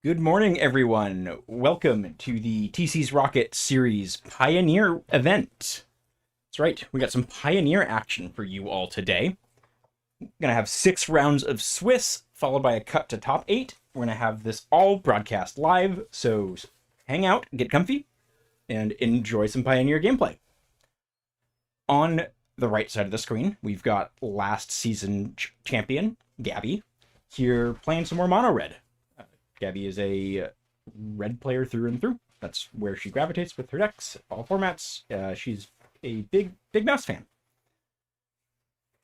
Good morning, everyone. Welcome to the TC's Rocket Series Pioneer event. That's right, we got some Pioneer action for you all today. We're going to have 6 rounds of Swiss, followed by a cut to top 8. We're going to have this all broadcast live, so hang out, get comfy, and enjoy some Pioneer gameplay. On the right side of the screen, we've got last season champion, Gabby, here playing some more Mono Red. Gabby is a red player through and through. That's where she gravitates with her decks, all formats. She's a big mouse fan.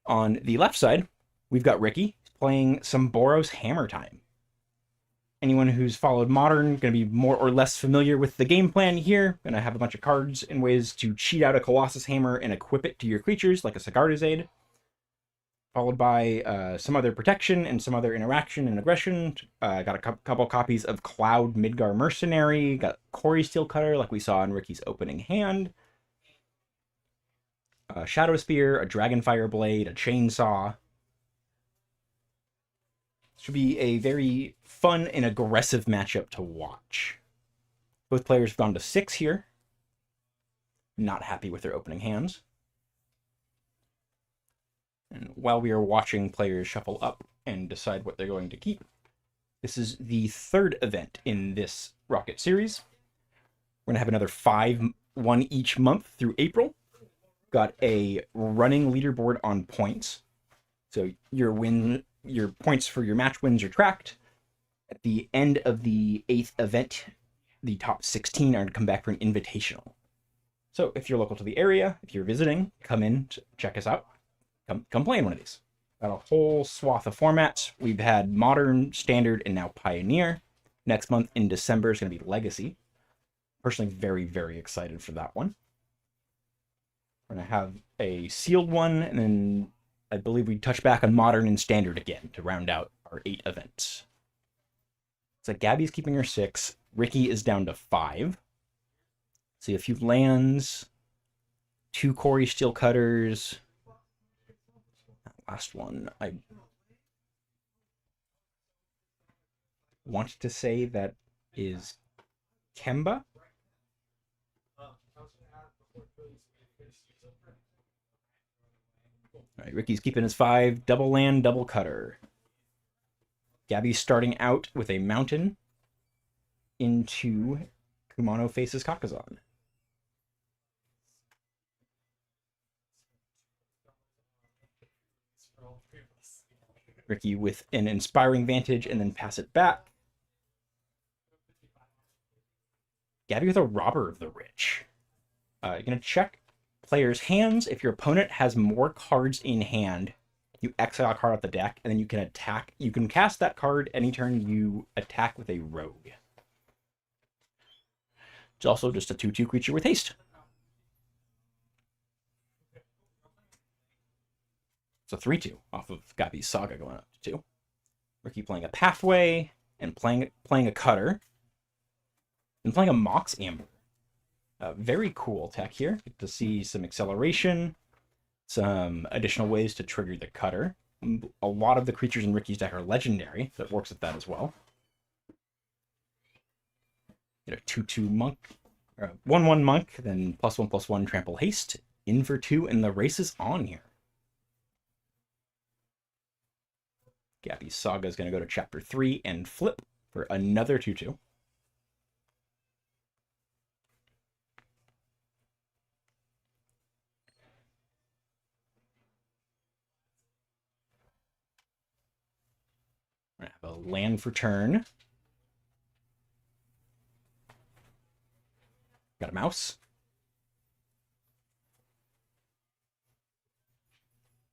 On the left side, we've got Ricky playing some Boros Hammer Time. Anyone who's followed Modern going to be more or less familiar with the game plan here. Going to have a bunch of cards and ways to cheat out a Colossus Hammer and equip it to your creatures like a Sigarda's Aid. Followed by some other protection and some other interaction and aggression. Got a couple copies of Cloud Midgar Mercenary. Got Corey Steelcutter, like we saw in Ricky's opening hand. A Shadow Spear, a Dragonfire Blade, a Chainsaw. Should be a very fun and aggressive matchup to watch. Both players have gone to 6 here. Not happy with their opening hands. And while we are watching players shuffle up and decide what they're going to keep, this is the 3rd event in this Rocket series. We're going to have another 5, one each month through April. got a running leaderboard on points. So your points for your match wins are tracked. At the end of the 8th event, the top 16 are to come back for an invitational. So if you're local to the area, if you're visiting, come in, check us out. Come play in one of these. Got a whole swath of formats. We've had Modern, Standard, and now Pioneer. Next month in December is going to be Legacy. Personally, very, very excited for that one. We're going to have a sealed one, and then I believe we touch back on Modern and Standard again to round out our 8 events. So Gabby's keeping her 6. Ricky is down to 5. See a few lands, 2 Quarry Steel Cutters. That last one, I want to say that is Kemba. All right, Ricky's keeping his 5, double land, double cutter. Gabby's starting out with a mountain into Kumano faces Kakazan. Ricky with an Inspiring Vantage and then pass it back. Gabby with a Robber of the Rich. You're going to check players' hands. If your opponent has more cards in hand, you exile a card off the deck, and then you can attack. You can cast that card any turn you attack with a rogue. It's also just a 2/2 creature with haste. It's a 3/2 off of Gabby's Saga going up to 2. Ricky playing a Pathway and playing a Cutter. And playing a Mox Amber. Very cool tech here. Get to see some acceleration, some additional ways to trigger the Cutter. A lot of the creatures in Ricky's deck are legendary, so it works with that as well. Get a 2/2 monk, or a 1/1 monk, then +1/+1 trample haste, in for 2, and the race is on here. Gabby's Saga is going to go to chapter 3 and flip for another 2/2. I have a land for turn. Got a mouse.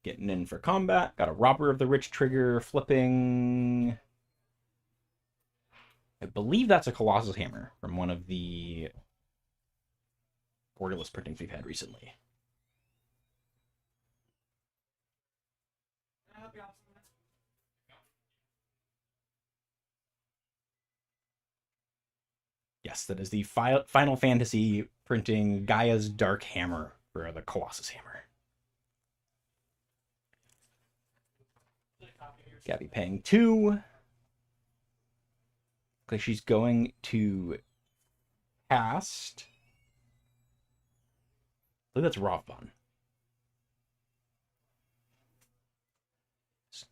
Getting in for combat. Got a Robber of the Rich trigger, flipping. I believe that's a Colossus Hammer from one of the borderless printings we've had recently. Yes, that is the Final Fantasy printing Gaia's Dark Hammer for the Colossus Hammer. Gabby paying 2. Because she's going to cast. I believe that's Rovbon.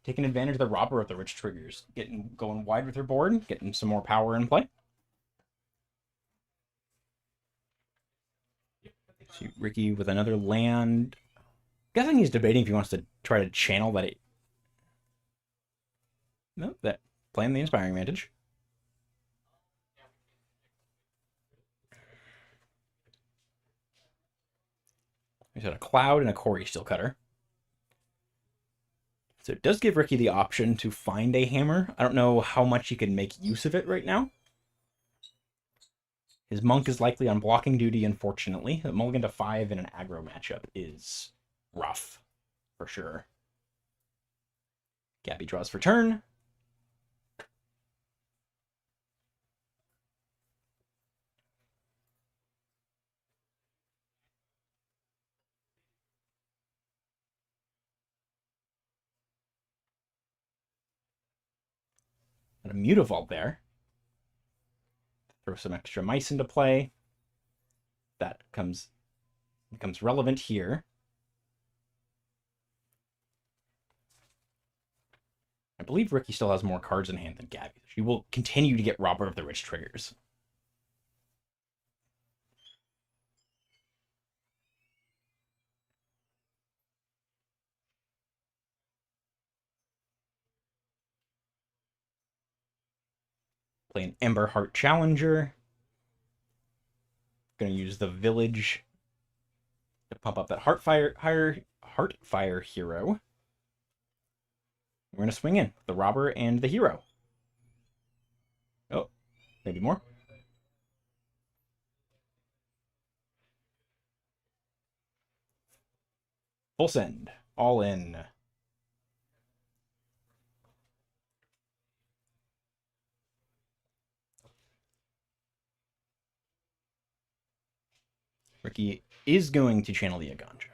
Taking advantage of the Robber of the Rich triggers. Going wide with her board, getting some more power in play. See Ricky with another land. I'm guessing he's debating if he wants to try to channel that. No, that playing the Inspiring Vantage. He's got a Cloud and a Quarry Steel Cutter. So it does give Ricky the option to find a hammer. I don't know how much he can make use of it right now. His monk is likely on blocking duty, unfortunately. The mulligan to 5 in an aggro matchup is rough, for sure. Gabby draws for turn. And a Mutavault there. Throw some extra mice into play. That becomes relevant here. I believe Ricky still has more cards in hand than Gabby. She will continue to get Robber of the Rich triggers. Play an Emberheart Challenger. Gonna use the Village to pump up that Heartfire hero. We're gonna swing in the Robber and the Hero. Oh, maybe more. Full send. All in. Ricky is going to channel the Eiganjo.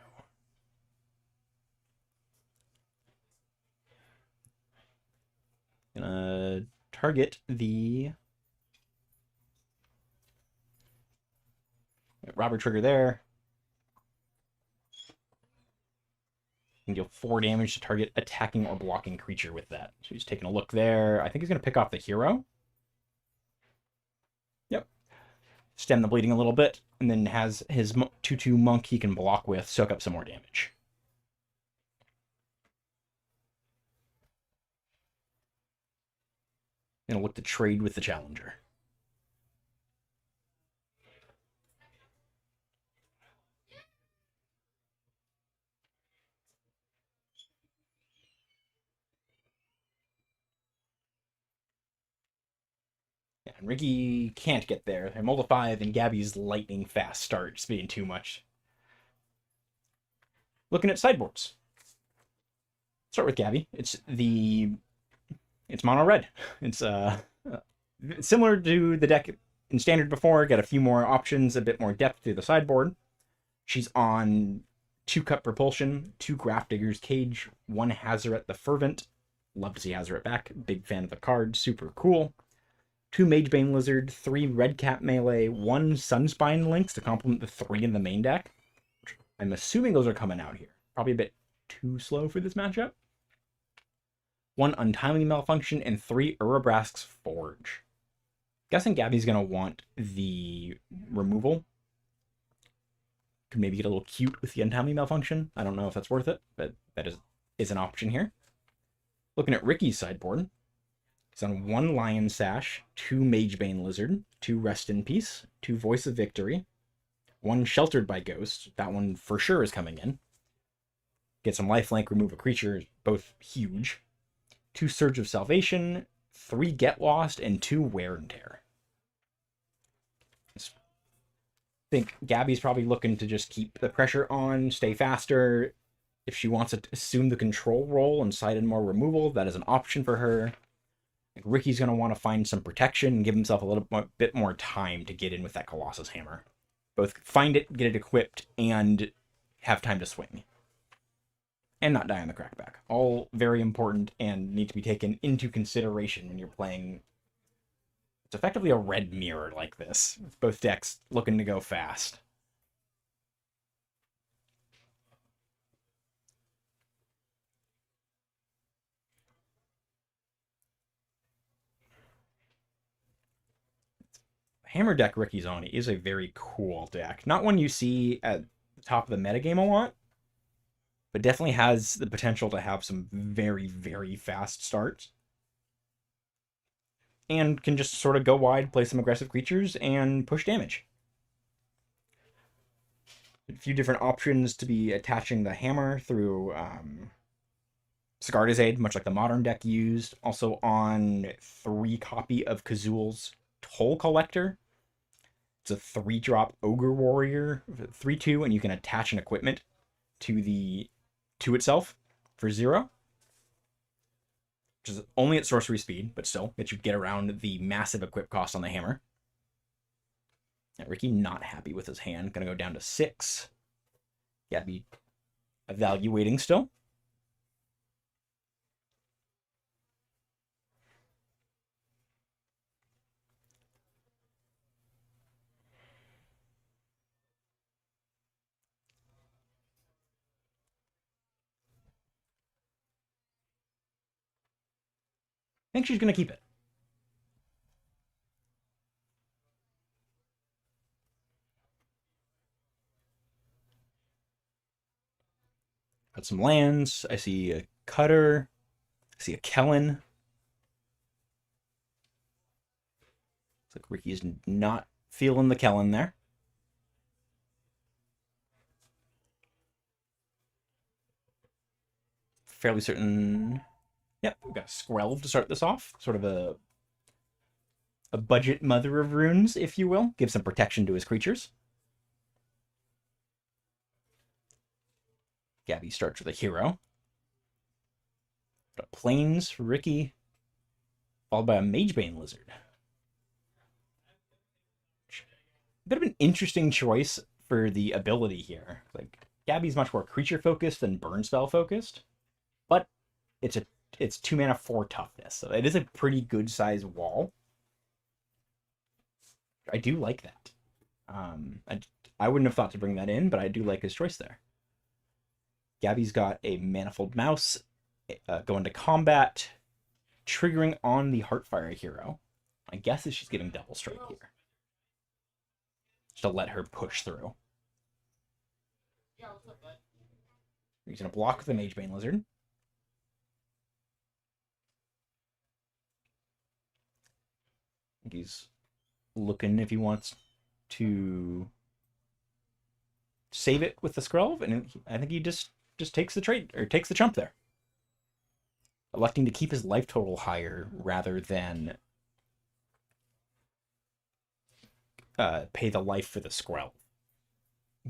Gonna target the Robber trigger there. Can deal 4 damage to target attacking or blocking creature with that. So he's taking a look there. I think he's going to pick off the hero. Yep. Stem the bleeding a little bit, and then has his 2/2 monk he can block with, soak up some more damage. Gonna look to trade with the challenger. Yeah, and Ricky can't get there. Immolda 5 and Gabby's lightning fast start just being too much. Looking at sideboards. Start with Gabby. It's mono red. It's similar to the deck in standard before. Got a few more options, a bit more depth to the sideboard. She's on 2 Cut Propulsion, 2 Grafdigger's Cage, 1 Hazoret the Fervent. Love to see Hazoret back. Big fan of the card. Super cool. 2 Magebane Lizard, 3 Redcap Melee, 1 Sunspine Lynx to complement the 3 in the main deck. I'm assuming those are coming out here. Probably a bit too slow for this matchup. 1 Untimely Malfunction, and 3 Urabrask's Forge. Guessing Gabby's going to want the removal. Could maybe get a little cute with the Untimely Malfunction. I don't know if that's worth it, but that is an option here. Looking at Ricky's sideboard. He's on 1 Lion Sash, 2 Magebane Lizard, 2 Rest in Peace, 2 Voice of Victory, 1 Sheltered by Ghost. That one for sure is coming in. Get some lifelink, remove a creature, both huge. 2 Surge of Salvation, 3 Get Lost, and 2 Wear and Tear. I think Gabby's probably looking to just keep the pressure on, stay faster. If she wants to assume the control role and side in more removal, that is an option for her. Ricky's going to want to find some protection and give himself a bit more time to get in with that Colossus Hammer. Both find it, get it equipped, and have time to swing. And not die on the crackback. All very important and need to be taken into consideration when you're playing. It's effectively a red mirror like this, with both decks looking to go fast. Hammer deck Ricky's on is a very cool deck. Not one you see at the top of the metagame a lot, but definitely has the potential to have some very, very fast starts. And can just sort of go wide, play some aggressive creatures, and push damage. A few different options to be attaching the hammer through Sigarda's Aid, much like the modern deck used. Also on 3 copy of Kazul's Toll Collector. It's a 3-drop Ogre Warrior, 3/2, and you can attach an equipment to itself for 0. Which is only at sorcery speed, but still, that you get around the massive equip cost on the hammer. And Ricky not happy with his hand. Gonna go down to 6. Gotta be evaluating still. I think she's gonna keep it. Got some lands. I see a Cutter. I see a Kellen. Looks like Ricky's not feeling the Kellen there. Fairly certain. Yep, we've got a Skrelv to start this off. Sort of a budget mother of runes, if you will. Give some protection to his creatures. Gabby starts with a hero. Got a Plains for Ricky, followed by a Magebane Lizard. A bit of an interesting choice for the ability here. Like, Gabby's much more creature focused than burn spell focused, but it's 2 mana 4 toughness, so it is a pretty good size wall. I do like that. I wouldn't have thought to bring that in, but I do like his choice there. Gabby's got a Manifold Mouse going to combat, triggering on the Heartfire hero. My guess is she's getting Double Strike here, just to let her push through. He's going to block with the Magebane Lizard. He's looking if he wants to save it with the Skrelv, and I think he just takes the trade, or takes the chump there. Electing to keep his life total higher rather than pay the life for the Skrelv.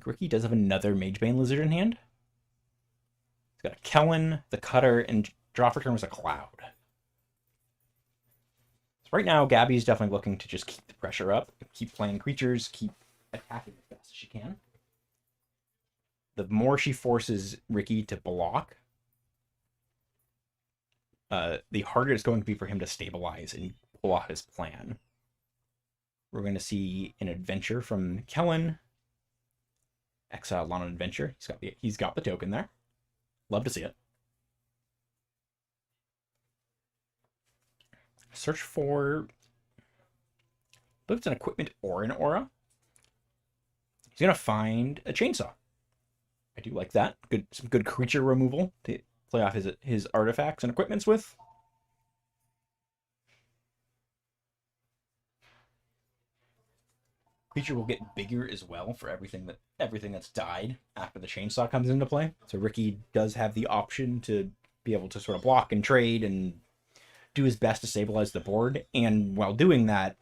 Ricky does have another Magebane Lizard in hand. He's got a Kellen, the Cutter, and draw for turn was a Cloud. So right now, Gabby's definitely looking to just keep the pressure up, keep playing creatures, keep attacking as fast as she can. The more she forces Ricky to block, the harder it's going to be for him to stabilize and pull out his plan. We're going to see an adventure from Kellen. Exile on an adventure. He's got the token there. Love to see it. Search for, I believe it's an equipment or an aura. He's gonna find a chainsaw. I do like that. Some good creature removal to play off his artifacts and equipments with. Creature will get bigger as well for everything that's died after the chainsaw comes into play. So Ricky does have the option to be able to sort of block and trade and do his best to stabilize the board, and while doing that,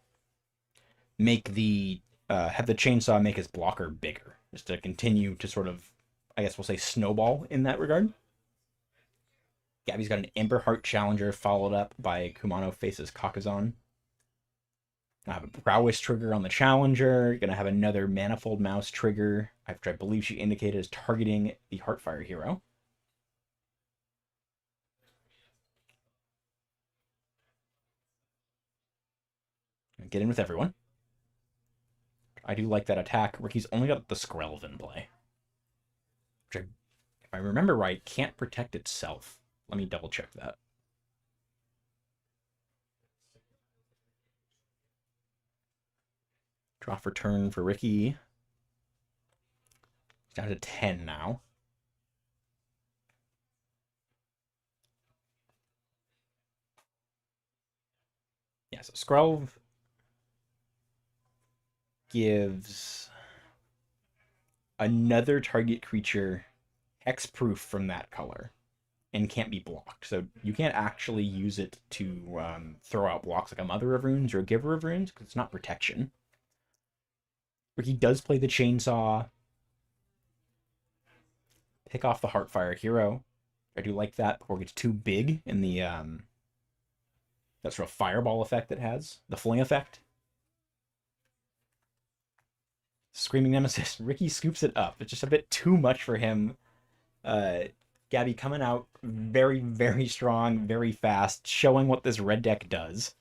make have the chainsaw make his blocker bigger, just to continue to sort of, I guess we'll say, snowball in that regard. Gabby's got an Emberheart Challenger followed up by Kumano Faces Kakazan. I have a Prowess trigger on the Challenger. Gonna have another Manifold Mouse trigger, which I believe she indicated as targeting the Heartfire hero. Get in with everyone. I do like that attack. Ricky's only got the Skrelv in play, which if I remember right, can't protect itself. Let me double check that. Draw for turn for Ricky. He's down to 10 now. Yeah, so Skrelv gives another target creature hexproof from that color and can't be blocked. So you can't actually use it to throw out blocks like a Mother of Runes or a Giver of Runes because it's not protection. Ricky does play the Chainsaw. Pick off the Heartfire hero. I do like that before it gets too big in the that sort of fireball effect it has. The fling effect. Screaming Nemesis. Ricky scoops it up. It's just a bit too much for him. Gabby coming out very, very strong, very fast, showing what this red deck does.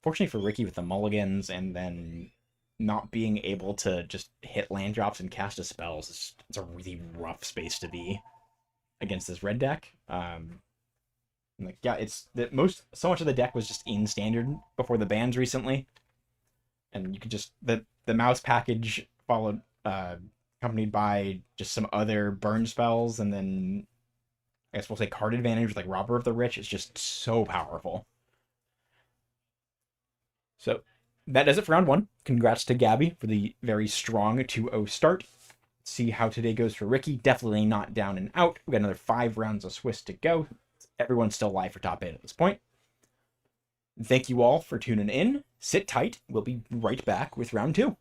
Fortunately for Ricky with the mulligans and then not being able to just hit land drops and cast a spells, it's a really rough space to be against this red deck. Like, yeah, it's that so much of the deck was just in standard before the bans recently, and you could just the mouse package followed accompanied by just some other burn spells, and then I guess we'll say card advantage with like Robber of the Rich is just so powerful. So that does it for round one. Congrats to Gabby for the very strong 2-0 start. Let's see how today goes for Ricky. Definitely not down and out. We got another 5 rounds of Swiss to go. Everyone's still alive for top 8 at this point. Thank you all for tuning in. Sit tight. We'll be right back with round 2.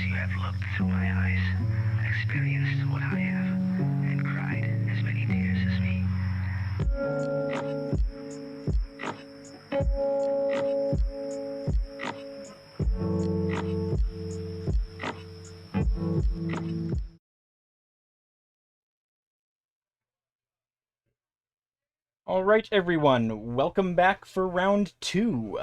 you have looked through my eyes, experienced what I have, and cried as many tears as me. All right, everyone, welcome back for round 2.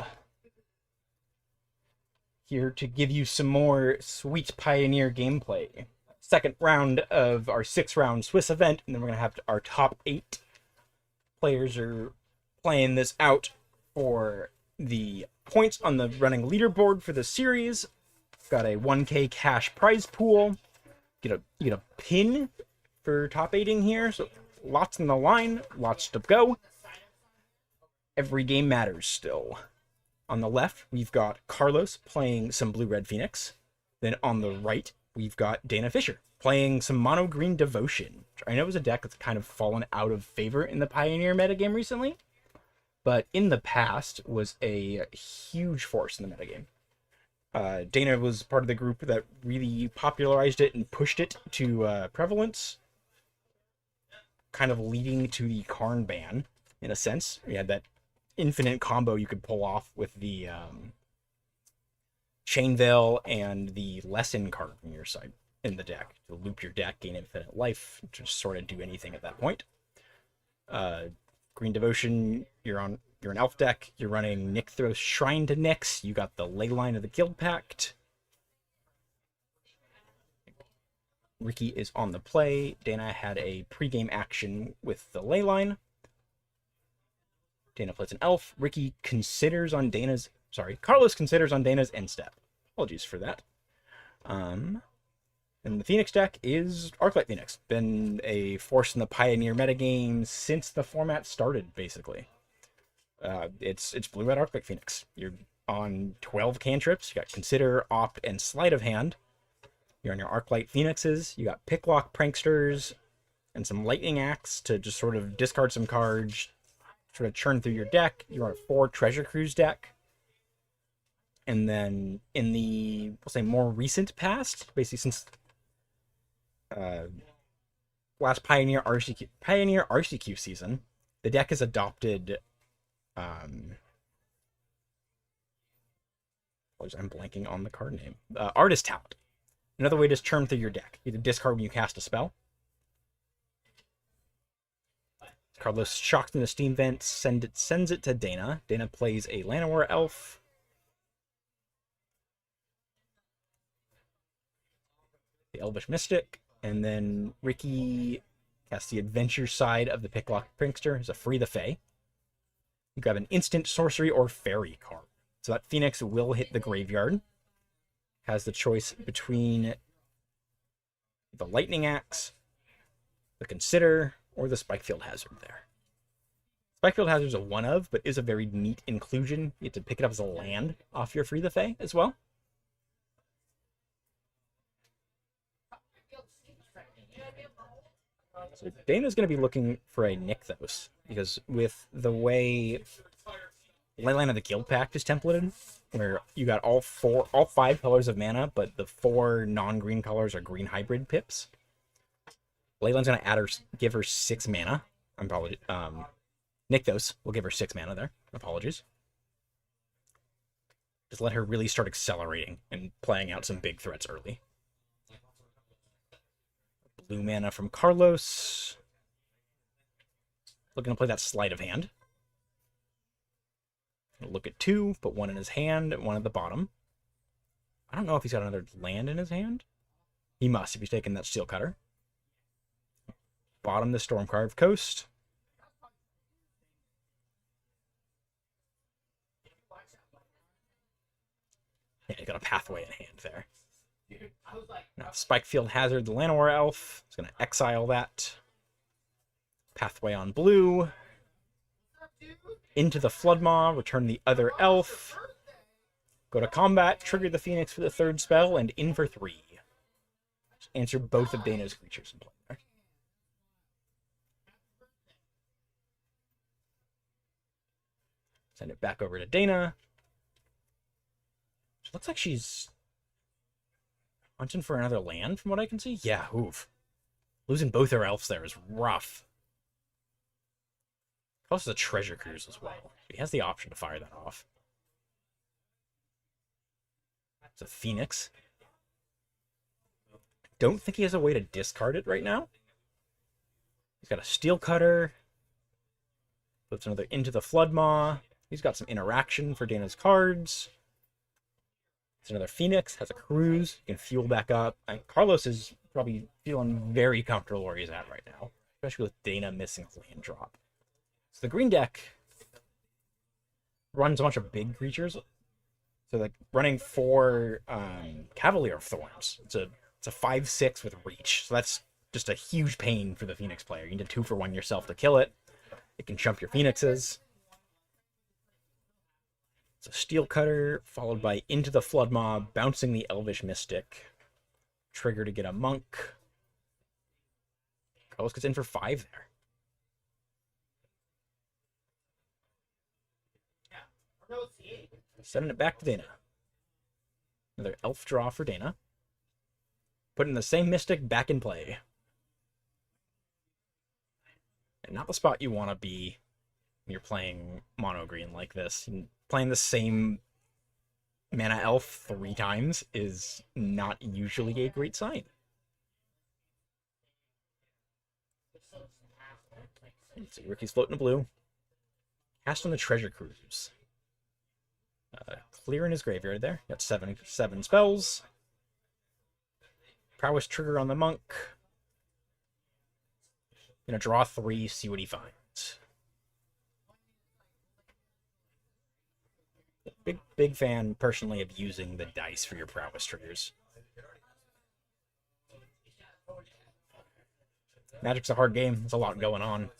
Here to give you some more sweet Pioneer gameplay. Second round of our 6-round Swiss event, and then we're going to have our top 8 players are playing this out for the points on the running leaderboard for the series. Got a 1K cash prize pool. You get a pin for top 8ing here, so lots in the line, lots to go. Every game matters still. On the left, we've got Carlos playing some Blue-Red Phoenix. Then on the right, we've got Dana Fisher playing some Mono Green Devotion, which I know is a deck that's kind of fallen out of favor in the Pioneer metagame recently, but in the past was a huge force in the metagame. Dana was part of the group that really popularized it and pushed it to prevalence, kind of leading to the Karn ban, in a sense. We had that infinite combo you could pull off with the Chain Veil and the Lesson card from your side in the deck to loop your deck, gain infinite life, to just sort of do anything at that point. Green Devotion, you're an elf deck. You're running Nykthos Shrine to Nyx. You got the Leyline of the Guild Pact. Ricky is on the play. Dana had a pregame action with the Leyline. Dana plays an elf. Ricky considers on Dana's... Sorry, Carlos considers on Dana's end step. Apologies for that. And the Phoenix deck is Arclight Phoenix. Been a force in the Pioneer metagame since the format started, basically. It's Blue-Red Arclight Phoenix. You're on 12 cantrips. You got Consider, Opt, and Sleight of Hand. You're on your Arclight Phoenixes. You got Picklock Pranksters and some Lightning Axe to just sort of discard some cards, sort of churn through your deck. You're on a 4 Treasure Cruise deck. And then in the, we'll say, more recent past, basically since last Pioneer RCQ season, the deck has adopted I'm blanking on the card name. Artist Talent. Another way to just churn through your deck. Either discard when you cast a spell. Carlos shocks in the Steam Vent, sends it to Dana. Dana plays a Llanowar Elf. The Elvish Mystic. And then Ricky casts the Adventure side of the Picklock Prankster as a Free the Fae. You grab an instant sorcery or fairy card. So that Phoenix will hit the graveyard. Has the choice between the Lightning Axe, the Consider, or the Spikefield Hazard there. Spikefield Hazard is a one of, but is a very neat inclusion. You get to pick it up as a land off your Free the Fae as well. So Dana's going to be looking for a Nykthos, because with the way Leyline of the Guild Pact is templated, where you got all 5 colors of mana, but the 4 non-green colors are green hybrid pips. Leyline's going to give her 6 mana. Nykthos will give her 6 mana there. Apologies. Just let her really start accelerating and playing out some big threats early. Blue mana from Carlos. Looking to play that Sleight of Hand. Look at 2, put 1 in his hand, 1 at the bottom. I don't know if he's got another land in his hand. He must, if he's taking that Steel Cutter. Bottom the Stormcarved Coast. Yeah, he's got a Pathway in hand there. Now, Spikefield Hazard, the Llanowar Elf, is going to exile that. Pathway on blue. Into the Floodmaw, return the other elf. Go to combat, trigger the Phoenix for the 3rd spell, and in for 3. Just answer both of Dana's creatures in play there. Send it back over to Dana. She looks like she's Hunting for another land, from what I can see? Yeah, oof. Losing both our elves there is rough. Also, the treasure cruise as well. He has the option to fire that off. It's a Phoenix. Don't think he has a way to discard it right now. He's got a Steel Cutter. Puts another Into the Floodmaw. He's got some interaction for Dana's cards. It's another Phoenix, has a cruise, you can fuel back up. And Carlos is probably feeling very comfortable where he's at right now, especially with Dana missing a land drop. So the green deck runs a bunch of big creatures. So like running 4 Cavalier of Thorns. It's a 5/6 with reach. So that's just a huge pain for the Phoenix player. You need a 2-for-1 yourself to kill it. It can jump your Phoenixes. It's a Steel Cutter, followed by Into the Floodmaw, bouncing the Elvish Mystic. Trigger to get a Monk. Carlos gets in for 5 there. Sending it back to Dana. Another elf draw for Dana. Putting the same Mystic back in play. And not the spot you want to be when you're playing mono green like this. And playing the same mana elf 3 times is not usually a great sign. So Ricky's floating a blue. Cast on the Treasure Cruise. Clearing his graveyard there. Got 7 spells. Prowess trigger on the Monk. Gonna draw 3, see what he finds. Big fan, personally, of using the dice for your prowess triggers. Magic's a hard game. There's a lot going on.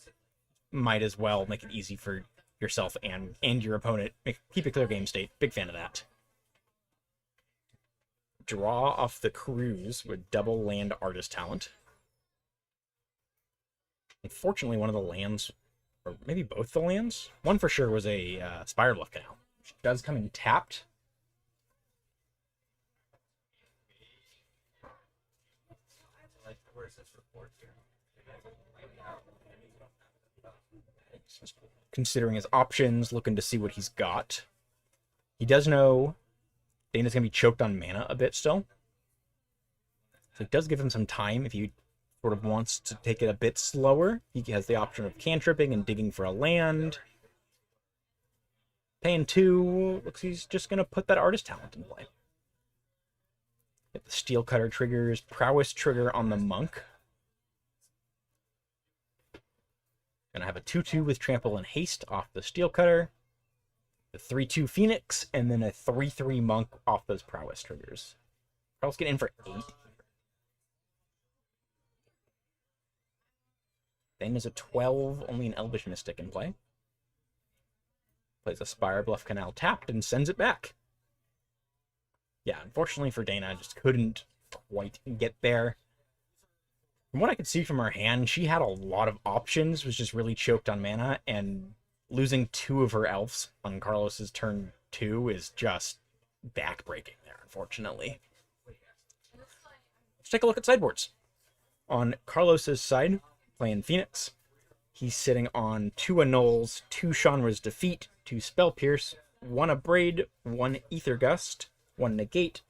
Might as well make it easy for yourself and your opponent. Keep a clear game state. Big fan of that. Draw off the cruise with double land artist talent. Unfortunately, one of the lands, or maybe both the lands, one for sure was a Spirebluff Canal, which does come in tapped. Considering his options, looking to see what he's got. He does know Dana's going to be choked on mana a bit still. So it does give him some time if he sort of wants to take it a bit slower. He has the option of cantripping and digging for a land. Paying 2, looks he's just going to put that artist talent in play. Get the Steel Cutter triggers, Prowess trigger on the Monk. Gonna have a 2/2 with Trample and Haste off the Steel Cutter. The 3/2 Phoenix, and then a 3/3 Monk off those Prowess triggers. Prowess get in for 8. Then there's a 12, only an Elvish Mystic in play. Plays a Spirebluff Canal tapped and sends it back. Yeah, unfortunately for Dana, I just couldn't quite get there. From what I could see from her hand, she had a lot of options, was just really choked on mana, and losing 2 of her elves on Carlos's turn 2 is just backbreaking there, unfortunately. Let's take a look at sideboards. On Carlos's side, playing Phoenix, he's sitting on 2 Annuls, 2 Shanra's Defeat, 2 Spell Pierce, 1 Abrade, 1 Aether Gust, 1 Negate,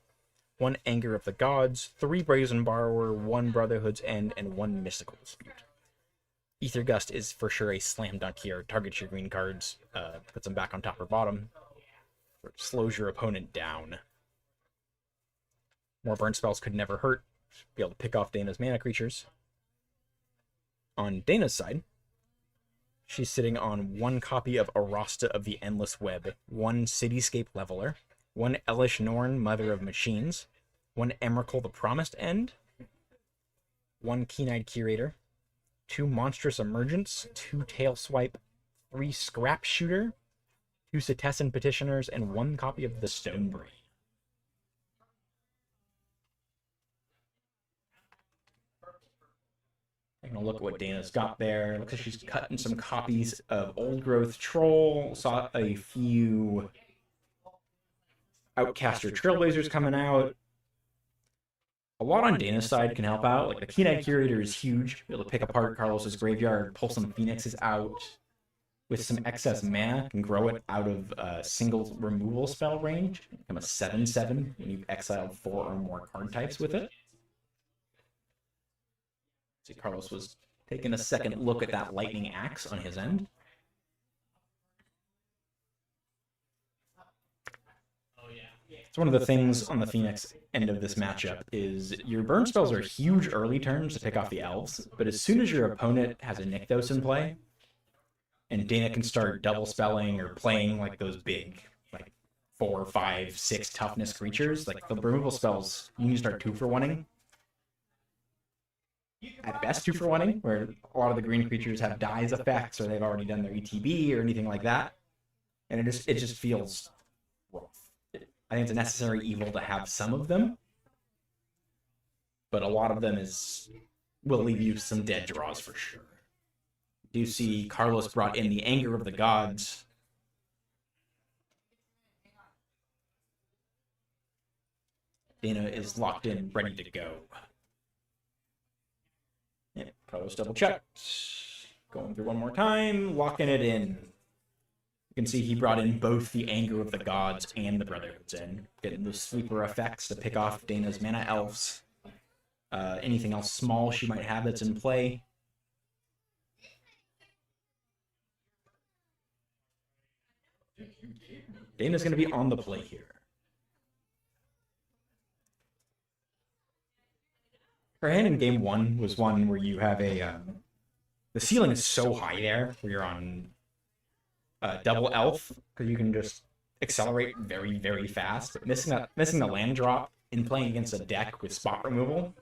1 Anger of the Gods, 3 Brazen Borrower, 1 Brotherhood's End, and 1 Mystical Dispute. Aether Gust is for sure a slam dunk here. Targets your green cards, puts them back on top or bottom, or slows your opponent down. More burn spells could never hurt. Be able to pick off Dana's mana creatures. On Dana's side, she's sitting on 1 copy of Arasta of the Endless Web, 1 Cityscape Leveler, 1 Elish Norn, Mother of Machines, 1 Emrakul the Promised End, 1 Keen-Eyed Curator, 2 Monstrous Emergence, 2 Tail Swipe, 3 Scrap Shooter, 2 Setessan Petitioners, and 1 copy of the Stonebrain. I'm gonna look at what Dana's got there. Looks like she's cutting some copies of Old Growth Troll. Saw a few Outcaster Trailblazers coming out. A lot on Dana's side can help out. Like the Keen-Eyed Curator is huge. Be able to pick apart Carlos's graveyard, pull some Phoenixes out. With some excess mana, can grow it out of a single removal spell range. Become a 7/7 when you've exiled 4 or more card types with it. See, Carlos was taking a second look at that Lightning Axe on his end. So one of the things on the Phoenix end of this matchup is your burn spells are huge early turns to pick off the elves, but as soon as your opponent has a Nykthos in play, and Dana can start double spelling or playing like those big, like 4, 5, 6 toughness creatures, like the removal spells, you need to start 2-for-1ing. At best 2-for-1ing, where a lot of the green creatures have dies effects or they've already done their ETB or anything like that. And it just feels rough. I think it's a necessary evil to have some of them, but a lot of them will leave you some dead draws for sure. You see Carlos brought in the Anger of the Gods. Dana is locked in, ready to go. Yeah, Carlos double checked. Going through one more time, locking it in. You can see he brought in both the Anger of the Gods and the Brotherhood's in, getting those sweeper effects to pick off Dana's mana elves. Anything else small she might have that's in play. Dana's going to be on the play here. Her hand in game 1 was one where you have a... the ceiling is so high there, where you're on double elf, because you can just accelerate very, very fast. But missing the land drop in playing against a deck with spot removal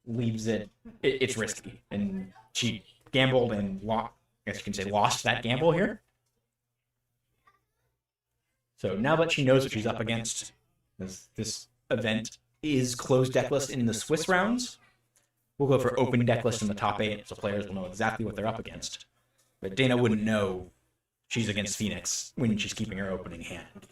leaves it's risky. And she gambled and I guess you can say lost that gamble here. So now that she knows what she's up against, this event is closed decklist in the Swiss rounds. We'll go for open decklist in the top 8, so players will know exactly what they're up against. But Dana wouldn't know she's against Phoenix when she's keeping her opening hand.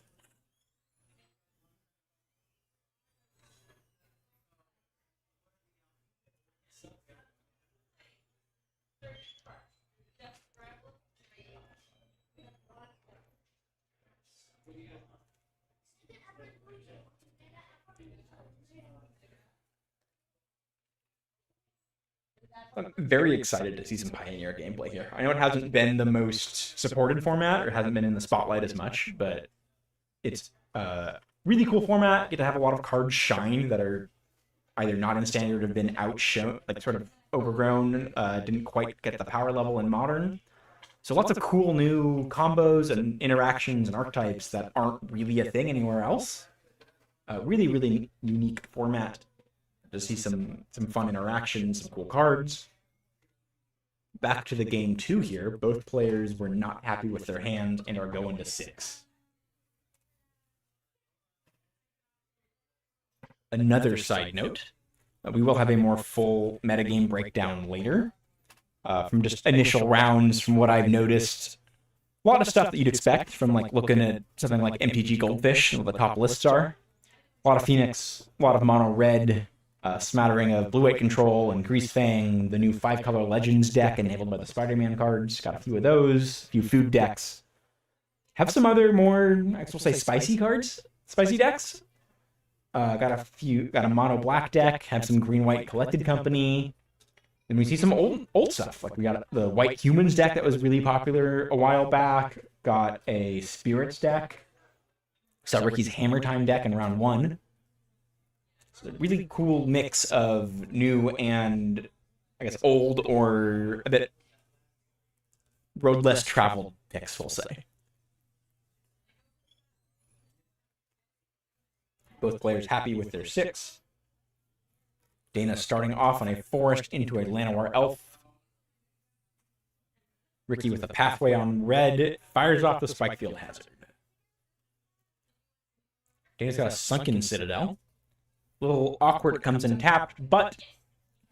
I'm very excited to see some Pioneer gameplay here. I know it hasn't been the most supported format, or hasn't been in the spotlight as much, but it's a really cool format. You get to have a lot of cards shine that are either not in standard or have been outshone, like sort of overgrown, didn't quite get the power level in modern. So lots of cool new combos and interactions and archetypes that aren't really a thing anywhere else. Really, really unique format. To see some fun interactions, some cool cards. Back to the game 2 here. Both players were not happy with their hand and are going to 6. Another side note, we will have a more full metagame breakdown later. From just initial rounds, from what I've noticed, a lot of stuff that you'd expect from like looking at something like MTG Goldfish, what the top lists are. A lot of Phoenix, a lot of mono red, smattering of blue-white control and Grease Fang, the new 5-color Legends deck enabled by the Spider-Man cards. Got a few of those, a few food decks. Have some other more, I guess we'll say, spicy cards, spicy decks. Got a mono black deck. Have some green-white Collected Company. Then we see some old stuff. Like we got the White Humans deck that was really popular a while back. Got a Spirits deck. Saw Ricky's Hammer Time deck in round 1. So a really cool mix of new and, I guess, old or a bit road less traveled picks, we'll say. Both players happy with their 6. Dana starting off on a forest into a Llanowar Elf. Ricky with a pathway on red fires off the Spikefield Hazard. Dana's got a Sunken Citadel. A little awkward, it comes in tapped, but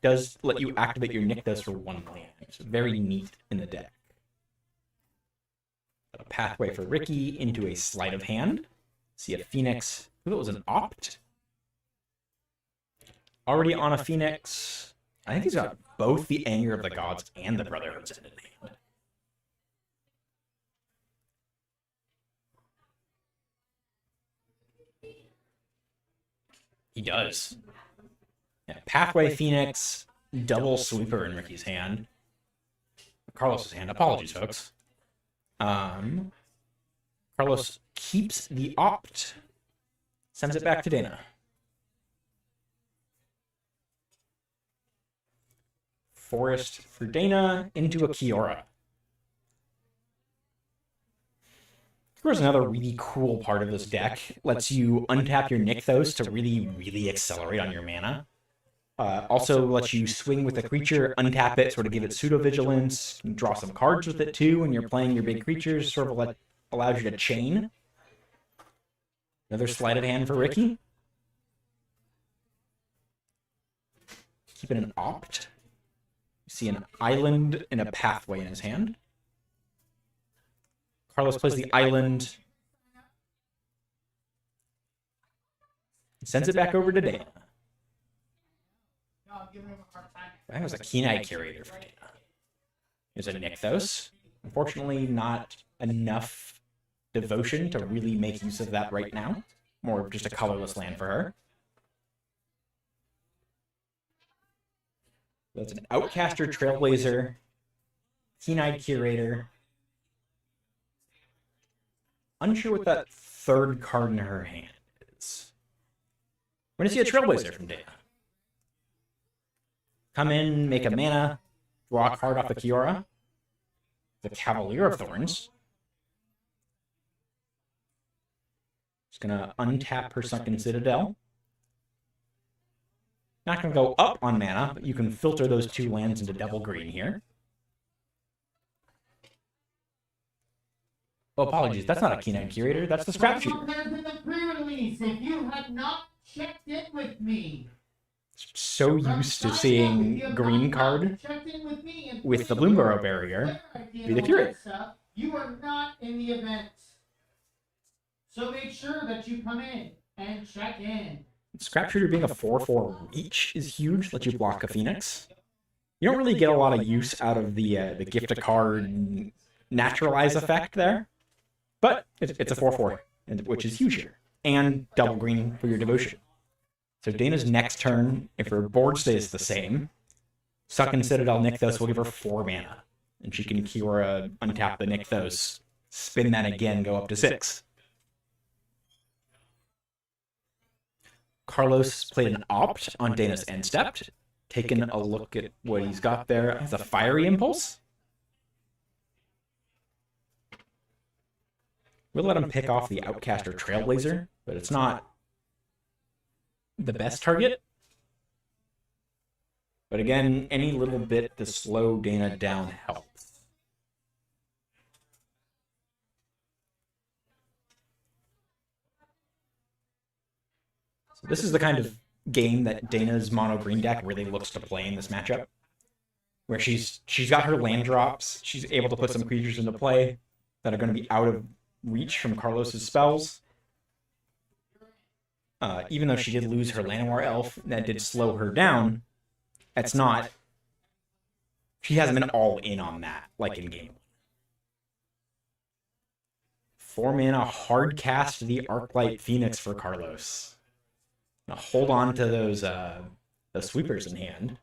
does let you activate your Nykthos for 1 land. It's very neat in the deck. A pathway for Ricky into a Sleight of Hand. See a Phoenix. Ooh, it was an Opt. Already on a Phoenix. I think he's got both the Anger of the Gods and the Brotherhood's End in hand. He does. Yeah, Pathway Phoenix, double sweeper in Ricky's hand. Carlos's hand. Apologies, folks. Carlos keeps the opt. Sends it back to Dana. Forest for Dana into a Kiora. Kiora's another really cool part of this deck. Lets you untap your Nykthos to really accelerate on your mana. Also lets you swing with a creature, untap it, sort of give it pseudo-vigilance, draw some cards with it too when you're playing your big creatures, sort of allows you to chain. Another sleight of hand for Ricky. Keeping an opt. You see an island and a pathway in his hand. Carlos plays the island. Sends it back over to Dana. That was a Keen-Eye Curator for Dana. There's a Nykthos. Unfortunately, not enough devotion to really make use of that right now. More of just a colorless land for her. That's an Outcaster, Trailblazer, Keen-Eyed Curator. Unsure what that third card in her hand is. We're going to see a Trailblazer from Dana. Come in, make a mana, draw a card off the Kiora. The Cavalier of Thorns. Just going to untap her Sunken Citadel. Not going to go up on mana, but you can filter those two lands into Devil Green here. Oh, apologies. That's not a Keen-Eyed Curator. That's the Scrap Shooter. If you had not checked in with me. So used to seeing green card with the Bloomburrow barrier be the Curator. You are not in the event. So make sure that you come in and check in. Scrap Shooter being a 4/4 reach is huge. Let you block a Phoenix. You don't really get a lot of use out of the gift a card naturalize effect there, but it's a 4/4, which is huge here, and double green for your devotion. So Dana's next turn, if her board stays the same, Sunken Citadel Nykthos will give her 4 mana, and she can Kiora untap the Nykthos, spin that again, go up to 6. Carlos played an opt on Dana's end step, taking a look at what he's got there as a Fiery Impulse. We'll let him pick off the Outcaster Trailblazer, but it's not the best target. But again, any little bit to slow Dana down helps. So this is the kind of game that Dana's mono green deck really looks to play in this matchup, where she's got her land drops, she's able to put some creatures into play that are going to be out of reach from Carlos's spells. Even though she did lose her Llanowar Elf, that did slow her down, it's not... She hasn't been all in on that, like in game 1. 4 mana, hard cast the Arclight Phoenix for Carlos. Now hold on to those sweepers in hand.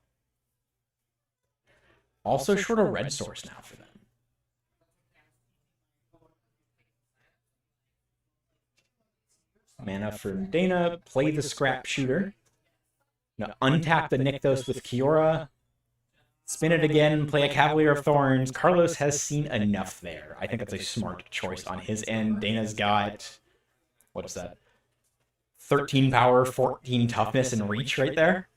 Also short a red source now for them. Mana from Dana, play the Scrap Shooter. Now untap the Nykthos with Kiora. Spin it again, play a Cavalier of Thorns. Carlos has seen enough there. I think that's a smart choice on his end. Dana's got, what's that? 13 power, 14 toughness, and reach right there.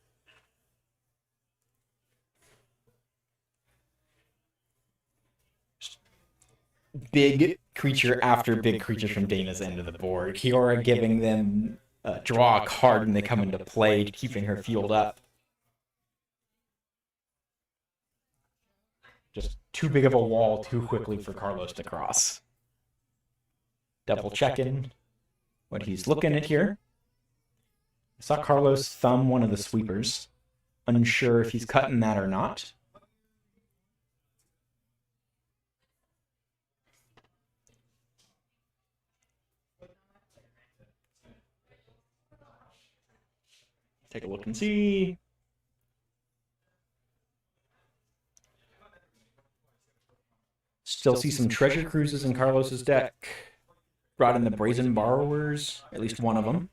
Big creature after big creature from Dana's end of the board. Kiora giving them draw a card when they come into play, keeping her fueled up. Just too big of a wall too quickly for Carlos to cross. Double checking what he's looking at here. I saw Carlos thumb one of the sweepers. Unsure if he's cutting that or not. Take a look and see. Still see some treasure cruises in Carlos's deck. Brought in the Brazen Borrowers, at least one of them.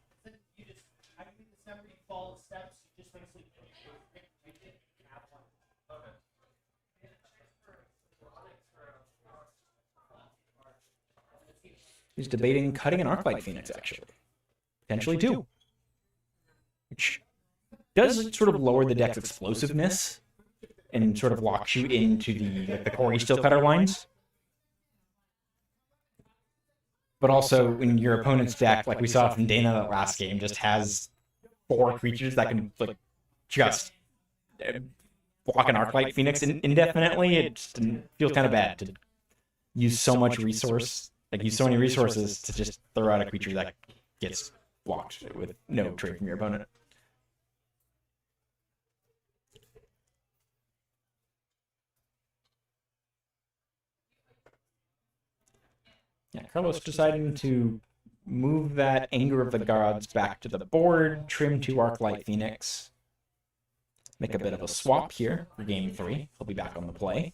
He's debating cutting an Arclight Phoenix, actually. Potentially two. Which does sort of lower the deck's explosiveness and sort of locks you into the Corey Steelcutter lines. But also, in your opponent's deck, like we saw from Dana that last game, just has 4 creatures that can like just block an Arclight Phoenix indefinitely. It just feels kind of bad to use so much resource, like use so many resources to just throw out a creature that gets blocked with no trade from your opponent. Yeah, Carlos deciding to move that Anger of the Gods back to the board, trim 2 Arclight Phoenix. Make a bit of a swap here for game 3. He'll be back on the play.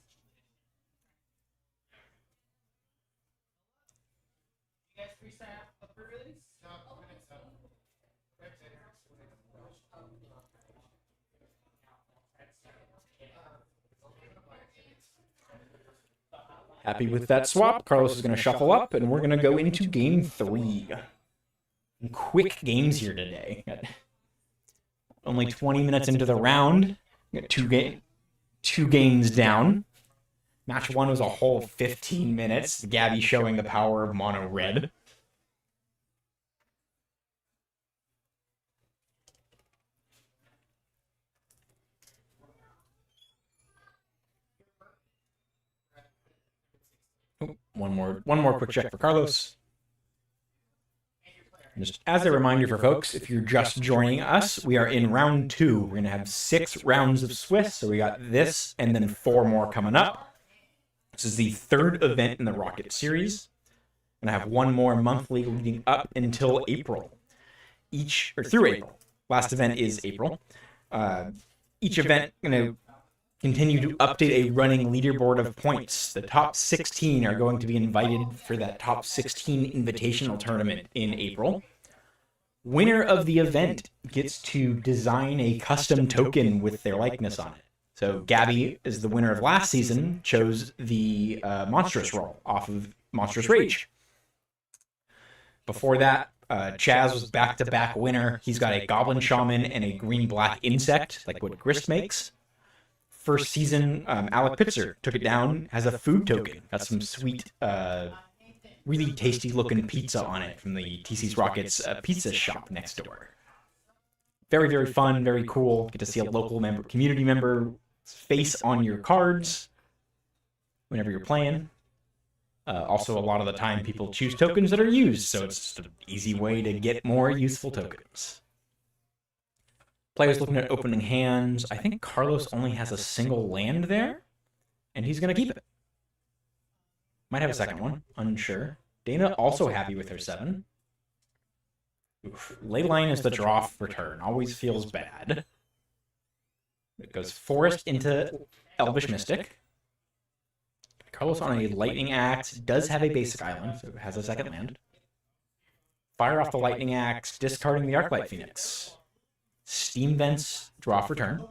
Happy with that swap. Carlos is going to shuffle up, and we're going to go into game 3. Quick games here today. Got only 20 minutes into the round. Got two games down. Match 1 was a whole 15 minutes. Gabby showing the power of mono red. One more quick check for Carlos. Just as a reminder for folks, if you're just joining us, we are in round 2. We're going to have 6 rounds of Swiss, so we got this and then 4 more coming up. This is the 3rd event in the Rocket series. And I have 1 more monthly leading up until April. Through April. Last event is April. Each event going to continue to update a running leaderboard of points. The top 16 are going to be invited for that top 16 invitational tournament in April. Winner of the event gets to design a custom token with their likeness on it. So Gabby, is the winner of last season, chose the Monstrous roll off of Monstrous Rage. Before that, Chaz was back-to-back winner. He's got a Goblin Shaman and a green-black insect, like what Grist makes. First season, Alec Pitzer took it down, has a food token. Got some sweet, really tasty-looking pizza on it from the TC's Rockets pizza shop next door. Very, very fun, very cool. Get to see a local community member's face on your cards whenever you're playing. Also, a lot of the time, people choose tokens that are used, so it's just an easy way to get more useful tokens. Players looking at opening hands. I think Carlos only has a single land there, and he's going to keep it. Might have a second one. Unsure. Dana also happy with her 7. Oof. Leyline is the draw for turn. Always feels bad. It goes Forest into Elvish Mystic. Carlos on a Lightning Axe. Does have a basic island, so it has a second land. Fire off the Lightning Axe, discarding the Arclight Phoenix. Steam Vents, draw for turn.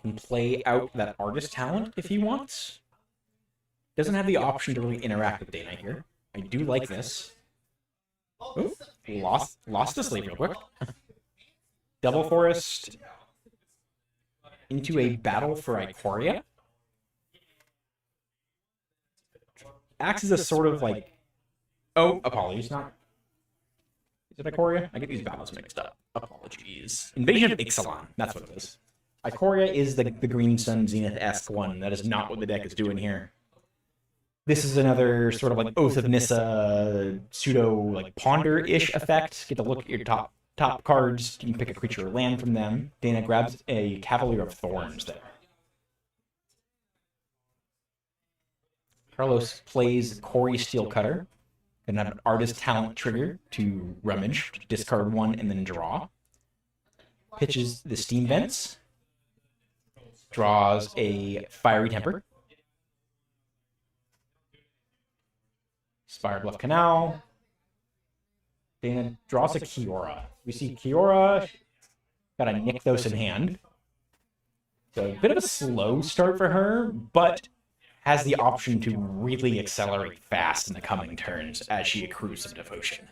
Can play out that Artist Talent if he wants. Doesn't have the option to really interact with Dana here. I do like this. Ooh, lost to sleep real quick. Double Forest into a Battle for Ikoria. Acts as a sort of like... Oh, apologies, not... Is it Ikoria? I get these battles mixed up. Apologies. Invasion of Ixalan. That's what it is. Ikoria is the Green Sun Zenith-esque one. That is not what the deck is doing here. This is another sort of like Oath of Nissa pseudo like ponder-ish effect. Get to look at your top cards. You can pick a creature or land from them. Dana grabs a Cavalier of Thorns there. Carlos plays Corey Steelcutter. And have an Artist Talent trigger to rummage, discard one, and then draw. Pitches the Steam Vents. Draws a Fiery Temper. Spire Bluff Canal. Dana draws a Kiora. We see Kiora got a Nykthos in hand. So a bit of a slow start for her, but has the option to really accelerate fast in the coming turns as she accrues some devotion.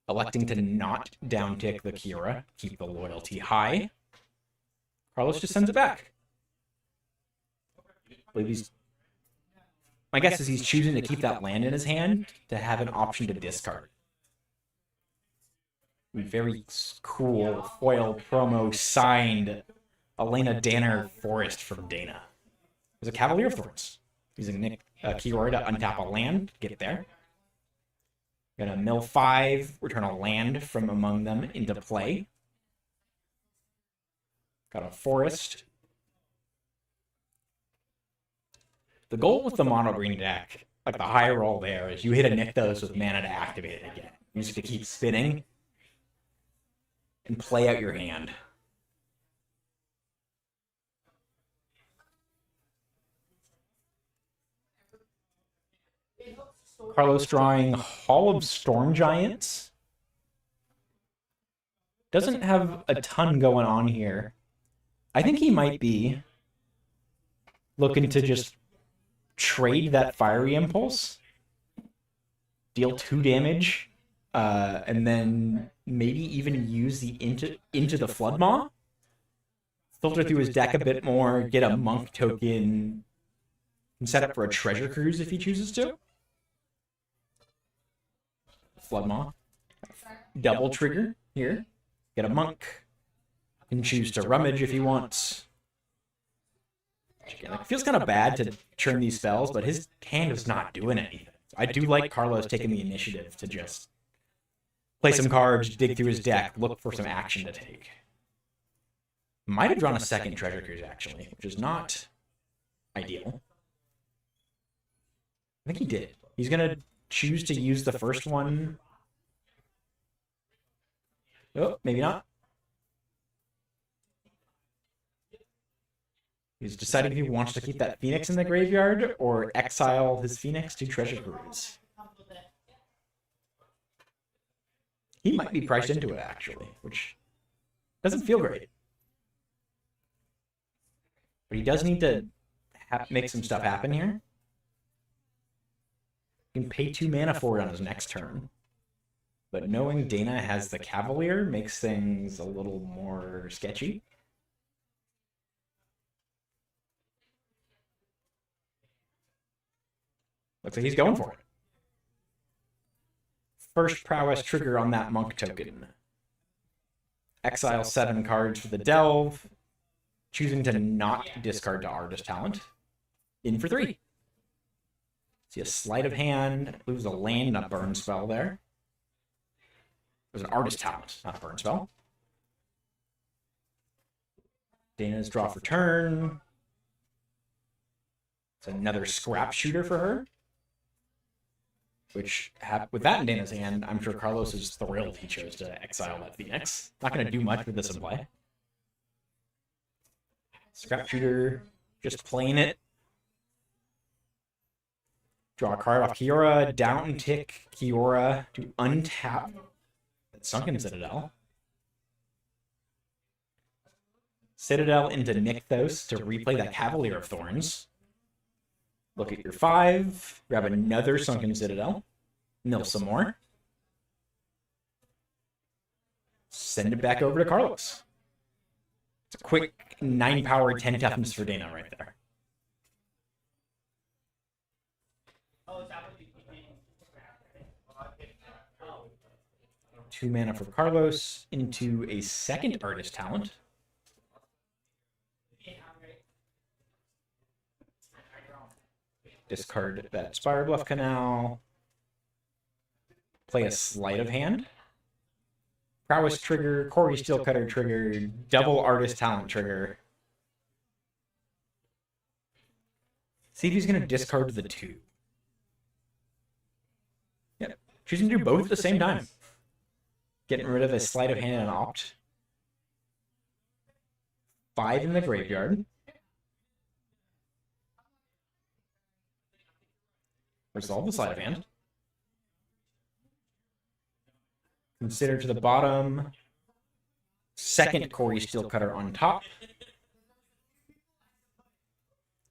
Electing to not downtick the Kiora, keep the loyalty high. Carlos just sends it back. My guess is he's choosing to keep that land in his hand to have an option to discard. Very cool foil promo signed Elena Danner Forest from Dana. There's a Cavalier of Thorns. Using Kiora to untap a land, get there. Gonna mill 5, return a land from among them into play. Got a Forest. The goal with the mono green deck, like the high roll there, is you hit a Nykthos with mana to activate it again. Use it to keep spinning and play out your hand. Carlos drawing Hall of Storm Giants. Doesn't have a ton going on here. I think he might be looking to just trade that Fiery Impulse, deal 2 damage, and then maybe even use the into the Flood Maw. Filter through his deck a bit more, get a Monk token, and set up for a Treasure Cruise if he chooses to. Flood Maw. Double trigger here. Get a Monk. Can choose to rummage if he wants. Again, like, it feels kind of bad to churn these spells, but his hand is not doing anything. So I do like Carlos taking the initiative to just play some cards, dig through his deck, look for some action to take. Might have drawn a second Treasure Cruise, actually, which is not ideal. I think he did. He's going to choose to use the first one. Oh, maybe not. He's deciding if he wants to keep that Phoenix in the graveyard or exile his Phoenix to Treasure Cruise. He might be priced into it, actually, which doesn't feel great. But he does need to make some stuff happen here. He can pay 2 mana for it on his next turn. But knowing Dana has the Cavalier makes things a little more sketchy. Looks like he's going for it. First prowess trigger on that Monk token. Exile 7 cards for the Delve. Choosing to not discard to Artist Talent. In for 3. See a sleight of hand. Lose a land, not burn spell there. It was an Artist Talent, not a burn spell. Dana's draw for turn. It's another Scrap Shooter for her. Which, with that in Dana's hand, I'm sure Carlos is thrilled he chose to exile that Phoenix. Not going to do much with this in play. Scrap Shooter, just playing it. Draw a card off Kiora, down tick Kiora to untap that Sunken Citadel. Citadel into Nykthos to replay that Cavalier of Thorns. Look at your 5, grab another Sunken Citadel, mill some more. Send it back over to Carlos. It's a quick 9 power, 10 toughness for Dana right there. Two mana for Carlos into a second Artist Talent. discard that Spire Bluff Canal, play a Sleight of Hand, Prowess trigger, Corey Steelcutter trigger, double Artist Talent trigger. See if he's going to discard the 2. Yep, choosing to do both at the same time. Getting rid of a Sleight of Hand and Opt. 5 in the graveyard. Resolve the Sleight of Hand. Consider to the bottom. Second Corey Steelcutter on top.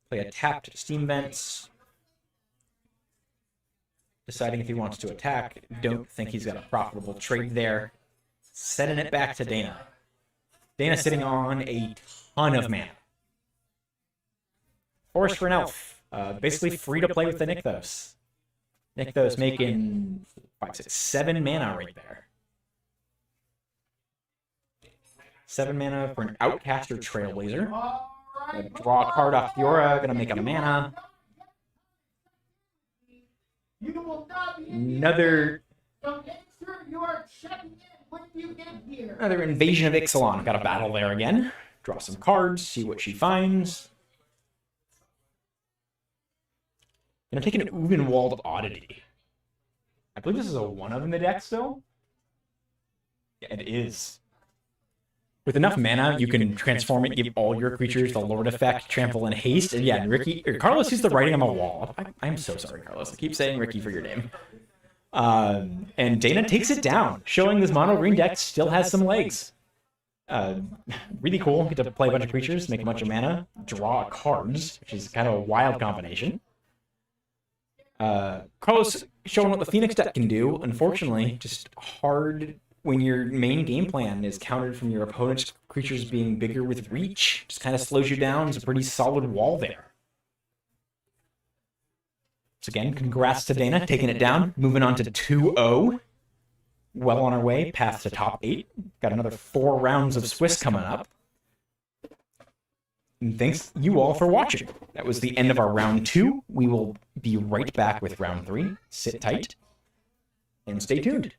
Play a tapped Steam Vents. Deciding if he wants to attack. Don't think he's got a profitable trade there. Sending it back to Dana. Dana sitting on a ton of mana. Forest for an Elf. Basically free to play with the Nykthos. Nykthos making 5, 6, 7 mana right there. 7 mana for an Outcaster Trailblazer. Gonna draw a card off Fiora, gonna make a mana. Another Invasion of Ixalan. Got a battle there again. Draw some cards, see what she finds. Gonna take an Uvenwald Oddity. I believe this is a 1-of in the deck still. Yeah, it is. With enough mana, you can transform it, give all your creatures the Lord effect, trample, and haste. And yeah, Carlos sees the writing on the wall. I'm so sorry, Carlos. I keep saying Ricky for your name. And Dana takes it down, showing this mono green deck still has some legs. Really cool. Get to play a bunch of creatures, make a bunch of mana, draw cards, which is kind of a wild combination. Carlos showing what the Phoenix deck can do. Unfortunately, just hard when your main game plan is countered from your opponent's creatures being bigger with reach. Just kind of slows you down. It's a pretty solid wall there. So again, congrats to Dana, taking it down. Moving on to 2-0. Well on our way, path to top 8. Got another 4 rounds of Swiss coming up. And thanks you all for watching. That was the end of our round 2. We will be right back with round 3. Sit tight and stay tuned.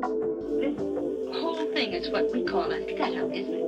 This whole thing is what we call a setup, isn't it?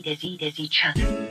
as each other.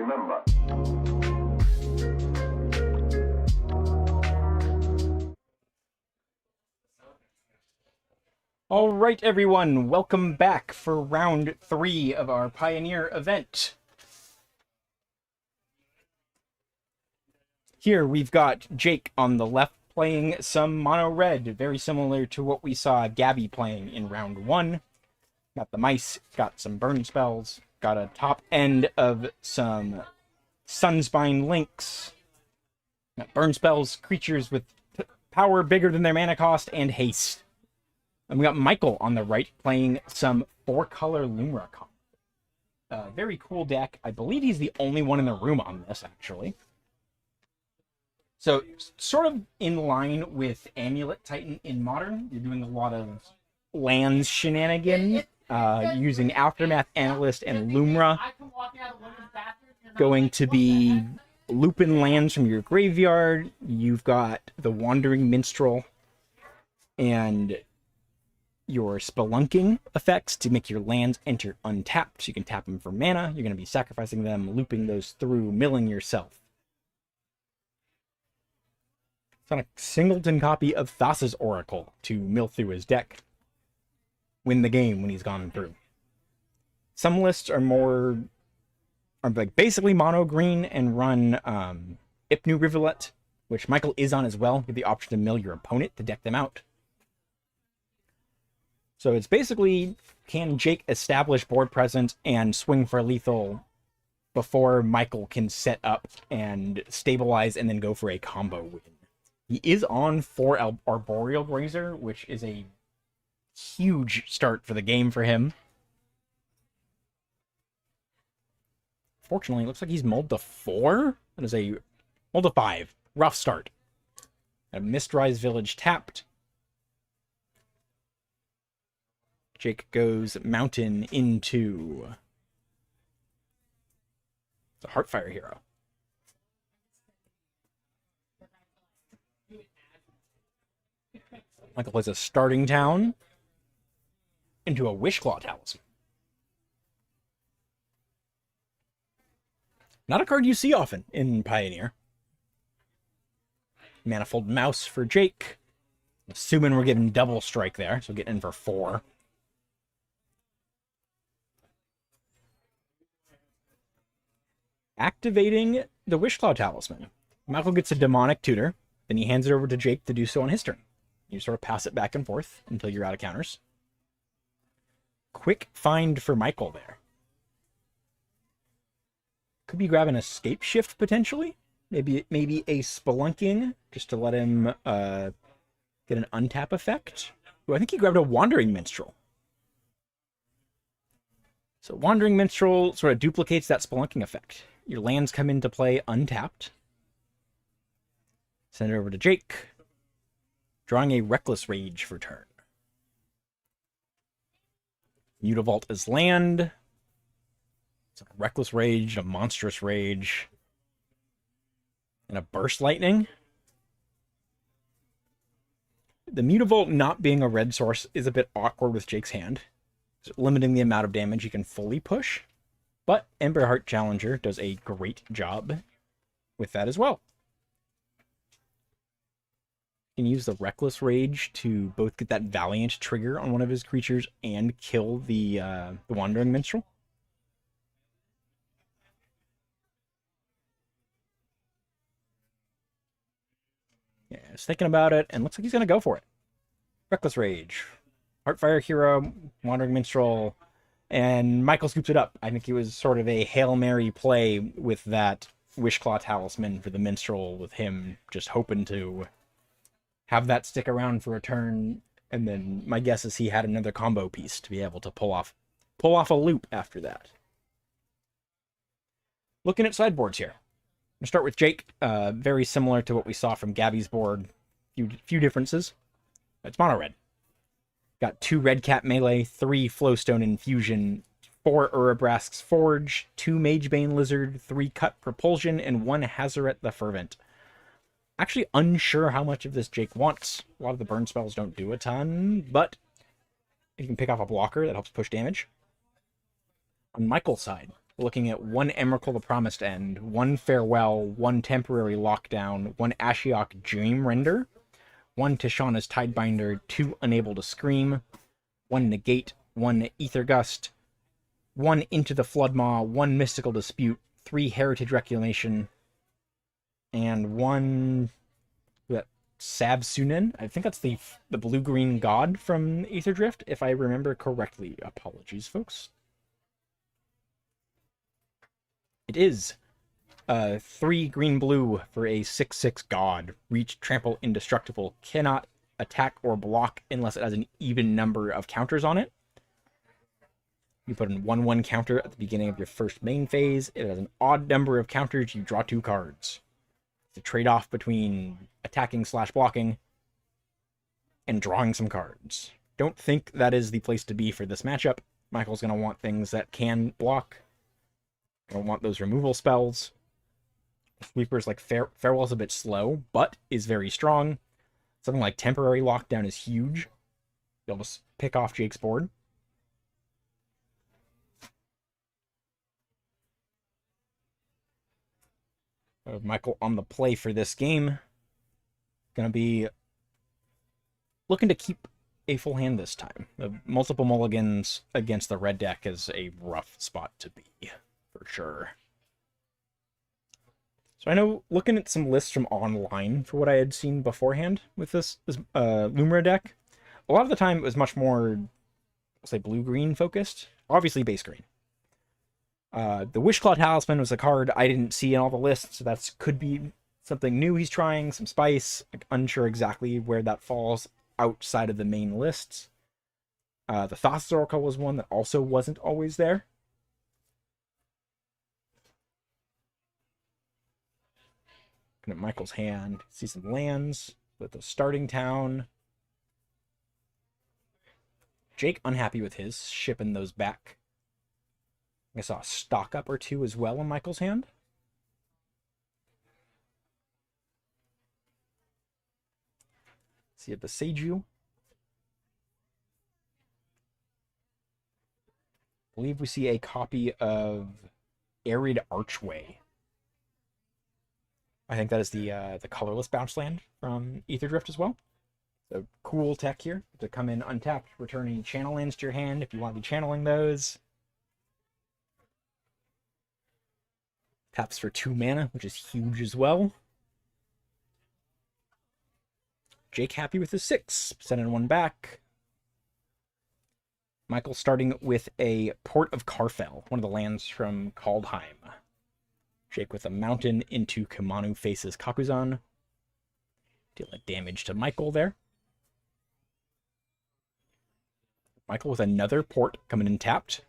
remember. All right, everyone, welcome back for round 3 of our Pioneer event. Here we've got Jake on the left playing some mono red, very similar to what we saw Gabby playing in round 1. Got the mice, got some burn spells, got a top end of some Sunspine links, got burn spells, creatures with power bigger than their mana cost, and haste. And we got Michael on the right playing some 4-color Lumra combo. Very cool deck. I believe he's the only one in the room on this, actually. So, sort of in line with Amulet Titan in Modern. You're doing a lot of lands shenanigans, using Aftermath, Analyst, and Lumra. Going to be looping lands from your graveyard. You've got the Wandering Minstrel and your Spelunking effects to make your lands enter untapped, so you can tap them for mana. You're going to be sacrificing them, looping those through, milling yourself. It's on a singleton copy of Thassa's Oracle to mill through his deck. Win the game when he's gone through. Some lists are like basically mono green and run Ipnu Rivulet, which Michael is on as well, with the option to mill your opponent to deck them out. So it's basically, can Jake establish board presence and swing for lethal before Michael can set up and stabilize and then go for a combo win? He is on 4 Arboreal Grazer, which is a huge start for the game for him. Fortunately, it looks like he's mulled to 4. That is a mulled to 5. Rough start. A Mistrise Village tapped. Jake goes Mountain into the Heartfire Hero. Michael plays a Starting Town into a Wishclaw Talisman. Not a card you see often in Pioneer. Manifold Mouse for Jake. Assuming we're getting double strike there, so getting in for 4. Activating the Wishclaw Talisman. Michael gets a Demonic Tutor, then he hands it over to Jake to do so on his turn. You sort of pass it back and forth until you're out of counters. Quick find for Michael there. Could be grabbing Escape Shift potentially. Maybe a Spelunking just to let him get an untap effect. Ooh, I think he grabbed a Wandering Minstrel. So Wandering Minstrel sort of duplicates that Spelunking effect. Your lands come into play untapped. Send it over to Jake. Drawing a Reckless Rage for turn. Mutavault is land. It's a Reckless Rage, a Monstrous Rage, and a Burst Lightning. The Mutavault not being a red source is a bit awkward with Jake's hand, limiting the amount of damage he can fully push. But Emberheart Challenger does a great job with that as well. He can use the Reckless Rage to both get that Valiant trigger on one of his creatures and kill the Wandering Minstrel. Yeah, I was thinking about it, and looks like he's going to go for it. Reckless Rage. Heartfire Hero, Wandering Minstrel, and Michael scoops it up. I think it was sort of a Hail Mary play with that Wishclaw Talisman for the Minstrel, with him just hoping to have that stick around for a turn, and then my guess is he had another combo piece to be able to pull off a loop after that. Looking at sideboards here. I'm going to start with Jake. Very similar to what we saw from Gabby's board. Few differences. It's mono red. Got 2 Red Cap Melee, 3 Flowstone Infusion, 4 Urabrask's Forge, 2 Magebane Lizard, 3 Cut Propulsion, and 1 Hazaret the Fervent. Actually unsure how much of this Jake wants. A lot of the burn spells don't do a ton, but you can pick off a blocker that helps push damage. On Michael's side, We're looking at 1 Emrakul the Promised End, 1 Farewell, 1 Temporary Lockdown, 1 Ashiok Dream Render, 1 Tishana's Tidebinder, 2 Unable to Scream, 1 Negate, 1 Ether Gust, 1 Into the Floodmaw, 1 Mystical Dispute, 3 Heritage Reclamation, and 1 Sabsunen. I think that's the blue-green god from Ether Drift, if I remember correctly. Apologies, folks. It is 3 green-blue for a 6/6 god. Reach, trample, indestructible. Cannot attack or block unless it has an even number of counters on it. You put in 1/1 counter at the beginning of your first main phase. If it has an odd number of counters, you draw 2 cards. It's a trade-off between attacking/blocking and drawing some cards. Don't think that is the place to be for this matchup. Michael's going to want things that can block. Going to want those removal spells. Sweepers like Farewell's a bit slow, but is very strong. Something like Temporary Lockdown is huge. You'll just pick off Jake's board. Michael on the play for this game. Going to be looking to keep a full hand this time. Multiple mulligans against the red deck is a rough spot to be, for sure. So I know, looking at some lists from online for what I had seen beforehand with this Lumira deck, a lot of the time it was much more, say, blue-green focused. Obviously base green. The Wishclaw Talisman was a card I didn't see in all the lists, so that could be something new he's trying, some spice. Like, unsure exactly where that falls outside of the main lists. The Thassa's Oracle was one that also wasn't always there. Looking at Michael's hand, see some lands with the starting town. Jake unhappy with his, shipping those back. I saw a stock up or 2 as well in Michael's hand. See at the Seiju. I believe we see a copy of Arid Archway. I think that is the colorless bounce land from Ether Drift as well. So cool tech here to come in untapped, returning channel lands to your hand if you want to be channeling those. Taps for 2 mana, which is huge as well. Jake happy with his 6, sending 1 back. Michael starting with a Port of Karfell, one of the lands from Kaldheim. Jake with a mountain into Kumano faces Kakuzan. Dealing damage to Michael there. Michael with another port coming in tapped.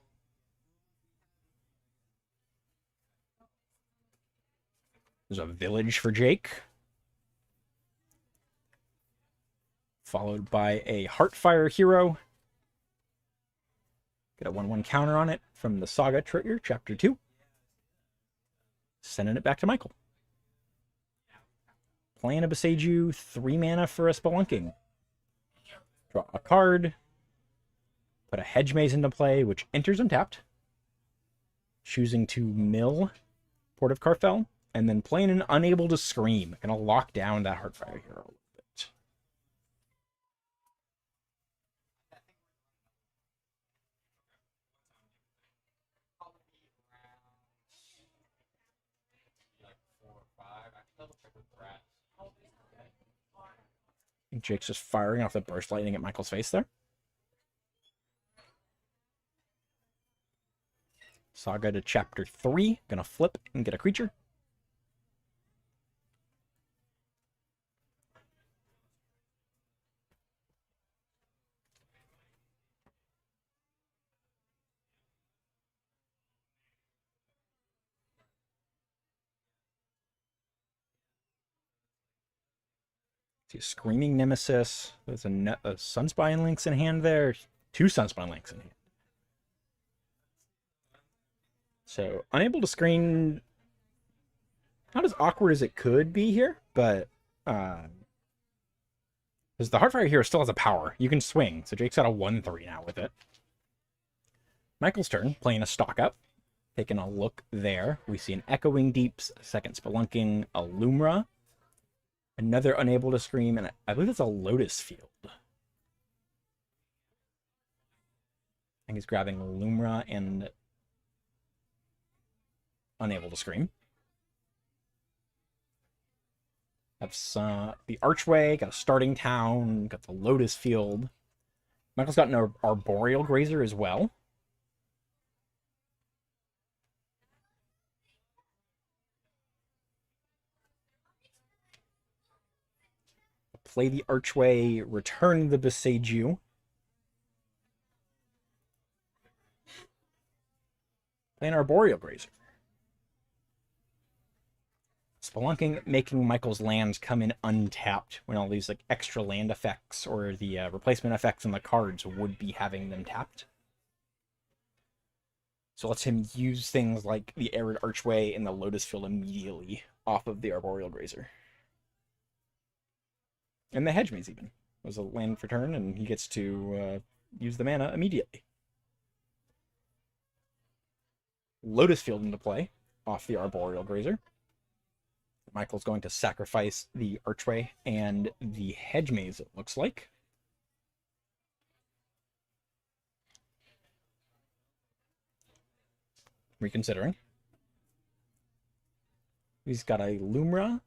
There's a village for Jake. Followed by a Heartfire Hero. Get a 1/1 counter on it from the Saga Trigger, Chapter 2. Sending it back to Michael. Playing a Boseiju, 3 mana for a Spelunking. Draw a card. Put a Hedge Maze into play, which enters untapped. Choosing to mill Port of Karfell. And then playing an Unable to Scream. Gonna lock down that Heartfire Hero a little bit. I think Jake's just firing off the Burst Lightning at Michael's face there. Saga to Chapter 3. Gonna flip and get a creature. See a Screaming Nemesis. There's a Sunspine Lynx in hand there. 2 Sunspine Lynx in hand. So, Unable to Screen, not as awkward as it could be here, but because the Heartfire Hero still has a power. You can swing, so Jake's got a 1/3 now with it. Michael's turn, playing a stock up. Taking a look there, we see an Echoing Deeps, a second Spelunking, a Lumra, another Unable to Scream, and I believe it's a Lotus Field. I think he's grabbing Lumra and Unable to Scream. That's the Archway, got a Starting Town, got the Lotus Field. Michael's got an Arboreal Grazer as well. Play the Archway, return the Boseiju. Play an Arboreal Grazer. Spelunking, making Michael's lands come in untapped when all these like extra land effects or the replacement effects on the cards would be having them tapped. So lets him use things like the Arid Archway and the Lotus Field immediately off of the Arboreal Grazer. And the Hedge Maze even was a land for turn, and he gets to use the mana immediately. Lotus Field into play off the Arboreal Grazer. Michael's going to sacrifice the Archway and the Hedge Maze, it looks like. Reconsidering. He's got a Lumra.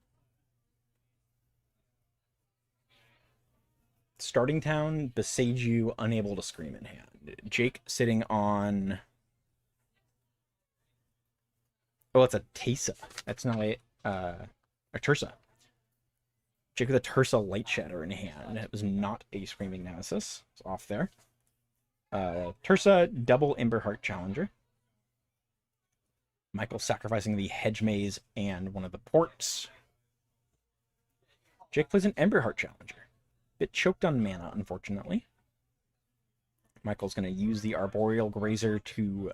Starting Town, Boseiju, Unable to Scream in hand. Jake sitting on... Oh, it's a Teysa. That's not a Tersa. Jake with a Tersa Light Shatter in hand. It was not a Screaming Nemesis. It's off there. Tersa, double Emberheart Challenger. Michael sacrificing the Hedge Maze and one of the ports. Jake plays an Emberheart Challenger. Bit choked on mana, unfortunately. Michael's going to use the Arboreal Grazer to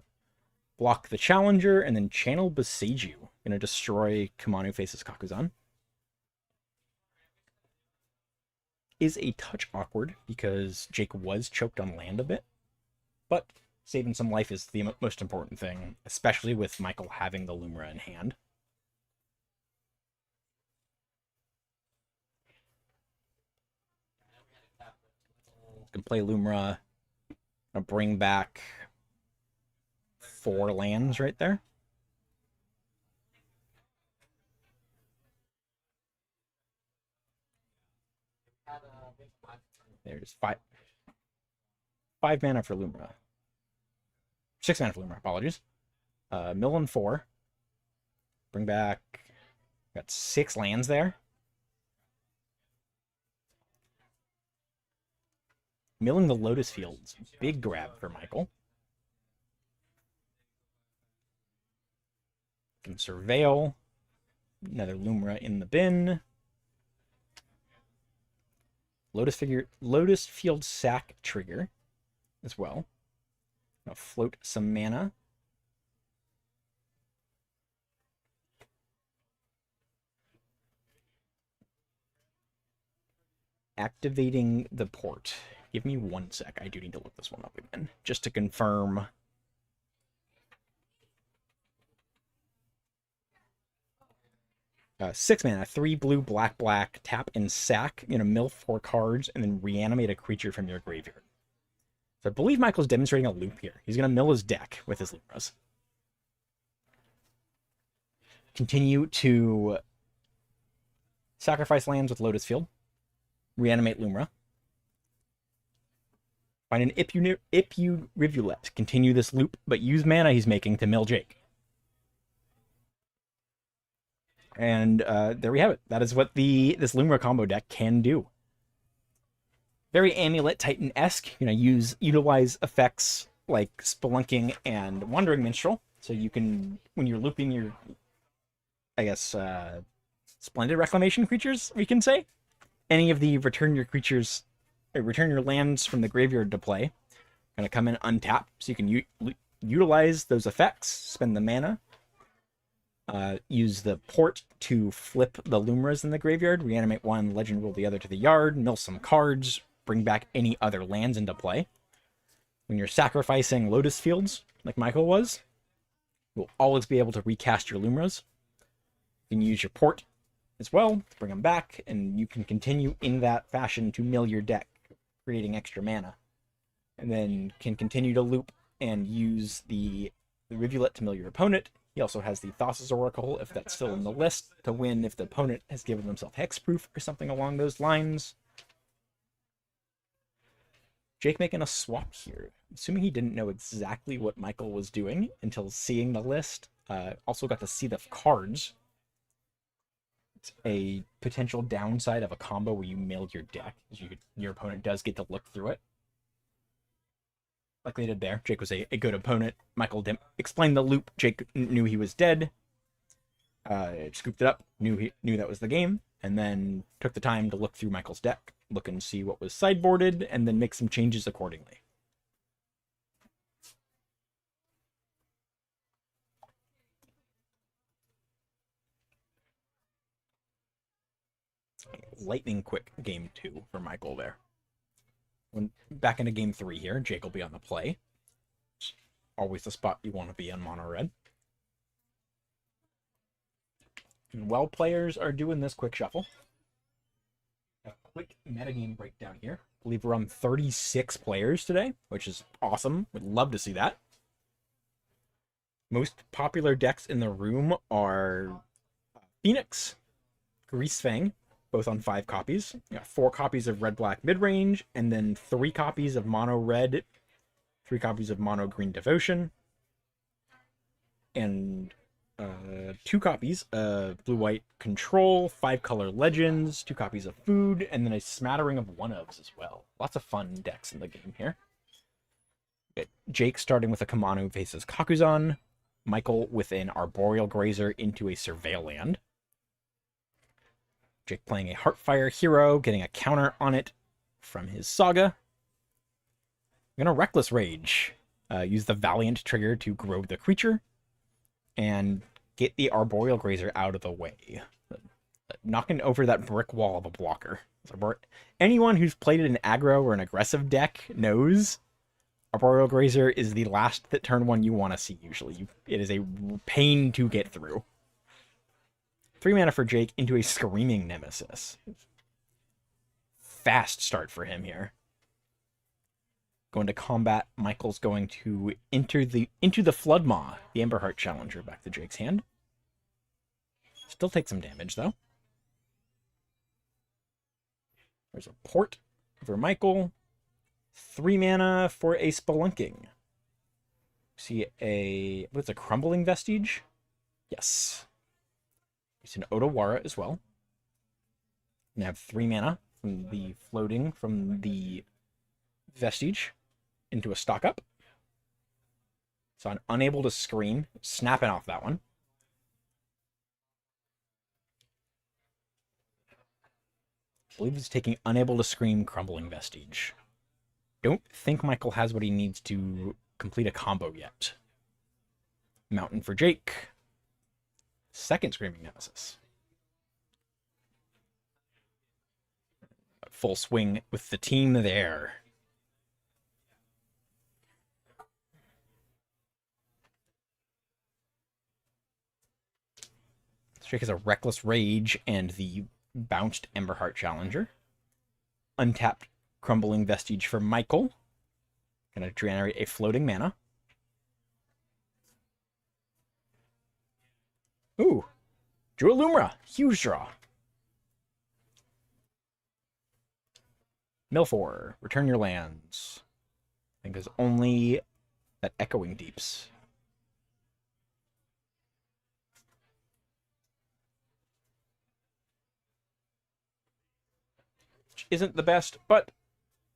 block the Challenger and then channel Boseiju. Going to destroy Kumano Faces Kakuzan. Is a touch awkward because Jake was choked on land a bit, but saving some life is the most important thing, especially with Michael having the Lumra in hand. Can play Lumra. Gonna bring back 4 lands right there. There's 5 mana for Lumra. 6 mana for Lumra, apologies. Mill and 4. Bring back... Got 6 lands there. Milling the Lotus Fields. Big grab for Michael. Can Surveil. Another Lumra in the bin. Lotus Field Sack trigger as well. I'll float some mana. Activating the port. Give me 1 sec. I do need to look this one up again, just to confirm. 6 mana, 3 blue, black, black, tap and sack. You're gonna mill 4 cards and then reanimate a creature from your graveyard. So I believe Michael's demonstrating a loop here. He's gonna mill his deck with his Lumras. Continue to sacrifice lands with Lotus Field. Reanimate Lumra. Find an Ipu Rivulet. Continue this loop, but use mana he's making to mill Jake. And there we have it. That is what this Lumra combo deck can do. Very Amulet Titan-esque. You're going to utilize effects like Spelunking and Wandering Minstrel. So you can, when you're looping your, I guess, Splendid Reclamation creatures, we can say. Any of the return your lands from the graveyard to play. Going to come in untapped, so you can utilize those effects, spend the mana. Use the port to flip the Lumras in the graveyard, reanimate one, legend rule the other to the yard, mill some cards, bring back any other lands into play. When you're sacrificing Lotus Fields, like Michael was, You'll always be able to recast your Lumras. You can use your port as well to bring them back, and you can continue in that fashion to mill your deck, creating extra mana. And then can continue to loop and use the Rivulet to mill your opponent. He also has the Thassa's Oracle, if that's still in the list, to win if the opponent has given themselves hexproof or something along those lines. Jake making a swap here. Assuming he didn't know exactly what Michael was doing until seeing the list. Also got to see the cards. It's a potential downside of a combo where you mill your deck. Your opponent does get to look through it. Like they did there. Jake was a good opponent. Michael explained the loop. Jake knew he was dead. Scooped it up. Knew that was the game. And then took the time to look through Michael's deck. Look and see what was sideboarded. And then make some changes accordingly. Lightning quick game 2 for Michael there. When back into game 3 here, Jake will be on the play. Always the spot you want to be on mono red. And while players are doing this quick shuffle, a quick metagame breakdown here. I believe we're on 36 players today, which is awesome. Would love to see that. Most popular decks in the room are Phoenix, Greasefang, both on 5 copies. You got 4 copies of red-black midrange, and then 3 copies of mono red, 3 copies of mono green devotion, and 2 copies of blue-white control, 5 color legends, 2 copies of food, and then a smattering of one-ofs as well. Lots of fun decks in the game here. Jake starting with a Kamanu faces Kakuzan, Michael with an Arboreal Grazer into a Surveil Land. Jake playing a Heartfire hero, getting a counter on it from his Saga. I'm going to Reckless Rage. Use the Valiant trigger to grow the creature. And get the Arboreal Grazer out of the way. Knocking over that brick wall of a blocker. Anyone who's played an aggro or an aggressive deck knows Arboreal Grazer is the last that turn 1 you want to see usually. It is a pain to get through. 3 mana for Jake into a Screaming Nemesis. Fast start for him here. Going to combat, Michael's going to enter the Floodmaw, the Emberheart Challenger, back to Jake's hand. Still take some damage, though. There's a port for Michael. 3 mana for a Spelunking. See what's a Crumbling Vestige? Yes. It's an Otawara as well. And have 3 mana from the floating from the Vestige into a stock up. So I'm unable to scream, snapping off that one. I believe he's taking unable to scream, Crumbling Vestige. Don't think Michael has what he needs to complete a combo yet. Mountain for Jake. Second Screaming Nemesis. Full swing with the team there. Jake has a Reckless Rage and the bounced Emberheart Challenger. Untapped Crumbling Vestige for Michael. Gonna generate a floating mana. Ooh. Drew a Lumra. Huge draw. Milfour. Return your lands. I think there's only that Echoing Deeps. Which isn't the best, but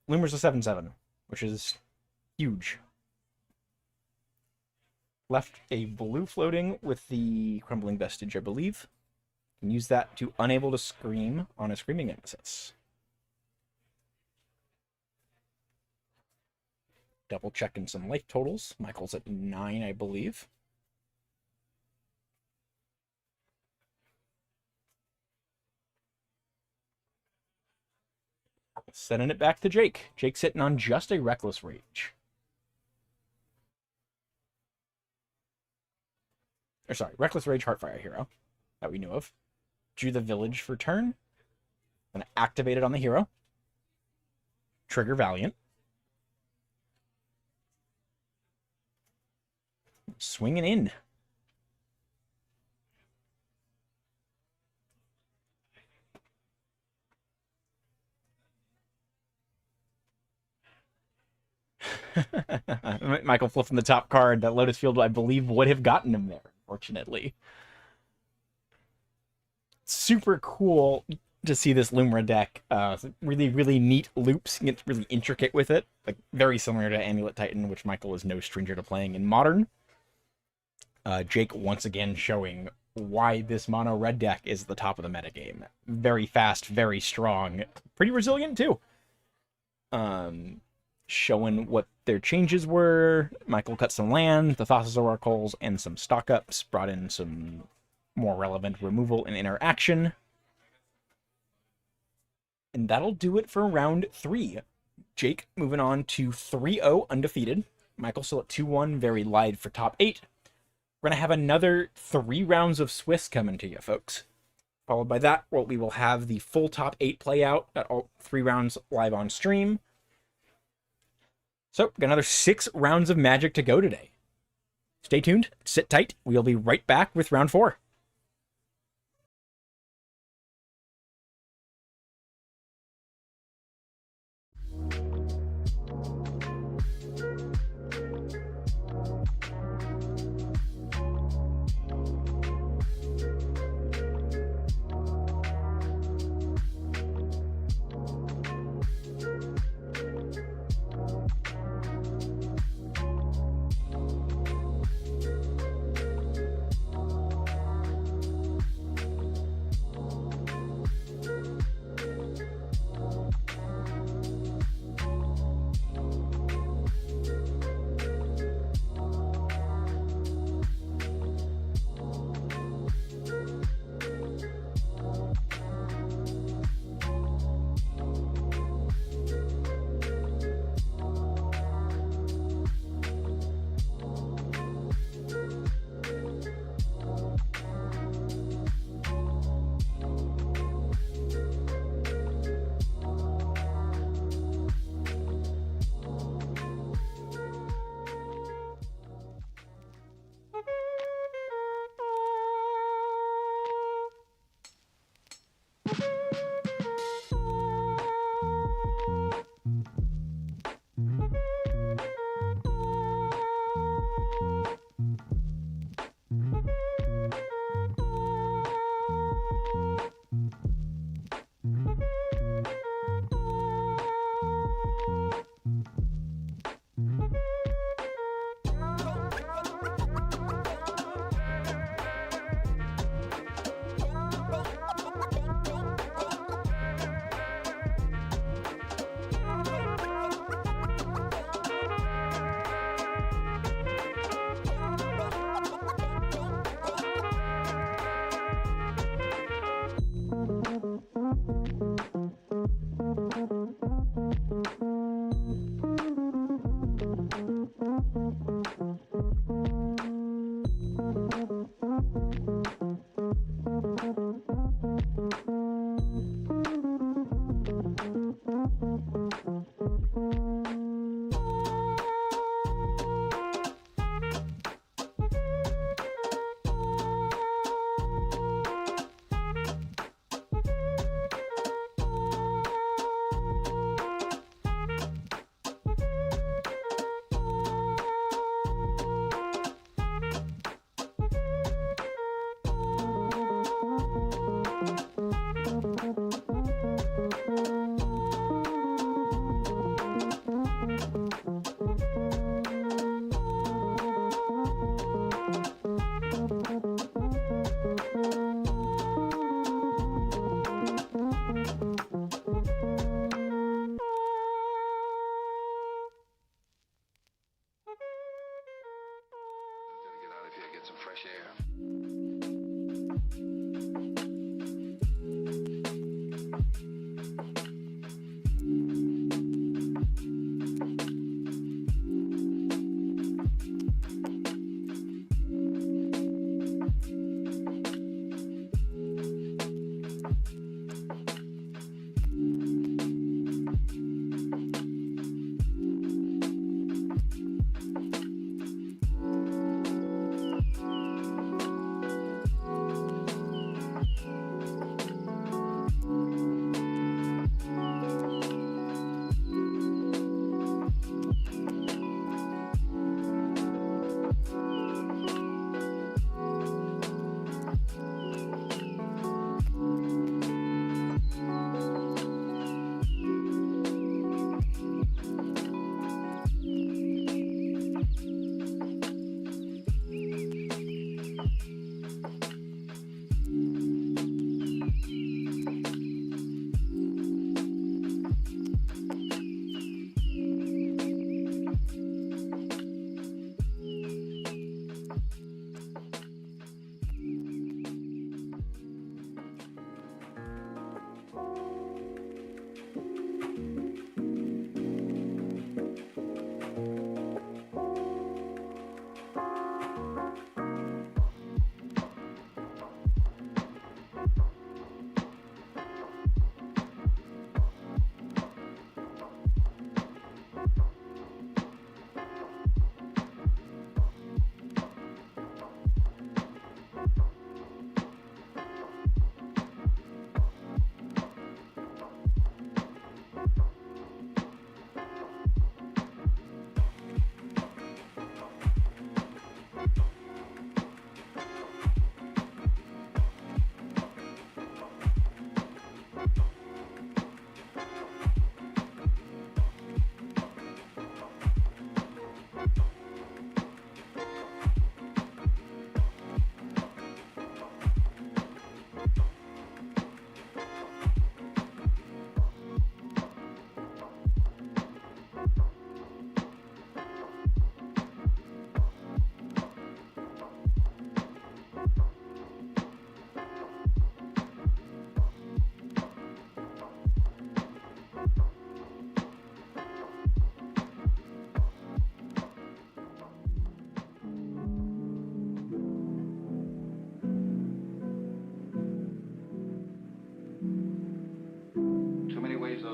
Lumra's a 7/7, which is huge. Left a blue floating with the Crumbling Vestige, I believe. Can use that to unable to scream on a Screaming Nemesis. Double checking some life totals. Michael's at 9, I believe. Sending it back to Jake. Jake's sitting on just a Reckless Rage. or sorry, Reckless Rage Heartfire hero that we knew of. Drew the Village for turn. Gonna activate it on the hero. Trigger Valiant. Swinging in. Michael flipping the top card. That Lotus Field, I believe, would have gotten him there, unfortunately. Super cool to see this Lumra deck. Really, really neat loops. It's really intricate with it. Like, very similar to Amulet Titan, which Michael is no stranger to playing in Modern. Jake once again showing why this mono red deck is the top of the metagame. Very fast, very strong, pretty resilient too. Showing what their changes were. Michael cut some land, the Thassa's Oracles, and some stock ups. Brought in some more relevant removal and interaction. And that'll do it for round 3. Jake moving on to 3-0 undefeated. Michael still at 2-1, very live for top 8. We're going to have another 3 rounds of Swiss coming to you, folks. Followed by that, well, we will have the full top 8 play out at all 3 rounds live on stream. So, got another 6 rounds of Magic to go today. Stay tuned, sit tight, we'll be right back with round 4.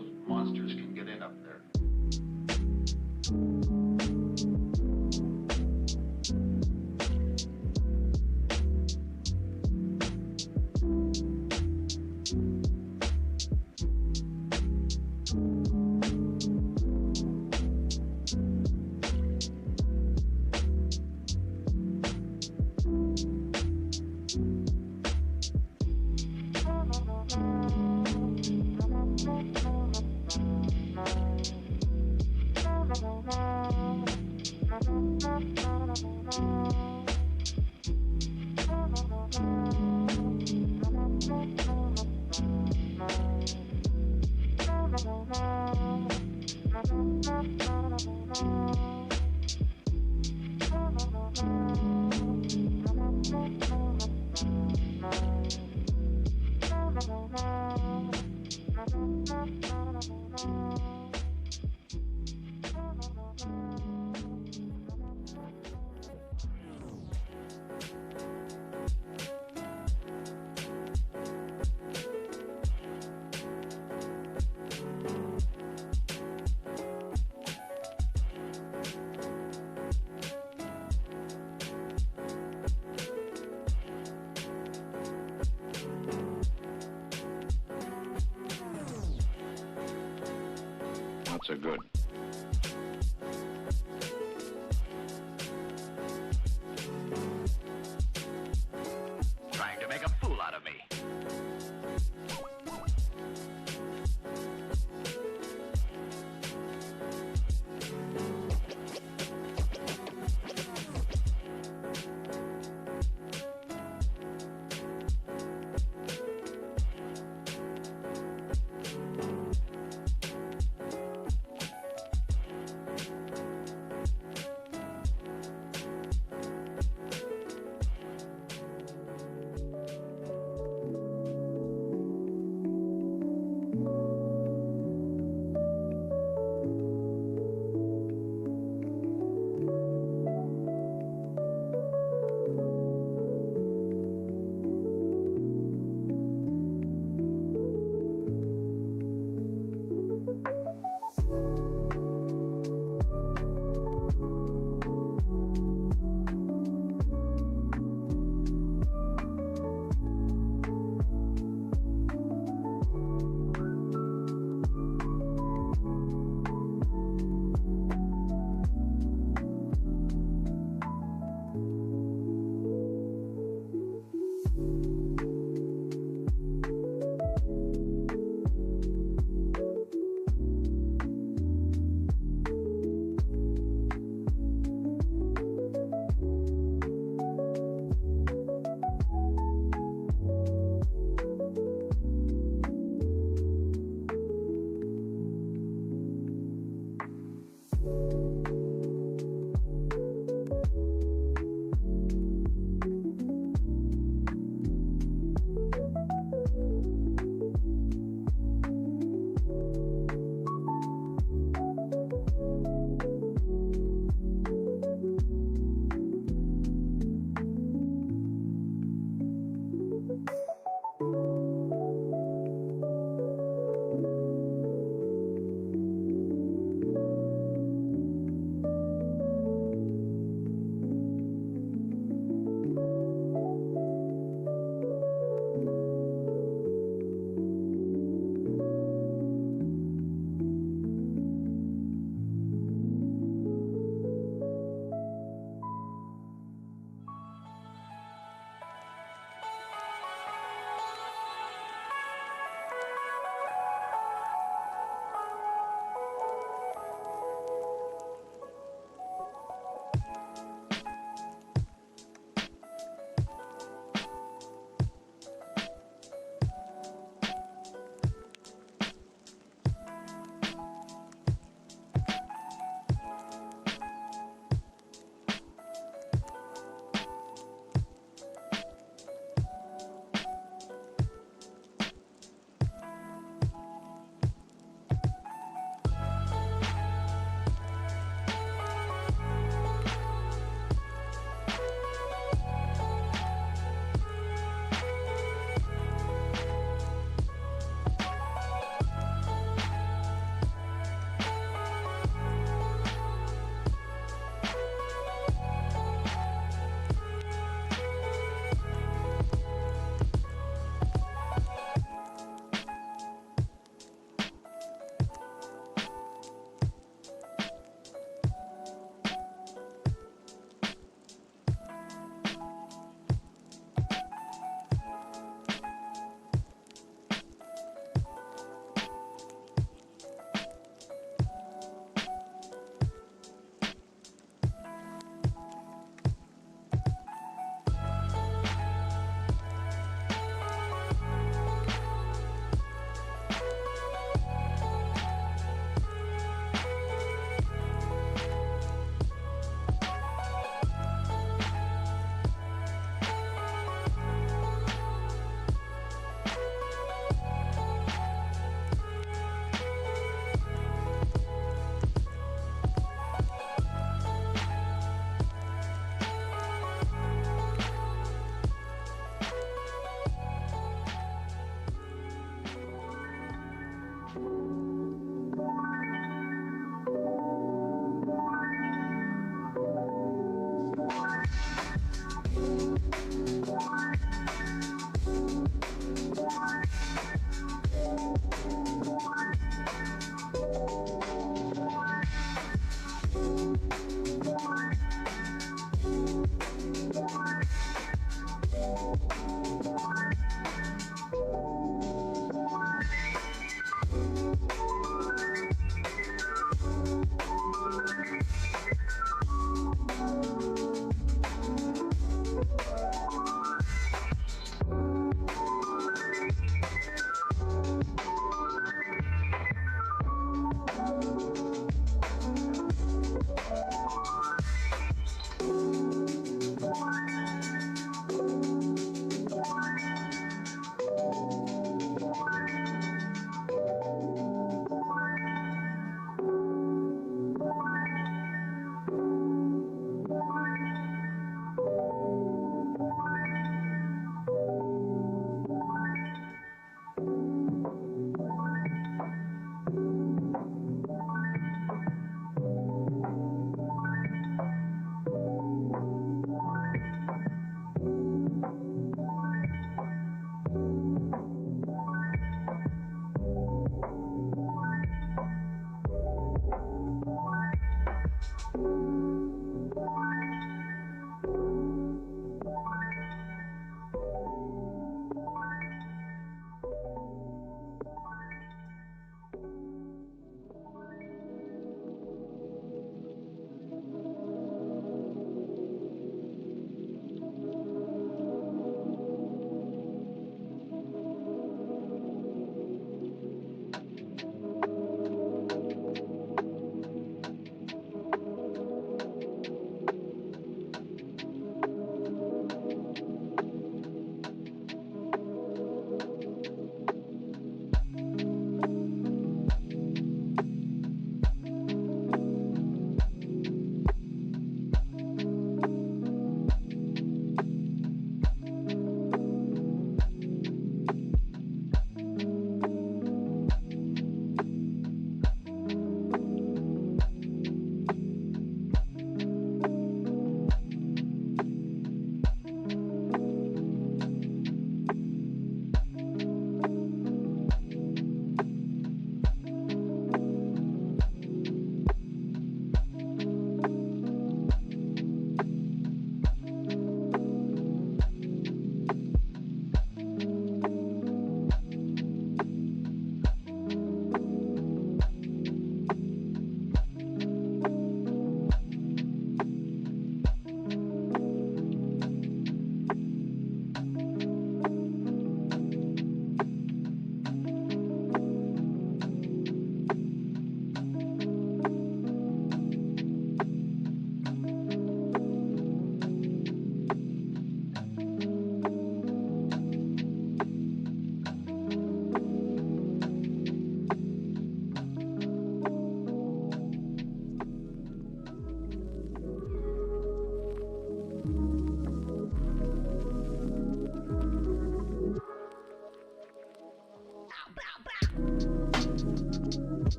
those monsters can get in up there. Not so good. Trying to make a fool out of me.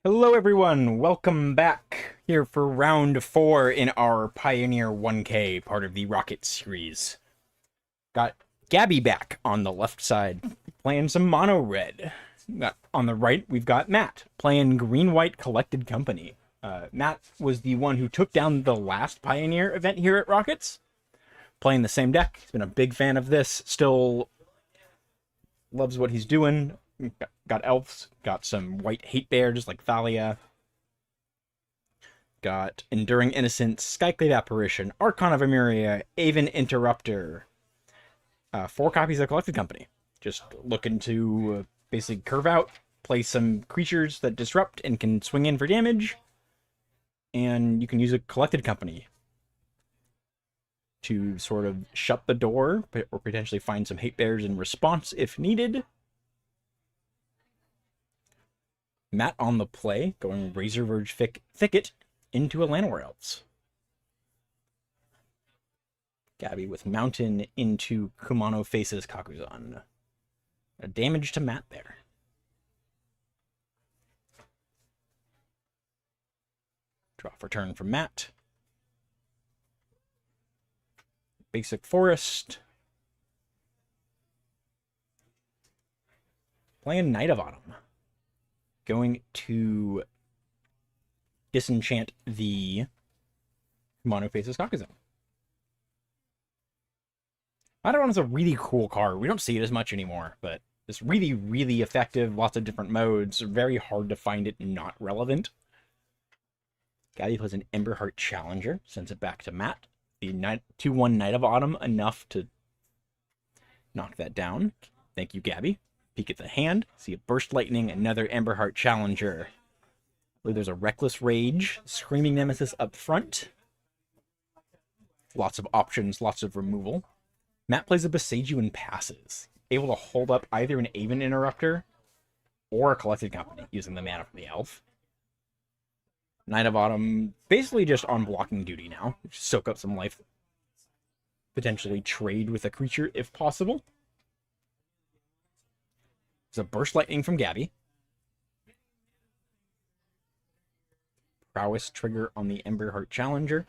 Hello, everyone. Welcome back here for round 4 in our Pioneer 1K, part of the Rocket series. Got Gabby back on the left side, playing some mono red. On the right, we've got Matt playing green-white collected company. Matt was the one who took down the last Pioneer event here at Rockets, playing the same deck. He's been a big fan of this, still loves what he's doing. Got elves, got some white hate bears like Thalia, got Enduring Innocence, Skyclave Apparition, Archon of Emeria, Aven Interrupter, 4 copies of Collected Company. Just looking to basically curve out, play some creatures that disrupt and can swing in for damage, and you can use a Collected Company to sort of shut the door, or potentially find some hate bears in response if needed. Matt on the play, going Razorverge Thicket into a Llanowar Elves. Gabby with Mountain into Kumano Faces Kakuzan. A damage to Matt there. Draw for turn from Matt. Basic Forest. Playing Knight of Autumn. Going to disenchant the Mono Faces Kakuzan. Knight of Autumn is a really cool card. We don't see it as much anymore, but it's really, really effective. Lots of different modes. Very hard to find it not relevant. Gabby plays an Emberheart Challenger. Sends it back to Matt. The 2/1 Knight of Autumn, enough to knock that down. Thank you, Gabby. Peek at the hand, see a Burst Lightning, another Emberheart Challenger. I believe there's a Reckless Rage, Screaming Nemesis up front. Lots of options, lots of removal. Matt plays a Boseiju and passes. Able to hold up either an Aven Interrupter or a Collected Company using the mana from the Elf. Knight of Autumn, basically just on blocking duty now. Soak up some life. Potentially trade with a creature if possible. There's a Burst Lightning from Gabby. Prowess trigger on the Emberheart Challenger.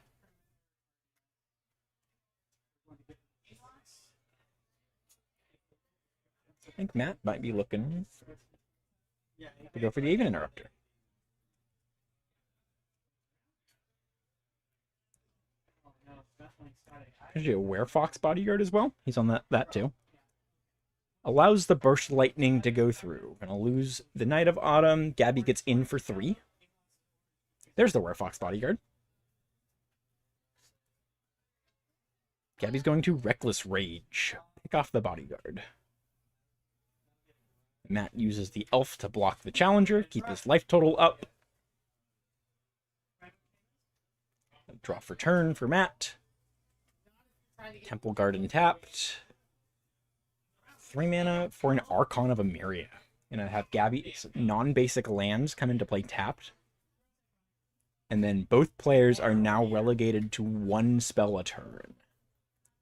I think Matt might be looking to go for the Aven Interrupter. There's a Werefox Bodyguard as well. He's on that too. Allows the Burst Lightning to go through. Gonna lose the Knight of Autumn. Gabby gets in for 3. There's the Werefox Bodyguard. Gabby's going to Reckless Rage. Pick off the Bodyguard. Matt uses the Elf to block the Challenger. Keep his life total up. Draw for turn for Matt. Temple Garden tapped. 3 mana for an Archon of Emeria. Gonna have Gabby's non-basic lands come into play tapped. And then both players are now relegated to 1 spell a turn.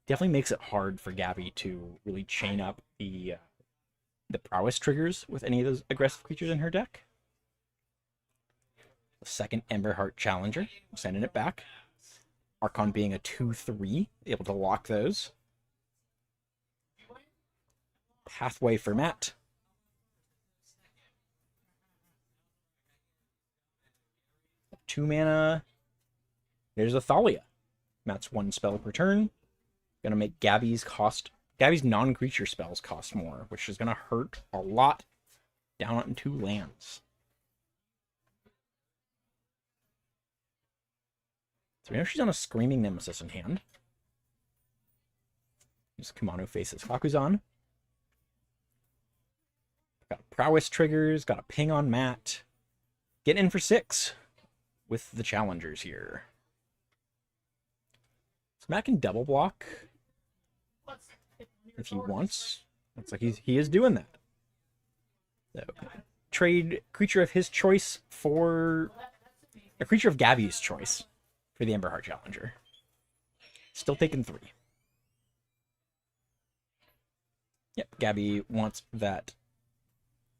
Definitely makes it hard for Gabby to really chain up the prowess triggers with any of those aggressive creatures in her deck. The second Emberheart Challenger, sending it back. Archon being a 2/3, able to lock those. Pathway for Matt. Two mana. There's a Thalia. Matt's 1 spell per turn. Gonna make Gabby's non-creature spells cost more, which is gonna hurt a lot down on 2 lands. So we know she's on a Screaming Nemesis in hand. Just Kumano Faces Kakuzan. Got prowess triggers, got a ping on Matt. Getting in for 6 with the challengers here. So Matt can double block if he wants. Looks like he is doing that. So trade creature of his choice for a creature of Gabby's choice for the Emberheart Challenger. Still taking 3. Yep, Gabby wants that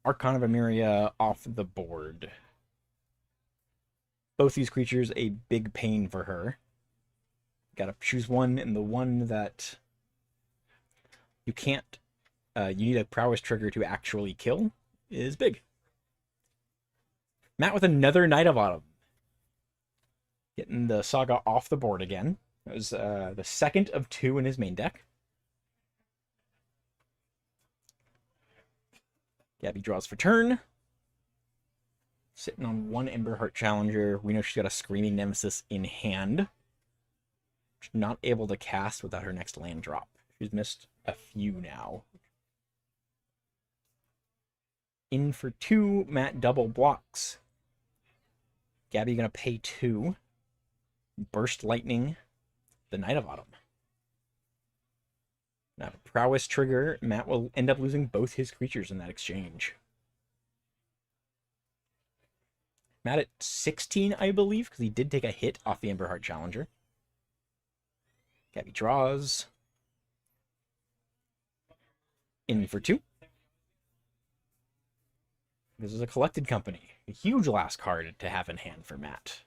Archon of Emeria off the board. both these creatures a big pain for her. Gotta choose one, and the one that you can't, you need a prowess trigger to actually kill is big. Matt with another Knight of Autumn. Getting the Saga off the board again. That was the second of 2 in his main deck. Gabby draws for turn. Sitting on 1 Emberheart Challenger. We know she's got a Screaming Nemesis in hand. She's not able to cast without her next land drop. She's missed a few now. In for 2, Matt double blocks. Gabby gonna pay 2. Burst Lightning, the Knight of Autumn. Now, Prowess trigger, Matt will end up losing both his creatures in that exchange. Matt at 16, I believe, because he did take a hit off the Emberheart Challenger. Gabby draws. In for 2. This is a Collected Company. A huge last card to have in hand for Matt.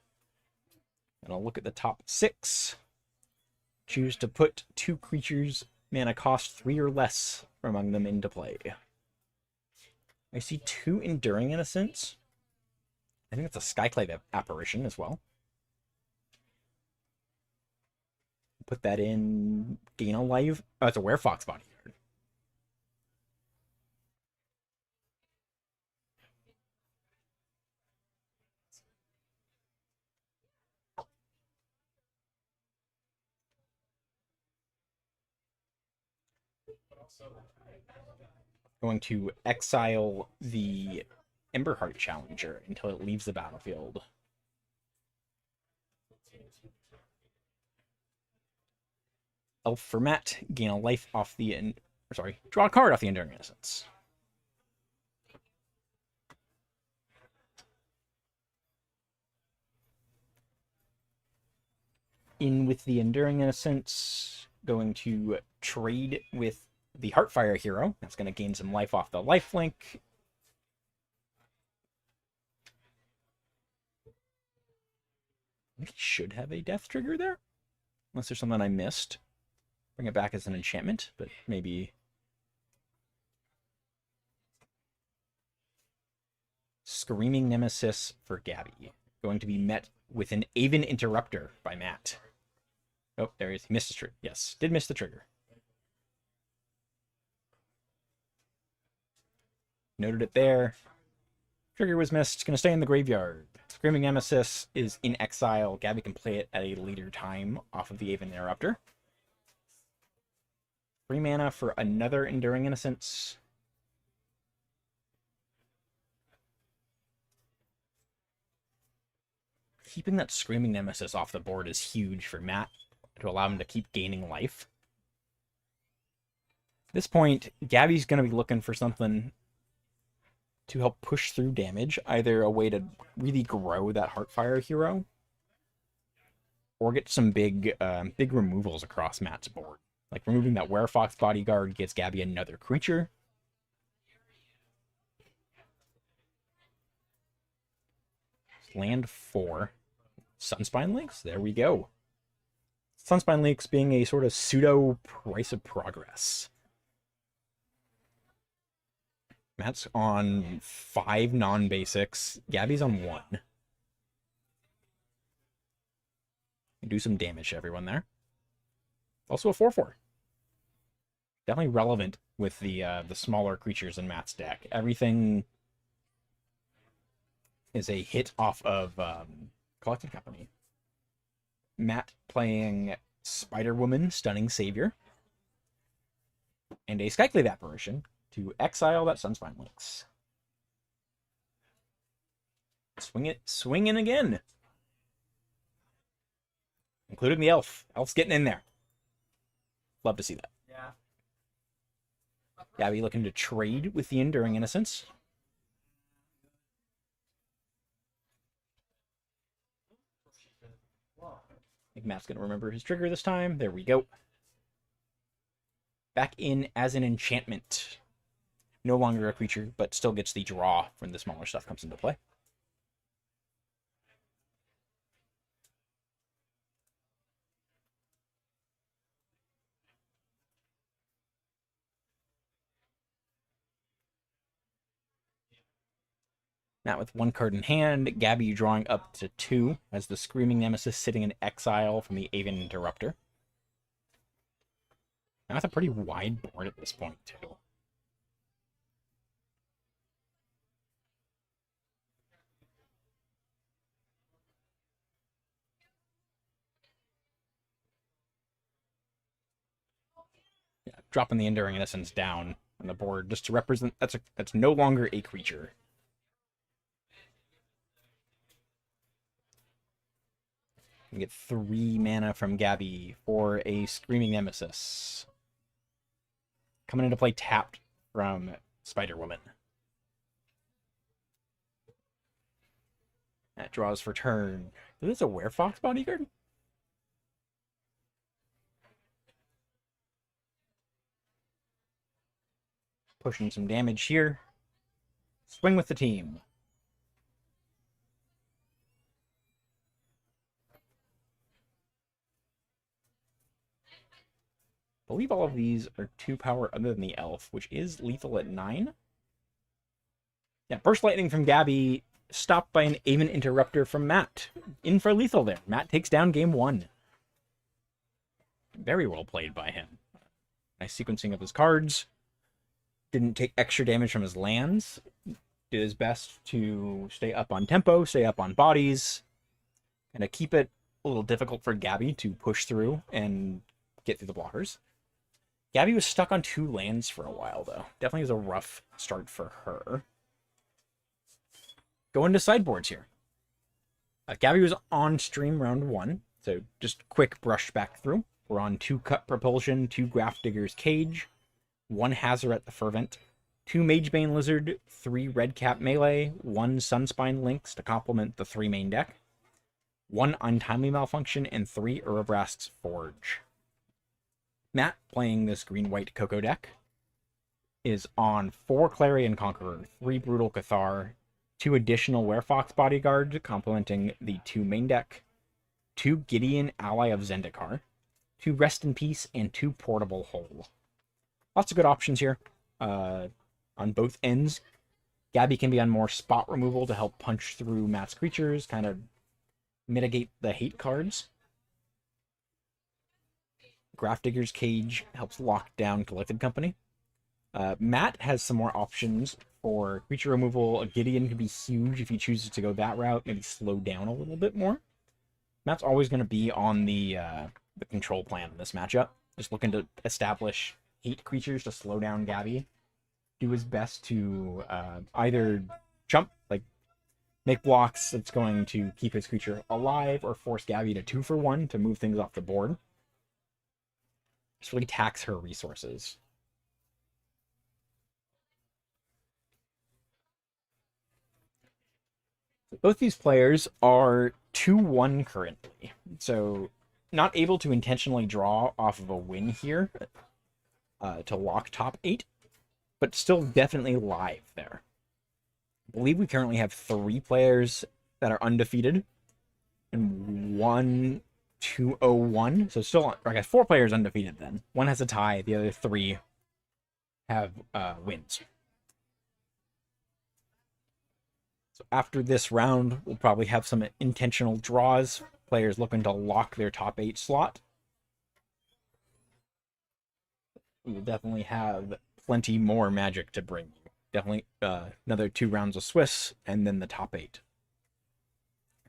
And I'll look at the top 6. Choose to put 2 creatures, mana cost 3 or less among them into play. I see 2 Enduring Innocence. I think it's a Skyclave Apparition as well. Put that in Gain a Life. Oh, it's a Werefox Bodyguard. Going to exile the Emberheart Challenger until it leaves the battlefield. Elf for Matt, gain a life off the draw a card off the Enduring Innocence. In with the Enduring Innocence, going to trade with the Heartfire hero. That's going to gain some life off the lifelink. I think he should have a death trigger there. Unless there's something I missed. Bring it back as an enchantment, but maybe... Screaming Nemesis for Gabby. Going to be met with an Aven Interrupter by Matt. Oh, there he is. He missed his trigger. Yes, did miss the trigger. Noted it there. Trigger was missed. Going to stay in the graveyard. Screaming Nemesis is in exile. Gabby can play it at a later time off of the Aven Interrupter. 3 mana for another Enduring Innocence. Keeping that Screaming Nemesis off the board is huge for Matt to allow him to keep gaining life. At this point, Gabby's going to be looking for something to help push through damage, either a way to really grow that Heartfire hero, or get some big removals across Matt's board. Like removing that Werefox Bodyguard gets Gabby another creature. Land 4. Sunspine Links, there we go. Sunspine Links being a sort of pseudo Price of Progress. Matt's on 5 non-basics. Gabby's on 1. Do some damage to everyone there. Also a 4/4. Definitely relevant with the smaller creatures in Matt's deck. Everything is a hit off of Collected Company. Matt playing Spider-Woman, Stunning Savior, and a Skyclave Apparition to exile that Sunspine Links. Swing in again. Including the elf. Elf's getting in there. Love to see that. Yeah. Gabby looking to trade with the Enduring Innocence. I think Matt's going to remember his trigger this time. There we go. Back in as an enchantment. No longer a creature, but still gets the draw when the smaller stuff comes into play. Matt with 1 card in hand, Gabby drawing up to 2 as the Screaming Nemesis sitting in exile from the Aven Interrupter. Now it's a pretty wide board at this point, too. Yeah, dropping the Enduring Innocence down on the board just to represent that's no longer a creature. You get 3 mana from Gabby for a Screaming Nemesis. Coming into play tapped from Spider-Woman. That draws for turn. Is this a Werefox Bodyguard? Pushing some damage here. Swing with the team. I believe all of these are 2 power other than the elf, which is lethal at 9. Yeah, Burst Lightning from Gabby, stopped by an Aven Interrupter from Matt. In for lethal there. Matt takes down game 1. Very well played by him. Nice sequencing of his cards. Didn't take extra damage from his lands. Did his best to stay up on tempo, stay up on bodies, and to keep it a little difficult for Gabby to push through and get through the blockers. Gabby was stuck on 2 lands for a while, though. Definitely was a rough start for her. Going to sideboards here. Gabby was on stream round 1, so just quick brush back through. We're on 2 Cut Propulsion, 2 Grafdigger's Cage, 1 Hazoret the Fervent, 2 Magebane Lizard, 3 Redcap Melee, 1 Sunspine Lynx to complement the 3 main deck, 1 Untimely Malfunction, and 3 Urabrask's Forge. Matt, playing this green-white Coco deck, is on 4 Clarion Conqueror, 3 Brutal Cathar, 2 additional Werefox Bodyguard, complementing the 2 main deck, 2 Gideon Ally of Zendikar, 2 Rest in Peace, and 2 Portable Hole. Lots of good options here on both ends. Gabby can be on more spot removal to help punch through Matt's creatures, kind of mitigate the hate cards. Grafdigger's Cage helps lock down Collected Company. Matt has some more options for creature removal. A Gideon could be huge if he chooses to go that route, maybe slow down a little bit more. Matt's always going to be on the control plan in this matchup, just looking to establish 8 creatures to slow down Gabby. Do his best to either jump, like make blocks that's going to keep his creature alive, or force Gabby to 2-for-1 to move things off the board. Just really tax her resources. Both these players are 2-1 currently, so not able to intentionally draw off of a win here to lock top 8, but still definitely live there. I believe we currently have 3 players that are undefeated, and 1 2-0-1, so still, I guess 4 players undefeated then. 1 has a tie, the other 3 have wins. So after this round, we'll probably have some intentional draws, players looking to lock their top 8 slot. We'll definitely have plenty more Magic to bring you. Definitely another 2 rounds of Swiss, and then the top 8.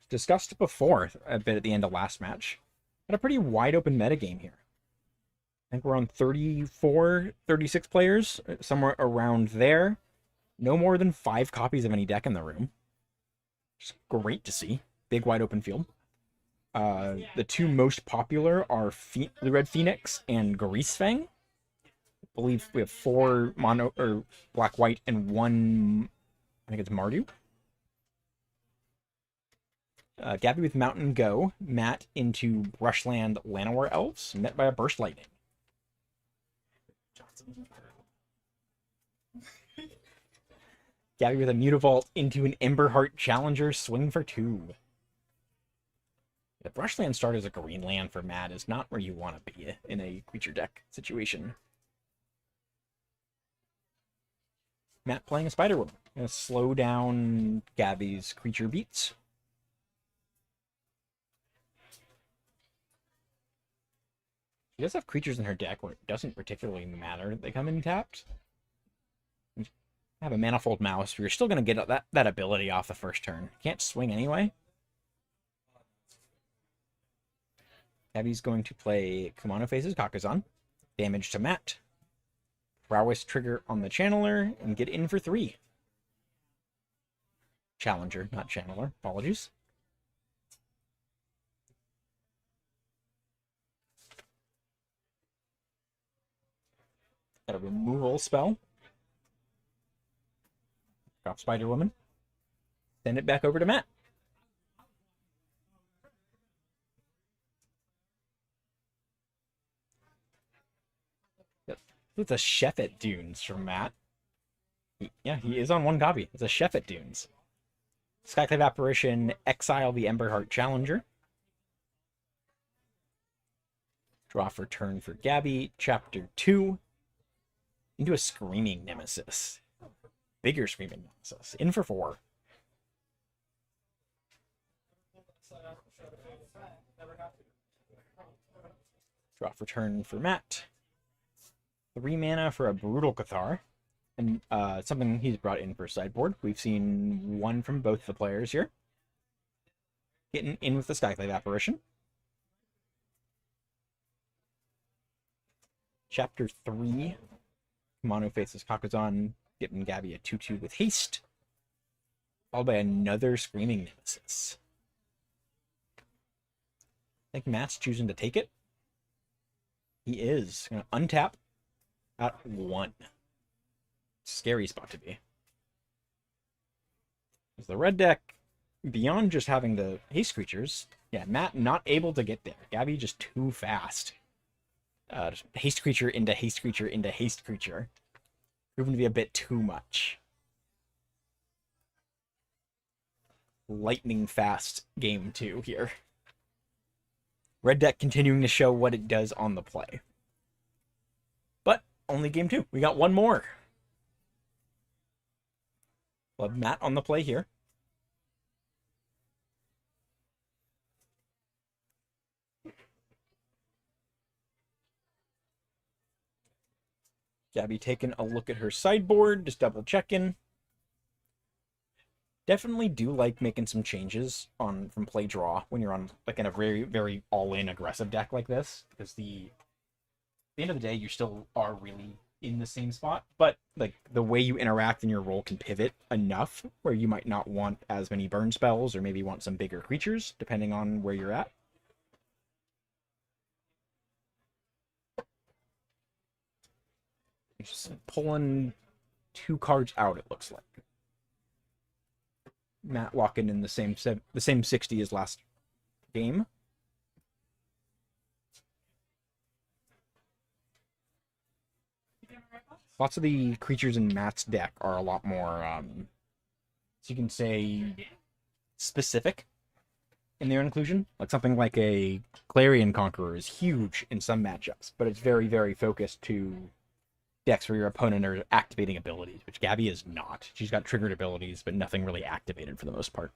Discussed before a bit at the end of last match. Had a pretty wide open metagame here. I think we're on 34, 36 players, somewhere around there. No more than 5 copies of any deck in the room. Just great to see. Big wide open field. The 2 most popular are Blue Red Phoenix and Greasefang. I believe we have 4 mono or black white and 1, I think it's Mardu. Gabby with Mountain Go, Matt into Brushland Llanowar Elves, met by a Burst Lightning. Gabby with a Mutavault into an Emberheart Challenger, swing for 2. The Brushland start as a green land for Matt is not where you want to be in a creature deck situation. Matt playing a Spider-Woman. Gonna slow down Gabby's creature beats. She does have creatures in her deck where it doesn't particularly matter that they come in tapped. Have a Manifold Mouse, you're still going to get that ability off the first turn. Can't swing anyway. Gabby's going to play Kumano Faces Kakazan. Damage to Matt. Prowess trigger on the Channeler, and get in for 3. Challenger, not Channeler. Apologies. Got a removal spell. Drop Spider Woman. Send it back over to Matt. It's a Sheffet Dunes from Matt. He is on 1 copy. It's a Sheffet Dunes. Skyclave Apparition, exile the Emberheart Challenger. Draw for turn for Gabby. Chapter 2. Into a Screaming Nemesis. Bigger Screaming Nemesis. In for 4. Draw for turn for Matt. 3 mana for a Brutal Cathar. And something he's brought in for sideboard. We've seen 1 from both the players here. Getting in with the Skyclave Apparition. Chapter 3. Kumano Faces Kakazan, giving Gabby a 2/2 with haste. Followed by another Screaming Nemesis. I think Matt's choosing to take it. He is. Going to untap at 1. Scary spot to be. As the red deck, beyond just having the haste creatures, yeah, Matt not able to get there. Gabby just too fast. Haste creature into haste creature into haste creature. Proven to be a bit too much. Lightning fast game 2 here. Red deck continuing to show what it does on the play. But only game 2. We got 1 more. We'll have Matt on the play here. Gabby taking a look at her sideboard, just double checking. Definitely do like making some changes from play draw when you're on like in a very, very all-in aggressive deck like this, because at the end of the day you still are really in the same spot, but like the way you interact in your role can pivot enough where you might not want as many burn spells or maybe want some bigger creatures depending on where you're at. Just pulling 2 cards out, it looks like. Matt locking in the same 60 as last game. Lots of the creatures in Matt's deck are a lot more, so you can say, specific in their inclusion. Like something like a Clarion Conqueror is huge in some matchups, but it's very, very focused to decks where your opponent are activating abilities, which Gabby is not. She's got triggered abilities, but nothing really activated for the most part.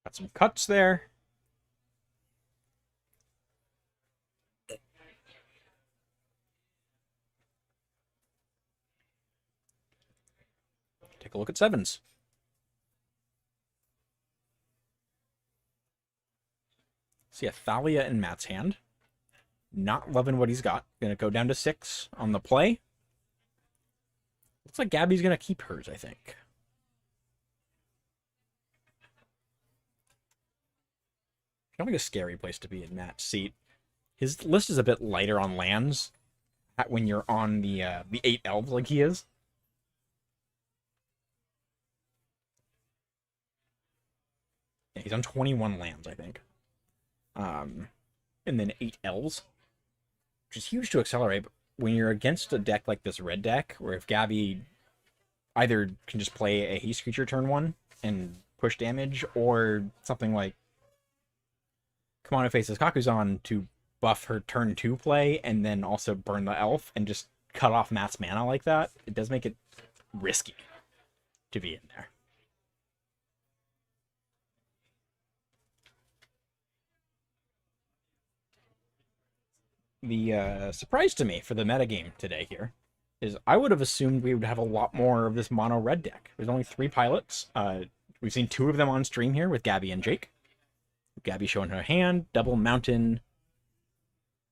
Got some cuts there. Take a look at 7s. See a Thalia in Matt's hand. Not loving what he's got. Gonna go down to 6 on the play. Looks like Gabby's gonna keep hers, I think. Kind of like a scary place to be in Matt's seat. His list is a bit lighter on lands when you're on the 8 elves like he is. Yeah, he's on 21 lands, I think. And then 8 elves, which is huge to accelerate. But when you're against a deck like this red deck, where if Gabby either can just play a haste creature turn 1 and push damage, or something like Kamano Faces Kakuzan to buff her turn 2 play and then also burn the elf and just cut off Matt's mana like that. It does make it risky to be in there. The surprise to me for the metagame today here is I would have assumed we would have a lot more of this mono red deck. There's only 3 pilots. We've seen 2 of them on stream here with Gabby and Jake. Gabby showing her hand, Double Mountain,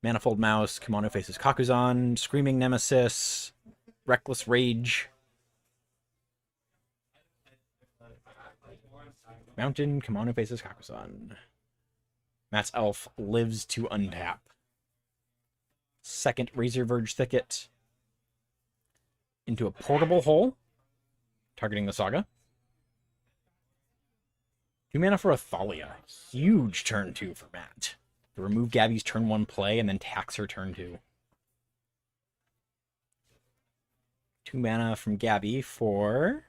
Manifold Mouse, Kamano Faces Kakuzan, Screaming Nemesis, Reckless Rage. Mountain, Kamano Faces Kakuzan. Matt's elf lives to untap. Second Razor Verge Thicket into a portable hole, targeting the Saga. 2 mana for a Thalia. Huge turn 2 for Matt. To remove Gabby's turn 1 play and then tax her turn 2. 2 mana from Gabby for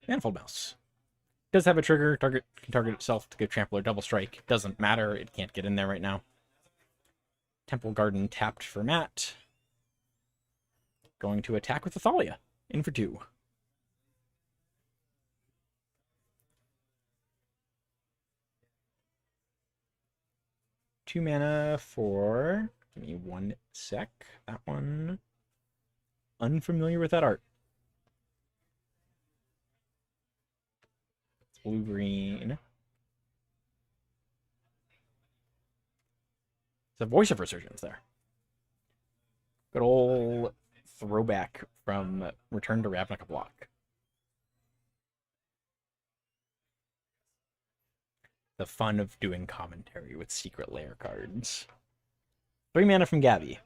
Manifold Mouse. Does have a trigger, can target itself to give Trample or Double Strike. Doesn't matter, it can't get in there right now. Temple Garden tapped for Matt. Going to attack with the Thalia. In for 2. Two mana for... Give me 1 sec. That one... Unfamiliar with that art. Blue-green. It's a Voice of Resurgence there. Good old throwback from Return to Ravnica block. The fun of doing commentary with Secret Lair cards. 3 mana from Gabby.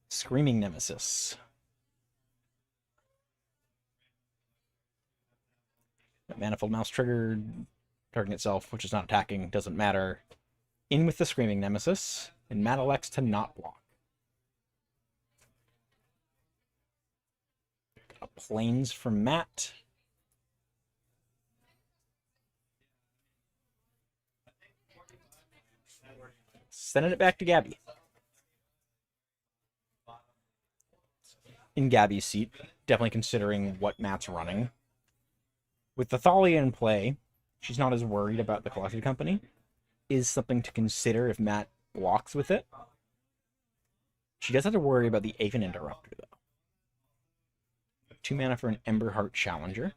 Screaming Nemesis. Manifold Mouse triggered, targeting itself, which is not attacking, doesn't matter. In with the Screaming Nemesis, and Matt elects to not block. Plains from Matt. Sending it back to Gabby. In Gabby's seat, definitely considering what Matt's running. With the Thalia in play, she's not as worried about the Collected Company. Is something to consider if Matt blocks with it. She does have to worry about the Aven Interrupter, though. 2 mana for an Emberheart Challenger.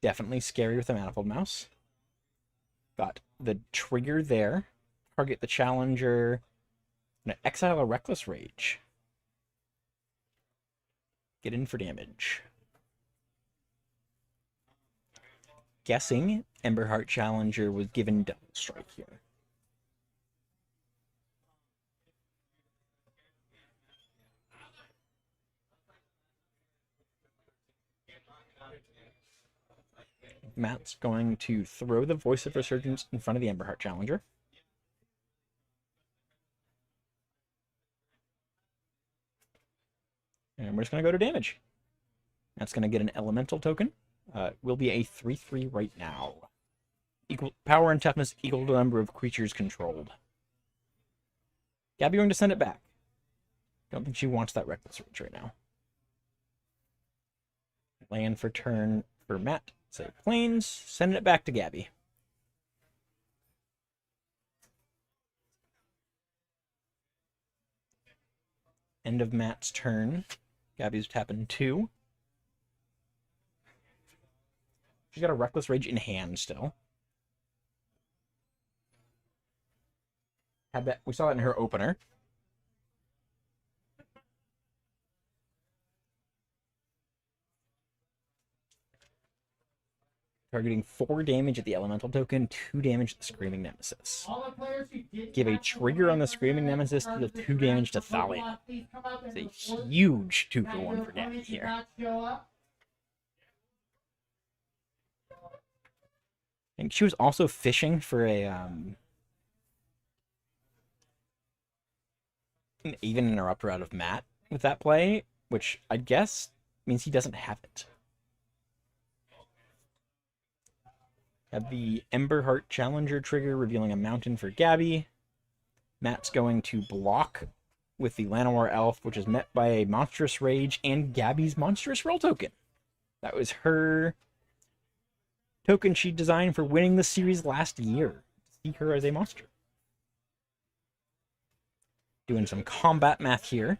Definitely scary with a Manifold Mouse. Got the trigger there. Target the Challenger. I'm gonna exile a Reckless Rage. Get in for damage. Guessing Emberheart Challenger was given Double Strike here. Matt's going to throw the Voice of Resurgence in front of the Emberheart Challenger. And we're just going to go to damage. That's going to get an Elemental token. Will be a 3/3 right now. Equal power and toughness equal to the number of creatures controlled. Gabby going to send it back. Don't think she wants that Reckless Rage right now. Land for turn for Matt. Say Plains. Sending it back to Gabby. End of Matt's turn. Gabby's tapping 2. She's got a Reckless Rage in hand still. Had that, we saw that in her opener. Targeting 4 damage at the Elemental token, 2 damage at the Screaming Nemesis. Give a trigger on the Screaming Nemesis to the 2 damage to Thalia. It's a huge 2-for-1 for Gabby here. think she was also fishing for even an interrupter out of Matt with that play, which I guess means he doesn't have it. Have the Emberheart Challenger trigger, revealing a mountain for Gabby. Matt's going to block with the Llanowar Elf, which is met by a Monstrous Rage and Gabby's Monstrous Roll token. That was her token she designed for winning the series last year. See her as a monster. Doing some combat math here.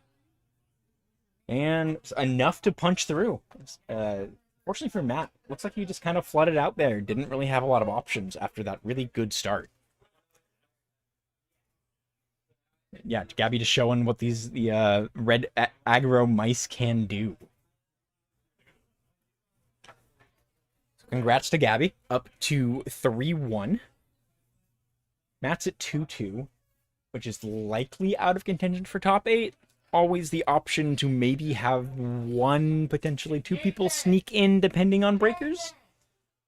And enough to punch through. Fortunately for Matt, looks like he just kind of flooded out there. Didn't really have a lot of options after that really good start. Yeah, Gabby just showing what the red aggro mice can do. So congrats to Gabby, up to 3-1. Matt's at 2-2, which is likely out of contention for top 8. Always the option to maybe have one, potentially two people sneak in depending on breakers.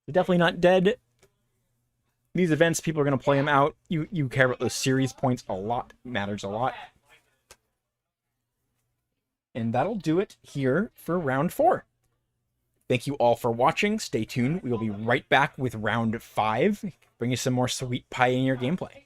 They're definitely not dead. These events, people are going to play them out. You care about those series points a lot. Matters a lot. And that'll do it here for round 4. Thank you all for watching. Stay tuned. We will be right back with round 5. Bring you some more sweet Pioneer gameplay.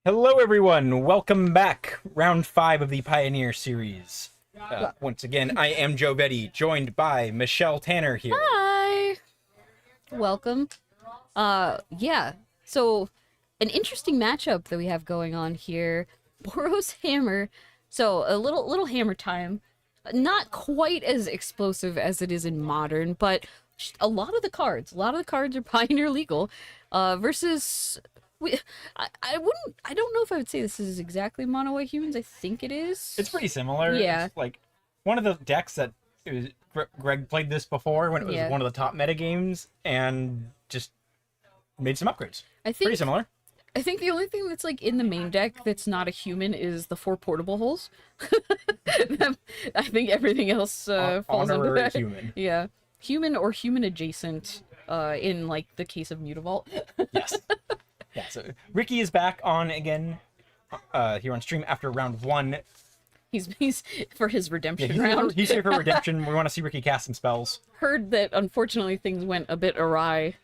Hello, everyone. Welcome back. Round 5 of the Pioneer series. Once again, I am Joe Betty, joined by Michelle Tanner here. Hi. Welcome. Yeah. So, an interesting matchup that we have going on here. Boros Hammer. So, a little hammer time. Not quite as explosive as it is in Modern, but a lot of the cards are Pioneer legal. Versus I don't know if I would say this is exactly Mono White Humans. I think it is. It's pretty similar. Yeah. It's like one of the decks that Greg played this before when it was one of the top meta games and just made some upgrades. Pretty similar. I think the only thing that's like in the main deck that's not a human is the 4 portable holes. I think everything else falls under Honorary that. human. Yeah, human or human adjacent. In like the case of Mutavault. Yes. Yeah. So Ricky is back on again here on stream after round 1. He's for his redemption Yeah, round. he's here for redemption. We want to see Ricky cast some spells. Heard that unfortunately things went a bit awry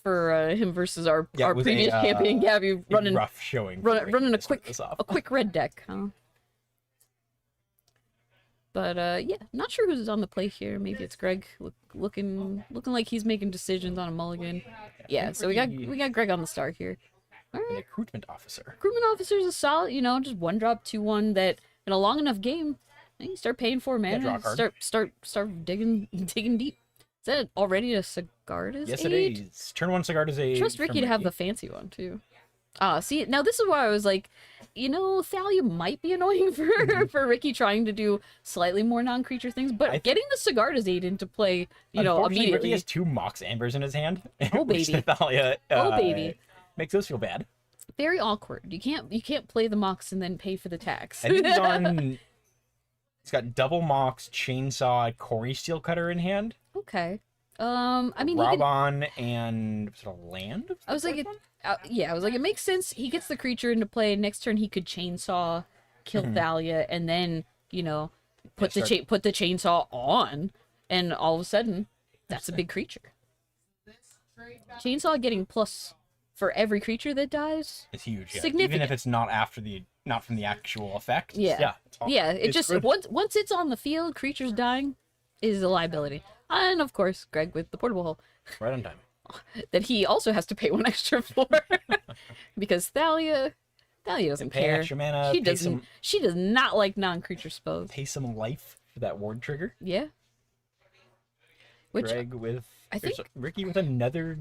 for him versus our with previous champion Gabby running rough showing. running a to start this off. quick red deck, huh? But yeah, not sure who's on the play here. Maybe it's Greg looking like he's making decisions on a mulligan. Yeah, so we got Greg on the start here. All An right, recruitment officer. recruitment officer's a solid, just 1-drop 2/1 that in a long enough game, you start paying for draw a mana, card. start digging deep. Is that already a Sigarda's Yes, aid? it is. Turn 1 Sigarda's aid. Trust Ricky to have the fancy one too. See, now this is why I was like, Thalia might be annoying for Ricky trying to do slightly more non-creature things, but getting the Sigarda's aid into play, Unfortunately, immediately. Ricky has 2 Mox Ambers in his hand. Oh, which baby. Thalia, Oh, baby. Makes those feel bad. Very awkward. You can't play the Mox and then pay for the tax. I think he's on. He's got double Mox, Chainsaw, Corey Steelcutter in hand. Okay. I mean, he can, Rabon and was it a land? I was like, it makes sense. He gets the creature into play. Next turn, he could chainsaw, kill Thalia, and then put the chainsaw on, and all of a sudden, that's a big creature. Chainsaw getting plus for every creature that dies. It's huge. Yeah. Significant. Even if it's not from the actual effect. Yeah. It it's just good. once it's on the field, creatures dying is a liability. And of course, Greg with the portable hole Right on time. that he also has to pay 1 extra for because Thalia doesn't Pay care. extra mana. She pay doesn't. some, She does not like non-creature spells. pay some life for that ward trigger. Yeah. Which Greg with I think- Ricky with another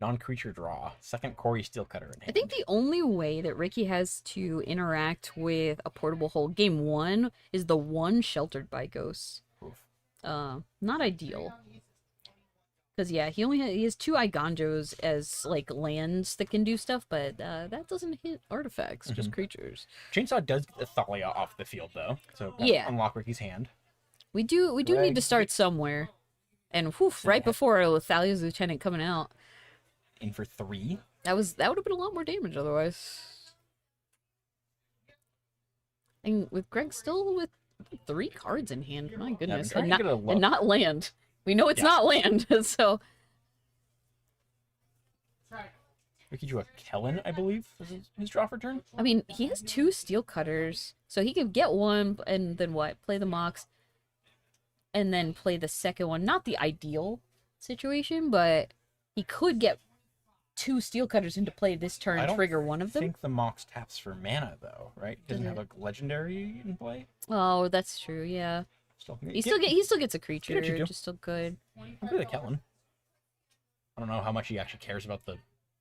non-creature draw. Second Corey Steelcutter in hand. I think the only way that Ricky has to interact with a portable hole game 1 is the one sheltered by ghosts. Oof. Not ideal. Because he has 2 Iganjos as like lands that can do stuff, but that doesn't hit artifacts, just creatures. Chainsaw does get the Thalia off the field though, so Yeah. unlock Ricky's hand. We do need to Greg- start somewhere. And right before Thalia's lieutenant coming out, In for 3. that would have been a lot more damage otherwise. And with Greg still with 3 cards in hand, my goodness, trying to get a look. and not land. We know it's Yeah. not land, so Ricky drew a Kellen, I believe, was his draw for turn. I mean he has 2 steel cutters, so he could get one and then play the Mox, and then play the second one. Not the ideal situation, but he could get 2 steel cutters into play this turn, I don't trigger one of I them. think the Mox taps for mana though, right? Doesn't have a legendary in play. Oh, that's true. Yeah, he still gets a creature, what you do. which is still good. I'll do the Kellen. I don't know how much he actually cares about the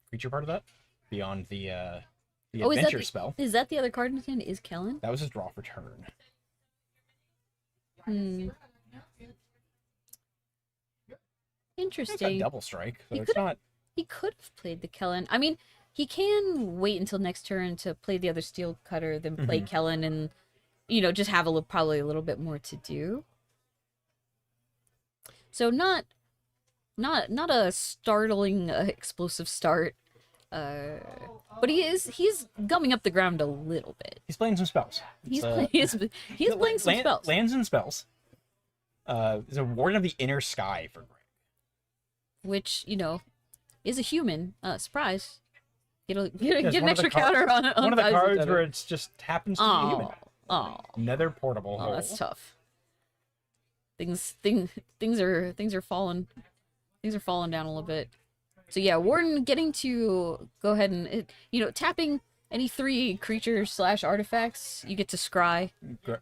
creature part of that beyond the Oh, adventure spell. Is that the other card in his hand? Is Kellen? That was his draw for turn. Hmm. He's Interesting. got double strike, so He it's could've- not. He could have played the Kellen. I mean, he can wait until next turn to play the other steel cutter, then play Kellen, and just have probably a little bit more to do. So not a startling explosive start, but he's gumming up the ground a little bit. He's playing some spells. He's It's, playing some spells. Lands and spells. Is a Warden of the Inner Sky for Greg. which, you know, is a human. Surprise. Get Yes, an one of extra the car- counter on One of the Dice cards Lieutenant. where it's just happens to be a human. Oh, Nether portable hole. that's tough. Things are falling down a little bit. So yeah, Warden getting to go ahead and tapping any 3 creatures / artifacts, you get to scry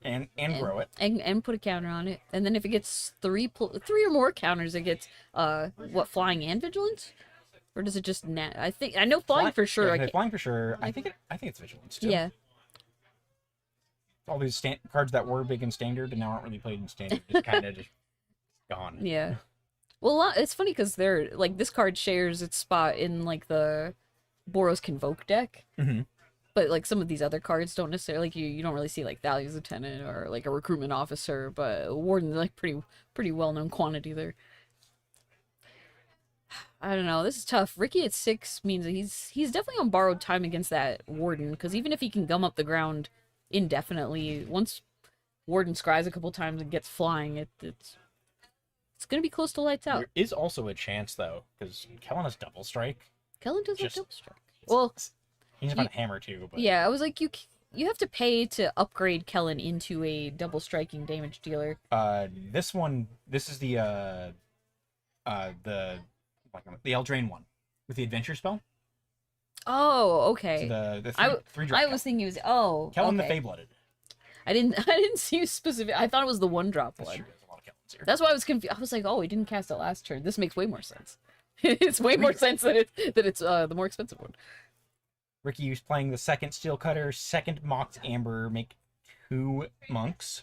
And grow it. and put a counter on it. And then if it gets 3 or more counters, it gets flying and vigilance, or does it just I know flying for sure. Yeah, flying for sure. I think it's vigilance too. Yeah. All these cards that were big in standard and now aren't really played in standard just kind of just gone. Yeah. Well, it's funny because they're like this card shares its spot in like the Boros Convoke deck, Mhm. but like some of these other cards don't necessarily like you don't really see like Thalia's Lieutenant or like a recruitment officer, but Warden's like pretty well known quantity there. I don't know. This is tough. Ricky at 6 means that he's definitely on borrowed time against that Warden, because even if he can gum up the ground indefinitely, once Warden scries a couple times and gets flying, it's gonna be close to lights out. There is also a chance though, because Kellen has double strike. Kellen does have Just- double strike. Well, He's got a hammer too, but yeah, I was like, you have to pay to upgrade Kellen into a double striking damage dealer. this is the Eldraine one with the adventure spell. Oh, okay. So the I three drop. was thinking it was Kellen okay. the Fey-blooded. I didn't see specific. I thought it was the 1-drop That's one. true. There's a lot of Kellens here. That's why I was confused. I was like, oh, he didn't cast it last turn. This makes way more sense. It's way more sense that it's the more expensive one. Ricky was playing the second Steel Cutter, second Mocked Amber, make 2 monks.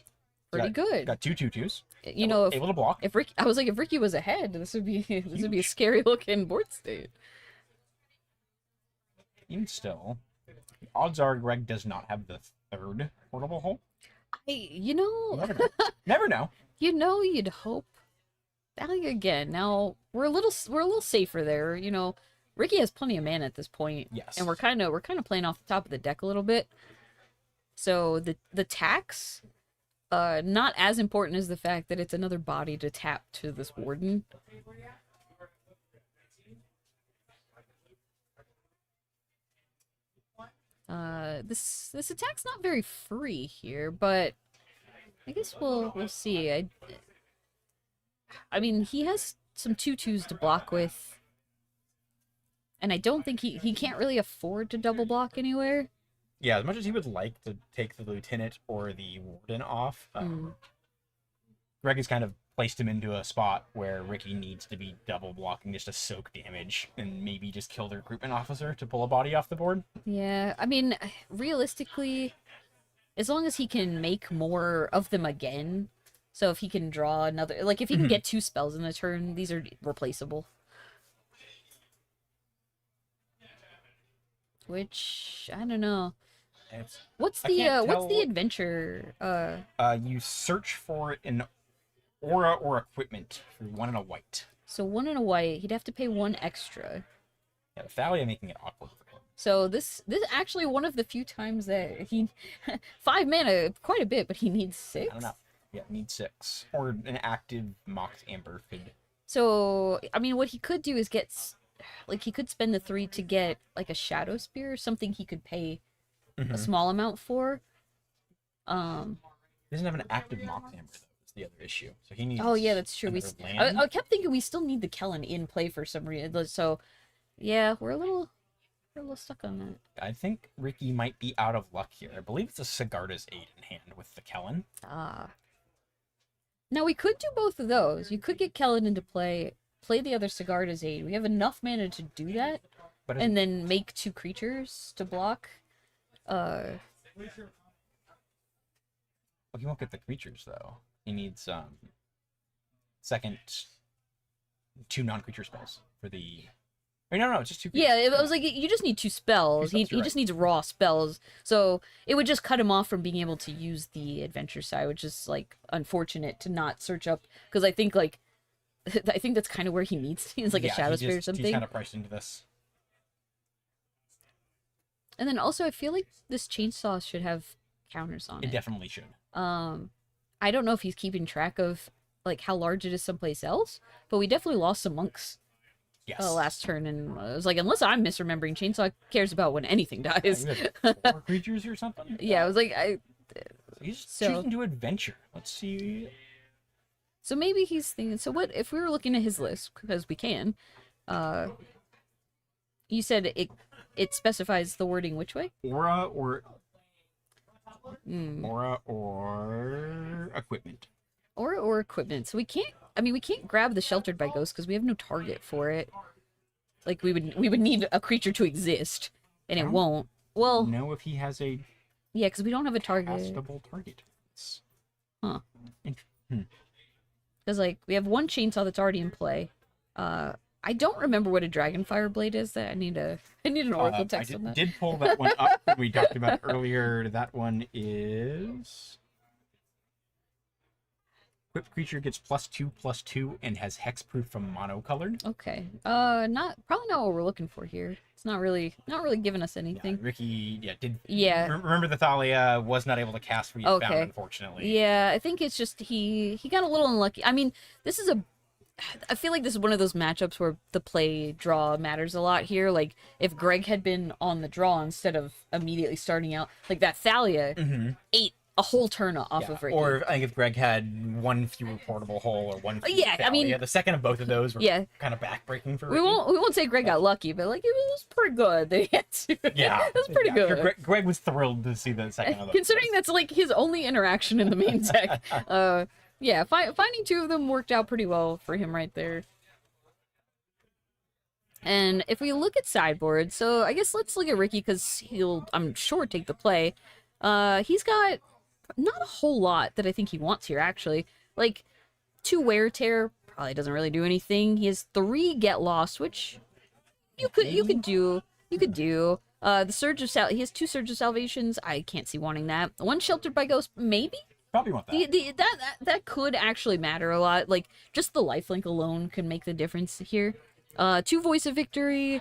Pretty good. Got 2 2/2s. You know, able to block. if Ricky, I was like, if Ricky was ahead, this would be a scary looking board state. Even still, odds are Greg does not have the 3rd portable hole. You know, Never know. Never know. you'd hope. Thalia again. Now we're a little safer there. You know, Ricky has plenty of mana at this point. Yes. And we're kind of playing off the top of the deck a little bit. So the tax, not as important as the fact that it's another body to tap to this Warden. This attack's not very free here, but I guess we'll see. I mean, he has some 2/2s to block with, and I don't think he can't really afford to double block anywhere. Yeah, as much as he would like to take the Lieutenant or the Warden off, Greg has kind of placed him into a spot where Ricky needs to be double blocking just to soak damage and maybe just kill the recruitment officer to pull a body off the board. Yeah, I mean, realistically, as long as he can make more of them again, so if he can draw another, like if he can get 2 spells in a turn, these are replaceable. Which I don't know. It's, What's I the can't what's tell the what- adventure? you search for an aura or equipment for 1 and a white. So 1 and a white. He'd have to pay 1 extra. Yeah, Thalia making it awkward for him. So this actually one of the few times that he 5 mana, quite a bit, but he needs 6. I don't know. Yeah, need 6. Or an active Mocked Amber could. So I mean, what he could do is he could spend the 3 to get like a Shadow Spear, something he could pay a small amount for. He doesn't have an active Mocked Amber though. Is the other issue. So he needs. Oh yeah, that's true. another land. I kept thinking we still need the Kellen in play for some reason. So yeah, we're a little stuck on that. I think Ricky might be out of luck here. I believe it's a Sigarda's 8 in hand with the Kellen. Now we could do both of those. You could get Kellen into play the other Sigarda's Aid. We have enough mana to do that, But and then make 2 creatures to block. he won't get the creatures though. He needs second 2 non-creature spells for the. Or no, it's just 2 creatures. Yeah, I was like, you just need 2 spells. He You're just needs raw spells. So it would just cut him off from being able to use the adventure side, which is like unfortunate to not search up, because I think that's kind of where he needs to use like a Shadow Spear or something. He's kind of priced into this. And then also, I feel like this chainsaw should have counters on It it. definitely should. I don't know if he's keeping track of like how large it is someplace else, but we definitely lost some monks Yes. last turn, and I was like, unless I'm misremembering, Chainsaw cares about when anything dies. We had 4 creatures or something. Yeah, I was like, He's So- choosing to adventure. Let's see. so maybe he's thinking. So what if we were looking at his list, because we can? You said it specifies the wording which way? Aura or Mm. aura or equipment. Or equipment. So we can't. I mean, we can't grab the Sheltered by Ghost because we have no target for it. Like we would need a creature to exist, and I it don't won't. Well, Know if he has a yeah, because we don't have a target. castable target. It's- Huh. int- Because like we have one chainsaw that's already in play. I don't remember what a Dragonfire Blade is. That I need an Oracle I text on that. did pull that one up when we talked about it earlier. That one is equipped creature gets +2/+2 and has hexproof from monocolored. Okay. Probably not what we're looking for here. It's not really giving us Yeah, anything. Ricky, did Yeah. remember the Thalia was not able to cast what you found, Okay. unfortunately. Yeah, I think it's just he got a little unlucky. I mean, I feel like this is one of those matchups where the play draw matters a lot here. Like if Greg had been on the draw instead of immediately starting out, like that Thalia ate a whole turn off Yeah, of Ricky. or I think if Greg had one fewer portable hole or one fewer Yeah, I mean- Thalia, the second of both of those were Yeah. kind of backbreaking for we Ricky. won't say Greg got lucky, but like it was pretty good. They had to. Yeah, it was pretty yeah, good. Greg was thrilled to see the second of those. Considering that's like his only interaction in the main deck. Yeah, finding 2 of them worked out pretty well for him right there. And if we look at sideboard, so I guess let's look at Ricky because he'll, I'm sure, take the play. He's got not a whole lot that I think he wants here, actually. Like, 2 Wear Tear probably doesn't really do anything. He has 3 Get Lost, which you could do. The Surge of he has 2 Surge of Salvations. I can't see wanting that. 1 Sheltered by Ghost, maybe? Probably want that. That could actually matter a lot. Like, just the lifelink alone can make the difference here. 2 Voice of Victory.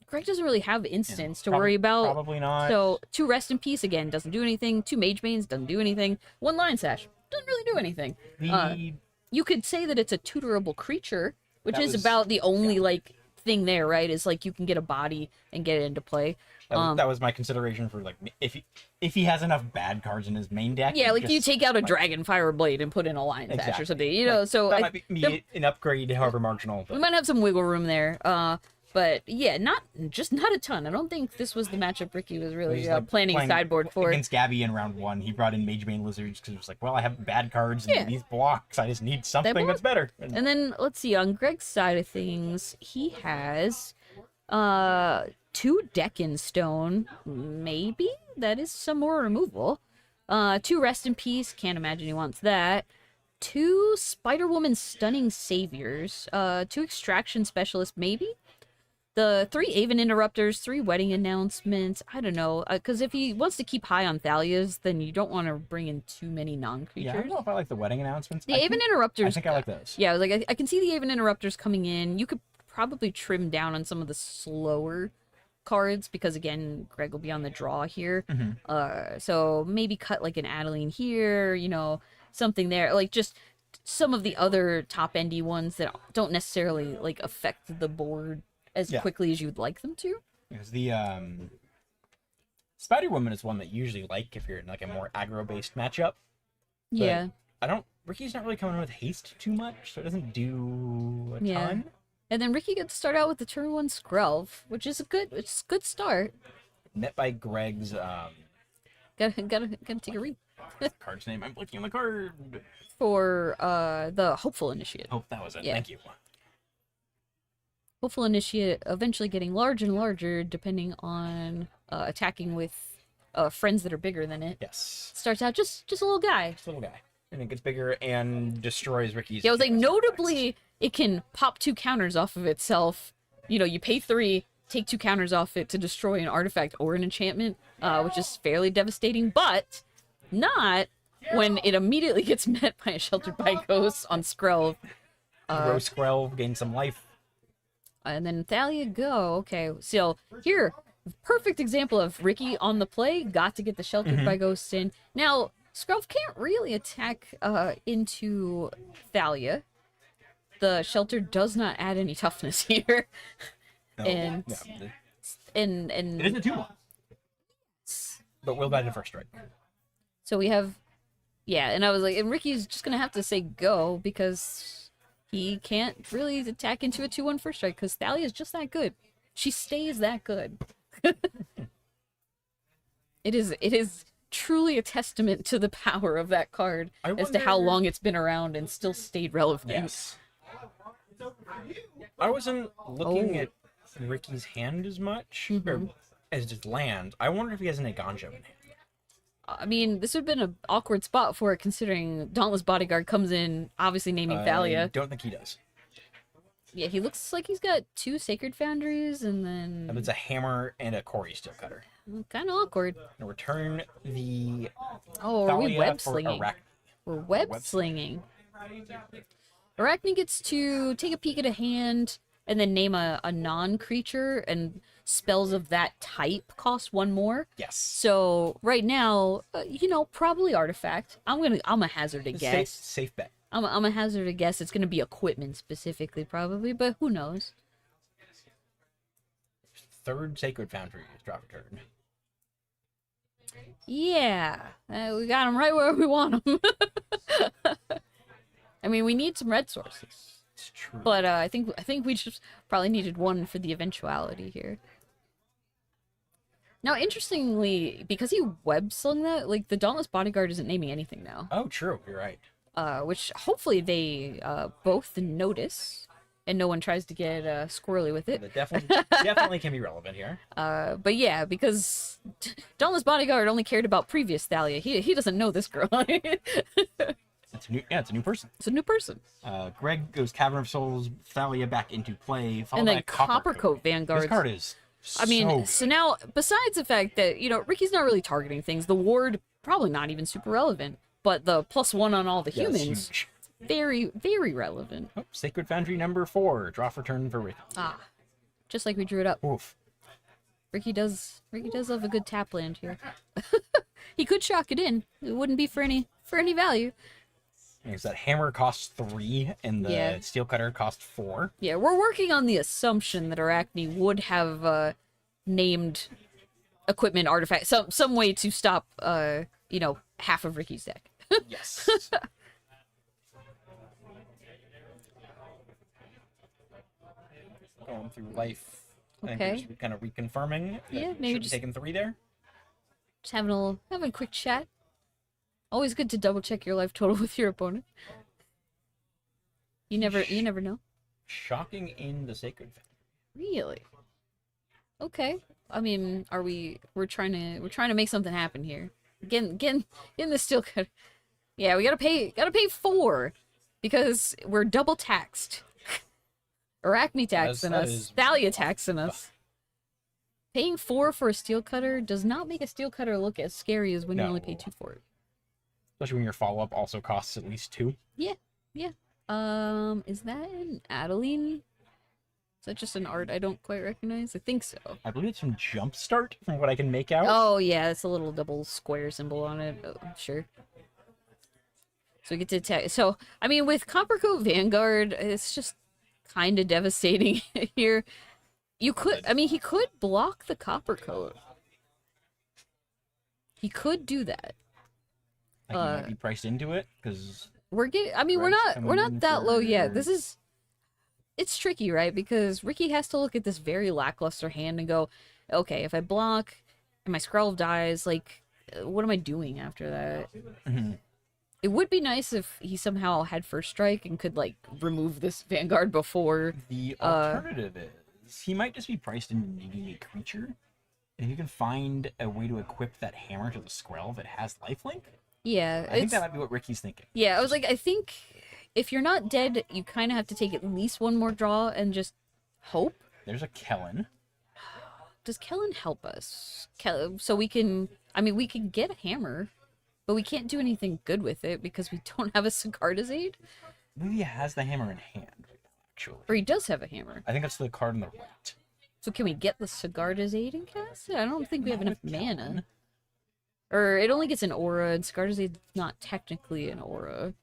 Greg doesn't really have instants to worry about. Probably not. So 2 Rest in Peace again doesn't do anything. 2 Mage Banes doesn't do anything. 1 Lion Sash doesn't really do anything. The You could say that it's a tutorable creature, which That is was- about the only like thing there, right? Is like you can get a body and get it into play. that was my consideration for like if he has enough bad cards in his main deck. Yeah, like you just- take out a Dragonfire Blade and put in a Lion Sash or Exactly. something, you know. So that I- might be an upgrade, however marginal. we But might have some wiggle room there. But yeah, not a ton. I don't think this was the matchup Ricky was it really was like planning playing sideboard for. against Gabby in round 1. He brought in Mage Bane Lizards because it was like, well, I have bad cards and Yeah. these blocks. I just need something block. that's better. And then let's see, on Greg's side of things, he has 2 Deccan Stone, maybe? That is some more removal. 2 Rest in Peace, can't imagine he wants that. 2 Spider-Woman Stunning Saviors, 2 Extraction Specialist, maybe? The 3 Aven Interrupters, 3 Wedding Announcements, I don't know, because if he wants to keep high on Thalias, then you don't want to bring in too many non-creatures. Yeah, I don't know if I like the wedding announcements. The I Aven think- Interrupters. I think I like those. Yeah, I was like, I can see the Aven Interrupters coming in. You could probably trim down on some of the slower cards because, again, Greg will be on the draw here. So maybe cut like an Adeline here, you know, something there. Like just some of the other top-endy ones that don't necessarily like affect the board as Yeah. quickly as you would like them to. Because the Spider Woman is one that you usually like if you're in like a more aggro-based matchup. Yeah. Ricky's not really coming in with haste too much, so it doesn't do a Yeah. ton. And then Ricky gets to start out with the turn 1 Skrelv, which is a good start. Met by Greg's Gotta take a read card's name. I'm looking on the card. for the Hopeful Initiate. Hope that was it. Yeah. Thank you. Hopeful Initiate eventually getting larger and larger depending on attacking with friends that are bigger than it. Yes. Starts out just a little guy. This little guy. And it gets bigger and destroys Ricky's. Yeah, I was like, heroes' notably, it can pop 2 counters off of itself. You know, you pay 3, take 2 counters off it to destroy an artifact or an enchantment, which is fairly devastating, but not when it immediately gets met by a Sheltered by Ghosts on Skrelv. Rose Squirrel gained some life. And then Thalia go. Okay, so here, perfect example of Ricky on the play, got to get the Sheltered by Ghosts in. Now, Skrelv can't really attack into Thalia. the shelter does not add any toughness here. No, And- yeah, And it isn't a 2-1. But will bat in first strike. so we have, yeah, and I was like, and Ricky's just gonna have to say go because he can't really attack into a 2-1 first strike because Thalia's just that good. She stays that good. It is truly a testament to the power of that card as to how wonder- long it's been around and still stayed relevant. Yes. I wasn't looking Oh. at Ricky's hand as much, Mhm. or as just land. I wonder if he has an Eganjo in hand. I mean, this would have been an awkward spot for it considering Dauntless Bodyguard comes in, obviously naming I Thalia. don't think he does. Yeah, he looks like he's got 2 Sacred Foundries and And then it's a hammer and a Corey steel cutter. kind of awkward. And return the Oh, are we Thalia web for slinging? Arachne. We're web web slinging. Arachne gets to take a peek at a hand and then name a non-creature, and spells of that type cost 1 more. Yes. So right now, probably artifact. I'm a hazard a Safe, guess. safe bet. I'm a hazard a guess. It's gonna be equipment specifically, probably, but who knows? Third Sacred Foundry is drop return. Yeah, we got them right where we want them. I mean, we need some red sources. It's true. But I think we just probably needed 1 for the eventuality here. Now, interestingly, because he web slung that, like the Dauntless Bodyguard isn't naming anything now. Oh, true. You're right. Which hopefully they both notice, and no one tries to get squirrely with it. That definitely can be relevant here. But yeah, because Dauntless Bodyguard only cared about previous Thalia. He doesn't know this girl. It's a new person. It's a new person. Greg goes Cavern of Souls, Thalia back into play, followed And by then a Copper Coppercoat Vanguard. This card is I mean, so so good. now, besides the fact that, Ricky's not really targeting things, the ward, probably not even super relevant, but the +1 on all the Yeah, it's humans, huge. very, very relevant. Oh, Sacred Foundry number 4, draw for turn for Ricky. Ah, just like we drew it up. Oof. Ricky does have a good tap land here. He could shock it in. It wouldn't be for any value. Because that hammer costs 3 and the Yeah. steel cutter costs 4. Yeah, we're working on the assumption that Arachne would have named equipment artifact some way to stop half of Ricky's deck. Yes. Going through life. I think Okay. we're just kind of reconfirming. that Yeah, you maybe should have just- taken 3 there. Just having a quick chat. Always good to double check your life total with your opponent. You never know. Shocking in the Sacred Foundry. Really? Okay. I mean, we're trying to make something happen here. Again, in the steel cut. Yeah, we gotta pay 4 because we're double taxed. Arachne taxing that us, is- Thalia taxing us. Paying 4 for a steel cutter does not make a steel cutter look as scary as when you only pay No. 2 for it. Especially when your follow-up also costs at least 2. Yeah. Is that an Adeline? Is that just an art I don't quite recognize? I think so. I believe it's from Jumpstart, from what I can make out. Oh yeah, it's a little double square symbol on it. Oh, sure. So we get to attack. So I mean, with Coppercoat Vanguard, it's just kind of devastating here. He could block the Coppercoat. He could do that. I think he might be priced into it, because We're Greg's not coming in that low yet. for- It's tricky, right? Because Ricky has to look at this very lackluster hand and go, okay, if I block and my Skrelv dies, like, what am I doing after that? It would be nice if he somehow had first strike and could like remove this Vanguard before. the alternative is he might just be priced into needing a creature. And if you can find a way to equip that hammer to the Skrelv that has lifelink, Yeah, I think that might be what Ricky's thinking. yeah. I think if you're not dead, you kind of have to take at least 1 more draw and just hope. There's a Kellen. Does Kellen help us? So we can get a hammer, but we can't do anything good with it because we don't have a Sigarda's Aid. Maybe he has the hammer in hand right now, actually. Or he does have a hammer. I think that's the card on the right. So can we get the Sigarda's Aid and cast it? I don't think we have Not enough with mana. Kellen. Or it only gets an aura, and Sigarda's Aid's not technically an aura.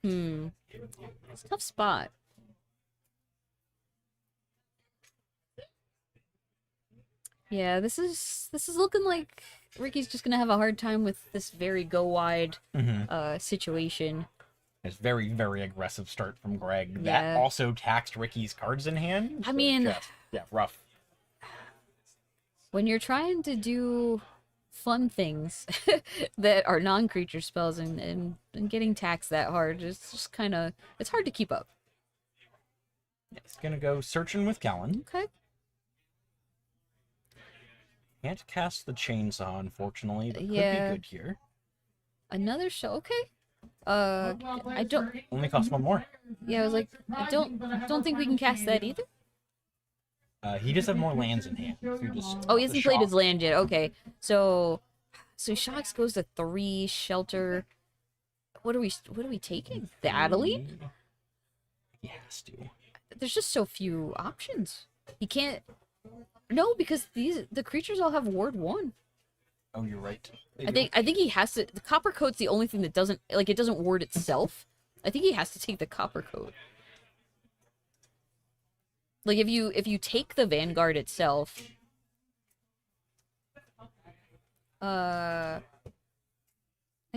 It's a tough spot. Yeah, this is looking like Ricky's just gonna have a hard time with this very go wide situation. It's very, very aggressive start from Greg. Yeah. That also taxed Ricky's cards in hand. I mean- yeah, rough. When you're trying to do fun things that are non-creature spells and getting taxed that hard, it's just kind of, it's hard to keep up. It's gonna go searching with Callan. Okay. Can't cast the chainsaw, unfortunately, but Yeah. could be good here. Another show. Okay. I don't. Only costs one more. Yeah, I was like, I don't think we can cast that either. He does have more lands in hand. through just Oh, he the hasn't played his shock. land yet. Okay, so Shocks goes to 3 shelter. What are we taking? The Adeline? He has to. There's just so few options. He can't. No, because the creatures all have ward 1. Oh, you're right. I think he has to. The copper coat's the only thing that doesn't it doesn't ward itself. I think he has to take the copper coat. Like if you take the Vanguard itself, I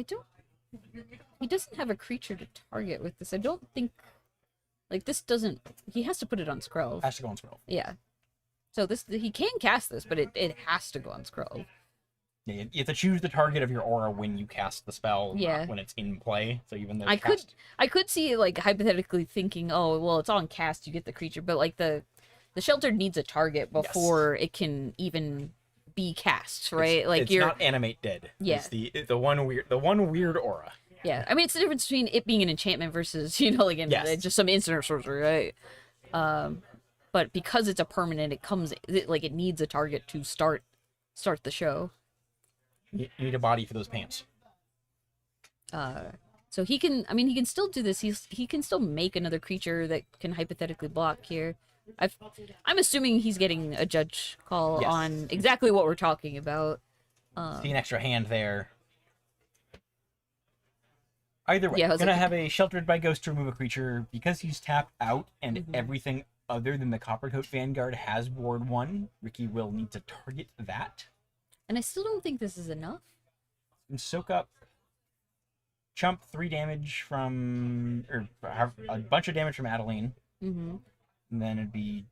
don't. He doesn't have a creature to target with this. I don't think. Like this doesn't. He has to put it on Skrelv. Has to go on spell. Yeah. So he can cast this, but it has to go on Skrelv. Yeah, you have to choose the target of your aura when you cast the spell, Yeah. not when it's in play. So even though I could see like hypothetically thinking, oh well, it's on cast, you get the creature, but like the shelter needs a target before it can even be cast, right? Like it's you're not animate dead. Yeah. It's the one weird aura. yeah. I mean, it's the difference between it being an enchantment versus like Yes. just some instant or sorcery, right? But because it's a permanent, it needs a target to start the show. You need a body for those pants. So he can still do this. He can still make another creature that can hypothetically block here. I'm assuming he's getting a judge call Yes. on exactly what we're talking about. See an extra hand there. Either way, Yeah, I was gonna like- have a sheltered by ghost to remove a creature because he's tapped out and Mhm. everything other than the Coppercoat Vanguard has ward 1. Ricky will need to target that And I still don't think this is enough. and soak up. Chump 3 damage from, or have a bunch of damage from Adeline, Mm-hmm. and then it'd be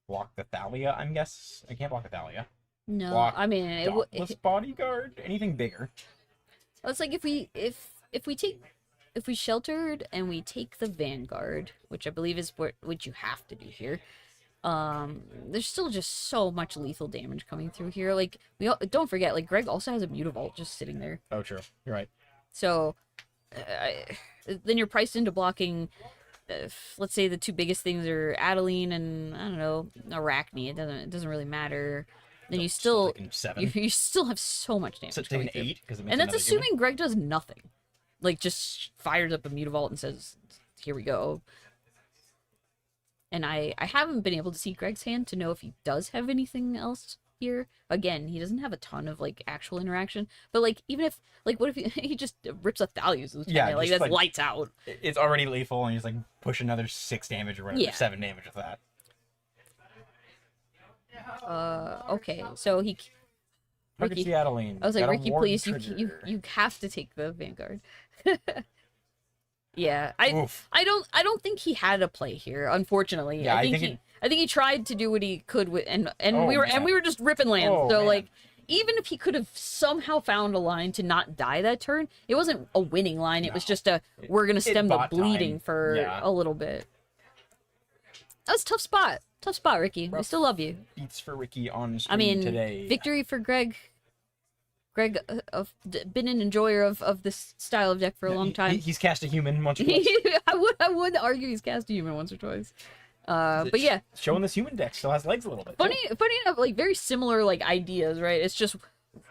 block the Thalia. I guess I can't block the Thalia. No, Block I mean Dauntless Bodyguard. Anything bigger? it's like if we sheltered and we take the Vanguard, which I believe is what you have to do here. There's still just so much lethal damage coming through here. Like don't forget, like Greg also has a Mutavault just sitting there. Oh, true. You're right. So then you're priced into blocking. Let's say the two biggest things are Adeline and I don't know Arachne. It doesn't really matter. Then you still taking 7. you still have so much damage. So coming taking through. 8 because And that's assuming Greg does nothing. Like just fires up a Mutavault and says, "Here we go." And I haven't been able to see Greg's hand to know if he does have anything else here. Again, he doesn't have a ton of like actual interaction. But like even if like what if he just rips a Thalia's lieutenant? Yeah, like just, that's like- lights out. It's already lethal, and he's like push another 6 damage or whatever, Yeah. 7 damage with that. Okay, so he. Targets Ricky- the Adeline. I was like, Got a Ricky, ward please, you trigger. have to take the Vanguard. Yeah, Oof. I don't think he had a play here, unfortunately. Yeah, I I think think he tried to do what he could with and Oh, we were man. just ripping lands. Oh, so man. like even if he could have somehow found a line to not die that turn, it wasn't a winning line. It was No. just we're gonna stem the bought bleeding time. for Yeah. a little bit. That was a tough spot. Tough spot, Ricky. We Rough. still love you. Beats for Ricky on stream I mean, today. victory for Greg. Greg, been an enjoyer of this style of deck for a long time. He's cast a human once or twice. I would argue he's cast a human once or twice. But yeah, Showing this human deck still has legs a little bit. funny enough, like very similar like ideas, right? It's just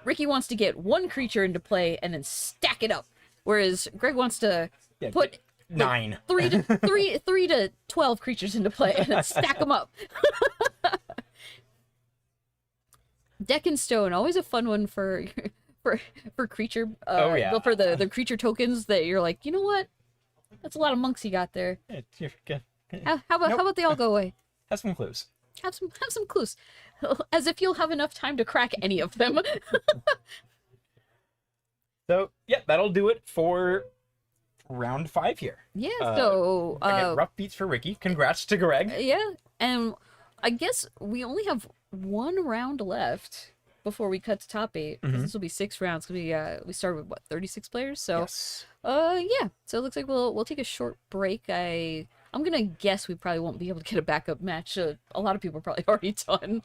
Ricky wants to get one creature into play and then stack it up, whereas Greg wants to Yeah, put 9. 3 to 12 creatures into play and then stack them up. Deck and Stone, always a fun one for for creature. Oh, yeah. For the creature tokens that you're like, you know what? That's a lot of monks you got there. How about Nope. how about they all go away? Have some clues. Have some clues, as if you'll have enough time to crack any of them. So yeah, that'll do it for round 5 here. Yeah. Uh, So Again, rough beats for Ricky. Congrats to Greg. yeah, and I guess we only have one round left before we cut to top 8. 'Cause Mhm. this will be 6 rounds. 'Cause we started with what, 36 players. So Yes. yeah. So it looks like we'll take a short break. I'm gonna guess we probably won't be able to get a backup match. A lot of people are probably already done.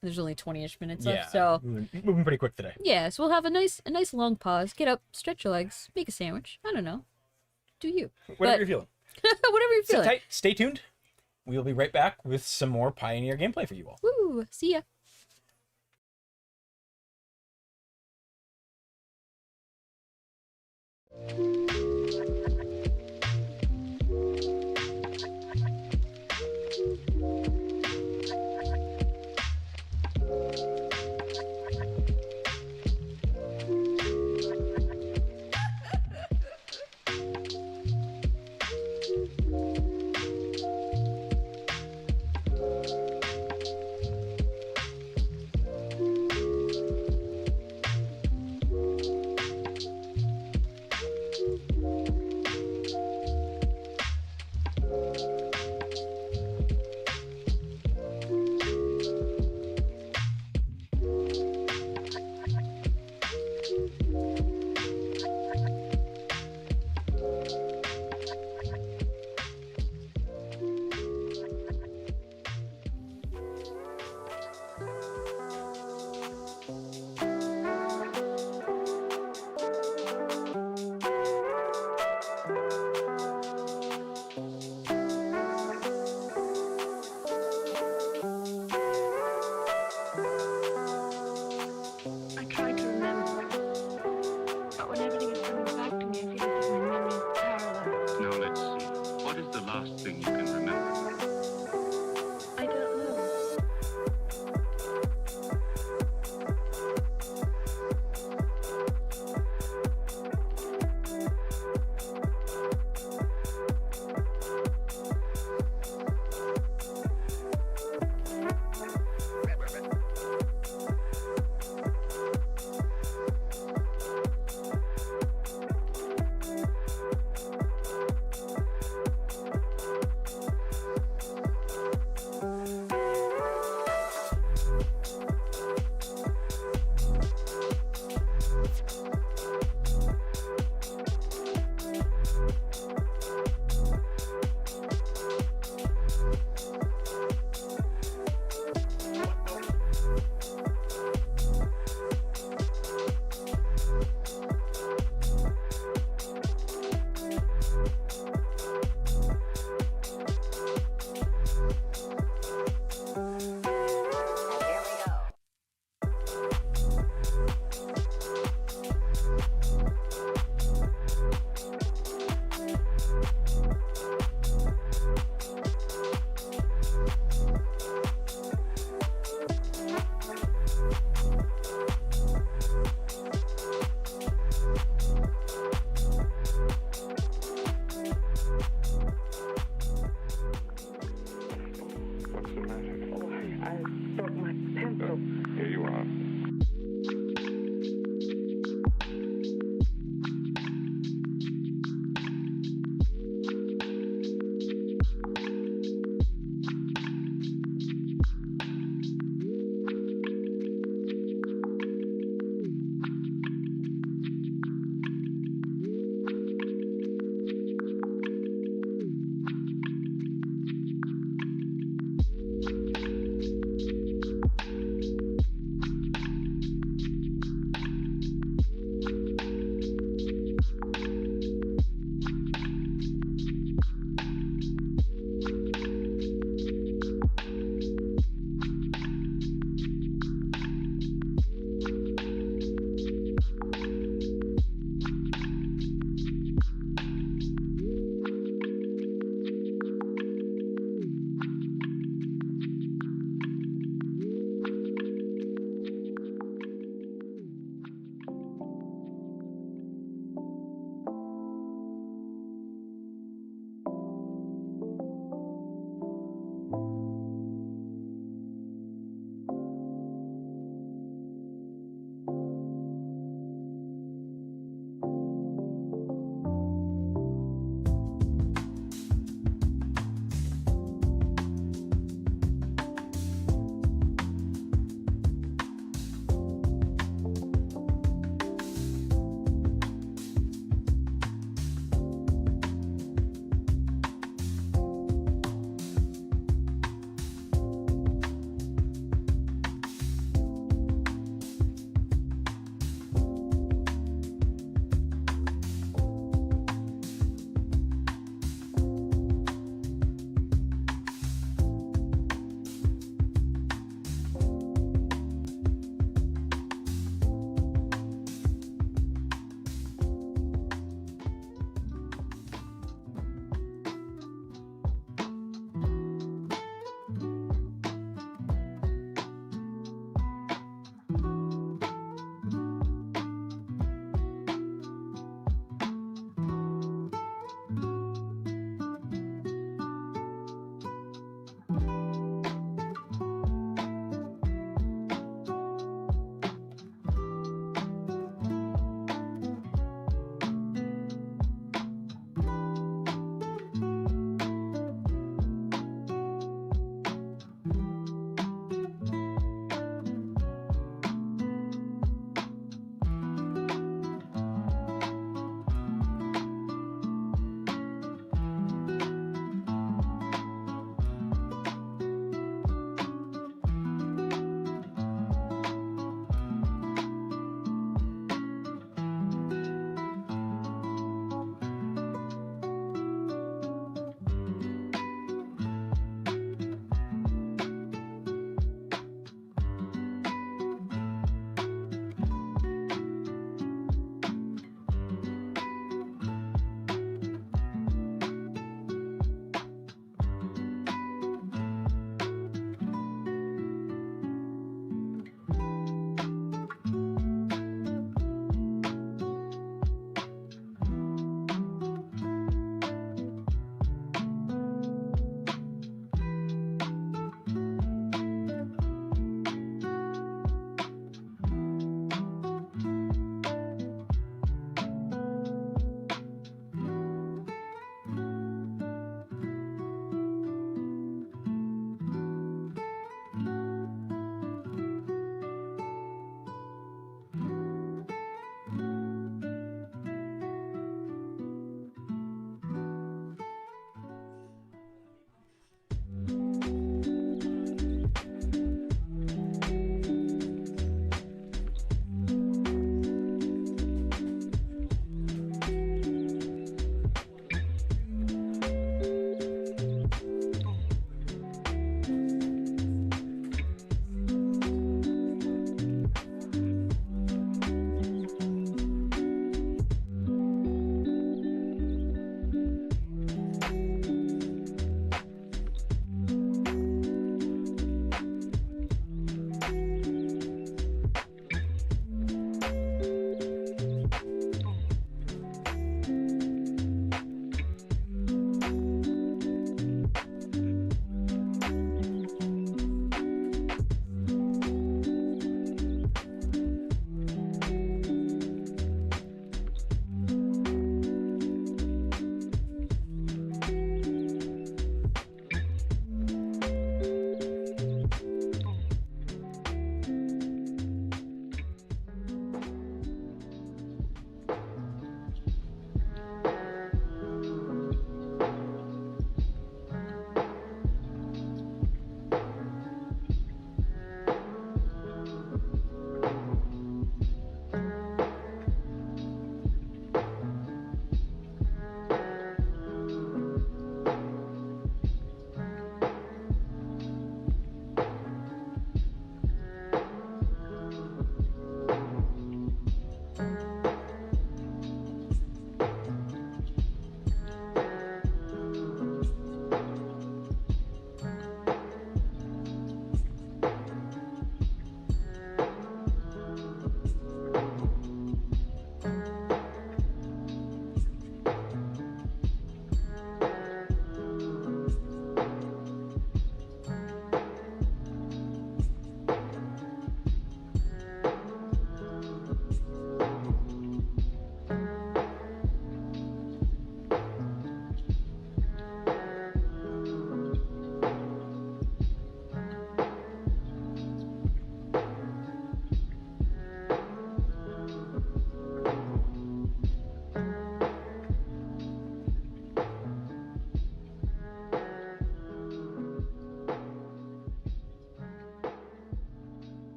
There's only 20-ish minutes Yeah. left. So moving pretty quick today. yeah, so we'll have a nice long pause. Get up, stretch your legs, make a sandwich. I don't know. Do you? Whatever But- you're feeling. Whatever you're Sit feeling. tight. Stay tuned. We'll be right back with some more Pioneer gameplay for you all. Woo! See ya.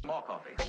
More coffee.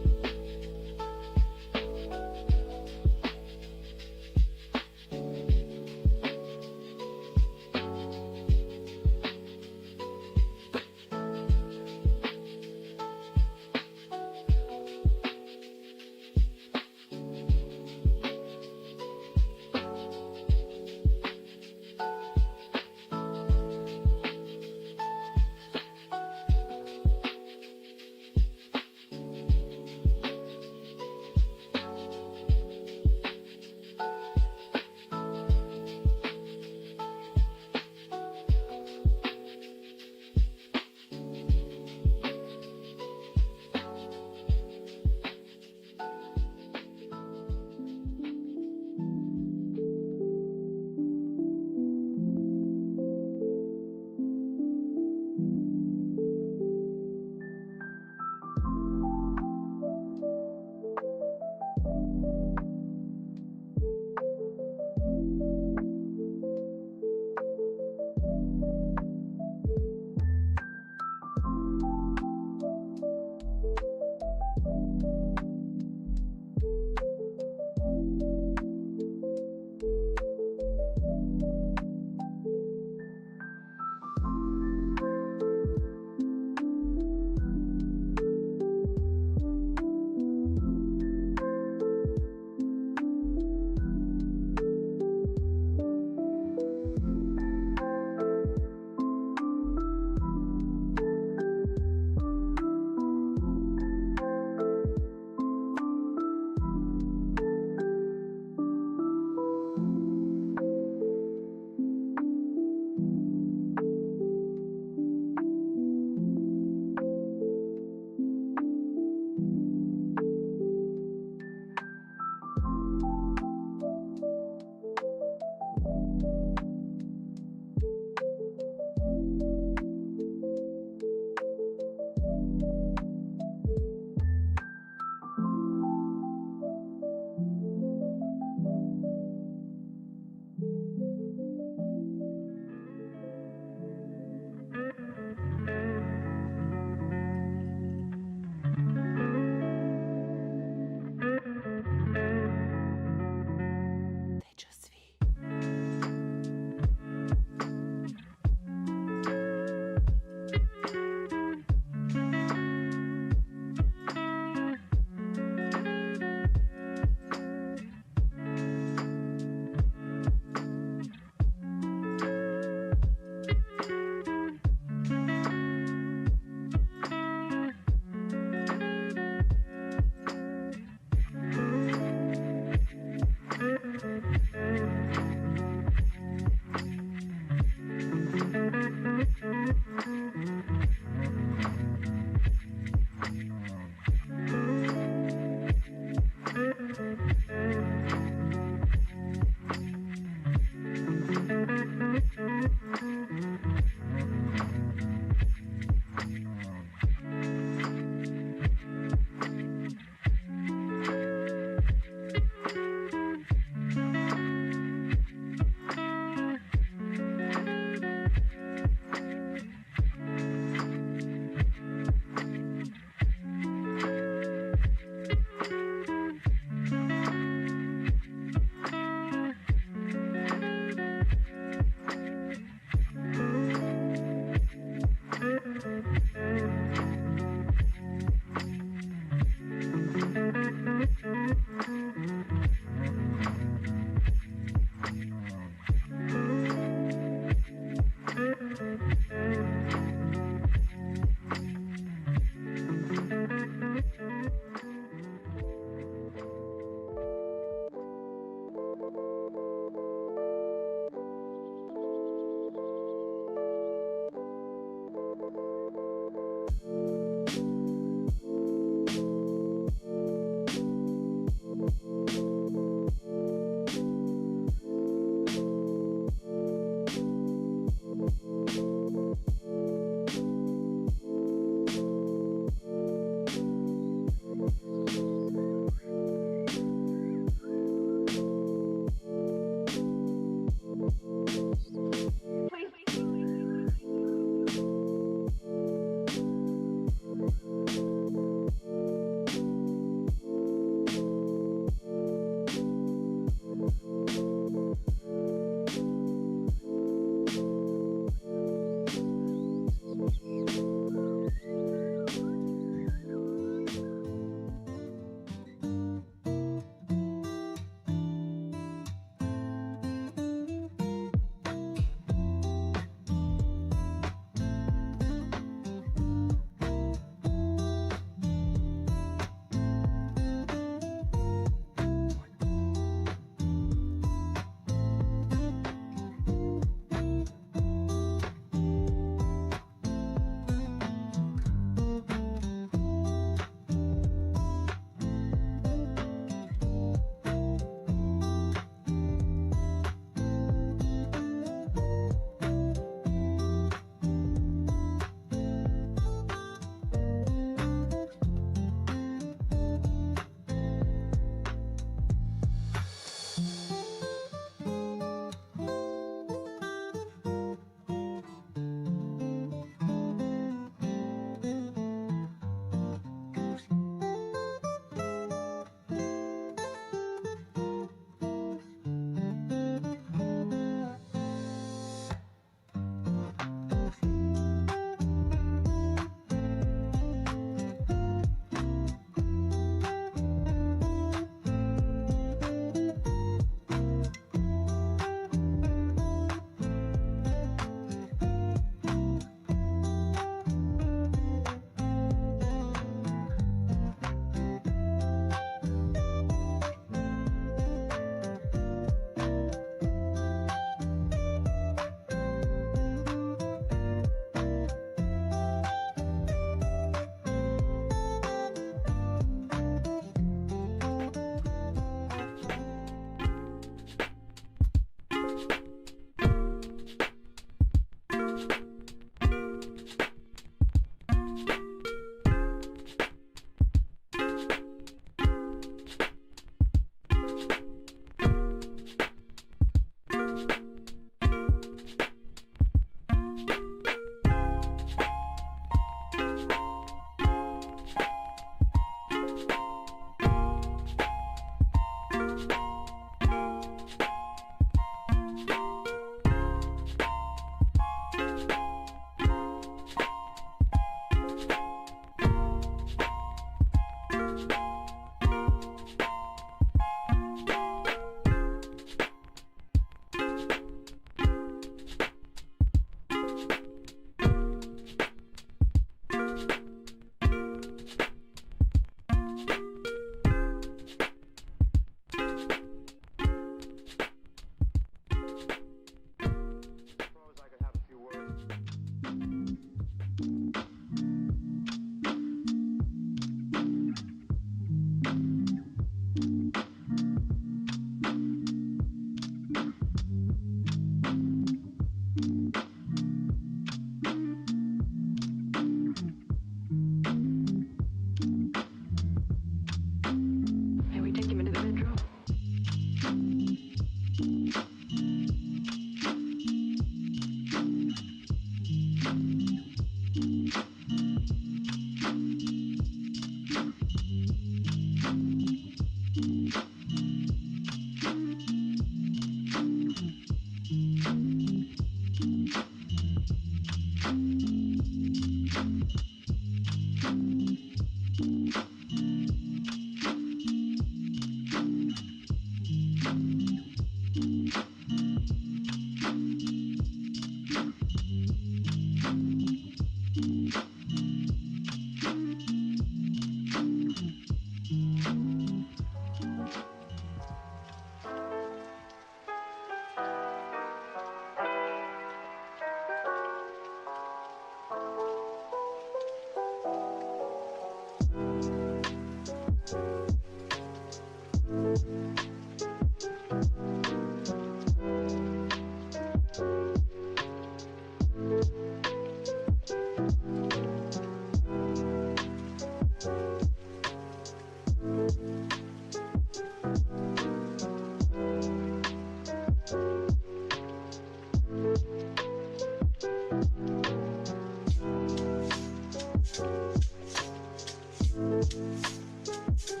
Everything.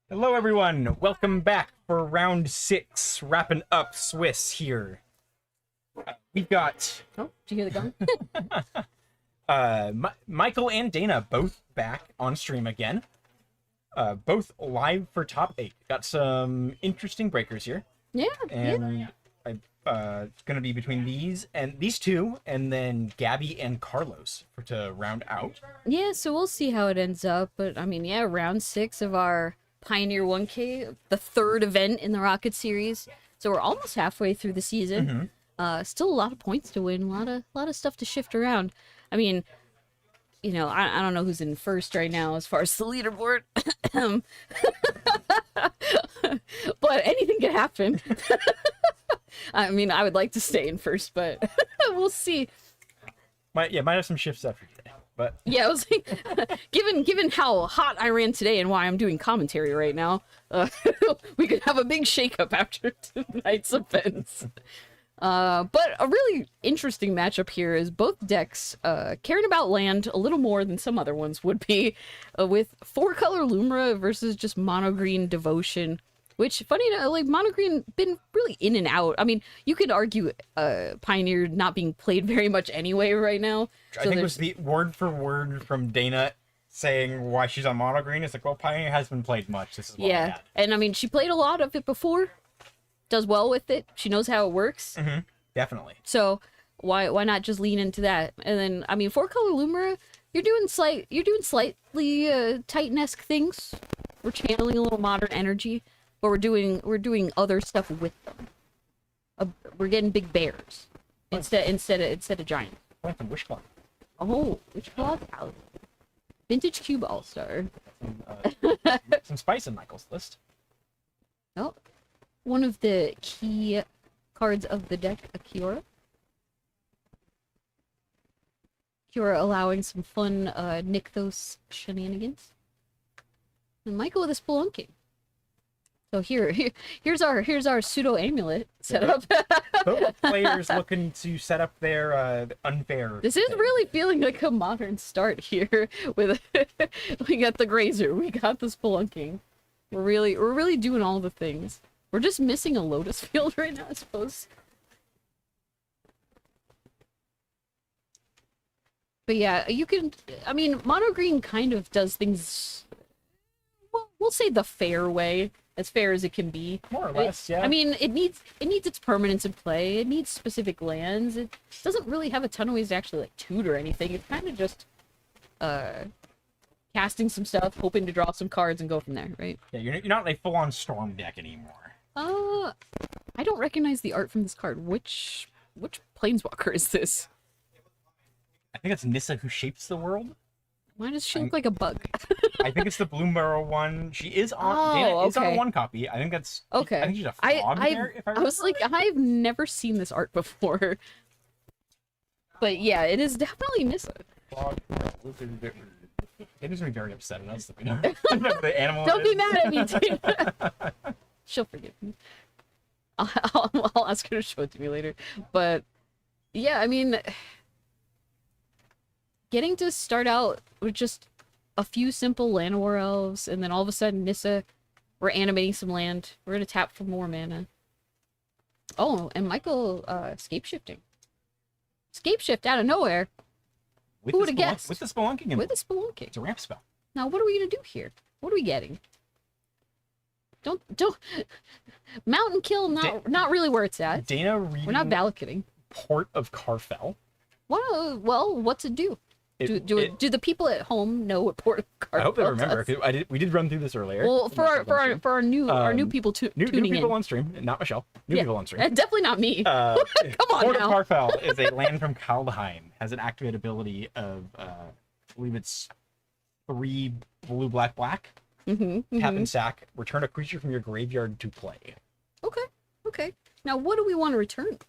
Hello, everyone. Welcome back for round 6. Wrapping up Swiss here. We've got Oh, did you hear the gong? Michael and Dana both back on stream again. Both live for top 8. Got some interesting breakers here. Yeah. And it's going to be between these two, and then Gabby and Carlos to round out. Yeah, so we'll see how it ends up. But I mean, yeah, round 6 of our Pioneer 1K, the 3rd event in the Rocket series. So we're almost halfway through the season. Still a lot of points to win, a lot of stuff to shift around. I mean, you know, I don't know who's in first right now as far as the leaderboard. But anything can happen. I mean, I would like to stay in first, but we'll see. Might have some shifts after today, but Yeah, I was like, given how hot I ran today and why I'm doing commentary right now, we could have a big shakeup after tonight's events. But a really interesting matchup here is both decks caring about land a little more than some other ones would be, with 4-color Lumra versus just mono green Devotion. Which, funny enough, like, mono green been really in and out. I mean, you could argue Pioneer not being played very much anyway right now. I think it was the word for word from Dana saying why she's on mono green. It's like, well, Pioneer hasn't been played much. This is why. Yeah, and I mean, she played a lot of it before, does well with it. She knows how it works. Definitely. So why not just lean into that? And then, I mean, 4-color Lumira, you're doing slightly Titan-esque things. We're channeling a little modern energy. But we're doing other stuff with them. We're getting big bears instead of giants. Went from Wishclaw. Oh, which cloth out? Vintage Cube All Star. Some spice in Michael's list. Oh, one of the key cards of the deck, Akiora. Akiora allowing some fun Nykthos shenanigans. And Michael with a Spelunking. So here's our pseudo amulet setup. Both players looking to set up their unfair. This is thing. really feeling like a modern start here. With we got the Grazer, we got the Spelunking. We're really doing all the things. We're just missing a Lotus Field right now, I suppose. But yeah, you can. I mean, mono green kind of does things. Well, we'll say the fair way. As fair as it can be. More or less, yeah. I mean, it needs its permanence in play. It needs specific lands. It doesn't really have a ton of ways to actually like tutor anything. It's kind of just casting some stuff, hoping to draw some cards and go from there, right? Yeah, you're not a full-on storm deck anymore. I don't recognize the art from this card. Which planeswalker is this? I think it's Nissa Who Shapes the World. Why does she look like a bug? I think it's the Bloomburrow one. She is on. Oh, Dana is on okay. one copy. I think that's Okay. I think she's a frog there. If I was like, I've never seen this art before. But yeah, it is definitely Nissa. Frog. Dana's gonna be very upset at us that we don't. The animal. Don't be is. mad at me, Dana. She'll forgive me. I'll ask her to show it to me later. But yeah, I mean, getting to start out with just a few simple Llanowar elves, and then all of a sudden Nissa, we're animating some land. We're gonna tap for more mana. Oh, and Michael scape shifting. Scape shift out of nowhere Who would've guessed? With the spelunking in with a it. Spelunking. It's a ramp spell. Now, what are we gonna do here? What are we getting? Don't Mountain Kill, not really where it's at. Dana reading We're not Valakutting. Port of Carfell. Well, what's it do? Do the people at home know what Port of Carfell I hope they does? remember. We did run through this earlier. Well, for our new people new tuning people in. on stream, not Michelle. New Yeah, people on stream. definitely not me. Come on Port now. of Carfell is a land from Kaldheim. Has an activate ability of I believe it's 3 blue black. Tap and sack. Return a creature from your graveyard to play. Okay. Now, what do we want to return?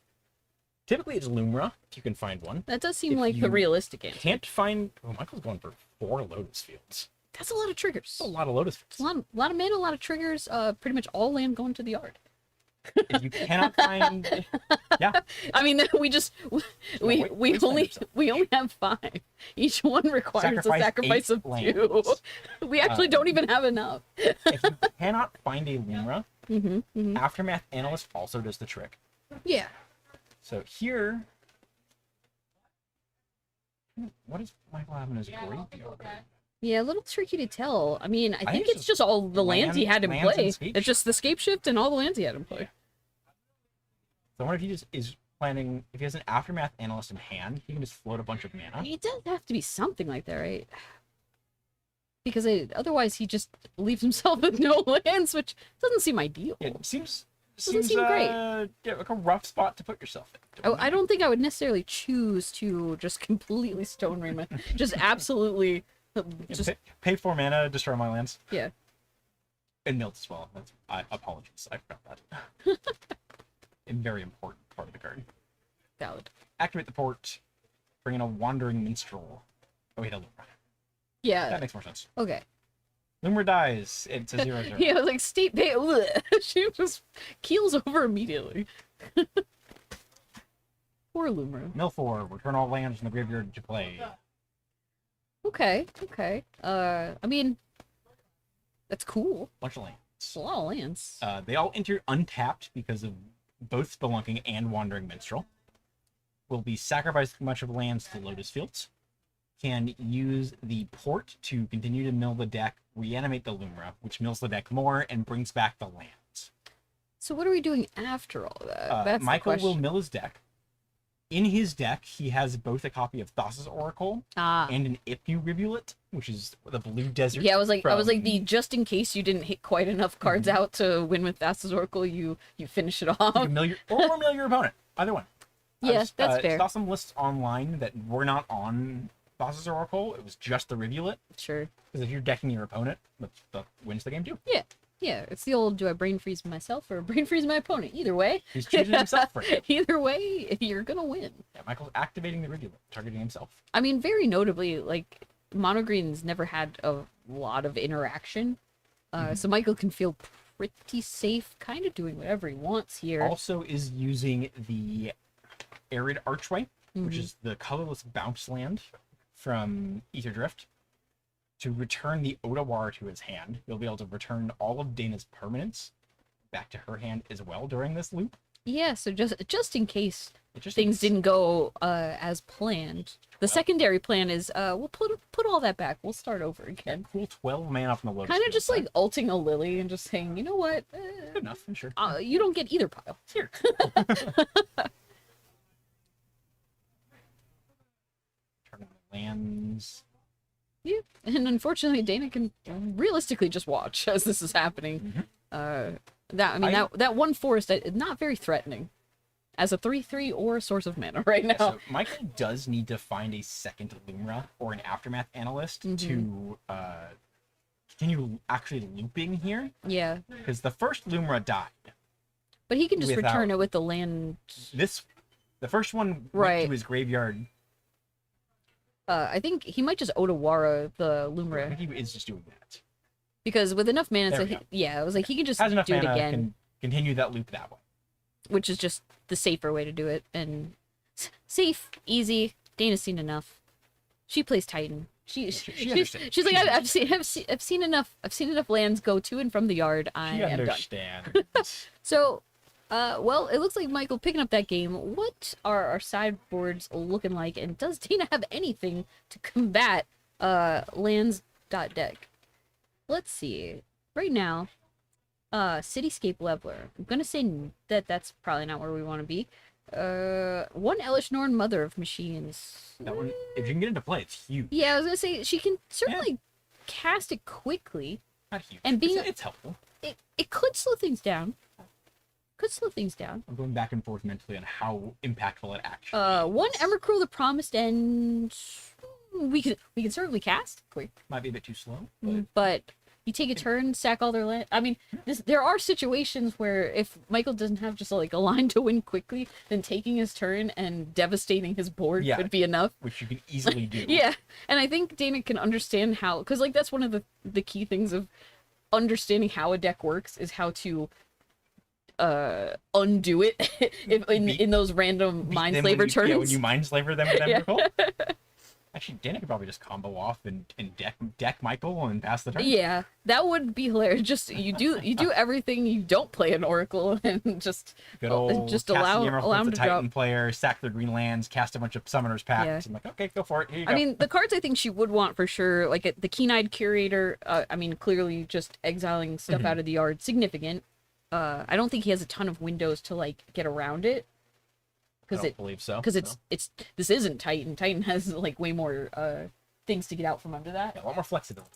Typically, it's Lumra if you can find one. That does seem If like the you realistic answer. Can't find. Oh, Michael's going for 4 Lotus Fields. That's a lot of triggers. A lot of Lotus It's a Fields. lot of mana, a lot of triggers. Pretty much all land going to the yard. If you cannot find, yeah, I mean, we wasteland only have 5. Each one requires a sacrifice 8 of 2. lands. We actually don't even have enough. If you cannot find a Lumra, Mm-hmm. Aftermath Analyst also does the trick. Yeah. So here, what is Michael having as graveyard? Yeah, a little tricky to tell. I mean, I think it's it's just all the lands he had in lands and play. Scape It's just the scape shift and all the lands he had in play. So I wonder if he just is planning, if he has an Aftermath Analyst in hand, he can just float a bunch of I mana. mean, it does have to be something like that, right? Because otherwise he just leaves himself with no lands, which doesn't seem ideal. It seems Doesn't seem great. Yeah, like a rough spot to put yourself in. I don't think I would necessarily choose to just completely stone Raymond. Just absolutely, just Pay 4 mana, destroy my lands, yeah. and Milt as well. Apologies, I forgot that. A very important part of the card. Valid. Activate the port, bring in a Wandering Minstrel. Oh wait, a Lumra. That Yeah. makes more sense. Okay. Lumra dies. It's a 0/0. Yeah, like state pay. She just keels over immediately. Poor Lumra. Mill 4, return all lands from the graveyard to play. Okay. Okay. I mean, that's cool. Bunch of lands. It's a lot of lands. They all enter untapped because of both Spelunking and Wandering Minstrel. Will be sacrificed a bunch of lands to Lotus Fields. Can use the port to continue to mill the deck, reanimate the Lumra, which mills the deck more and brings back the lands. So what are we doing after all that? That's Michael the question. will mill his deck. In his deck, he has both a copy of Thassa's Oracle Ah. and an Ipu Rivulet, which is the Blue Desert. Yeah, I was like from- the just in case you didn't hit quite enough cards out to win with Thassa's Oracle, you finish it You off. can mill your, or mill your opponent. Either one. Yeah, that's fair. Saw some lists online that were not on Thassa's Oracle. It was just the Rivulet. Sure. Because if you're decking your opponent, that wins the game too. Yeah, it's the old do I brain freeze myself or brain freeze my opponent? Either way. He's choosing himself for it. Either way, you're gonna win. Yeah, Michael's activating the Rivulet, targeting himself. I mean, very notably, like Mono Green's never had a lot of interaction. So Michael can feel pretty safe, kind of doing whatever he wants here. Also is using the Arid Archway, which Mhm. is the colorless bounce land from Ether Drift, to return the Otawara to his hand. You'll be able to return all of Dana's permanents back to her hand as well during this loop. Yeah, so just in case It just things didn't go as planned. The secondary plan is we'll put all that back. We'll start over again. cool 12 mana from the Lotus. Kind of Field just side. like ulting a Lily and just saying, you know what, Good enough, sure. you don't get either pile. Here. Turning the lands. Yeah, and unfortunately, Dana can realistically just watch as this is happening. That that one forest not very threatening as a 3/3 or a source of mana right now. So Michael does need to find a second Lumra or an Aftermath Analyst to continue actually looping here, Yeah, because the first Lumra died. but he can just Without- return it with the land. The first one went Right. to his graveyard. I think he might just Otawara the I Lumra think he is just doing that. because with enough mana, There so we go. yeah, I was like he can just Has enough do it mana, again, can continue that loop that way. which is just the safer way to do it and safe, easy. Dana's seen enough. She plays Titan. She's understands. like She I've seen enough lands go to and from the yard. I She am done. understands. So, well, it looks like Michael picking up that game. What are our sideboards looking like, and does Dana have anything to combat lands.deck? Let's see. Right now, Cityscape Leveler. I'm gonna say that that's probably not where we want to be. One Elish Norn, Mother of Machines. That one, if you can get into play, it's huge. Yeah, I was gonna say she can certainly cast it quickly. Not huge. And being- it's helpful. It could slow things down. I'm going back and forth mentally on how impactful it actually One is. Emrakul the Promised End. We can certainly cast quick, Might be a bit too slow, Mm-hmm. but but You take a turn, sack all their land. I mean, there are situations where if Michael doesn't have just like a line to win quickly, then taking his turn and devastating his board Yeah. could be enough. Which you can easily do. Yeah, and I think Dana can understand how, because like that's one of the key things of understanding how a deck works is how to undo it if in those random Beat mind them slaver when you, turns. Yeah, when you mind slaver them with Yeah. Emrakul. Actually, Dana could probably just combo off and deck Michael and pass the turn. Yeah, that would be hilarious. Just you do everything. You don't play an oracle and just Good old just cast allow the Emerald allow with him the to Titan drop. player, sack their green lands, cast a bunch of summoners packs. Yeah. I'm like, okay, go for it. Here you go. I mean, the cards I think she would want for sure, like the Keen-Eyed Curator. I mean, clearly just exiling stuff Mm-hmm. out of the yard, significant. I don't think he has a ton of windows to like get around it I because don't believe so. because so. it's this isn't Titan. Titan has like way more things to get out from under that. Yeah, a lot more flexibility.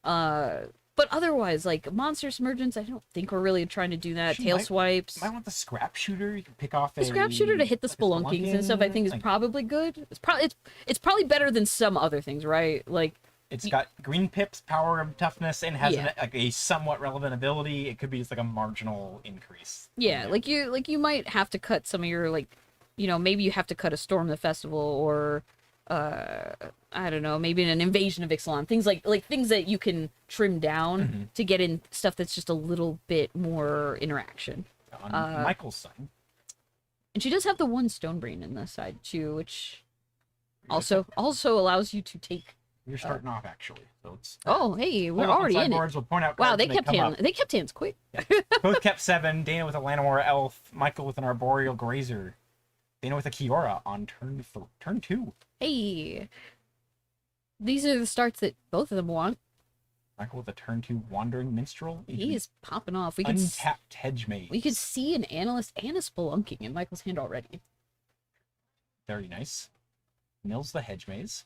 But otherwise, like Monster Submergence, I don't think we're really trying to do that. She Tail might- swipes. Might want the scrap shooter. You can pick off The scrap shooter to hit the like a spelunkings and stuff, I think is like, probably good. It's probably better than some other things, right? Like It's got green pips, power of toughness, and has Yeah. like a somewhat relevant ability. It could be just like a marginal increase. yeah, like you might have to cut some of your like, maybe you have to cut a Storm the Festival or I don't know, maybe an Invasion of Ixalan. Things like things that you can trim down to get in stuff that's just a little bit more interaction. On Michael's side, And she does have the one Stonebrain in the side too, which also allows you to take. you're starting off actually. So it's Oh, hey, we're hold up on already in it. sideboards, we'll point out Wow, cards they when kept come hands. up. They kept hands quick. Both kept 7. Dana with a Llanowar Elf, Michael with an Arboreal Grazer, Dana with a Kiora on turn 2. Hey, these are the starts that both of them want. Michael with a turn 2 Wandering Minstrel. He is popping off. We could Untapped Hedge Maze. we could see an analyst and a spelunking in Michael's hand already. Very nice. Mills the Hedge Maze.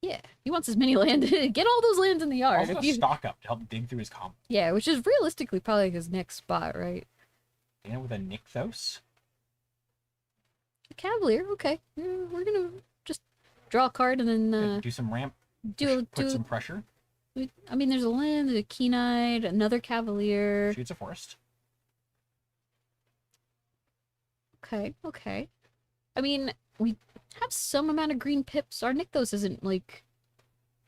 Yeah, he wants as many land. Get all those lands in the yard. Also If you, stock up to help dig through his combo. yeah, which is realistically probably his next spot, right? Dana with a Nykthos. Cavalier. Okay, yeah, we're gonna just draw a card and then Do some ramp. do Put some pressure. I mean, there's a land, a Keen-Eyed, another Cavalier. Shoots a forest. Okay. I mean, we have some amount of green pips. Our Nykthos isn't like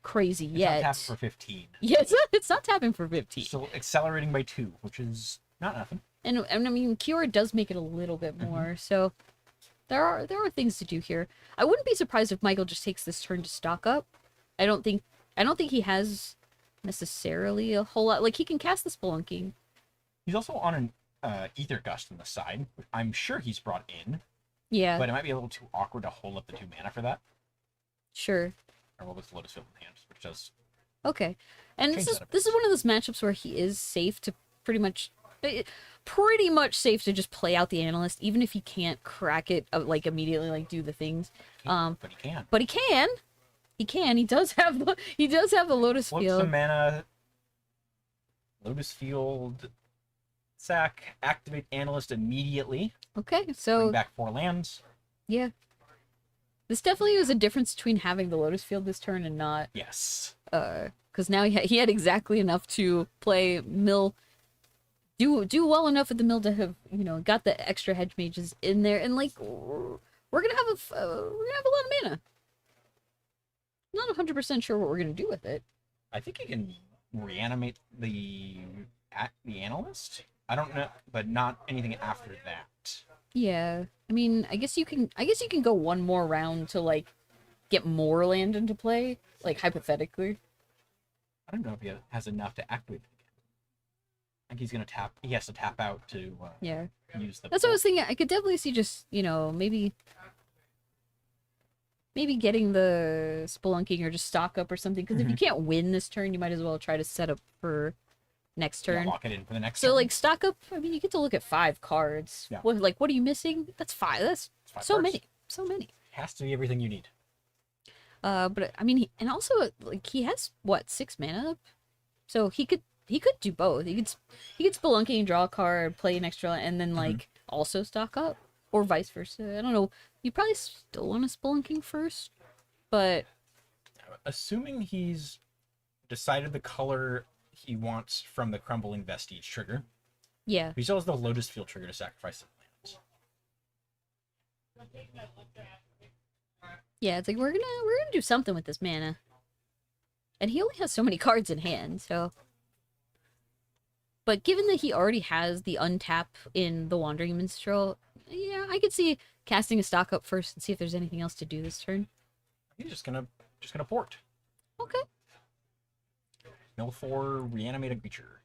crazy It's yet. not tapped for 15. Yeah, it's not tapping for 15. Still accelerating by 2, which is not nothing. And I mean, Kiora does make it a little bit more. So there are things to do here. I wouldn't be surprised if Michael just takes this turn to stock up. I don't think he has necessarily a whole lot. Like he can cast the Spelunking. He's also on an Ether Gust on the side, which I'm sure he's brought in, Yeah, but it might be a little too awkward to hold up the 2 mana for that. sure. Or with Lotus Field in hand, which does. Okay. And Change that a this is one of those matchups where he is safe to pretty much safe to just play out the analyst, even if he can't crack it like immediately, like do the things. But he can. But he can. He does have the Lotus Flip Field. some mana. Lotus Field. Sack. Activate Analyst immediately. Okay, Bring so back 4 lands. yeah. This definitely was a difference between having the Lotus Field this turn and not, Yes. because now he had exactly enough to play mill, do well enough with the mill to have got the extra hedge mages in there, and like we're gonna have a lot of mana. Not 100% sure what we're gonna do with it. I think you can reanimate the Analyst. I don't know, but not anything after that. Yeah, I mean, I guess you can go one more round to like get more land into play, like hypothetically. I don't know if he has enough to activate it again. I think he's gonna tap. He has to tap out to Yeah, use the. that's what I was thinking. I could definitely see just maybe getting the spelunking or just stock up or something. Because if you can't win this turn, you might as well try to set up for next Yeah, turn. lock it in for the next. So turn. like stock up. I mean, you get to look at 5 cards. Yeah. What are you missing? That's 5. That's It's 5 so cards. many. Has to be everything you need. But I mean, and also like he has what 6 mana up, so he could do both. He could spelunking and draw a card, play an extra, and then like also stock up, or vice versa. I don't know. You probably still want a spelunking first, but Assuming he's decided the color he wants from the Crumbling Vestige trigger. Yeah. He still has the Lotus Field trigger to sacrifice some lands. Yeah, it's like we're gonna do something with this mana. And he only has so many cards in hand, so. But given that he already has the untap in the Wandering Minstrel, yeah, I could see casting a stock up first and see if there's anything else to do this turn. He's just gonna port. Okay. Mill 4, reanimate a creature.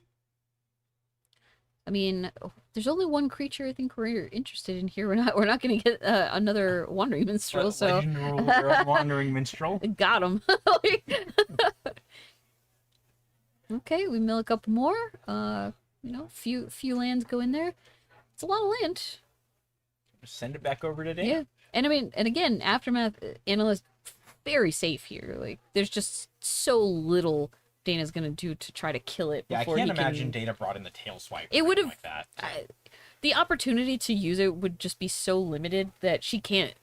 I mean, there's only one creature I think we're interested in here. We're not gonna get another Wandering Minstrel, so Legend Ruler, Wandering Minstrel. got him. Okay, we mill a couple more. Few lands go in there. It's a lot of land. Send it back over to Dana. Yeah, and I mean, and again, Aftermath Analyst very safe here. Like, there's just so little Dana's gonna do to try to kill it. Yeah, I before can't he imagine can... Dana brought in the tail swipe. It or would anything have. like that. The opportunity to use it would just be so limited that she can't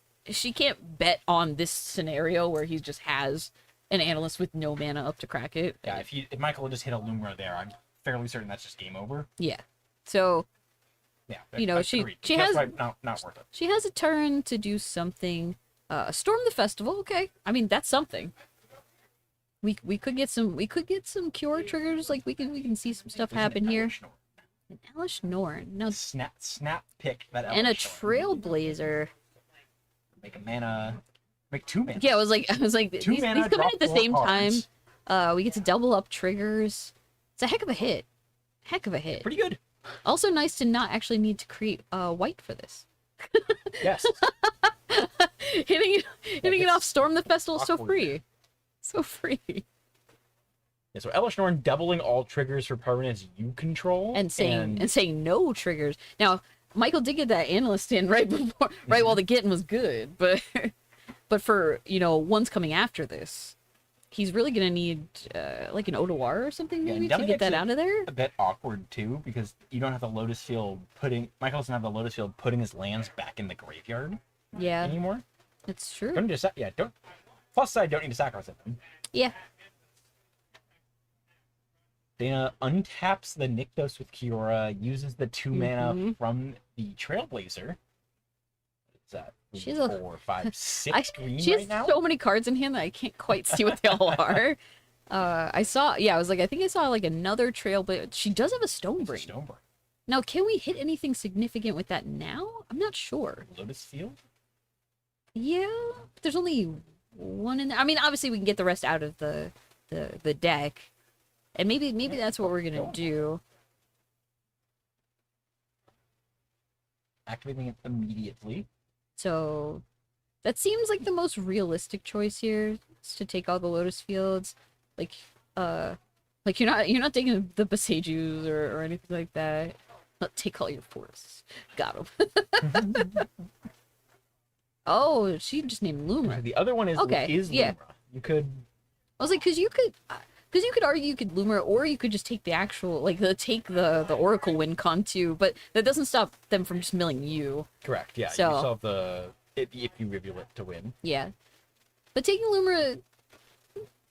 bet on this scenario where he just has an Analyst with no mana up to crack it. Yeah, if Michael had just hit a Lumra there, I'm fairly certain that's just game over. Yeah. So Yeah, she agreed. has Tail swipe, not worth it. she has a turn to do something. Storm the festival. Okay, I mean that's something. We could get some cure triggers. Like we can see some stuff happen here. An Elesh Norn. No, Snap pick that and a Elesh Norn. Trailblazer. Make a mana. Make 2 mana. Yeah, I was like, Two these mana, come in drop at the 4 same cards. time. We get to double up triggers. It's a heck of a hit. Heck of a hit. Pretty good. Also nice to not actually need to create white for this. Yes. hitting it off Storm the Festival is so awkward. free. So free. Yeah, so Elesh Norn doubling all triggers for permanents you control. And saying no triggers. Now, Michael did get that Analyst in right while the getting was good, but for, ones coming after this, he's really gonna need like an Odoar or something Yeah, maybe Dummy to get that makes out of there. a bit awkward too, because you don't have the Lotus Field Michael doesn't have the Lotus Field putting his lands back in the graveyard Yeah, anymore. it's true. Don't need to don't plus side don't need to sacrifice them. Yeah. Dana untaps the Nykthos with Kiora, uses the 2 mana Mhm. from the Trailblazer. What's that? She's a- 4, 5, 6 green She has right now. so many cards in hand that I can't quite see what they all are. I saw like another Trailblazer. She does have a Stonebrain. Stonebrain. Now, can we hit anything significant with that now? I'm not sure. Lotus Field? Yeah, but there's only one in there. I mean, obviously we can get the rest out of the deck, and maybe that's what we're gonna do. Activating it immediately. So that seems like the most realistic choice here, is to take all the Lotus Fields. Like you're not taking the Besajus or anything like that. Not take all your forests. Got him. Oh, she just named Lumra. The other one is Okay, yeah. Lumra. You could I was like, because you could argue you could Lumra, or you could just take the actual, like, take the Oracle Win Con too, but that doesn't stop them from just milling you. correct. Yeah, So- you still have the if you reveal it to win. Yeah. But taking Lumra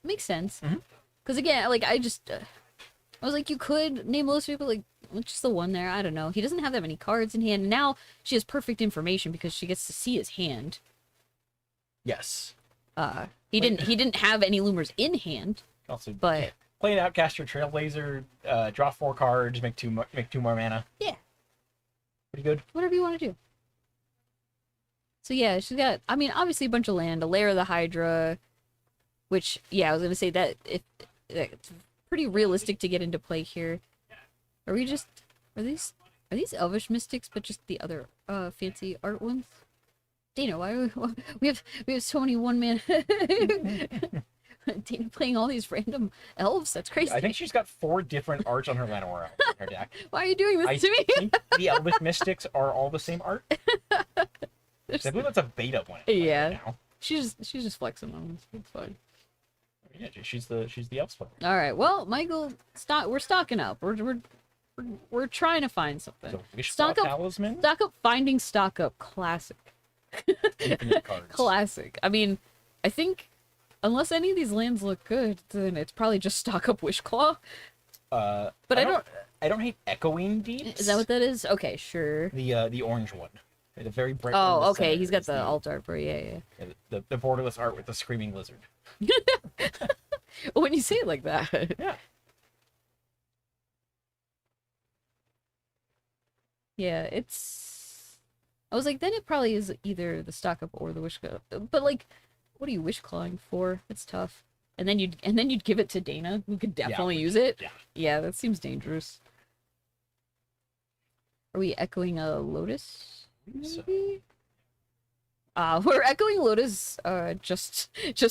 makes sense. Mhm. Because again, like, I was like, you could name most people, like, just the one there. I don't know. He doesn't have that many cards in hand. Now she has perfect information because she gets to see his hand. Yes. He didn't have any Lumers in hand, Also, but play an Outcaster Trailblazer, draw 4 cards, make two more mana. yeah. Pretty good. Whatever you want to do. So yeah, she's got, I mean, obviously a bunch of land, a Lair of the Hydra, which, yeah, I was going to say that it's pretty realistic to get into play here. Are these Elvish Mystics, but just the other fancy art ones? Dana, why we have so many one-man Dana playing all these random elves? That's crazy. I think she's got 4 different arts on her Llanowar in her deck. Why are you doing this I to me? think the Elvish Mystics are all the same art. I believe that's a beta one. Yeah. Right now. She's just flexing on us. It's fine. Yeah, she's the elf player. All right. Well, Michael, we're stocking up. We're trying to find something. So Wishclaw Stock up, Talisman, stock up, finding stock up. Classic. infinite cards. Classic. I mean, I think unless any of these lands look good, then it's probably just stock up Wishclaw. But I don't hate Echoing Deeps. Is that what that is? Okay, sure. The orange one? The very bright one in Oh, the okay. center He's got is the alt art, bro. Yeah. the borderless art with the screaming lizard. When you say it like that. Yeah. Yeah, it's. I was like, then it probably is either the stock up or the wish claw. But like, what are you wish clawing for? It's tough. And then you'd give it to Dana, who could definitely use it. Yeah. Yeah, that seems dangerous. Are we echoing a Lotus? So- Maybe. We're echoing Lotus. Just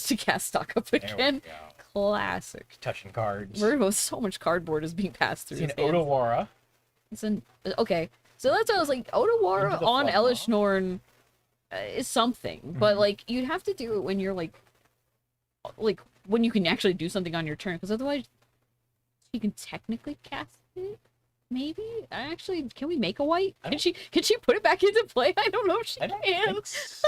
to cast stock up There we again. go. Classic. Touching cards. So much cardboard is being passed through. See an his hands. Odawara. It's an okay. So that's what I was like. Into Odawara the on Floodmaw. Elish Norn is something, but Mhm. like you'd have to do it when you're like when you can actually do something on your turn, because otherwise you can technically cast it. Maybe can we make a white? I Can she put it back into play? I don't know if she I don't can. think so.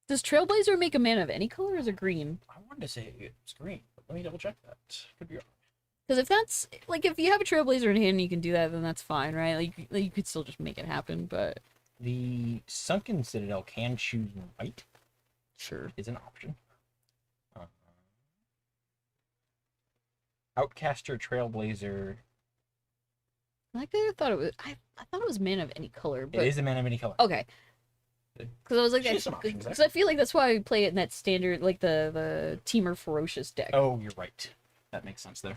Does Trailblazer make a mana of any color, or is it green? I wanted to say it's green, but let me double check that. Could be wrong. Because if that's like if you have a Trailblazer in hand and you can do that, then that's fine, right? Like you could still just make it happen, but The Sunken Citadel can choose white. sure. Is an option. Outcaster, Trailblazer. Like I thought it was. I thought it was mana of any color, but It is a mana of any color. okay. Because I was like, She has some options there. because I feel like that's why we play it in that standard, like the Teamer Ferocious deck, Oh, you're right. That makes sense there.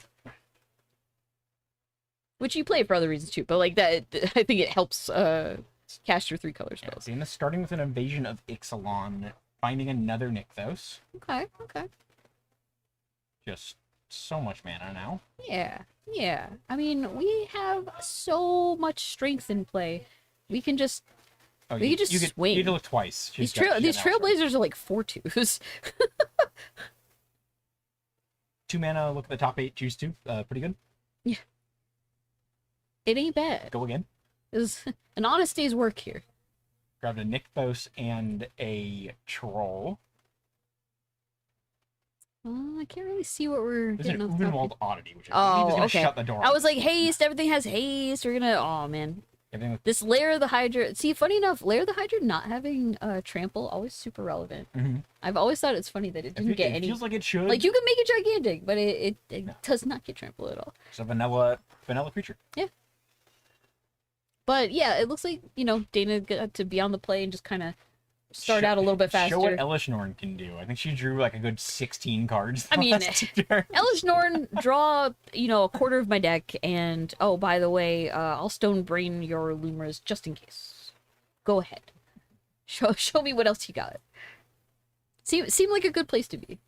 which you play for other reasons too. But like that, I think it helps cast your 3 color Yeah, spells. see, and this starting with an invasion of Ixalan, finding another Nykthos. Okay, okay, Just so much mana now. yeah. I mean, we have so much strength in play. We can just Oh, We could just swing. You need to look twice. these Trailblazers are like 4/2s. 2 mana, look at the top 8, choose 2. Pretty good. It ain't bad. Go again. There's an honest day's work here. Grabbed a Nykthos and a Troll. I can't really see what we're There's an getting off the top Uvenwald here. Oddity, which Oh, is gonna okay. shut the door. I was like, haste, everything has haste. We're gonna, oh man. Everything with This Lair of the Hydra. See, funny enough, Lair of the Hydra not having trample, always super relevant. Mhm. I've always thought it's funny that it didn't get it any. feels like it should. Like, you can make it gigantic, but it No. does not get trample at all. It's a vanilla creature. But yeah, it looks like, Dana got to be on the play and just kind of start out a little bit faster. Show what Elish Norn can do. I think she drew like a good 16 cards. I mean, Elish Elish Norn, draw, a quarter of my deck, and, oh, by the way, I'll Stone Brain your Lumras just in case. Go ahead. Show me what else you got. Seemed like a good place to be.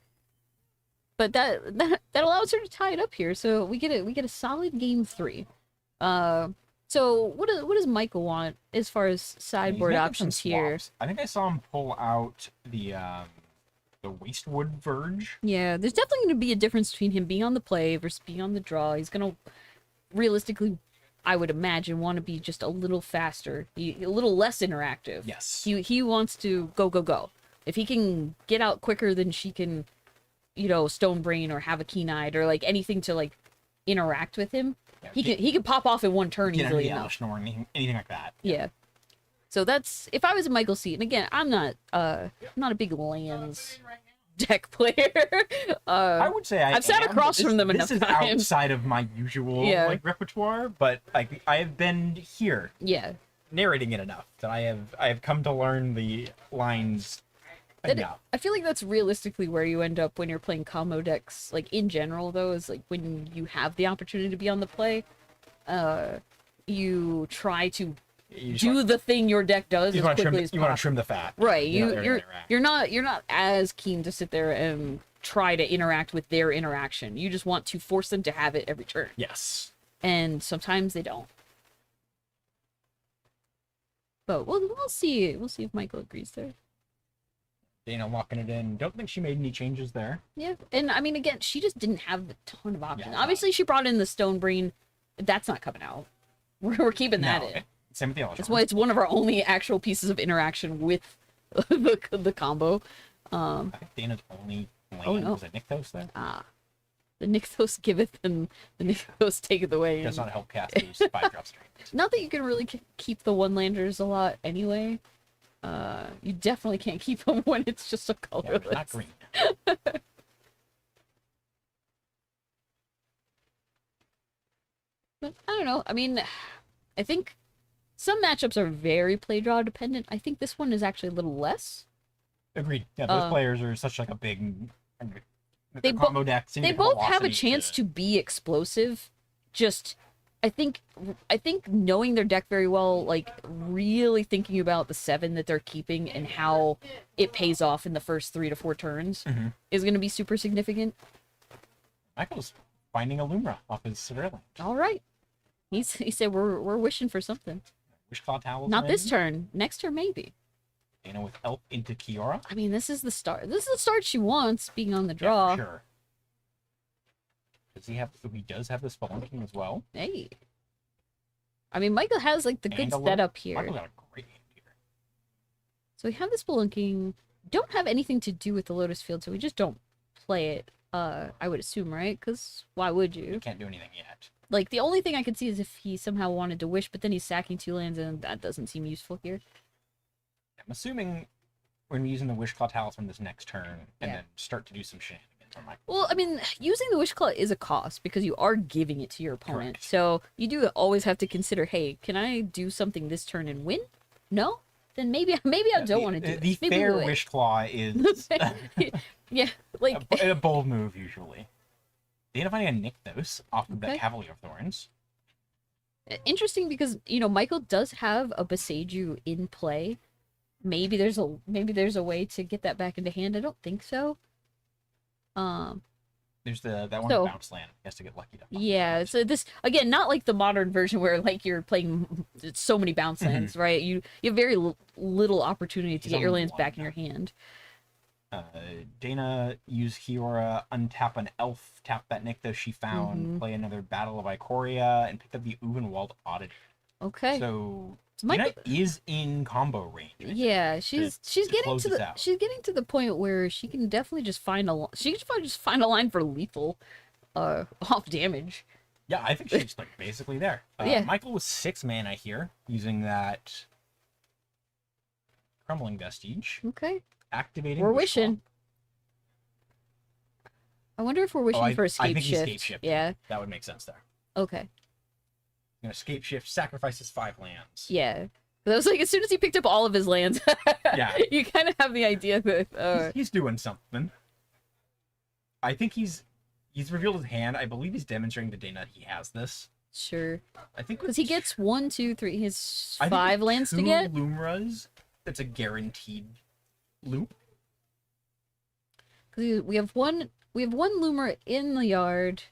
But that allows her to tie it up here, so we get a solid game 3. So what does Michael want as far as sideboard options here? I think I saw him pull out the Wastewood Verge. Yeah, there's definitely going to be a difference between him being on the play versus being on the draw. He's going to, realistically, I would imagine, want to be just a little faster, a little less interactive. Yes. He wants to go. If he can get out quicker than she can, Stone Brain or have a Keen-Eyed or like anything to like interact with him, Yeah, he can pop off in one turn get easily any enough. Elish Norn, anything like that. Yeah. So that's if I was a Michael Seaton. Again, I'm not a big lands deck player. I would say I've sat am, across but from them this enough is times. outside of my usual Yeah. repertoire, but like I have been here Yeah. narrating it enough that I have come to learn the lines enough. I feel like that's realistically where you end up when you're playing combo decks. Like in general, though, is like when you have the opportunity to be on the play, you try to You just do want- the thing your deck does you as want to quickly as trim, possible. the fat. Right. You're not there to interact. You're not as keen to sit there and try to interact with their interaction. You just want to force them to have it every turn. Yes. And sometimes they don't. But we'll see. We'll see if Michael agrees there. Dana locking it in. Don't think she made any changes there. Yeah, and I mean, again, she just didn't have a ton of options. Yeah. Obviously, she brought in the Stone Brain. That's not coming out. We're keeping that No, in. Same with the Elish That's Norn. why it's one of our only actual pieces of interaction with the combo. I think Dana's only land Oh, no. was a Nykthos there. The Nykthos giveth and the Nykthos taketh away. Does and- not help cast those 5-drop strength. Not that you can really keep the one-landers a lot anyway. You definitely can't keep them when it's just a Yeah, colorless. but not green. But I don't know. I mean, I think some matchups are very play draw dependent. I think this one is actually a little less. Agreed. Yeah, those players are such like a big. They combo decks. They both have a chance to be explosive. Just, I think knowing their deck very well, like really thinking about the 7 that they're keeping and how it pays off in the first 3 to 4 turns is going to be super significant. Michael's finding a Lumra off his Surveillance. All right, he said we're wishing for something. Wishclaw Talisman. Not this turn. Next turn maybe. Dana with Elf into Kiora. I mean, this is the start. This is the start she wants, being on the Yeah, draw. for sure. Does he have? He does have the Spelunking as well. Hey. I mean, Michael has like the good And a setup here. Michael got a great hand here. So we have the Spelunking. Don't have anything to do with the Lotus Field, so we just don't play it. I would assume, right? Because why would He you? can't do anything yet. Like, the only thing I could see is if he somehow wanted to wish, but then he's sacking 2 lands, and that doesn't seem useful here. I'm assuming we're gonna be using the Wishclaw Talisman this next turn, and Yeah. then start to do some shenanigans on Michael. Well, I mean, using the Wish Claw is a cost because you are giving it to your opponent. Correct. So you do always have to consider, hey, can I do something this turn and win? No? Then maybe I don't want to do the it. Maybe fair we'll wait. Wishclaw is Yeah, like a bold move usually. Dana finding a Nykthos off of Okay. that Cavalier of Thorns. interesting because Michael does have a Beseiju in play. Maybe there's a way to get that back into hand. I don't think so. There's that one So- bounce land. He has to get lucky to. Yeah, so this again, not like the modern version where like you're playing so many bounce lands, right? You have very little opportunity to He's get your on lands one back in now. your hand. Dana use Kiora, untap an elf, tap that Nykthos she found, play another Battle of Ikoria, and pick up the Uvenwald Oddity. Okay. So So Michael, Dana is in combo range. I think. yeah, she's to getting close to this the out. she's getting to the point where she can definitely just find just find a line for lethal, off damage. Yeah, I think she's like basically there. Yeah. Michael was 6 mana here, using that Crumbling Vestige, Okay, activating. we're Wishclaw. wishing. I wonder if we're wishing I for think escape he's shift. escape shifting. Yeah. That would make sense there. Okay. Escape shift sacrifices 5 lands. Yeah. But I was like, as soon as he picked up all of his lands, Yeah. you kind of have the idea that He's doing something. I think he's revealed his hand. I believe he's demonstrating to Dana that he has this. sure, I think because he gets 1, 2, 3, he has I think 5 with lands to 2 get. Lumras, that's a guaranteed loop. Because we have one Loomer in the yard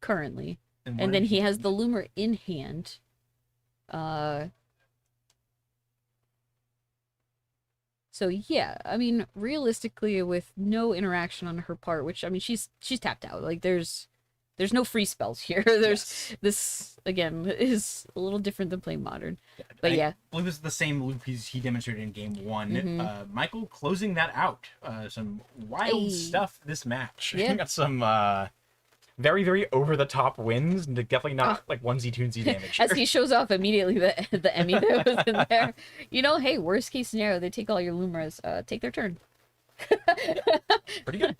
currently, one and then in he has hand. the Loomer in hand. So yeah, I mean, realistically, with no interaction on her part, which I mean, she's tapped out. Like there's no free spells here. Yes. This again is a little different than playing modern. But I yeah, believe this is the same loop he demonstrated in game 1. Mhm. Michael closing that out. Some wild Hey. stuff this match. Yeah. Got some very, very over the top wins, and definitely not like onesie twosie damage. as he shows off immediately the Emmy that was in there. Hey, worst case scenario, they take all your Lumeras, take their turn. Pretty good.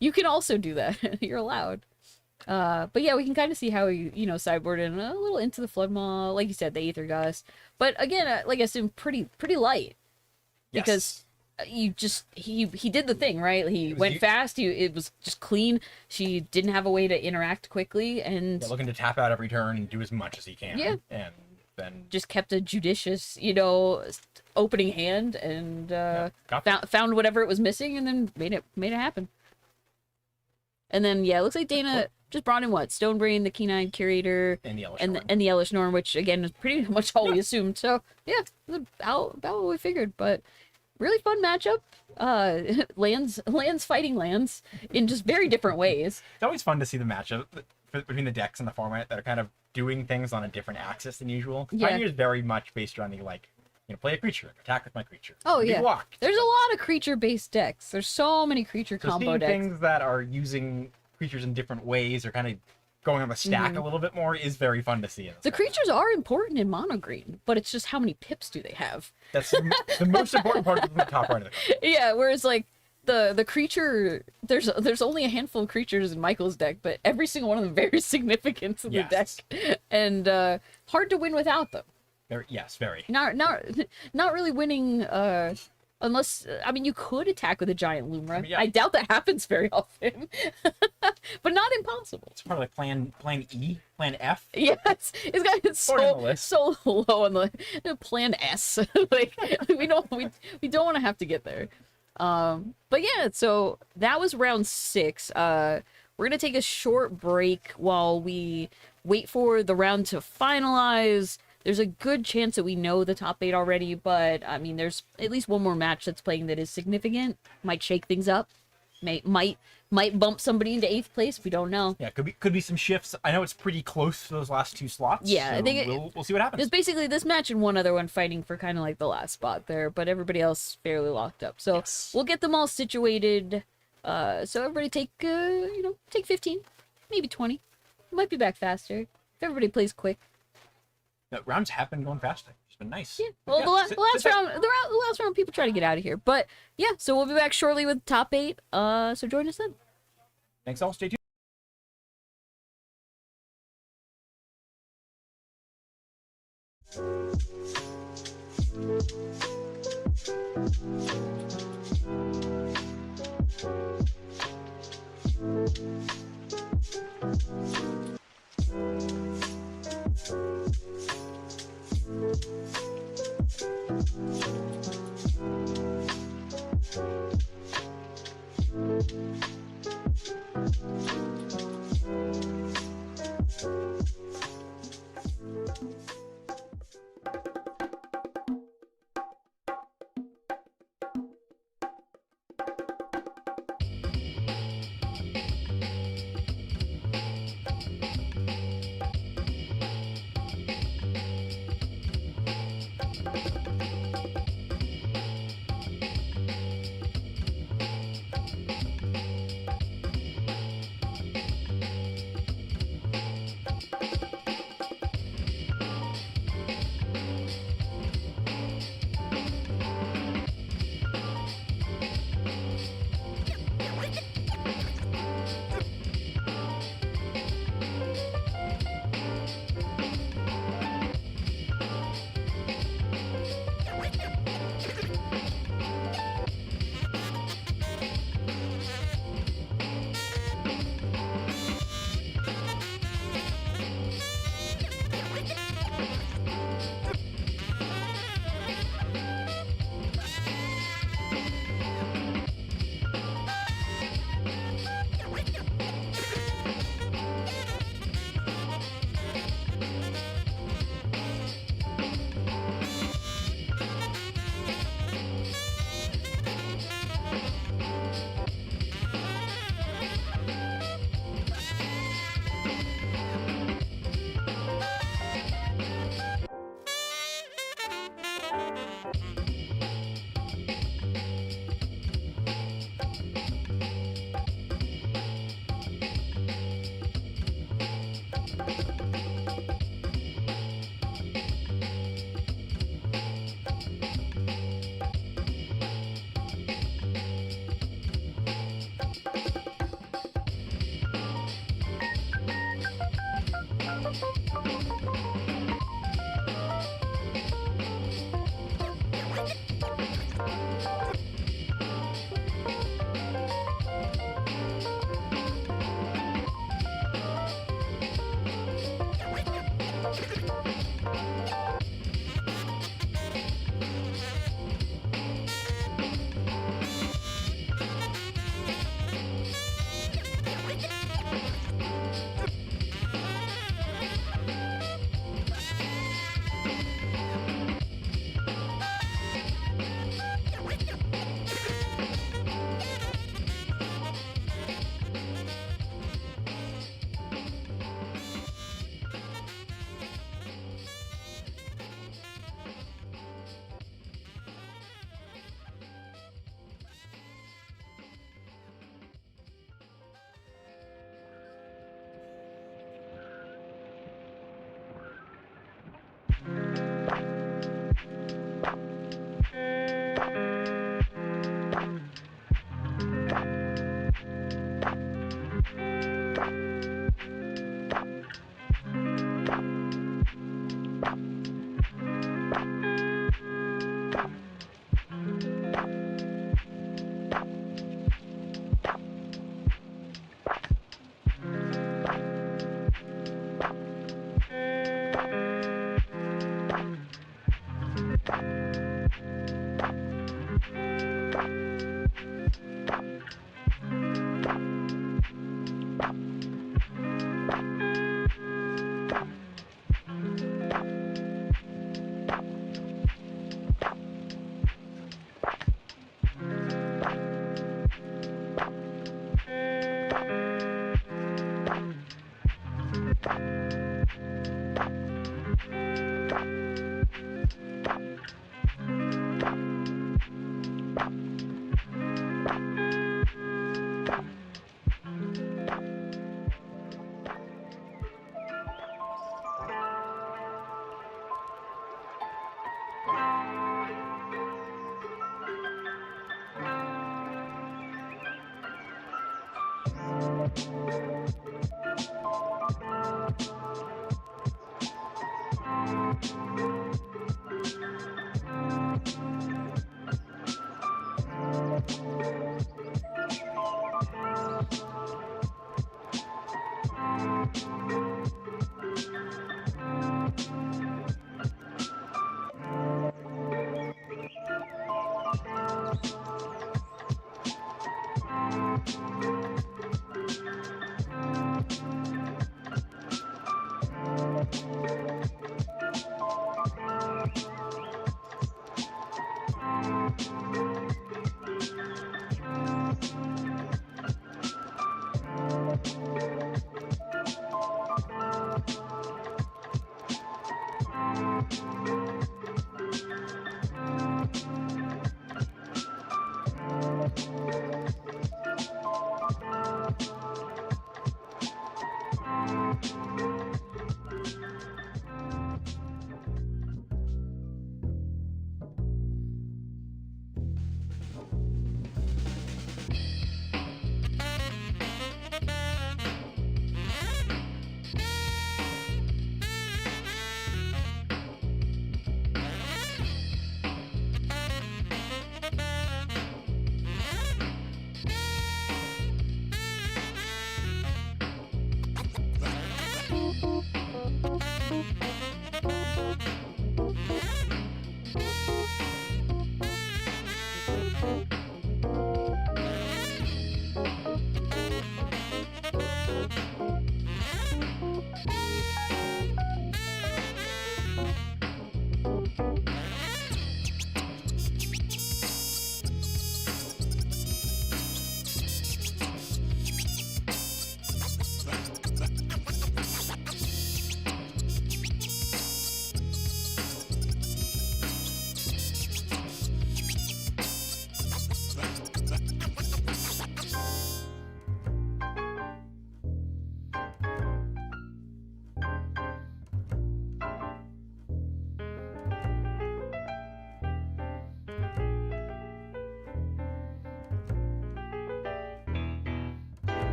You can also do that. You're allowed. But yeah, we can kind of see how you sideboard in a little into the Flood Maw, like you said, the Aether Gust. But again, like I said, pretty light. Because he did the thing, right? He was went u- fast. It was just clean. She didn't have a way to interact quickly, and Yeah, looking to tap out every turn and do as much as he can. Yeah. And then just kept a judicious, opening hand, and got found whatever it was missing, and then made it happen. And then yeah, it looks like Dana just brought in what Stonebrain, the Keen-Eyed Curator, and the Elvish and Norn. the Elvish Norn, which again is pretty much all we assumed. So yeah, about what we figured. But really fun matchup. Lands fighting lands in just very different ways. It's always fun to see the matchup between the decks and the format that are kind of doing things on a different axis than usual. Yeah. Pioneer is very much based around the play a creature, attack with my creature. Oh, Be yeah. blocked. There's a lot of creature-based decks. There's so many creature So combo seeing decks. things that are using creatures in different ways or kind of going on the stack a little bit more is very fun to see. In this The deck. creatures are important in mono green, but it's just how many pips do they have? That's the most important part of the top right of the card. Yeah, whereas like the creature, there's only a handful of creatures in Michael's deck, but every single one of them very significant to the Yes. deck, and hard to win without them. Very. Not really winning unless I mean you could attack with a giant Lumra. Yeah. I doubt that happens very often, but not impossible. It's part of like plan E, plan F. Yes, it's got it's Or in the list. so low on the plan S. Like we don't want to have to get there. But yeah, so that was round 6. We're gonna take a short break while we wait for the round to finalize. There's a good chance that we know the top 8 already, but I mean, there's at least one more match that's playing that is significant. Might shake things up. Might bump somebody into 8th place. We don't know. Yeah, could be some shifts. I know it's pretty close to those last 2 slots. Yeah, I so think we'll see what happens. There's basically this match and one other one fighting for kind of like the last spot there, but everybody else fairly locked up. So Yes. we'll get them all situated. So everybody take 15, maybe 20. Might be back faster if everybody plays quick. The rounds have been going fast. It's been nice. Yeah. Well, the last round, people try to get out of here. But yeah, so we'll be back shortly with top 8. So join us then. Thanks all. Stay tuned.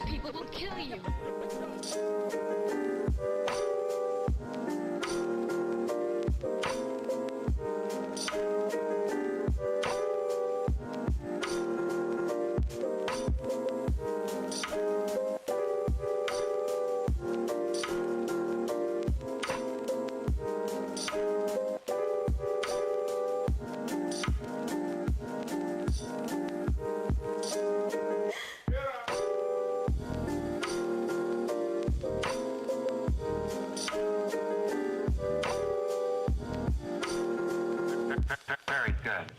People will kill you. Very good.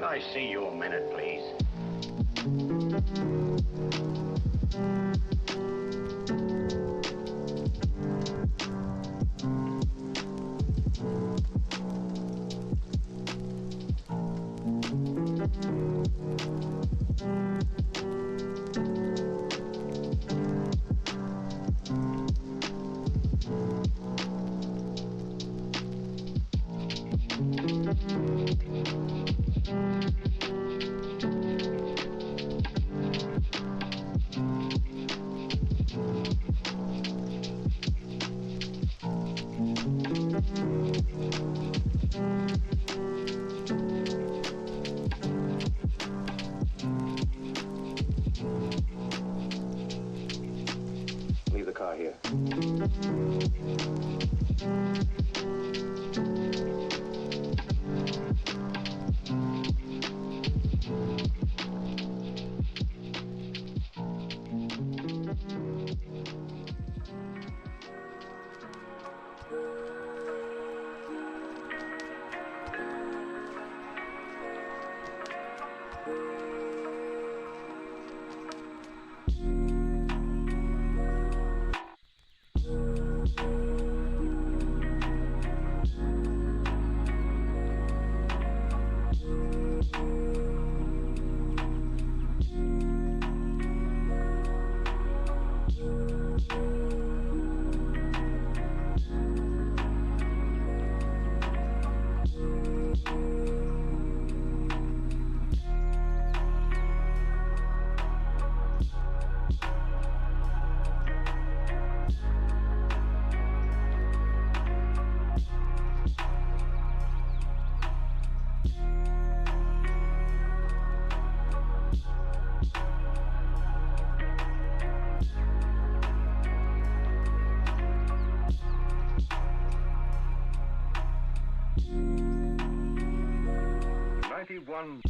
Can I see you a minute, please? Leave the car here. One.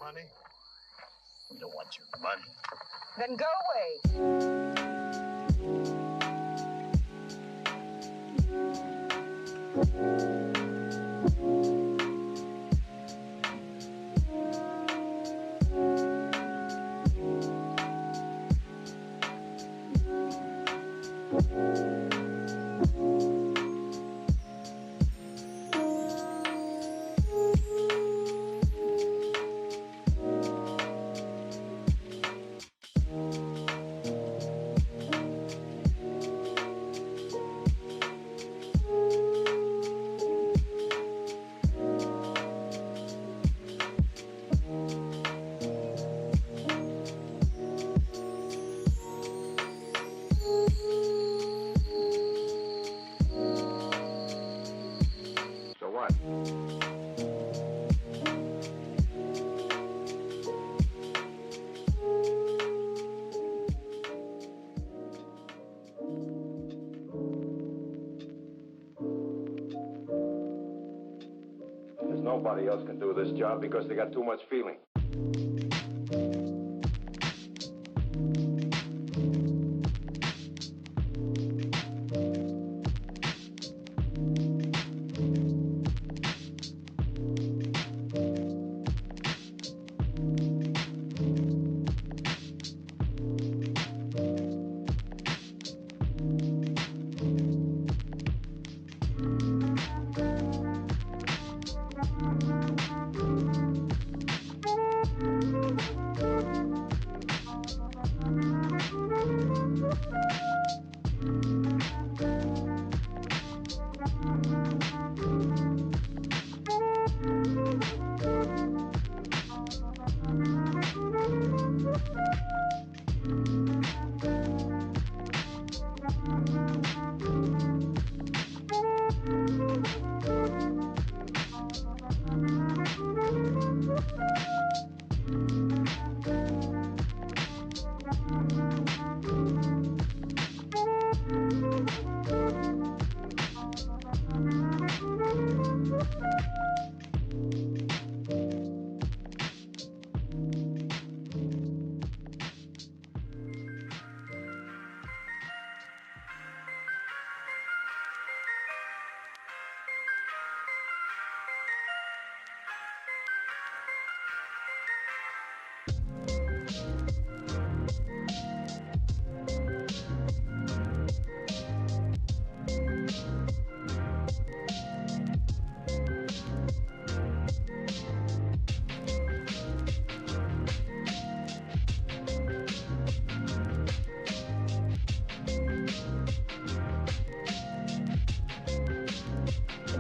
money? We don't want your money. Then go away. So what? There's nobody else can do this job because they got too much feeling.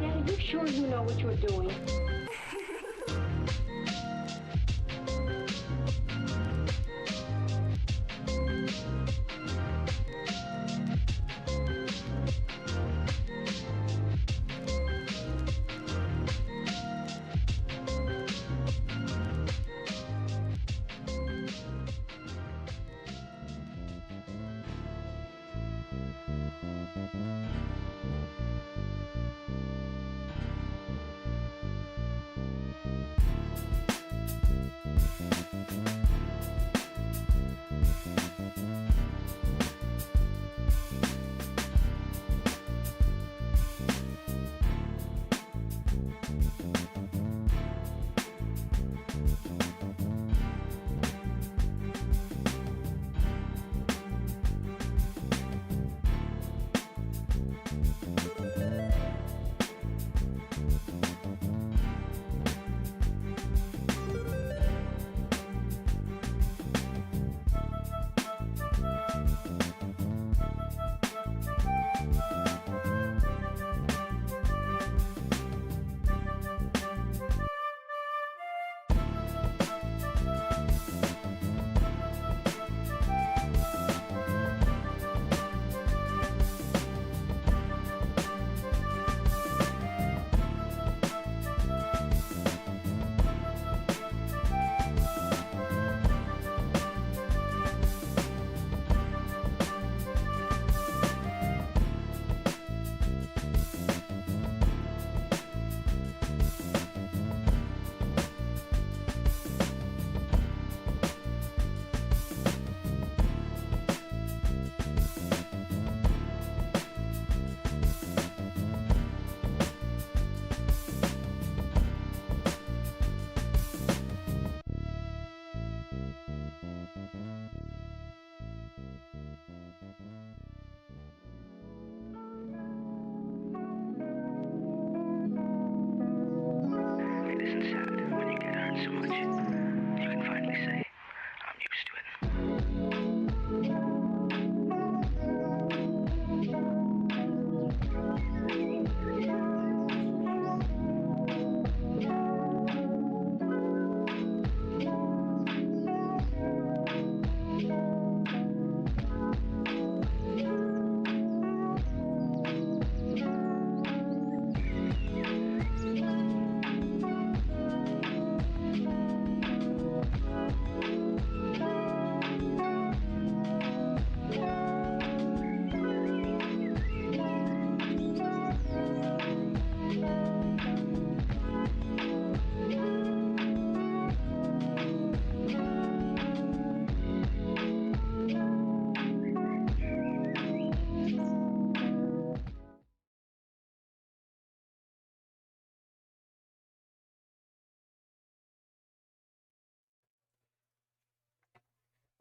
Dad, are you sure you know what you're doing?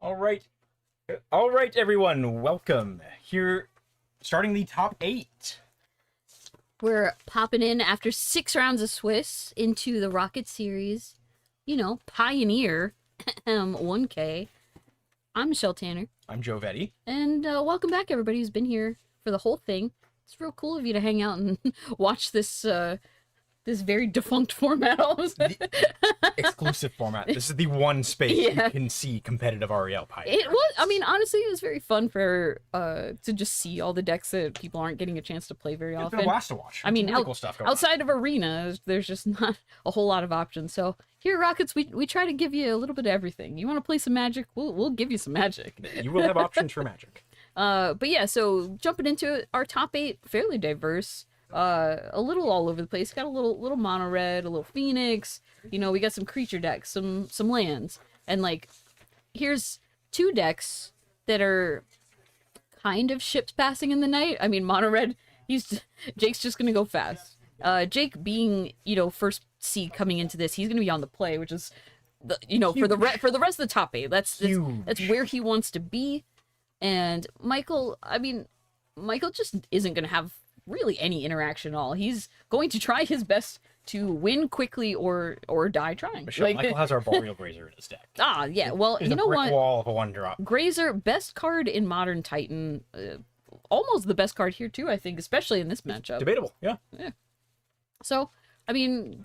All right, everyone. Welcome. Here, starting the top 8. We're popping in after 6 rounds of Swiss into the Rocket Series. You know, Pioneer 1K. I'm Michelle Tanner. I'm Joe Vetti. And welcome back, everybody who's been here for the whole thing. It's real cool of you to hang out and watch this this very defunct format. Exclusive format. This is the one space you can see competitive REL Pioneer. It was, I mean, honestly, it was very fun for to just see all the decks that people aren't getting a chance to play very It's often. been a blast to watch. I mean, Some really cool stuff going on. outside of Arena, there's just not a whole lot of options. So here at Rockets, we try to give you a little bit of everything. You want to play some Magic? We'll give you some Magic. You will have options for Magic. But yeah, so jumping into it, our top 8, fairly diverse. A little all over the place. Got a little mono red, a little Phoenix. You know, we got some creature decks, some lands, and like, here's 2 decks that are kind of ships passing in the night. I mean, mono red. Jake's just gonna go fast. Jake being, you know, first seed coming into this, he's gonna be on the play, which is, for the rest of the top 8. That's where he wants to be. And Michael, I mean, Michael just isn't gonna have really any interaction at all. He's going to try his best to win quickly or die trying. Michelle, Michael has our Boreal Grazer in his deck. Ah, yeah. Well, It's you know a brick what? wall of a 1-drop. Grazer, best card in Modern Titan. Almost the best card here too, I think, especially in this matchup. Debatable, yeah. So, I mean,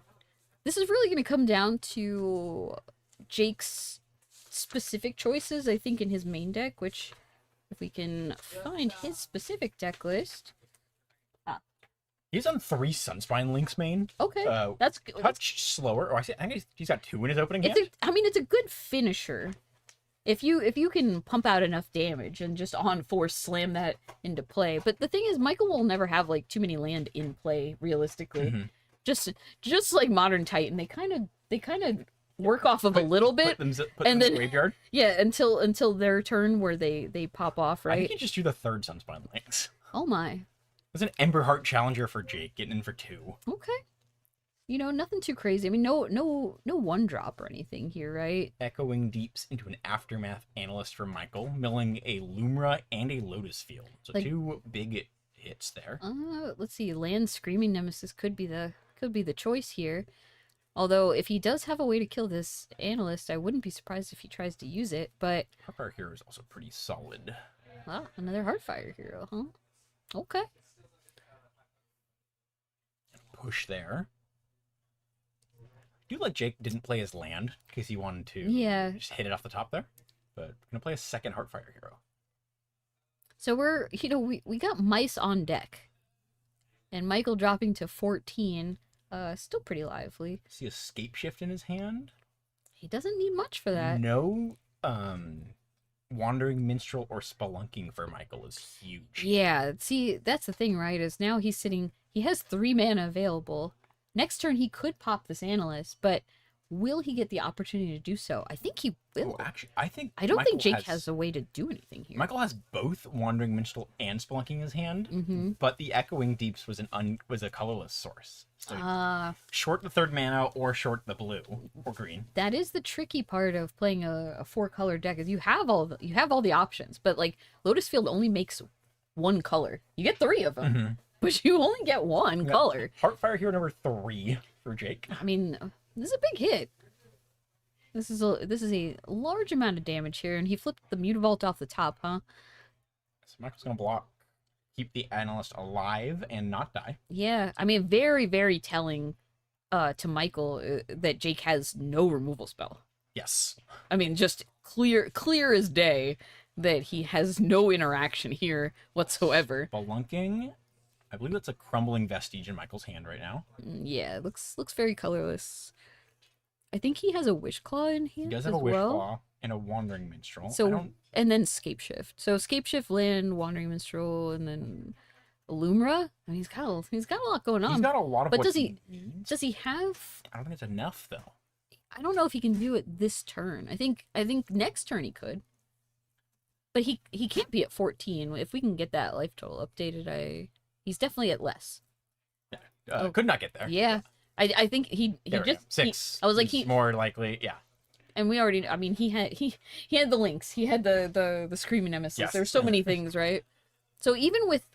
this is really going to come down to Jake's specific choices, I think, in his main deck, which, if we can find his specific deck list. He's on 3 Sunspine Links main. Okay, that's good. Touch slower. Or I think he's got 2 in his opening hand. It's a good finisher. If you can pump out enough damage and just on force slam that into play. But the thing is, Michael will never have like too many land in play realistically. Mm-hmm. Just like Modern Titan, they kind of work off of a little bit, put them and in then the graveyard. Yeah, until their turn where they pop off, I right? think you just do the 3rd Sunspine Links. Oh my. It's an Emberheart Challenger for Jake, getting in for 2. Okay. You know, nothing too crazy. I mean, no 1-drop or anything here, right? Echoing Deeps into an Aftermath Analyst for Michael, milling a Lumra and a Lotus Field. So Like- 2 big hits there. Let's see. Land Screaming Nemesis could be the choice here. Although, if he does have a way to kill this analyst, I wouldn't be surprised if he tries to use it. But, Heartfire Hero is also pretty solid. wow, another Heartfire hero, huh? Okay. Push there. I do like Jake didn't play his land because he wanted to just hit it off the top there. But we're gonna play a second Heartfire Hero. So we got mice on deck. And Michael dropping to 14, still pretty lively. See a Scape Shift in his hand. He doesn't need much for that. No Wandering Minstrel or Spelunking for Michael is huge. Yeah, see, that's the thing, right? Is now he has 3 mana available. Next turn he could pop this analyst, but will he get the opportunity to do so? I think he will. Oh, actually, I don't think Michael Jake has a way to do anything here. Michael has both Wandering Minstrel and Spelunking in his hand, Mm-hmm. but the Echoing Deeps was a colorless source. So short the 3rd mana or short the blue or green. That is the tricky part of playing a 4-color deck. Is you have all the options, but like Lotus Field only makes 1 color. You get 3 of them, Mm-hmm. but you only get 1 color. Heartfire Hero number 3 for Jake. I mean, this is a big hit. This is a large amount of damage here, and he flipped the Mutavault off the top, huh? So Michael's gonna block, keep the analyst alive and not die. Yeah, I mean, very, very telling to Michael that Jake has no removal spell. Yes. I mean, just clear as day that he has no interaction here whatsoever. Spelunking. I believe that's a Crumbling Vestige in Michael's hand right now. Yeah, looks very colorless. I think he has a Wish Claw in hand. He does have a Wish Claw and a Wandering Minstrel. So and then Scape Shift. So Scape Shift, Land, Wandering Minstrel, and then Illumra. I mean, he's got a lot going on. He's got a lot of. But what does he have? I don't think it's enough though. I don't know if he can do it this turn. I think next turn he could. But he can't be at 14. If we can get that life total updated, he's definitely at less. Could not get there. Yeah. I think he There we just go. 6. I was like He's more likely. Yeah. and we already, I mean, he had the links, he had the Screaming Nemesis. Yes. There's so many things, right? So even with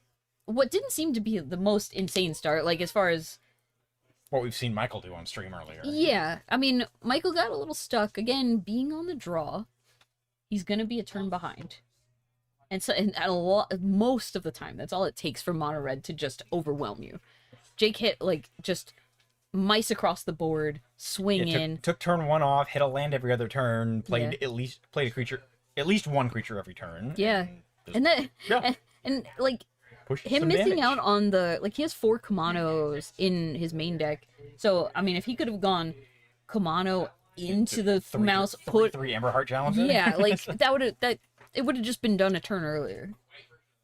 what didn't seem to be the most insane start, like as far as what we've seen Michael do on stream earlier. yeah, I mean, Michael got a little stuck again, being on the draw. He's gonna be a turn behind, and so and most of the time, that's all it takes for mono red to just overwhelm you. Jake hit like just mice across the board, swing in. Took turn 1 off, hit a land every other turn, played at least one creature every turn. Yeah, and then and like pushed him some missing damage. out on the like he has 4 Kamanos in his main deck. So I mean, if he could have gone Kamano into the mouse, put 3 Emberheart challenges. yeah, like it would have just been done a turn earlier,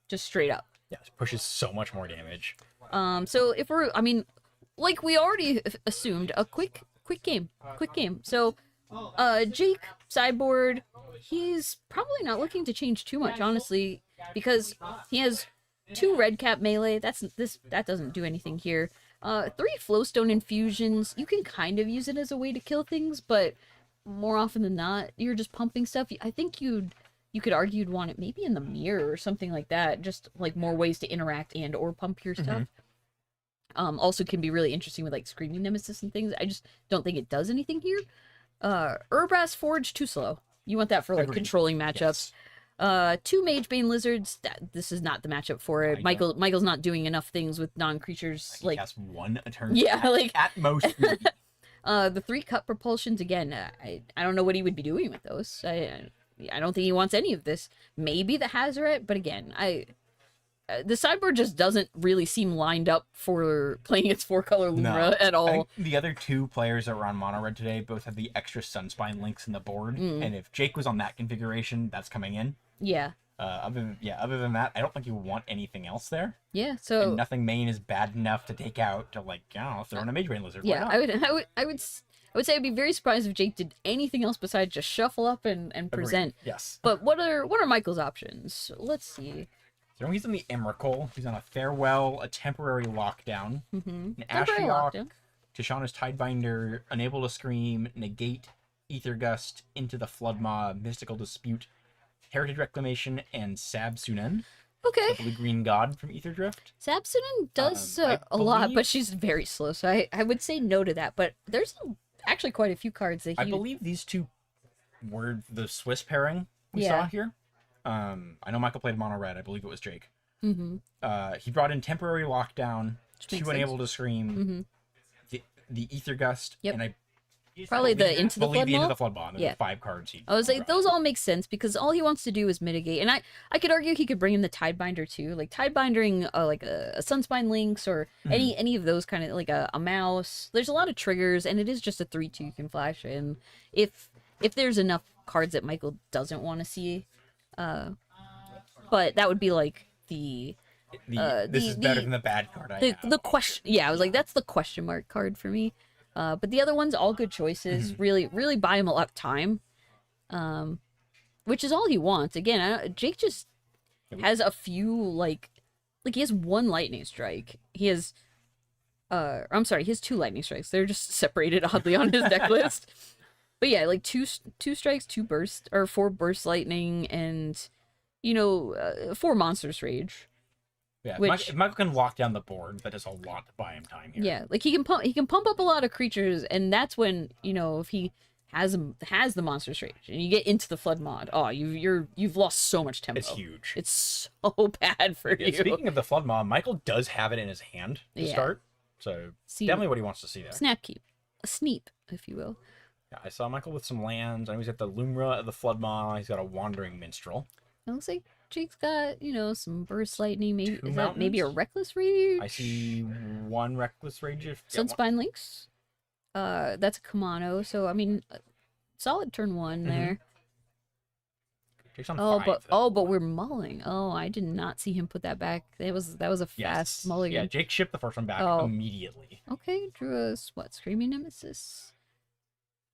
just straight up. Yeah, it pushes so much more damage. So if we're, I mean, like we already assumed, a quick game. So, Jake sideboard, he's probably not looking to change too much, honestly, because he has 2 red cap melee. That doesn't do anything here. 3 Flowstone infusions. You can kind of use it as a way to kill things, but more often than not, you're just pumping stuff. I think you could argue you'd want it maybe in the mirror or something like that. Just like more ways to interact and or pump your stuff. Also can be really interesting with like Screaming Nemesis and things. I just don't think it does anything here. Urbrass Forge, too slow. You want that for like Agreed. controlling matchups. Yes. 2 Magebane Lizards. This is not the matchup for it. Michael's not doing enough things with non-creatures. He Like has 1 a turn. Yeah, like at most. 3. the 3 cut propulsions again. I don't know what he would be doing with those. I don't think he wants any of this. Maybe the Hazoret, but again, the sideboard just doesn't really seem lined up for playing its 4-color Lumra at all. I think the other 2 players that were on mono red today both have the extra Sunspine links in the board, and if Jake was on that configuration, that's coming in. Yeah. Other than that, I don't think you want anything else there. Yeah. So And nothing main is bad enough to take out to like, I don't know, throw in a Magebane Lizard. Why yeah, not? I would say I'd be very surprised if Jake did anything else besides just shuffle up and Agreed. present. Yes. But what are Michael's options? Let's see. So he's on the Emrakul. He's on a Farewell, a temporary lockdown, an Temporary Ashiok, lockdown. Tishana's Tidebinder, Unable to Scream, Negate, Ether Gust, Into the Floodmaw, Mystical Dispute, Heritage Reclamation, and Sab Sunen, Okay. the Green God from Ether Drift. Sabsunen does I a lot, believe- but she's very slow, so I would say no to that. But there's actually quite a few cards that he... I believe these 2 were the Swiss pairing we Yeah. saw here. I know Michael played mono red. I believe it was Jake. Mm-hmm. He brought in temporary lockdown, Which 2 makes Unable to Scream, the Ether Gust, Yep. and I Probably the Into the believe the Into Floodmaw? the Floodmaw. And Yeah. the 5 cards. I was like, those all make sense because all he wants to do is mitigate. And I could argue he could bring in the Tidebinder too, like Tidebindering like a Sunspine Lynx or any of those kind of like a mouse. There's a lot of triggers, and it is just a 3/2 you can flash in. If there's enough cards that Michael doesn't want to see, but that would be like This is better than the bad card I have. the question. Yeah, I was like, that's the question mark card for me. But the other ones, all good choices. Really buy him a lot of time, which is all he wants. Again, Jake just has a few like he has 1 lightning strike. He has, I'm sorry, he has 2 lightning strikes. They're just separated oddly on his deck list. But yeah, like 2 strikes, 2 burst or 4 burst lightning, and 4 monstrous rage. Yeah, which- if Michael can lock down the board, that does a lot to buy him time here. Yeah, like he can pump up a lot of creatures, and that's when if he has the monstrous rage and you get into the flood mod, you've lost so much tempo. It's huge. It's so bad for Yeah, you. speaking of the Floodmaw, Michael does have it in his hand to Yeah. start, so See, definitely what he wants to see there. snap keep, a sneep, if you will. Yeah, I saw Michael with some lands. I know he's got the Lumra, the Floodmaw. He's got a Wandering Minstrel. It looks like Jake's got some burst lightning. Maybe 2 is that maybe a mountains? reckless rage? I see 1 Reckless Rage. Sunspine Lynx. That's a Kamano. So I mean, solid turn 1 there. Jake's on Oh, 5, though. but we're mulling. Oh, I did not see him put that back. That was a fast Yes. mulligan. Yeah, Jake shipped the first one back Oh. immediately. Okay, drew a Screaming Nemesis.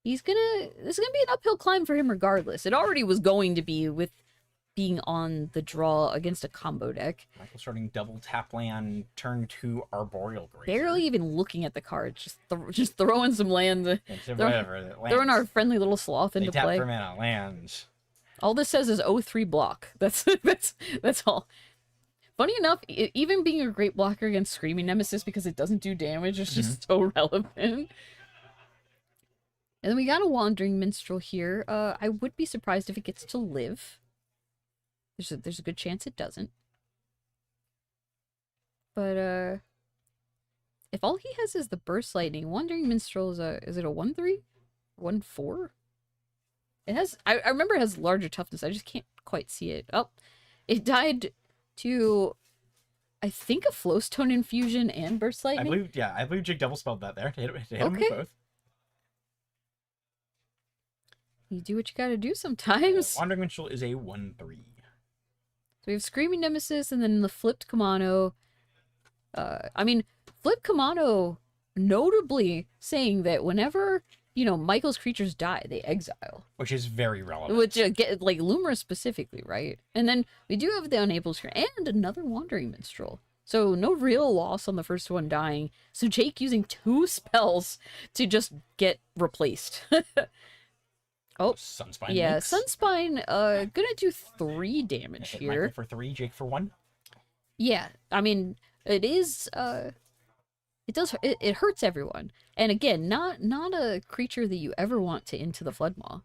This is gonna be an uphill climb for him regardless. It already was going to be with being on the draw against a combo deck. Michael starting double tap land, turn 2 Arboreal Grazer. Barely even looking at the cards, just throwing some lands. It's whatever. Throwing our friendly little sloth into tap play. for mana, lands. All this says is 0-3 block. That's all. Funny enough, even being a great blocker against Screaming Nemesis because it doesn't do damage is just so relevant. And then we got a Wandering Minstrel here. I would be surprised if it gets to live. There's a good chance it doesn't. But if all he has is the Burst Lightning, Wandering Minstrel is it a 1/3? 1/4? It has I remember it has larger toughness. I just can't quite see it. Oh, it died to I think a Flowstone Infusion and Burst Lightning. I believe Jake double spelled that there to hit him with Okay. both. You do what you gotta do sometimes. Wandering Minstrel is a 1/3. So we have Screaming Nemesis and then the flipped Kamano. I mean, flipped Kamano notably saying that whenever, Michael's creatures die, they exile. Which is very relevant. Which, get like Lumra specifically, right? And then we do have the Unable Screen and another Wandering Minstrel. So no real loss on the first one dying. So Jake using 2 spells to just get replaced. Oh, Sunspine. yeah, Links. Sunspine, gonna do 3 damage Hit here. Michael for 3, Jake for 1. Yeah, I mean, it is, it hurts everyone. And again, not a creature that you ever want to into the Floodmaw.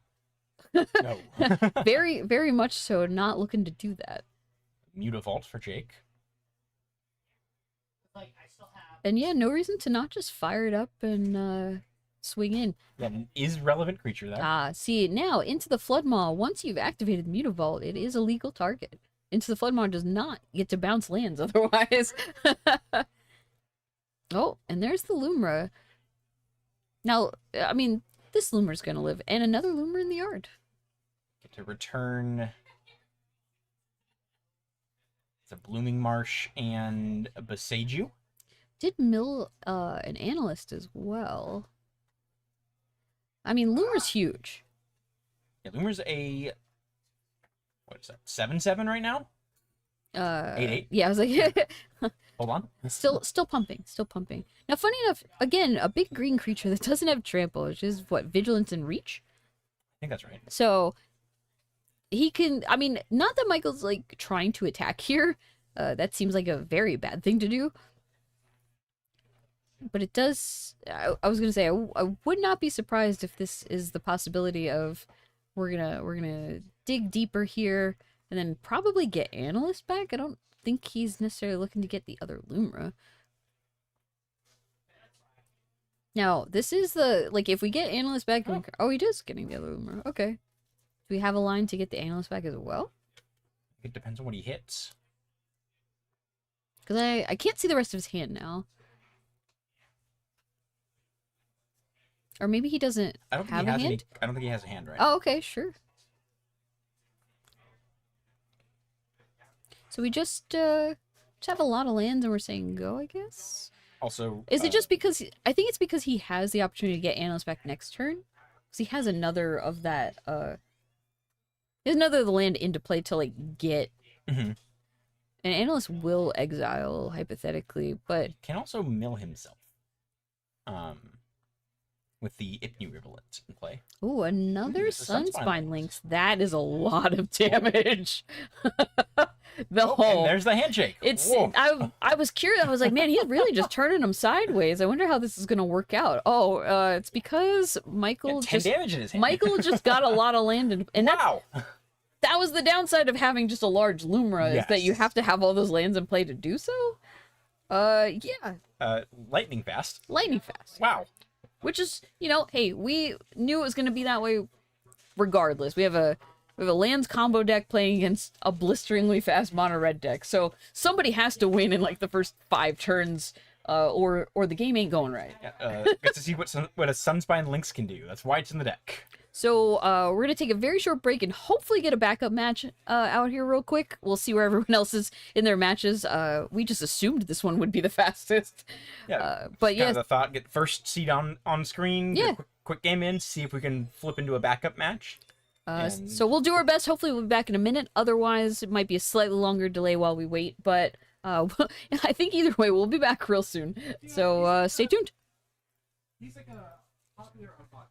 No. Very, very much so not looking to do that. Mutavault for Jake. And yeah, no reason to not just fire it up and, swing in. Yeah, an is relevant creature there. See, now, Into the Floodmaw, once you've activated Mutavault, it is a legal target. Into the Floodmaw does not get to bounce lands otherwise. Oh, and there's the Lumra. Now, I mean, this Lumra's gonna live, and another Lumra in the yard. Get to return. It's a Blooming Marsh and a Boseiju. Did mill an Analyst as well. I mean, Lumra's huge. Yeah, Lumer's a what is that? 7/7 right now? 8/8. Yeah, I was like Hold on. still pumping. Now, funny enough, again, a big green creature that doesn't have trample, which is what, Vigilance and Reach? I think that's right. So he can, I mean, not that Michael's like trying to attack here. That seems like a very bad thing to do. But it does, I was going to say, I would not be surprised if this is the possibility of we're gonna dig deeper here and then probably get Analyst back. I don't think he's necessarily looking to get the other Lumra. Now, this is the, like, if we get Analyst back, oh, he is getting the other Lumra. Okay. Do we have a line to get the Analyst back as well? It depends on what he hits. Because I can't see the rest of his hand now. Or maybe he doesn't I don't think have he a has hand? I don't think he has a hand right. Oh, okay, sure. So we just have a lot of lands and we're saying go, I guess? Also, Is it just because... I think it's because he has the opportunity to get Analyst back next turn. Because he has another of that... There's another of the land into play to, like, get... Mhm. And Analyst will exile, hypothetically, but... can also mill himself. With the Ipnu Rivulet in play. Ooh, another Ooh, the Sunspine Sunspine Links. That is a lot of damage. The whole... And there's the handshake. It's Whoa. I was curious. I was like, man, he's really just turning them sideways. I wonder how this is gonna work out. Oh, it's because Michael 10 just damage in his hand. Michael just got a lot of land, and Wow. that was the downside of having just a large Lumra is that you Yes. have to have all those lands in play to do so. Yeah, Lightning fast. lightning fast. Wow. Which is, hey, we knew it was gonna be that way. Regardless, we have a lands combo deck playing against a blisteringly fast mono red deck, so somebody has to win in like the first 5 turns, or the game ain't going right. Get to see what a Sunspine Lynx can do. That's why it's in the deck. So we're gonna take a very short break and hopefully get a backup match out here real quick. We'll see where everyone else is in their matches. We just assumed this one would be the fastest. Yeah. But yeah, yes, the thought: get first seed on screen. Yeah. Get a quick game in. See if we can flip into a backup match. And- So we'll do our best. Hopefully we'll be back in a minute. Otherwise, it might be a slightly longer delay while we wait. But I think either way, we'll be back real soon. So stay tuned. He's like a popular unpopular.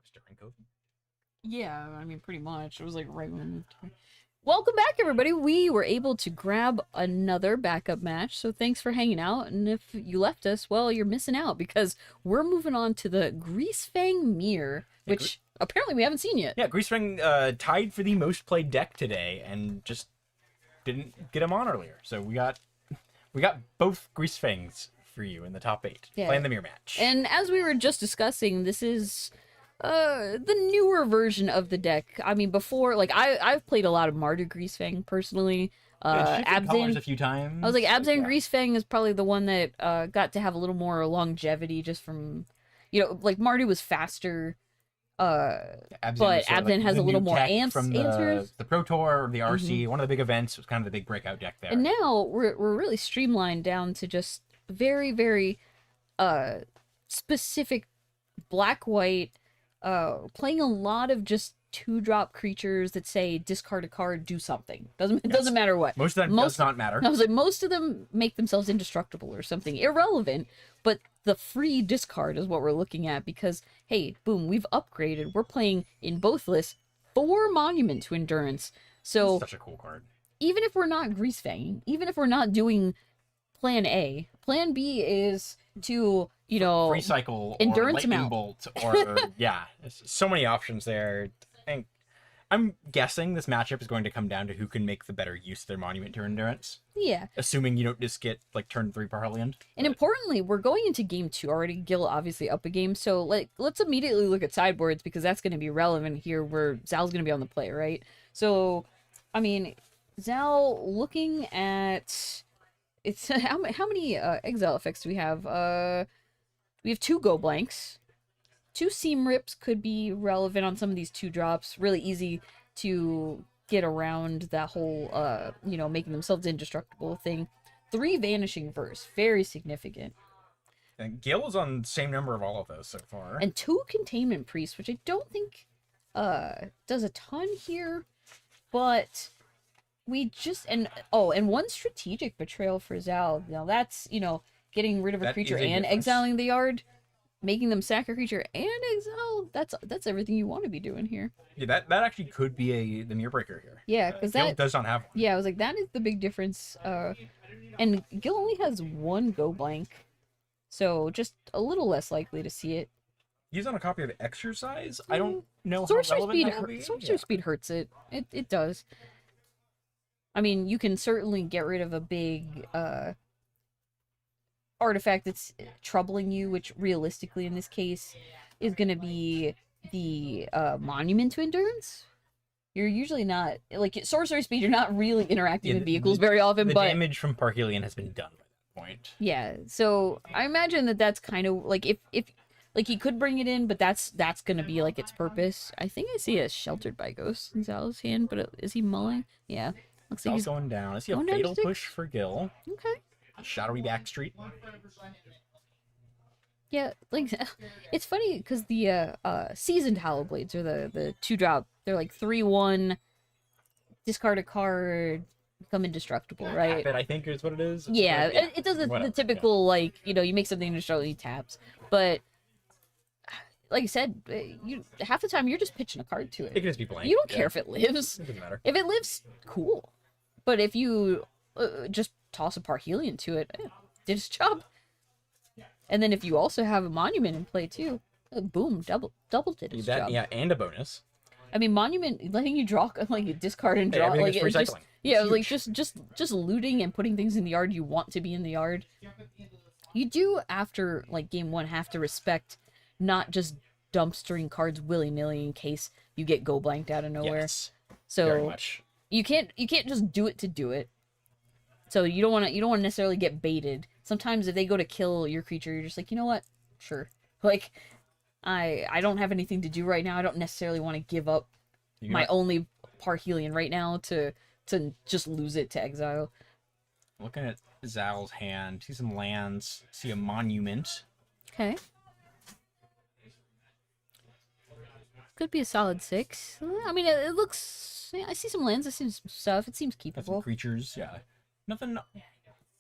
Stirring code. Yeah, I mean, pretty much. It was like right when. Welcome back, everybody. We were able to grab another backup match, so thanks for hanging out. And if you left us, well, you're missing out because we're moving on to the Greasefang Mirror, which apparently we haven't seen yet. Yeah, Greasefang tied for the most played deck today, and just didn't get him on earlier. So we got both Greasefangs for you in the top 8. Yeah. Playing the mirror match. And as we were just discussing, this is the newer version of the deck. I mean, before, like, I've played a lot of Mardu Greasefang personally. Shifted colors a few times. I was like, Abzan Greasefang is probably the one that got to have a little more longevity just from, you know, like Mardu was faster. Abzan but was sort of Abzan has the a little new more tech answers. the Pro Tour or the RC. One of the big events was kind of the big breakout deck there. And now we're really streamlined down to just very, very specific black white, playing a lot of just 2-drop creatures that say discard a card, do something. It doesn't matter what. Most of them does not matter. I was like, most of them make themselves indestructible or something irrelevant, but the free discard is what we're looking at because, hey, boom, we've upgraded. We're playing in both lists 4 Monument to Endurance. So Such a cool card. even if we're not grease fanging, even if we're not doing plan A, plan B is to, Free cycle endurance or lightning amount. bolt or yeah, there's so many options there. And I'm guessing this matchup is going to come down to who can make the better use of their Monument to Endurance. Yeah. Assuming you don't just get like turn 3 Parliament. And importantly, we're going into game 2 already. Gil obviously up a game, so let's immediately look at sideboards because that's going to be relevant here where Zal's going to be on the play, right? So, I mean, Zal looking at it's how many exile effects do we have? We have 2 go blanks. 2 seam rips could be relevant on some of these 2-drops. Really easy to get around that whole making themselves indestructible thing. 3 vanishing verse, very significant. And Gil is on the same number of all of those so far. And 2 containment priests, which I don't think does a ton here, but we just and 1 strategic betrayal for Zal. Now that's getting rid of a That creature is a and difference. exiling the yard, making them sack a creature and exile. That's everything you want to be doing here. Yeah, that actually could be the Mirror Breaker here. Yeah, because Gil that does not have one. yeah, I was like that is the big difference. And Gil only has 1 go blank, so just a little less likely to see it. He's on a copy of Exercise. I don't know Sorcery how relevant speed that will be. sorcery speed hurts it. It does. I mean, you can certainly get rid of a big artifact that's troubling you, which realistically in this case is going to be the Monument to Endurance. You're usually not like sorcery speed. You're not really interacting Yeah, with vehicles very often, The but damage from Parhelion has been done by that point. yeah. So I imagine that's kind of like if like he could bring it in, but that's going to be like its purpose. I think I see a Sheltered by Ghosts in Zal's hand, but is he mulling? Yeah. Looks like All he's going down. I see a going down to Fatal 6. Push for Gil. okay. Shadowy Backstreet. Yeah, like it's funny because the Seasoned Hallowblades are the 2-drop. They're like 3/1, discard a card, become indestructible, right? Tap it, I think is what it is. It's Yeah, like, it does the whatever, typical like you make something indestructible, you taps, but like I said, you half the time you're just pitching a card to It it. can just be blank. You don't yeah. care if it lives. It doesn't matter. If it lives, cool. But if you just toss a Parhelion to it, did its job. And then if you also have a Monument in play too, boom, double did its That, job. yeah, and a bonus. I mean, Monument letting you draw like discard and Hey, draw everything like is it's just recycling. yeah, It's like huge. just looting and putting things in the yard you want to be in the yard. You do after like game 1 have to respect not just dumpstering cards willy-nilly in case you get go blanked out of nowhere. Yes, very So much. you can't just do it to do it. So you don't want to necessarily get baited. Sometimes if they go to kill your creature, you're just like, you know what? Sure. Like I don't have anything to do right now. I don't necessarily want to give up You my know, only Parhelion right now to just lose it to exile. looking at Zal's hand, see some lands, see a monument. Okay. Could be a solid 6. I mean, it looks. I see some lands. I see some stuff. It seems Got some keepable. creatures, yeah. Nothing.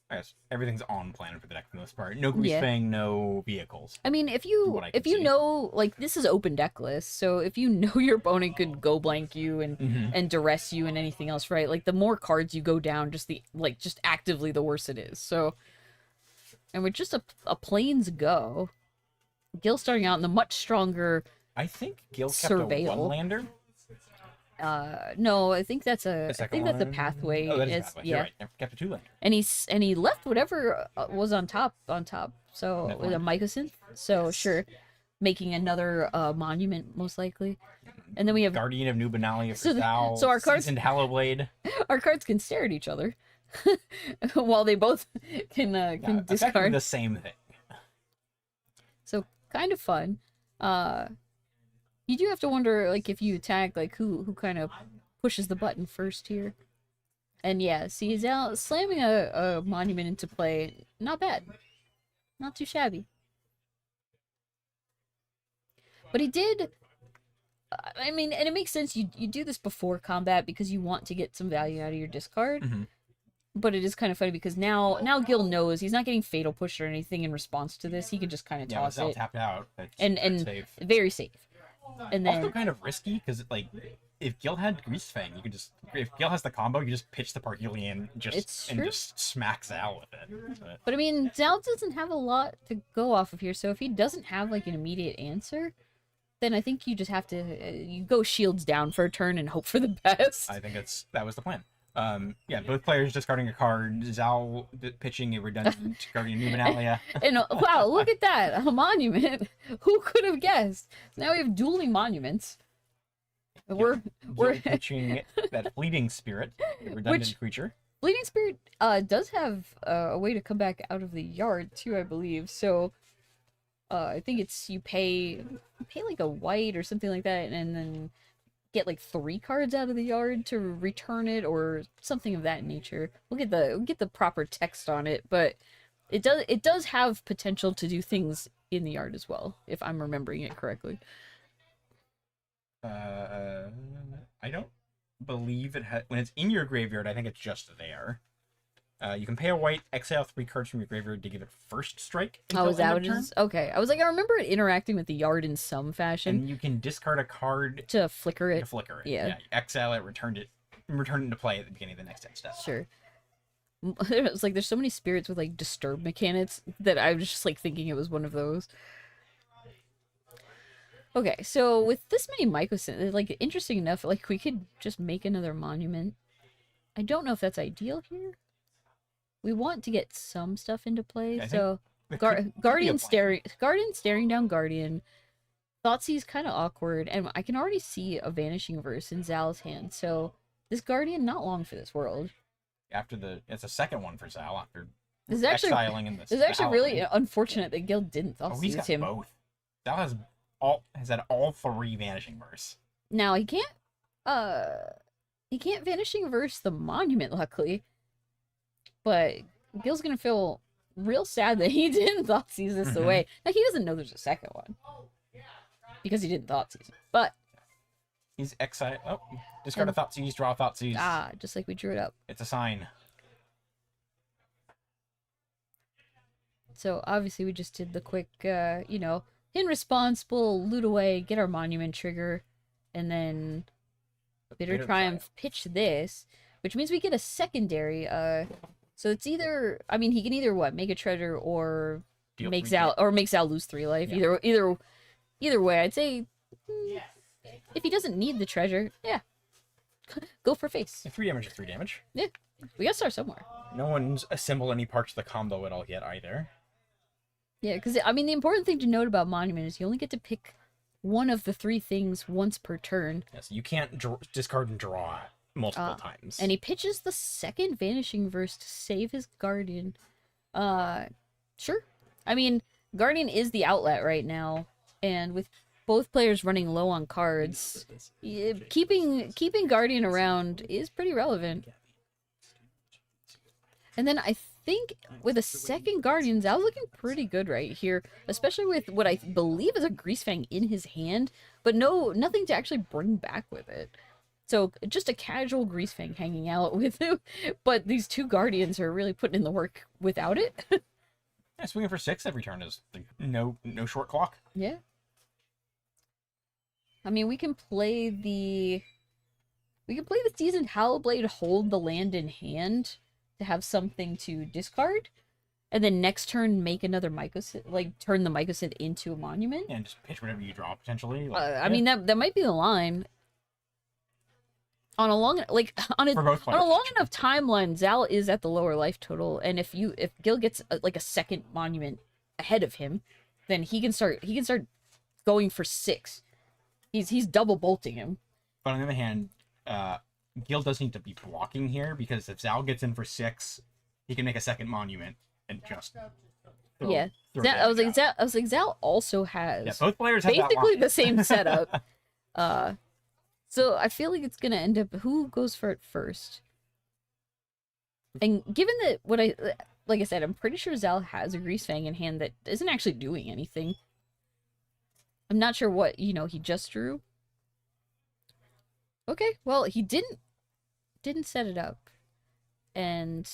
I guess everything's on plan for the deck for the most part. No Grease Yeah. Fang, no vehicles. I mean, if From you what I can see. know, like this is open deck list, so if you know your opponent could go blank you and Mhm. and duress you and anything else, right? Like the more cards you go down, just actively the worse it is. So, and with just a plains go, Gil starting out in the much stronger. I think Gil kept a Surveil. one-lander. No, I think that's The I second think that's a one? pathway. Oh, that is a It's- pathway. You're yeah. right. Never kept a two-lander. And he left whatever was on top. So Never with a mind. mycosynth. So sure, making another monument most likely. And then we have Guardian of Nubenalia for So the- Zal. so our cards- Seasoned Hallowblade. our cards can stare at each other while they both can Effectively discard. the same thing. So kind of fun. You do have to wonder, like, if you attack, like, who kind of pushes the button first here. And yeah, see, Zal slamming a monument into play, not bad. Not too shabby. But he did... I mean, and it makes sense, you do this before combat because you want to get some value out of your discard. Mm-hmm. But it is kind of funny because now Gil knows he's not getting Fatal Push or anything in response to this. He can just kind of toss Zal it. tapped out. And safe. very safe. And then... Also kind of risky, because, like, if Gil had Grease Fang, you could just... If Gil has the combo, you just pitch the Parhelion and just smack Zal with it. But I mean, Zal doesn't have a lot to go off of here, so if he doesn't have, like, an immediate answer, then I think you just have to... you go shields down for a turn and hope for the best. I think that was the plan. Yeah, both players discarding a card, Zal pitching a redundant Guardian Numenalia. And wow, look at that! A monument! Who could have guessed? Now we have dueling monuments. We're pitching that Fleeting Spirit, a redundant creature. Fleeting Spirit does have a way to come back out of the yard too, I believe. So I think it's you pay like a white or something like that, and then get like 3 cards out of the yard to return it or something of that nature. We'll get the proper text on it, but it does have potential to do things in the yard as well, if I'm remembering it correctly. I don't believe it when it's in your graveyard. I think it's just there. You can pay a white, exile 3 cards from your graveyard to give it first strike. Oh, is that what it is? Okay. I was like, I remember it interacting with the yard in some fashion. And you can discard a card to flicker it. Yeah. You exile it, return it into play at the beginning of the next end step. Sure. It's like there's so many spirits with like disturb mechanics that I was just like thinking it was one of those. Okay, so with this many Mycosynth, like interesting enough, like we could just make another monument. I don't know if that's ideal here. We want to get some stuff into play, so Guardian staring down Guardian. Thoughtseize kind of awkward, and I can already see a Vanishing Verse in Zal's hand. So this Guardian not long for this world. It's a second one for Zal after this is actually exiling in this. It's actually really unfortunate that Gil didn't Thoughtseize he's got him. Both. Zal has had all 3 Vanishing Verse. Now he can't Vanishing Verse the monument, luckily. But Gil's gonna feel real sad that he didn't Thoughtseize this away. Now he doesn't know there's a second one. Because he didn't Thoughtseize it. But he's exiled. Oh, discard a Thoughtseize, draw a Thoughtseize. Ah, just like we drew it up. It's a sign. So obviously we just did the quick in response, we'll loot away, get our monument trigger, and then Bitter Triumph pitch this, which means we get a secondary. So it's either, I mean, he can either make a treasure or make Zal lose 3 life. Yeah. Either way, I'd say if he doesn't need the treasure, yeah, go for face. 3 damage is 3 damage. Yeah, we gotta start somewhere. No one's assembled any parts of the combo at all yet either. Yeah, because I mean, the important thing to note about Monument is you only get to pick one of the 3 things once per turn. Yes, you can't discard and draw multiple times. And he pitches the second Vanishing Verse to save his Guardian. Sure. I mean, Guardian is the outlet right now, and with both players running low on cards, keeping Guardian around is pretty relevant. And then I think with a second Guardian, Zal's looking pretty good right here, especially with what I believe is a Grease Fang in his hand, but nothing to actually bring back with it. So just a casual Grease Fang hanging out with him, but these 2 Guardians are really putting in the work without it. Yeah, swinging for 6 every turn is no short clock. Yeah. I mean, we can play the Seasoned Howlblade, hold the land in hand to have something to discard, and then next turn make another Mycosynth, like turn the Mycosynth into a monument. And just pitch whatever you draw potentially. I mean, that might be the line. On a long enough timeline, Zal is at the lower life total, and if Gil gets a second monument ahead of him, then he can start going for 6. He's double bolting him. But on the other hand, Gil does need to be blocking here, because if Zal gets in for 6, he can make a second monument and just I was like Zal also has both players have basically the same setup. So I feel like it's gonna end up who goes for it first. And given that like I said, I'm pretty sure Zal has a Grease Fang in hand that isn't actually doing anything. I'm not sure what, he just drew. Okay, well, he didn't set it up. And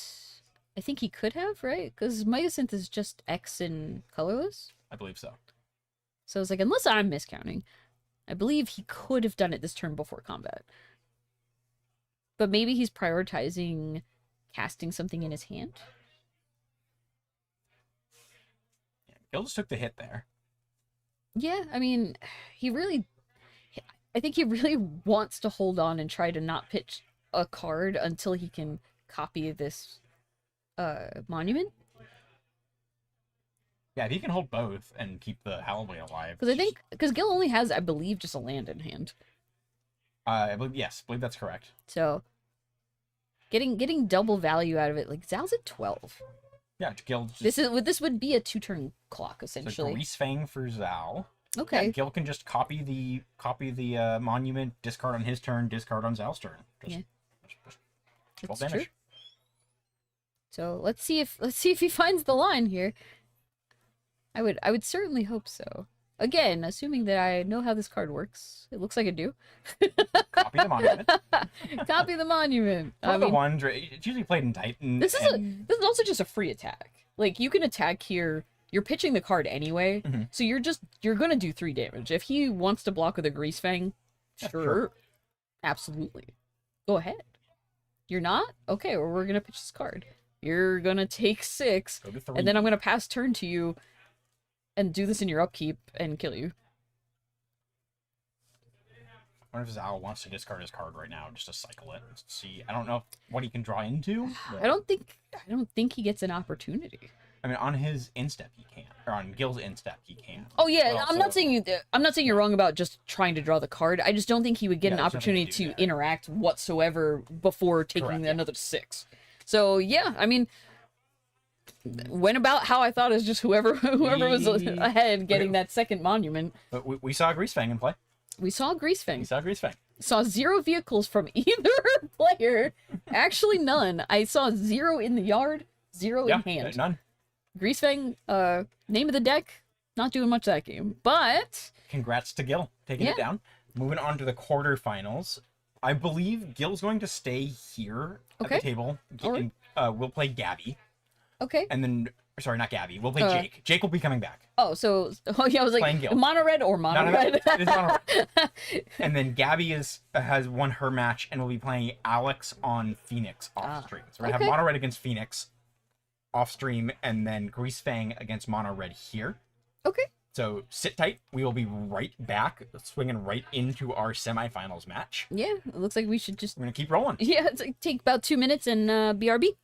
I think he could have, right? Because Megasynth is just X and colorless. I believe so. So it's like, unless I'm miscounting, I believe he could have done it this turn before combat. But maybe he's prioritizing casting something in his hand. Yeah, Gil just took the hit there. Yeah, I mean, I think he really wants to hold on and try to not pitch a card until he can copy this monument. Yeah, if he can hold both and keep the Halloween alive. Because Gil only has, I believe, just a land in hand. I believe that's correct. So getting double value out of it, like Zal's at 12. Yeah, Gil. This would be a 2-turn clock So essentially. Grease Fang for Zal. Okay. Yeah, Gil can just copy the monument, discard on his turn, discard on Zal's turn. Yeah. Just That's damage. true. So let's see if he finds the line here. I would certainly hope so. Again, assuming that I know how this card works. It looks like I do. Copy the monument. Copy the monument. For the ones, it's usually played in Titan. This is also just a free attack. Like, you can attack here. You're pitching the card anyway, so you're gonna do 3 damage. If he wants to block with a Grease Fang, sure. Absolutely. Go ahead. You're not? Okay, well, we're gonna pitch this card. You're gonna take 6, Go to 3. and then I'm gonna pass turn to you and do this in your upkeep and kill you. I wonder if Zal wants to discard his card right now just to cycle it. Let's see. I don't know what he can draw into. I don't think he gets an opportunity. I mean, on his instep he can, or on Gil's instep he can. Oh yeah, But I'm not also- saying you're wrong about just trying to draw the card. I just don't think he would get Yeah, an there's nothing opportunity to do to there. interact whatsoever before taking Correct, yeah. another 6. So yeah, I mean, went about how I thought is just whoever was ahead getting that second monument. But we saw Grease Fang in play. We saw Grease Fang. We saw Grease Fang. Saw 0 vehicles from either player. Actually, none. I saw 0 in the yard, 0 in hand. None. Grease Fang, name of the deck, not doing much that game. But Congrats to Gil, taking Yeah. it down. Moving on to the quarterfinals. I believe Gil's going to stay here at Okay. the table. Alright. And, we'll play Gabby. okay. And then, sorry, not Gabby. We'll play Jake. Jake will be coming back. Oh, yeah, I was like, Playing Gil. mono red or mono No, red? it is mono red. And then Gabby has won her match and will be playing Alex on Phoenix off stream. So we're going to okay. have mono red against Phoenix off stream, and then Grease Fang against mono red here. Okay. So sit tight. We will be right back, swinging right into our semifinals match. Yeah, it looks like we should just We're going to keep rolling. yeah, it's like take about 2 minutes and BRB.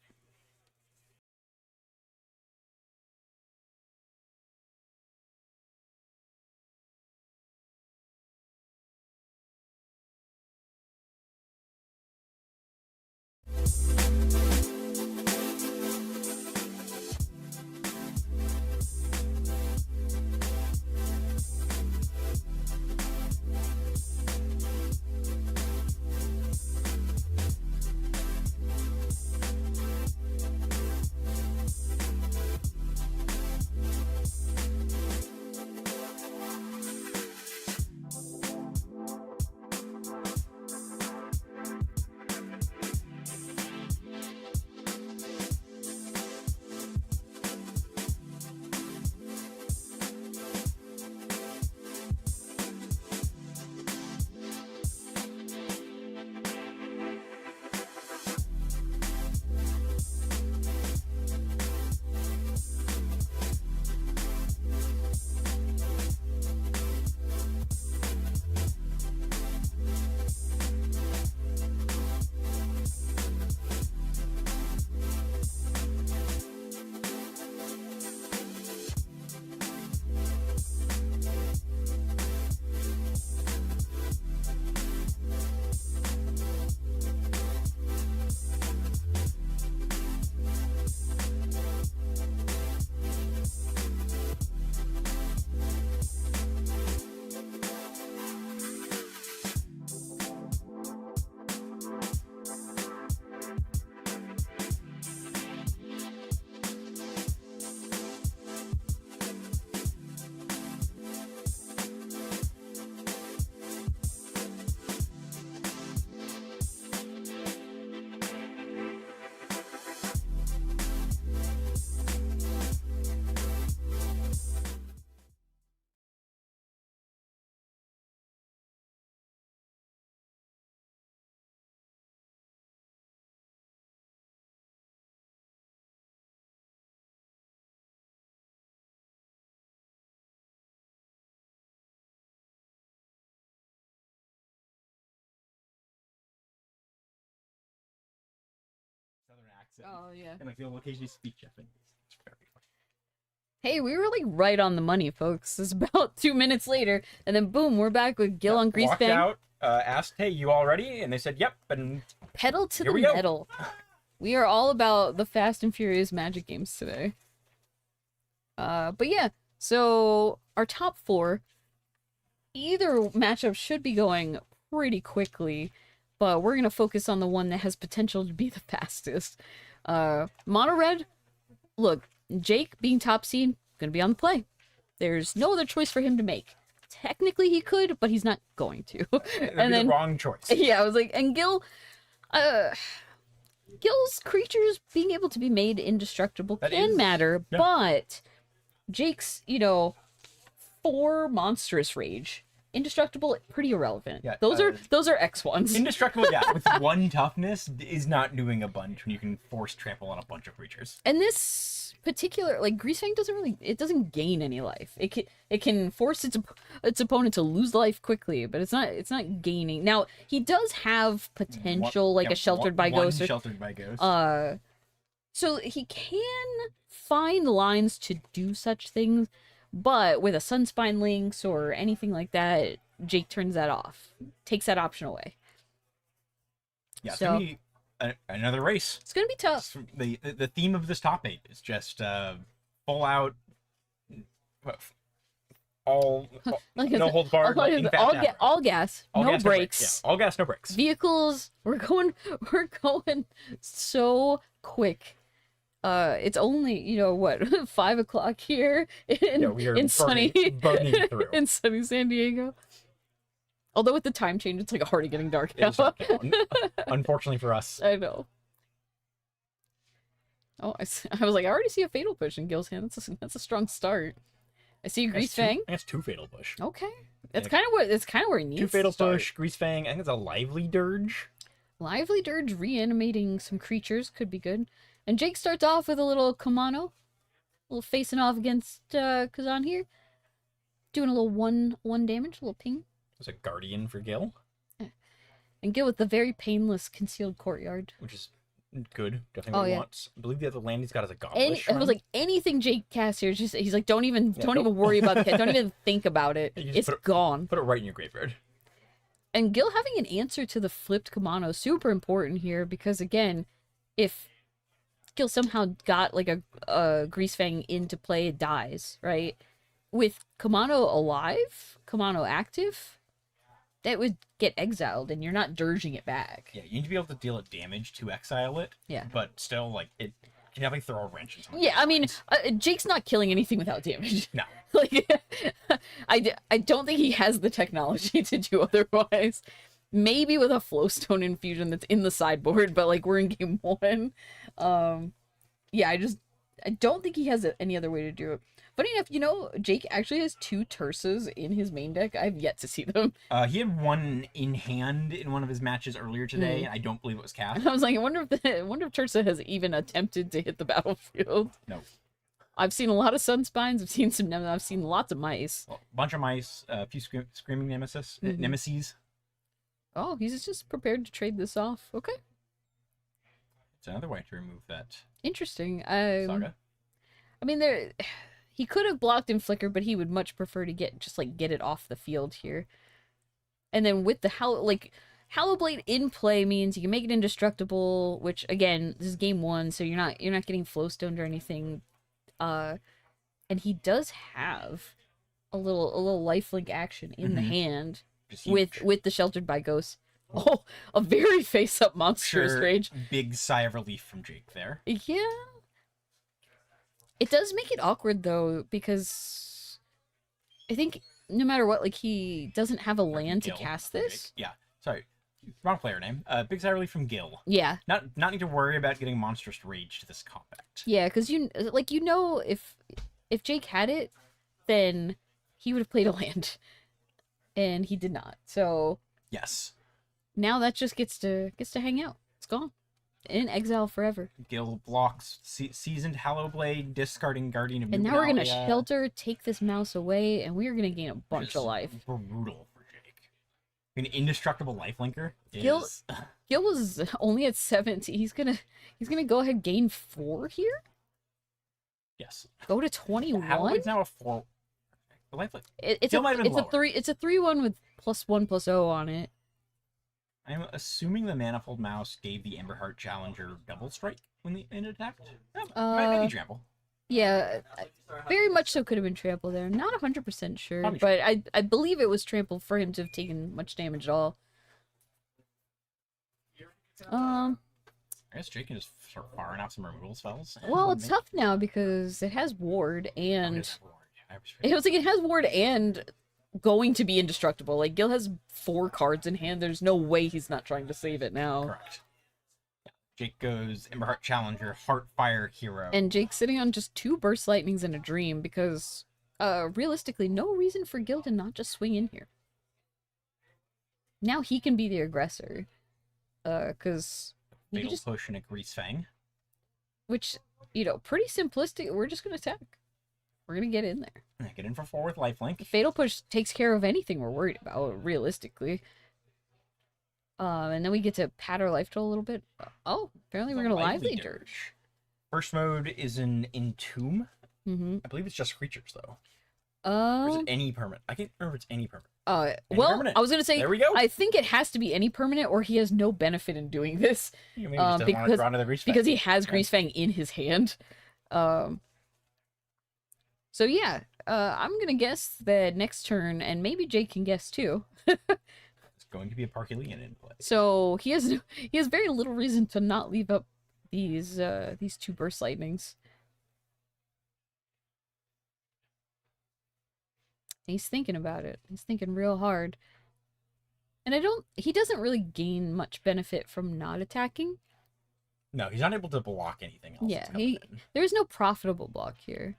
Oh yeah. And like they'll occasionally speak Japanese. It's very funny. Hey, we were like right on the money, folks. It's about 2 minutes later, and then boom, we're back with Gil on Walked Greasefang. out, asked, "Hey, you all ready?" And they said, "Yep." And Pedal to Here the we go. metal. We are all about the Fast and Furious magic games today. But yeah, so our top 4, either matchup should be going pretty quickly, but we're gonna focus on the one that has potential to be the fastest. Mono Red, look, Jake being top seed, gonna be on the play. There's no other choice for him to make. Technically he could, but he's not going to. that'd be the wrong choice. Yeah, I was like, and Gil's creatures being able to be made indestructible That can is- matter, yeah. but Jake's, 4 monstrous rage. Indestructible, pretty irrelevant. Yeah, those are X1s. Indestructible, yeah, with 1 toughness is not doing a bunch when you can force trample on a bunch of creatures. And this particular, like, Greasefang doesn't gain any life. It can force its opponent to lose life quickly, but it's not gaining. Now, he does have potential, like Yeah, a Sheltered by one Ghost. Sheltered by Ghost. So he can find lines to do such things, but with a Sunspine Lynx or anything like that, Jake turns that off. Takes that option away. Yeah, it's so- gonna be another race. It's gonna be tough. The theme of this top 8 is just full out, all Like no holds barred, lightning fast average. all gas, All no gas, brakes. Yeah, all gas, no brakes. Vehicles, we're going so quick. It's only, 5 o'clock here in, Yeah, we are in sunny burning through. in sunny San Diego. Although with the time change, it's like already getting dark now. It's dark now, unfortunately for us. I know. Oh, I was like, I already see a fatal push in Gil's hand. That's a strong start. I see Greasefang. That's 2 fatal push. Okay, that's Yeah. kind of where he needs 2 fatal to start. push, Greasefang. I think it's a lively dirge. Lively Dirge reanimating some creatures could be good. And Jake starts off with a little Kamano. A little facing off against Kazan here. Doing a little one damage, a little ping. There's a guardian for Gil, And Gil with the very painless Concealed Courtyard. which is good. Definitely Oh, what he yeah. wants. I believe the other land he's got is a goblet. It was like anything Jake casts here, just he's like, don't even worry about the cat. Don't even think about it. You just It's put it- gone. Put it right in your graveyard. And Gil having an answer to the flipped Kamano is super important here because, again, if Gil somehow got like a Greasefang into play, it dies, right? With Kamano alive, Kamano active, that would get exiled and you're not dirging it back. Yeah, you need to be able to deal it damage to exile it. Yeah. But still, like, it can definitely throw a wrench in something. Yeah, I mean, Jake's not killing anything without damage. No. Like, I don't think he has the technology to do otherwise. Maybe with a Flowstone infusion that's in the sideboard, but like we're in game 1. Yeah, I don't think he has any other way to do it. Funny enough, Jake actually has 2 Tursas in his main deck. I've yet to see them. He had one in hand in one of his matches earlier today, Mm. and I don't believe it was cast. I was like, I wonder if Tursa has even attempted to hit the battlefield. No. I've seen a lot of Sunspines. I've seen I've seen lots of mice. Well, a bunch of mice, a few screaming nemesis, Mhm. nemesis. Oh, he's just prepared to trade this off. Okay, It's another way to remove that interesting. saga. I mean, he could have blocked in Flicker, but he would much prefer to get it off the field here. And then with the Hallowblade in play means you can make it indestructible, which again, this is game 1, so you're not getting Flowstoned or anything. And he does have a little lifelink action in the Mhm. hand Just with huge. the Sheltered by Ghosts. Oh, a very face-up monstrous Sure, rage. big sigh of relief from Jake there. Yeah. It does make it awkward though, because I think no matter what, like he doesn't have a land to Gil cast from this. Jake. Yeah, sorry, wrong player name. Big sigh of relief from Gil. Yeah. Not need to worry about getting monstrous rage to this combat. Yeah, because if Jake had it, then he would have played a land. And he did not. So Yes, now that just gets to hang out. It's gone. In exile forever. Gil blocks seasoned Hallowblade, discarding Guardian of And now we're gonna Numenalia. shelter, take this mouse away, and we are gonna gain a bunch of Just life. Brutal for Jake. An indestructible lifelinker Gil- is... Gil was only at 70. He's gonna go ahead and gain 4 here. Yes. Go to 21. Halloweed's now a 4. The lifelink. It's Gil a might have been it's a lower. 3 it's a 3/1 with +1/0 on it. I'm assuming the Manifold Mouse gave the Emberheart Challenger double strike when the it attacked. Maybe trample. Yeah, very much so could have been trample there. Not 100% sure, Probably but I believe it was trample for him to have taken much damage at all. I guess Jake can just start firing out some removal spells. Well, it's tough now because it has ward Oh, and it is Lord. I was it was like it has ward and going to be indestructible. Like Gil has 4 cards in hand. There's no way he's not trying to save it now. correct. Yeah. Jake goes Emberheart Challenger, Heartfire Hero. And Jake's sitting on just 2 burst lightnings and a dream because realistically no reason for Gil to not just swing in here. Now he can be the aggressor. Cuz he Fatal just, Push and a Grease Fang. which, you know, pretty simplistic. We're just going to attack. We're going to get in there. Get in for 4 with lifelink. Fatal Push takes care of anything we're worried about, realistically. And then we get to pad our life total a little bit. Oh, apparently we're The going to Lively lively dirt. Dirge. First mode is an Entomb. Mm-hmm. I believe it's just creatures, though. Or is it Um, any permanent? I can't remember if it's any permanent. Any well, permanent. I was going to say, There we go. I think it has to be any permanent or he has no benefit in doing this. You maybe just don't want to draw another Grease Fang. because he has Okay. Grease Fang in his hand. So yeah, I'm gonna guess that next turn, and maybe Jake can guess too. It's going to be a Parkelian in play. So he has very little reason to not leave up these 2 burst lightnings. He's thinking about it. He's thinking real hard. And he doesn't really gain much benefit from not attacking. No, he's not able to block anything else. Yeah, that's coming in. there's no profitable block here.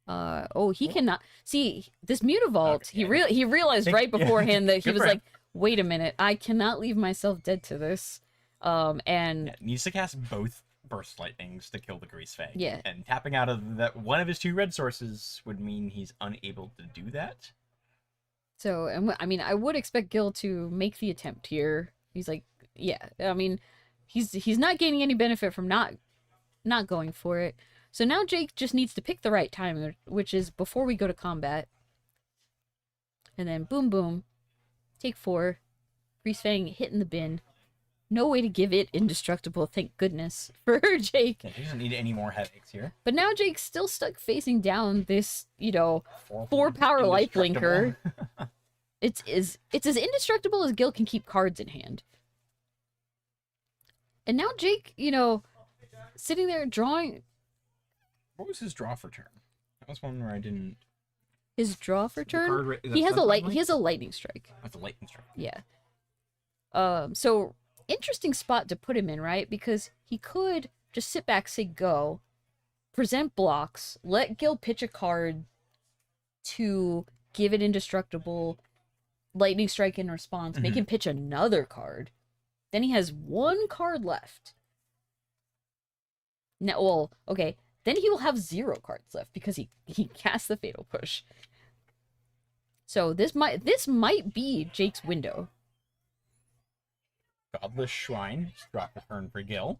He cannot see this Mutavault. Okay, He realized Think- right yeah. beforehand that he Good was for him. like, wait a minute, I cannot leave myself dead to this. And Yeah, needs to cast both Burst Lightnings to kill the Grease Fang. Yeah. And tapping out of that one of his 2 red sources would mean he's unable to do that. so, I mean, I would expect Gil to make the attempt here. He's like, yeah, I mean, he's not gaining any benefit from not going for it. So now Jake just needs to pick the right time, which is before we go to combat. And then boom, boom, take 4, Grease Fang hit in the bin. No way to give it indestructible, thank goodness for Jake. Yeah, he doesn't need any more headaches here. But now Jake's still stuck facing down this, 4 power Indestructible. life linker. It's as indestructible as Gil can keep cards in hand. And now Jake, sitting there drawing What was his draw for turn? That was one where I didn't. his draw for turn. card ra- is He that has a lightning? he has a lightning strike. That's a lightning strike. Yeah. So interesting spot to put him in, right? Because he could just sit back, say go, present blocks, let Gil pitch a card to give it indestructible, lightning strike in response, make him pitch another card. Then he has 1 card left. Now, well, okay. Then he will have 0 cards left because he cast the Fatal Push. So this might be Jake's window. Godless Shrine. Just drop a turn for Gil.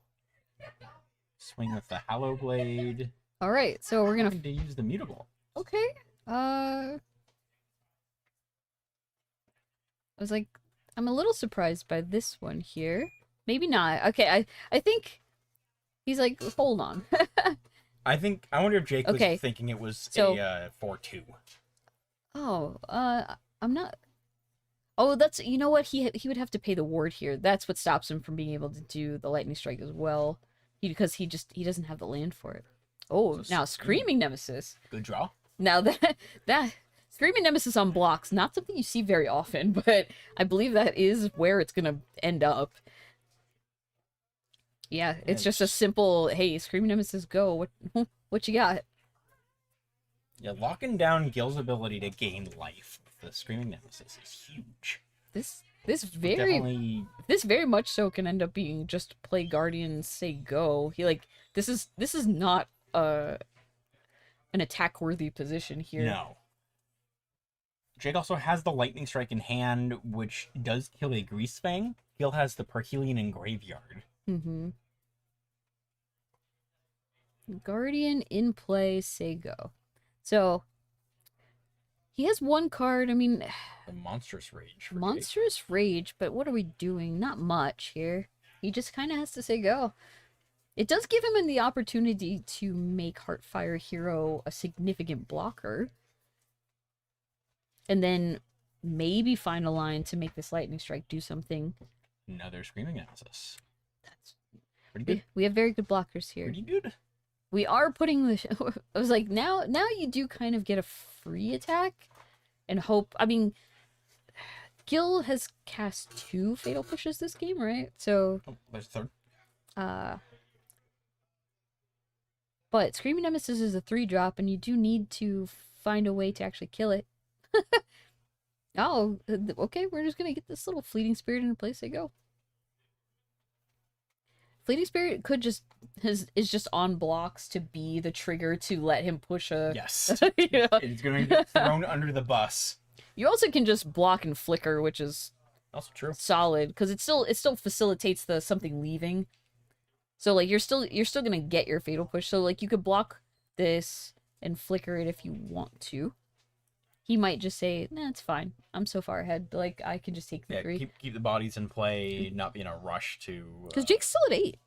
Swing with the Hallow Blade. All right, so we're gonna. Going to use the Mutable. Okay. I was like, I'm a little surprised by this one here. Maybe not. Okay, I think he's like, hold on. I wonder if Jake Okay. was thinking it was So- a 4-2. Oh, I'm not. Oh, that's, you know what? He would have to pay the ward here. That's what stops him from being able to do the lightning strike as well. Because he doesn't have the land for it. Oh, So now Screaming Nemesis. Good draw. Now that Screaming Nemesis on blocks, not something you see very often, but I believe that is where it's gonna end up. Yeah, it's just a simple, hey, Screaming Nemesis, go. What you got? Yeah, locking down Gil's ability to gain life with the Screaming Nemesis is huge. This Definitely. very much so can end up being just play Guardian, say go. This is not an attack worthy position here. No. Jake also has the Lightning Strike in hand, which does kill a Grease Fang. Gil has the Perhelion in Graveyard. Mm-hmm. Guardian in play, say go. So, he has one card. I mean, The Monstrous Rage. for Jake. Monstrous Rage, but what are we doing? Not much here. He just kind of has to say go. It does give him the opportunity to make Heartfire Hero a significant blocker. And then maybe find a line to make this Lightning Strike do something. Another Screaming Nemesis. That's Pretty good. we have very good blockers here. Pretty good. We are putting the... I was like, now you do kind of get a free attack. And hope... I mean, Gil has cast 2 Fatal Pushes this game, right? So... Oh, there's a third. But Screaming Nemesis is a 3-drop, and you do need to find a way to actually kill it. Oh, okay, we're just gonna get this little Fleeting Spirit into place. They go. Fleeting Spirit could just is just on blocks to be the trigger to let him push a... Yes. You know? It's going to get thrown under the bus. You also can just block and flicker, which is Also true. solid because it still facilitates the something leaving. So like you're still gonna get your Fatal Push. So like you could block this and flicker it if you want to. He might just say, "Nah, it's fine. I'm so far ahead. Like I can just take the 3." Keep the bodies in play, not be in a rush to. Because Jake's still at 8.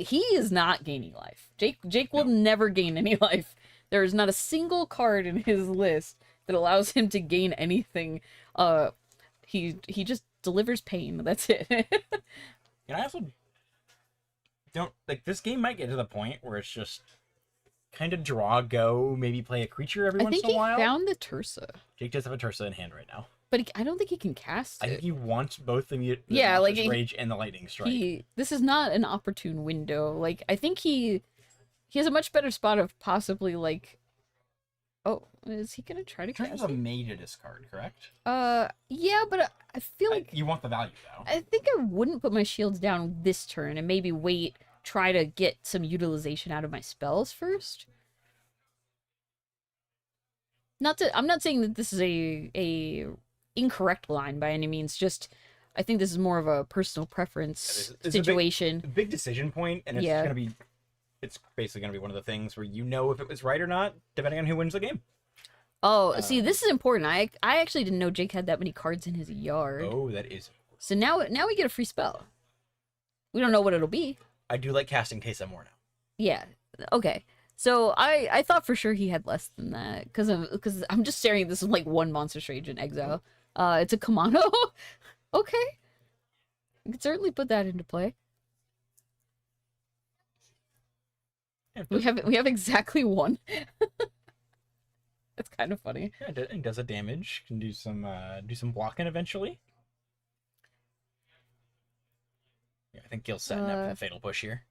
He is not gaining life. Jake will never gain any life. There is not a single card in his list that allows him to gain anything. He just delivers pain. That's it. And I also don't like this game might get to the point where it's just kind of draw, go, maybe play a creature every I once think in a he while. found the Tursa, Jake does have a Tursa in hand right now. but I don't think he can cast I it. think he wants both the Yeah, like, Monstrous Rage and the Lightning Strike. This is not an opportune window. Like I think he has a much better spot of possibly like. Oh, is he gonna try to Turn cast has a it? May to discard, correct? Yeah, but I feel like You want the value though. I think I wouldn't put my shields down this turn and maybe wait, try to get some utilization out of my spells first. I'm not saying that this is a incorrect line by any means, just I think this is more of a personal preference It's situation. a big decision point, and it's Yeah. gonna be. It's basically gonna be one of the things where you know if it was right or not, depending on who wins the game. Oh, see, this is important. I actually didn't know Jake had that many cards in his yard. Oh, that is. So now we get a free spell. We don't know what it'll be. I do like casting Teysa more now. Yeah. Okay. So I thought for sure he had less than that because I'm just staring at this with like one Monstrous Rage in exile. It's a Kamano. Okay. We can certainly put that into play. We have exactly one. That's kind of funny. Yeah, it does a damage. Can do some blocking eventually. Yeah, I think Gil's setting up the Fatal Push here.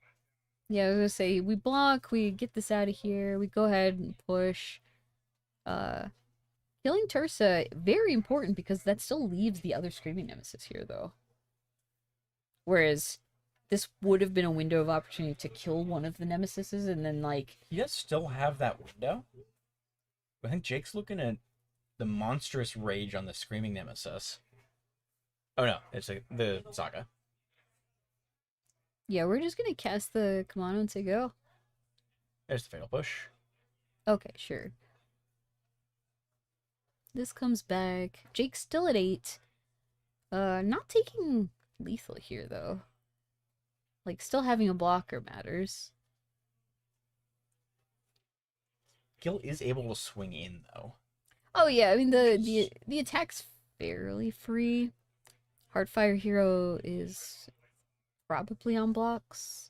Yeah, I was gonna say we block, we get this out of here, we go ahead and push. Killing Tursa, very important because that still leaves the other Screaming Nemesis here though. Whereas this would have been a window of opportunity to kill one of the Nemesises and then like He does still have that window. I think Jake's looking at the Monstrous Rage on the Screaming Nemesis. Oh no, it's the Saga. yeah, we're just gonna cast the Kamano and say go. There's the Fatal Push. Okay, sure. This comes back. Jake's still at 8. Not taking lethal here though. Like still having a blocker matters. Gil is able to swing in though. Oh yeah, I mean the attack's fairly free. Heartfire Hero is probably on blocks.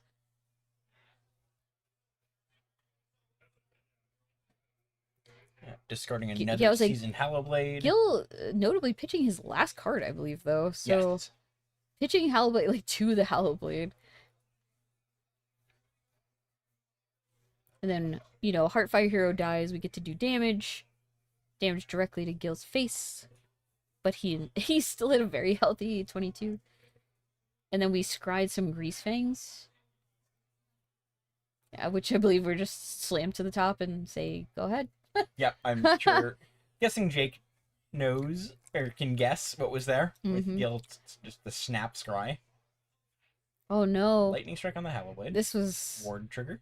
Yeah, discarding Yeah, another I was like, Seasoned Hallowblade. Gil notably pitching his last card, I believe, though. So Yes. pitching Hallowblade like to the Hallowblade. And then, Heartfire Hero dies, we get to do damage. Damage directly to Gil's face. But he's still at a very healthy 22. And then we scried some Grease Fangs. Yeah, which I believe we're just slammed to the top and say, go ahead. Yeah, I'm sure. Guessing Jake knows or can guess what was there with Mhm. Gil just the snap scry. Oh no. Lightning strike on the Hallowblade. This was Ward trigger.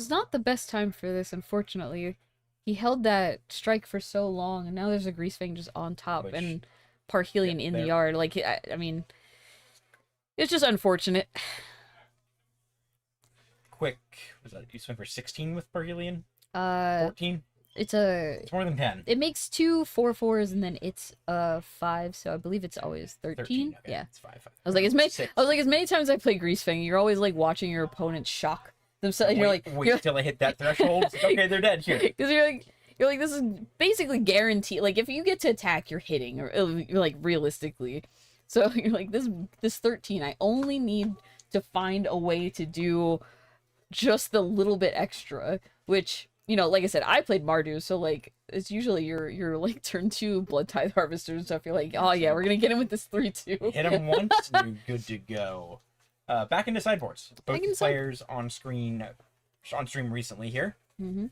not the best time for this, unfortunately. He held that strike for so long, and now there's a Greasefang just on top, Which- and Parhelion Yeah, in the there- yard. Like, I mean, it's just unfortunate. Quick. Was that you swing for 16 with Parhelion? Uh, 14? it's It's more than 10. it makes 2 4/4s, and then it's 5, so I believe it's always 13. Okay, Yeah. It's 5. I was like, as Six. many times I play Greasefang, you're always like watching your opponent shock themselves. You're like, wait till I hit that threshold. It's like, okay, they're dead here. because you're like, this is basically guaranteed. Like, if you get to attack, you're hitting, or you're like realistically. So you're like, this 13, I only need to find a way to do just the little bit extra, which, you know, like I said, I played Mardu, so like it's usually your like turn 2 Blood Tithe Harvester and stuff. You're like, oh yeah, we're gonna get him with this 3/2. Hit them once, and you're good to go. Back into sideboards. Both into players on stream recently here. Mm-hmm.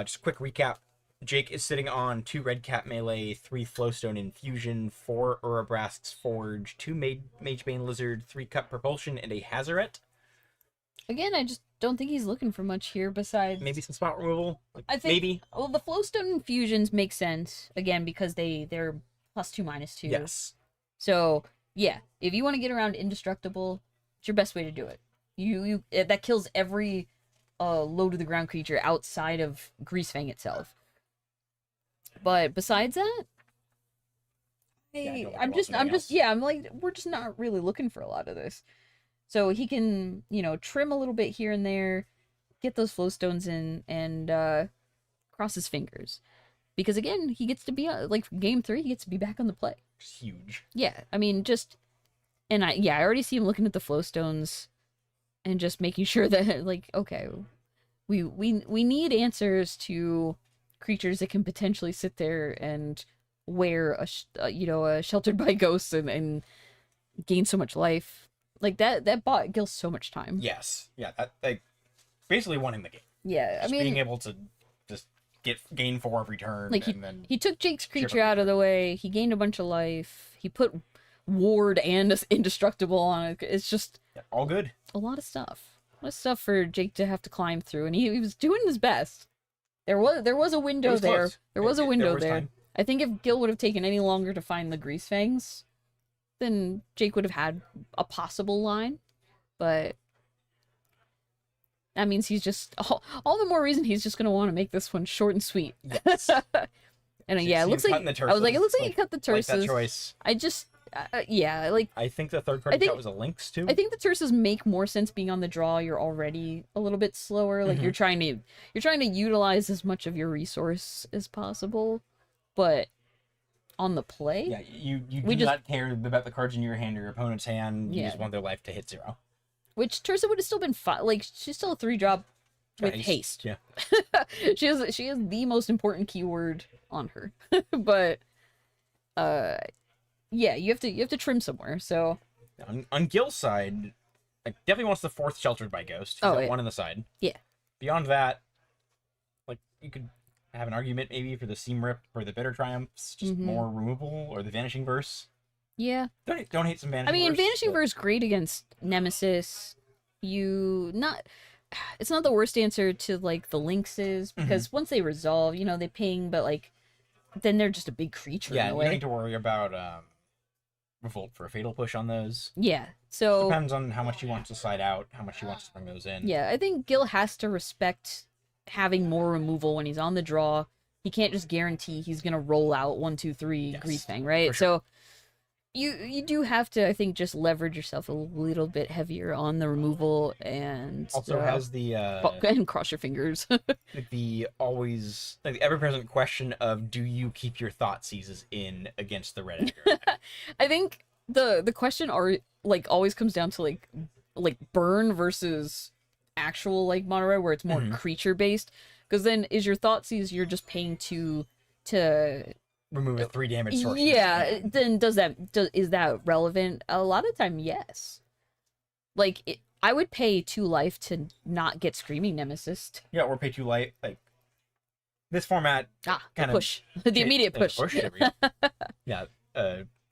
Just a quick recap. Jake is sitting on 2 Red Cap Melee, 3 Flowstone Infusion, 4 Urabrask's Forge, 2 Magebane Lizard, 3 Cut Propulsion, and a Hazaret. Again, I just don't think he's looking for much here besides Maybe some spot removal. Like, I think maybe. Well, the Flowstone infusions make sense again because they're +2 -2. Yes. So yeah, if you want to get around indestructible, it's your best way to do it. That kills every low to the ground creature outside of Greasefang itself. But besides that, Yeah, I don't think I'm it just wants anything else. yeah, I'm like, we're just not really looking for a lot of this. So he can, you know, trim a little bit here and there, get those flowstones in, and cross his fingers. Because again, he gets to be, like, game 3, he gets to be back on the play. It's huge. Yeah, I mean, just, and I already see him looking at the flowstones and just making sure that, like, okay, we need answers to creatures that can potentially sit there and wear a Sheltered by Ghosts and gain so much life. Like, that bought Gil so much time. Yes. Yeah, that, like, basically winning the game. Yeah, I Just mean, being able to just gain 4 every turn, like, and then he took Jake's Chip creature up out of the way, he gained a bunch of life, he put Ward and Indestructible on it. It's just yeah, all good. a lot of stuff. A lot of stuff for Jake to have to climb through, and he was doing his best. There was a window was there. close. There was a window was there. time. I think if Gil would have taken any longer to find the Greasefangs, then Jake would have had a possible line. But that means he's just all the more reason he's just gonna want to make this one short and sweet. Yes. And See- yeah, it see looks him like cutting the I was like, it terses, looks like he like- cut the Like that terses. choice. I just yeah, like I think the third card I think- cut was a Lynx too. I think the terses make more sense being on the draw. You're already a little bit slower. Like Mhm. you're trying to utilize as much of your resource as possible, but on the play, Yeah, you We do just- not care about the cards in your hand or your opponent's hand. You Yeah. just want their life to hit 0. which Tersa would have still been fine. Like she's still a 3-drop with haste. Yeah. she has the most important keyword on her, but yeah, you have to trim somewhere. So On Gil's side, like, definitely wants the 4th Sheltered by Ghost. He's Oh, got yeah. 1 on the side. Yeah. Beyond that, like, you could have an argument maybe for the Seam Rip or the Bitter Triumphs, just Mhm. more removal, or the Vanishing Verse. yeah, Don't hate some Vanishing I mean, Verse. Vanishing but- Verse great against Nemesis. It's not the worst answer to like the Lynxes because once they resolve, you know, they ping, but like then they're just a big creature Yeah, in a you don't way. need to worry about Revolt for a Fatal Push on those. Yeah, so Depends on how much he wants to slide out, how much he wants to bring those in. yeah, I think Gil has to respect having more removal when he's on the draw. He can't just guarantee he's gonna roll out 1, 2, 3 Yes, Greasefang, right? for sure. So you do have to, I think, just leverage yourself a little bit heavier on the removal and Also has the and cross your fingers. the always like the ever-present question of, do you keep your thought seizes in against the red Edgar? I think the question always comes down to like burn versus actual like mono red where it's more Mhm. creature based, because then is your thought seize you're just paying to Remove a 3 damage source. from his yeah, hand. then is that relevant? A lot of time, yes. Like I would pay 2 life to not get Screaming Nemesis. Yeah, or pay 2 light, like this format The kind of push. The immediate push. Yeah,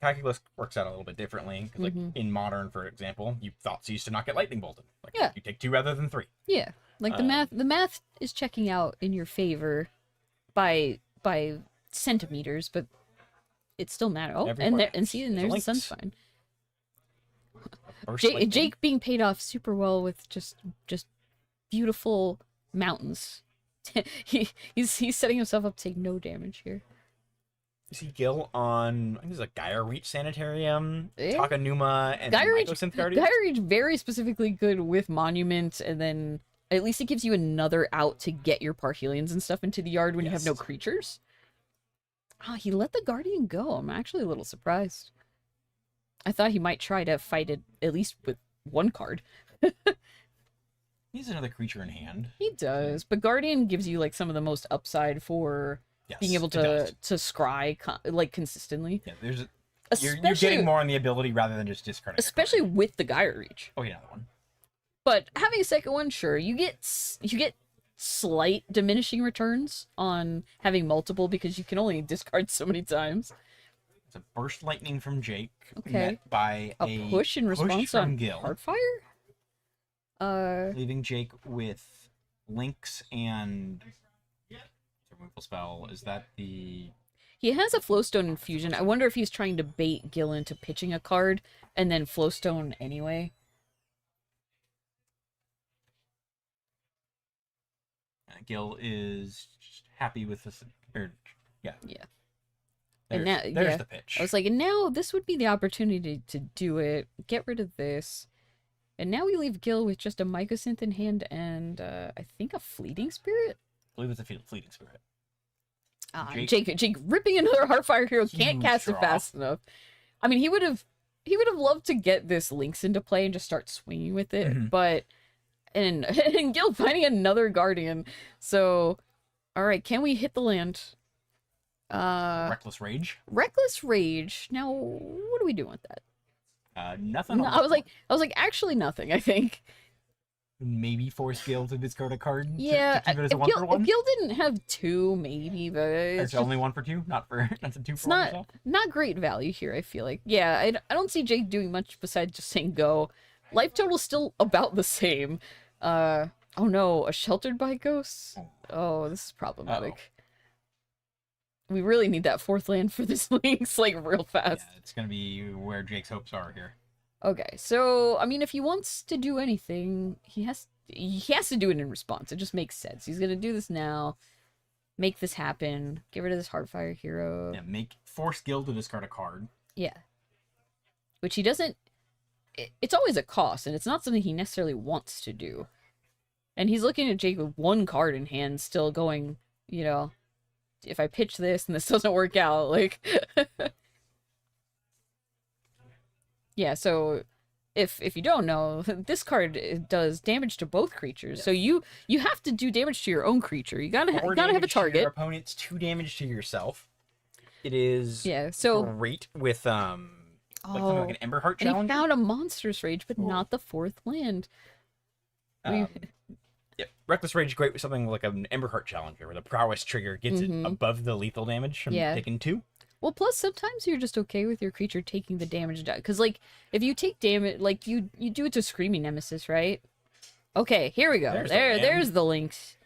Calculus works out a little bit differently. 'Cause, like in Modern, for example, thoughts used to not get lightning bolted. Like, Yeah. you take 2 rather than 3. Yeah. Like the math is checking out in your favor by centimeters, but it still matters. Oh, Everywhere. and see, and There's there's the links. sunshine. Burst Jake, lightning. Jake being paid off super well with just beautiful mountains. he's setting himself up to take no damage here. You see Gil on, I think there's a Gaia Reach Sanitarium, Yeah. Takanuma, and Gaia Reach, Mycosynth Guardians. Gaia Reach very specifically good with Monument, and then at least it gives you another out to get your Parhelions and stuff into the yard when you have no Yes. creatures. He let the Guardian go. I'm actually a little surprised. I thought he might try to fight it at least with 1 card. He has another creature in hand. He does, but Guardian gives you like some of the most upside for Yes, being able it does. to scry like consistently. Yeah, there's you're Especially, getting more on the ability rather than just discarding. a especially card. with the Gaia Reach. Oh, yeah, another one. But having a second one, sure, you get slight diminishing returns on having multiple because you can only discard so many times. It's a burst lightning from Jake. Okay. Met by A push in response from on Gil, Heartfire. leaving Jake with Lynx and removal spell. Is that the? He has a Flowstone Infusion. I wonder if he's trying to bait Gil into pitching a card and then Flowstone anyway. Gil is just happy with this. Or, yeah. Yeah. There's, And now, there's yeah. the pitch. I was like, and now this would be the opportunity to do it. Get rid of this. And now we leave Gil with just a Mycosynth in hand and I think a Fleeting Spirit. I believe it's a fleeting spirit. Jake ripping another Heartfire Hero, can't Huge cast it draw. fast enough. I mean, he would have loved to get this Lynx into play and just start swinging with it, Mhm. but and Gil finding another Guardian. So, all right, can we hit the land? Reckless Rage. Reckless Rage. Now, what are we doing with that? Nothing. No, on I was this like, actually nothing. I think. one. Maybe force Gil to discard a card. Yeah, To keep it as a if 1 for 1. Gil didn't have 2, maybe, but It's it's just, only 1 for 2, not for that's a 2 it's for 1 not yourself. not great value here. I feel like, yeah, I don't see Jake doing much besides just saying go. Life total's still about the same. Oh no, a Sheltered by Ghosts. Oh, this is problematic. We really need that 4th land for this Lynx, like real fast. Yeah, it's gonna be where Jake's hopes are here. Okay, so I mean, if he wants to do anything, he has to do it in response. It just makes sense. He's gonna do this now, make this happen, get rid of this Heartfire Hero. Yeah, force Gil to discard a card. Yeah, which he doesn't. It's always a cost, and it's not something he necessarily wants to do. And he's looking at Jake with 1 card in hand, still going, you know, if I pitch this and this doesn't work out, like. Yeah, so if you don't know, this card does damage to both creatures. So you have to do damage to your own creature. You gotta have a damage to target. your opponent's 2 damage to yourself. It is Yeah, so great with like something like an Ember Heart and he challenge. found a Monstrous Rage, but not the 4th land. Yeah, Reckless Rage is great with something like an Ember Heart Challenger, where the prowess trigger gets it above the lethal damage from Yeah. taking 2. Well, plus sometimes you're just okay with your creature taking the damage down, because like if you take damage, like you do it to Screaming Nemesis, right? Okay, here we go. There's the land. There's the Lynx.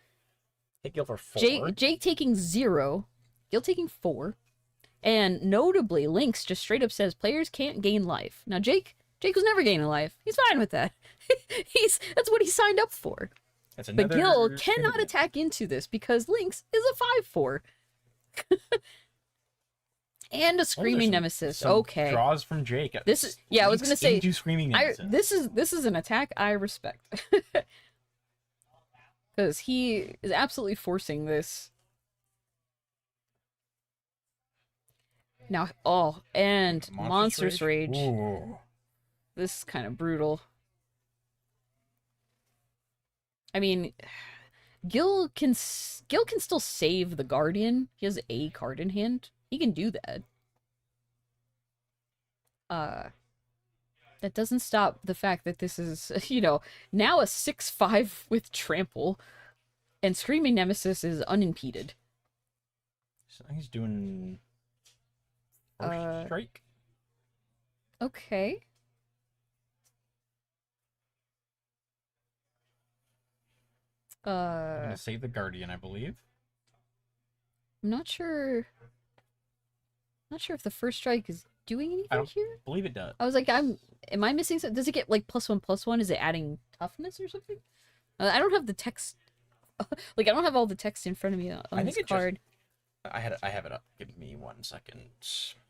Hit Gil for 4. Jake taking 0, Gil taking 4, and notably, Lynx just straight up says players can't gain life. Now Jake was never gaining life. He's fine with that. That's what he signed up for. That's But another Gil Screaming cannot Nemesis. attack into this because Lynx is a 5/4. And a Screaming some- Nemesis. some Okay. Draws from Jake. This is I was Leaks gonna say into Screaming Nemesis. this is an attack I respect. Because he is absolutely forcing this. Now and Monstrous Rage. Ooh. This is kind of brutal. I mean, Gil can still save the Guardian. He has a card in hand. He can do that. That doesn't stop the fact that this is, now a 6/5 with trample, and Screaming Nemesis is unimpeded. So he's doing first strike. Okay. I'm gonna save the Guardian, I believe. I'm not sure. Not sure if the first strike is doing anything I don't here. believe it does. I was like, am I missing something? Does it get like +1/+1? Is it adding toughness or something? I don't have the text. Like, I don't have all the text in front of me on I this think it card. I have it up. Give me 1 second.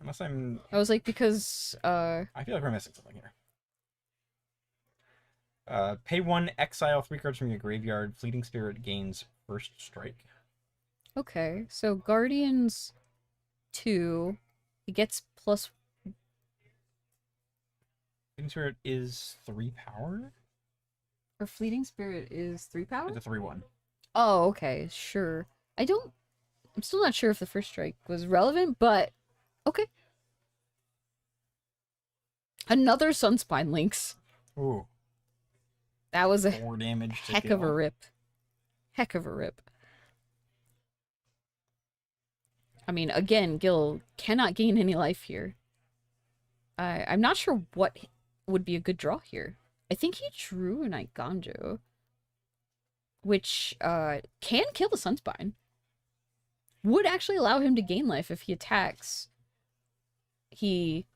Unless I'm. I was like, because I feel like we're missing something here. Pay 1, exile 3 cards from your graveyard. Fleeting Spirit gains first strike. okay, so Guardians 2, it gets plus. Fleeting Spirit is 3 power. Or Fleeting Spirit is 3 power. It's a 3/1. Oh, okay, sure. I'm still not sure if the first strike was relevant, but okay. Another Sunspine Lynx. Ooh. That was a 4 damage. To heck of a Gil. rip. Heck of a rip. I mean, again, Gil cannot gain any life here. I'm not sure what would be a good draw here. I think he drew an Iganjo, which can kill the Sunspine. Would actually allow him to gain life if he attacks. Jake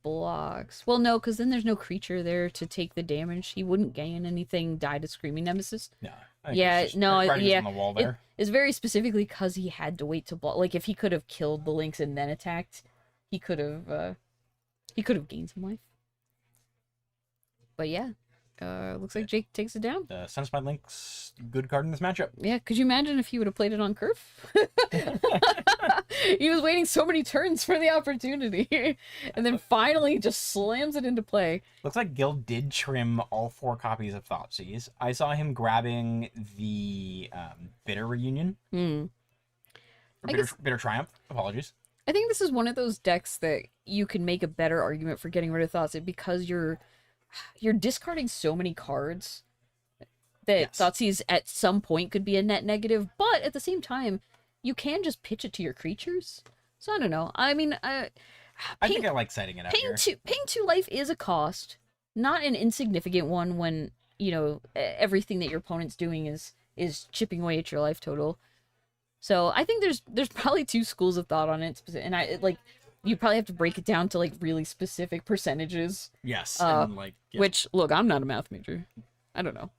blocks. Well, no, because then there's no creature there to take the damage. He wouldn't gain anything, die to Screaming Nemesis. No. I think Yeah, it's just no, writing yeah. On the wall there. It's very specifically because he had to wait to block. Like, if he could have killed the Lynx and then attacked, he could have gained some life. But yeah, looks like Jake takes it down. Sunspine Lynx, good card in this matchup. Yeah, could you imagine if he would have played it on curve? He was waiting so many turns for the opportunity, and then finally just slams it into play. Looks like Gil did trim all 4 copies of Thoughtseize. I saw him grabbing the Bitter Reunion. Hmm. Or I Bitter, guess- Bitter Triumph. Apologies. I think this is one of those decks that you can make a better argument for getting rid of Thoughtseize because you're discarding so many cards that Yes. Thoughtseize at some point could be a net negative, but at the same time, you can just pitch it to your creatures. So I don't know. I mean, I think I like setting it out here. paying 2 life is a cost, not an insignificant one when, everything that your opponent's doing is chipping away at your life total. So I think there's probably 2 schools of thought on it, and you probably have to break it down to like really specific percentages. Yes. Uh, and yeah. Which, look, I'm not a math major. I don't know.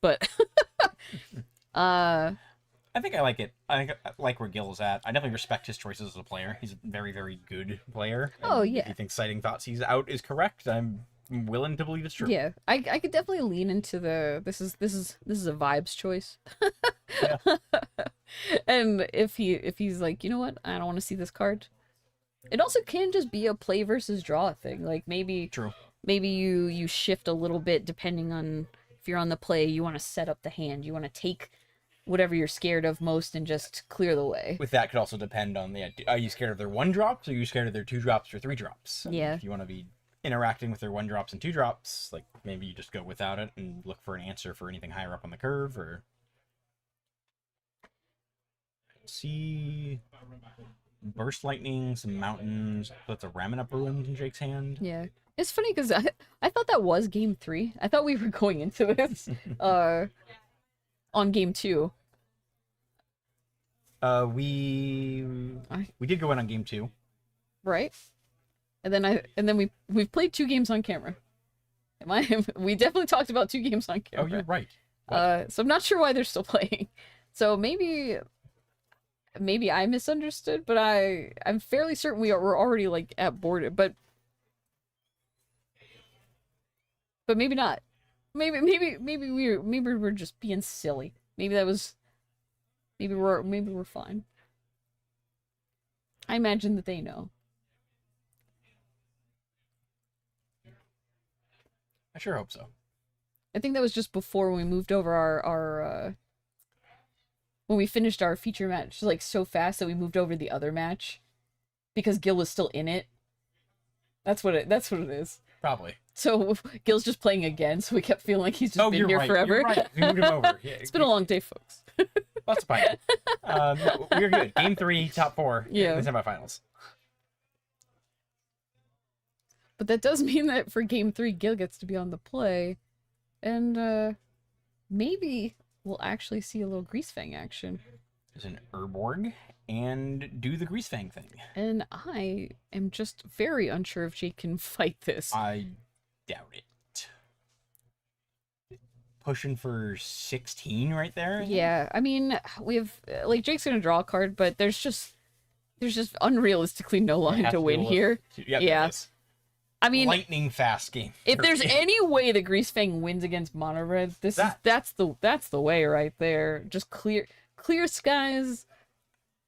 But I think I like it. I think I like where Gil is at. I definitely respect his choices as a player. He's a very, very good player. Oh, and yeah. If he thinks citing Thoughtseize out is correct, I'm willing to believe it's true. yeah, I could definitely lean into this is a vibes choice. And if he's like, you know what, I don't want to see this card. It also can just be a play versus draw thing. Like maybe True. Maybe you shift a little bit depending on if you're on the play, you want to set up the hand, you want to take whatever you're scared of most and just clear the way. With that could also depend on are you scared of their 1-drops, or are you scared of their 2-drops or 3-drops? And Yeah. If you want to be interacting with their 1-drops and 2-drops, like maybe you just go without it and look for an answer for anything higher up on the curve, or see Burst Lightning, some mountains. That's a Raminap Ruins in Jake's hand. Yeah. It's funny because I thought that was game 3. I thought we were going into this on game 2. We did go in on game 2. Right? And then we've played 2 games on camera. We definitely talked about 2 games on Oh, camera. you're right. So I'm not sure why they're still playing. So maybe I misunderstood, but I'm fairly certain we're already like at board, but maybe not. Maybe we're just being silly. Maybe we're fine. I imagine that they know. I sure hope so. I think that was just before when we moved over our when we finished our feature match, like so fast that we moved over the other match because Gil was still in it. That's what it is. Probably. So Gil's just playing again, so we kept feeling like he's just been you're here right. forever. You're right. We moved him over. Yeah, It's been a long day, folks. Lots of pineapple. No, we're good. Game 3, top 4 Yeah. in the semifinals. But that does mean that for game 3, Gil gets to be on the play. And maybe we'll actually see a little Greasefang action. There's an Urborg and do the Greasefang thing. And I am just very unsure if Jake can fight this. I doubt it. Pushing for 16 right there. Yeah, I mean, we have like Jake's gonna draw a card, but there's just unrealistically no line to win here. Yep, Yeah. it is. I mean, lightning fast game. if there's any way the Greasefang wins against Mono Red, that's the way right there. Just clear skies,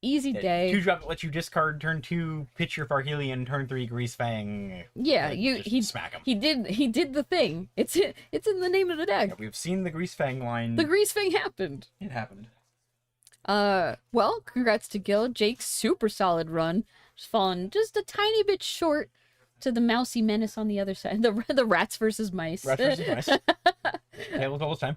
easy day. 2-drop lets you discard turn 2, pitch your Farhelion, turn 3 Greasefang. Yeah, he smack him. He did the thing. It's in the name of the deck. Yeah, we've seen the Greasefang line. The Greasefang happened. It happened. Well, congrats to Gil. Jake's super solid run. Just fallen just a tiny bit short to the mousy menace on the other side. The rats versus mice. Rats versus mice. Tails all the time.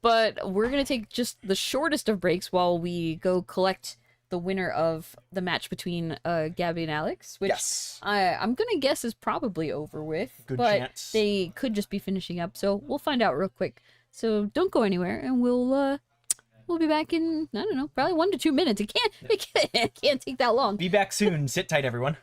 But we're gonna take just the shortest of breaks while we go collect the winner of the match between Gabby and Alex, which Yes. I'm gonna guess is probably over with. Good but chance. they could just be finishing up, so we'll find out real quick. So don't go anywhere, and we'll be back in, I don't know, probably 1 to 2 minutes. It can't take that long. Be back soon. Sit tight, everyone.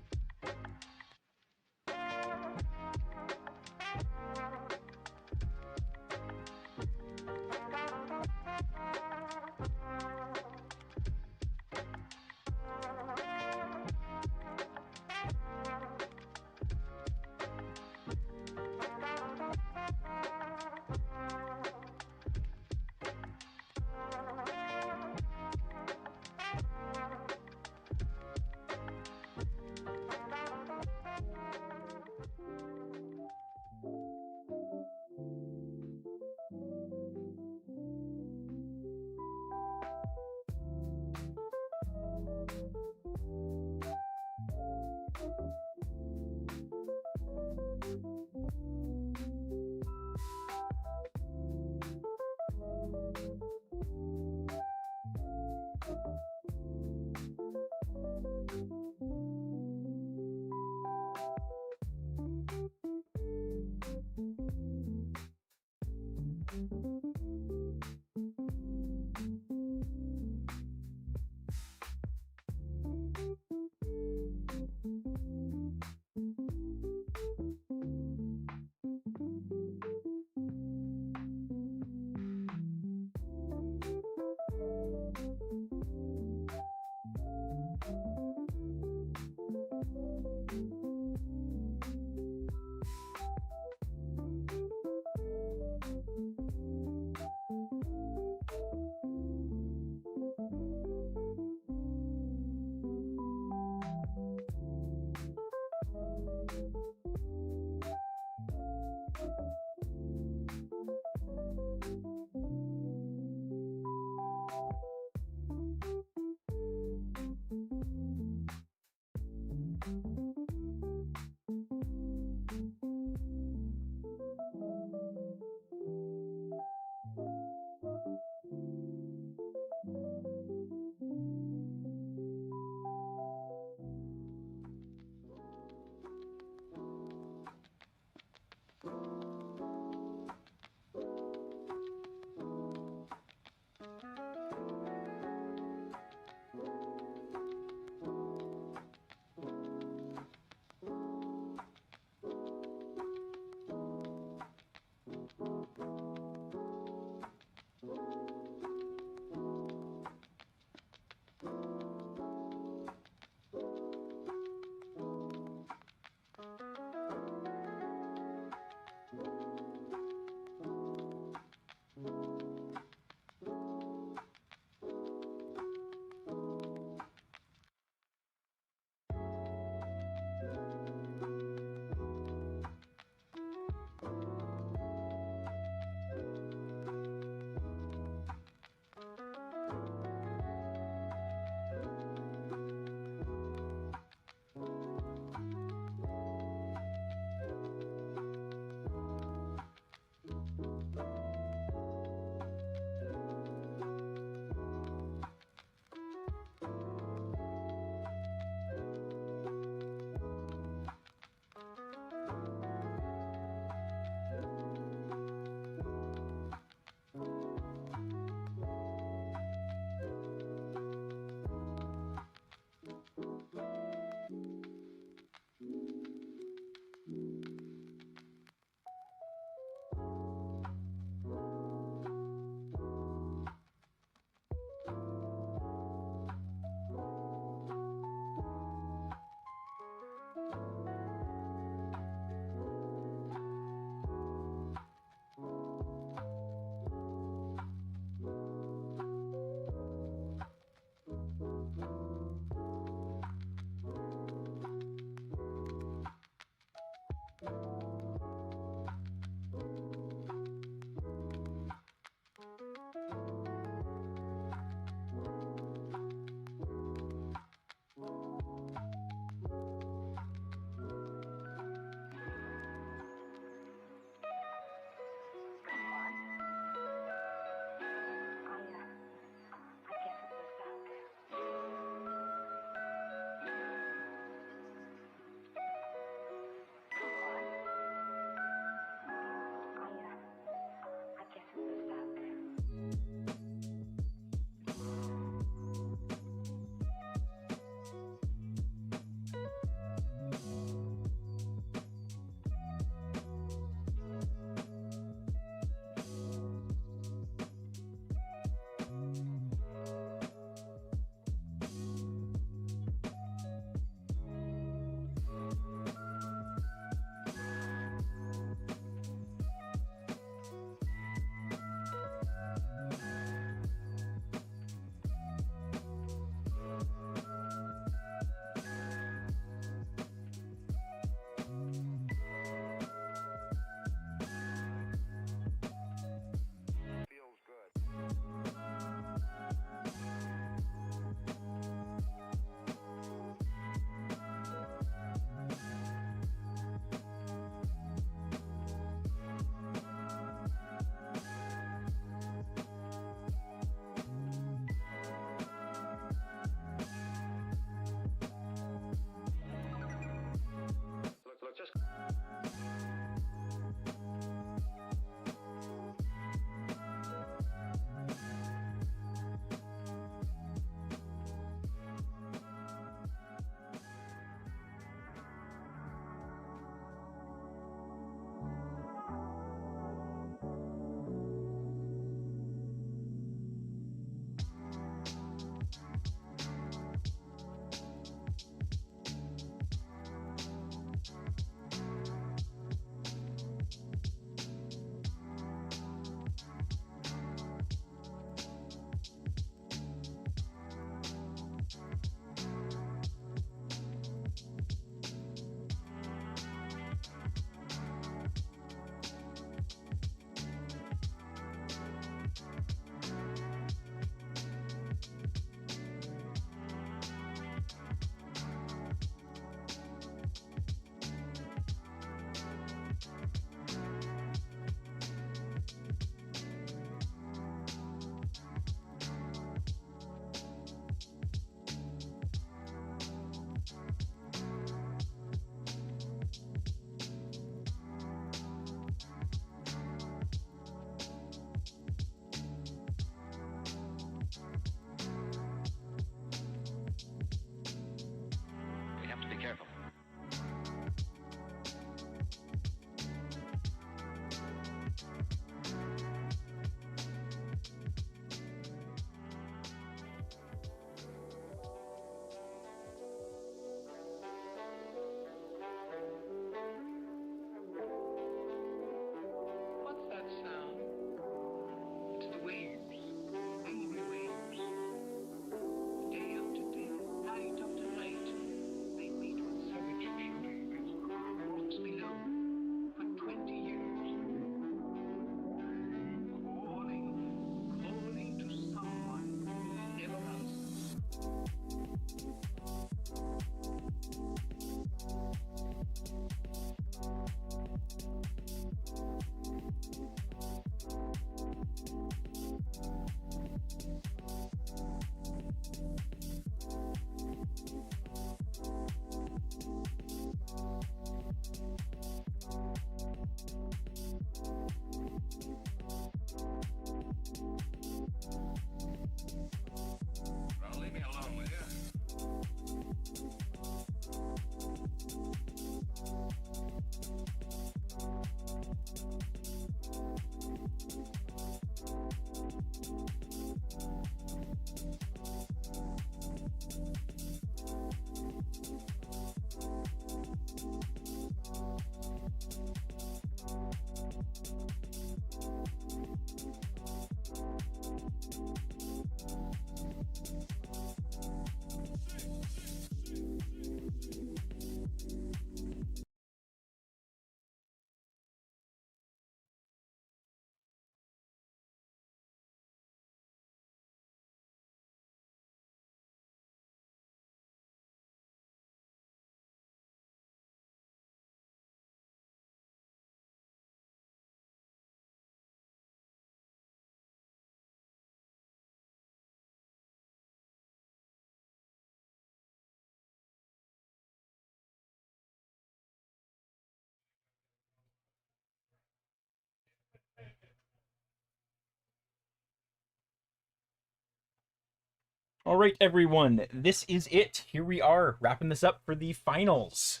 All right, everyone, this is it. Here we are, wrapping this up for the finals.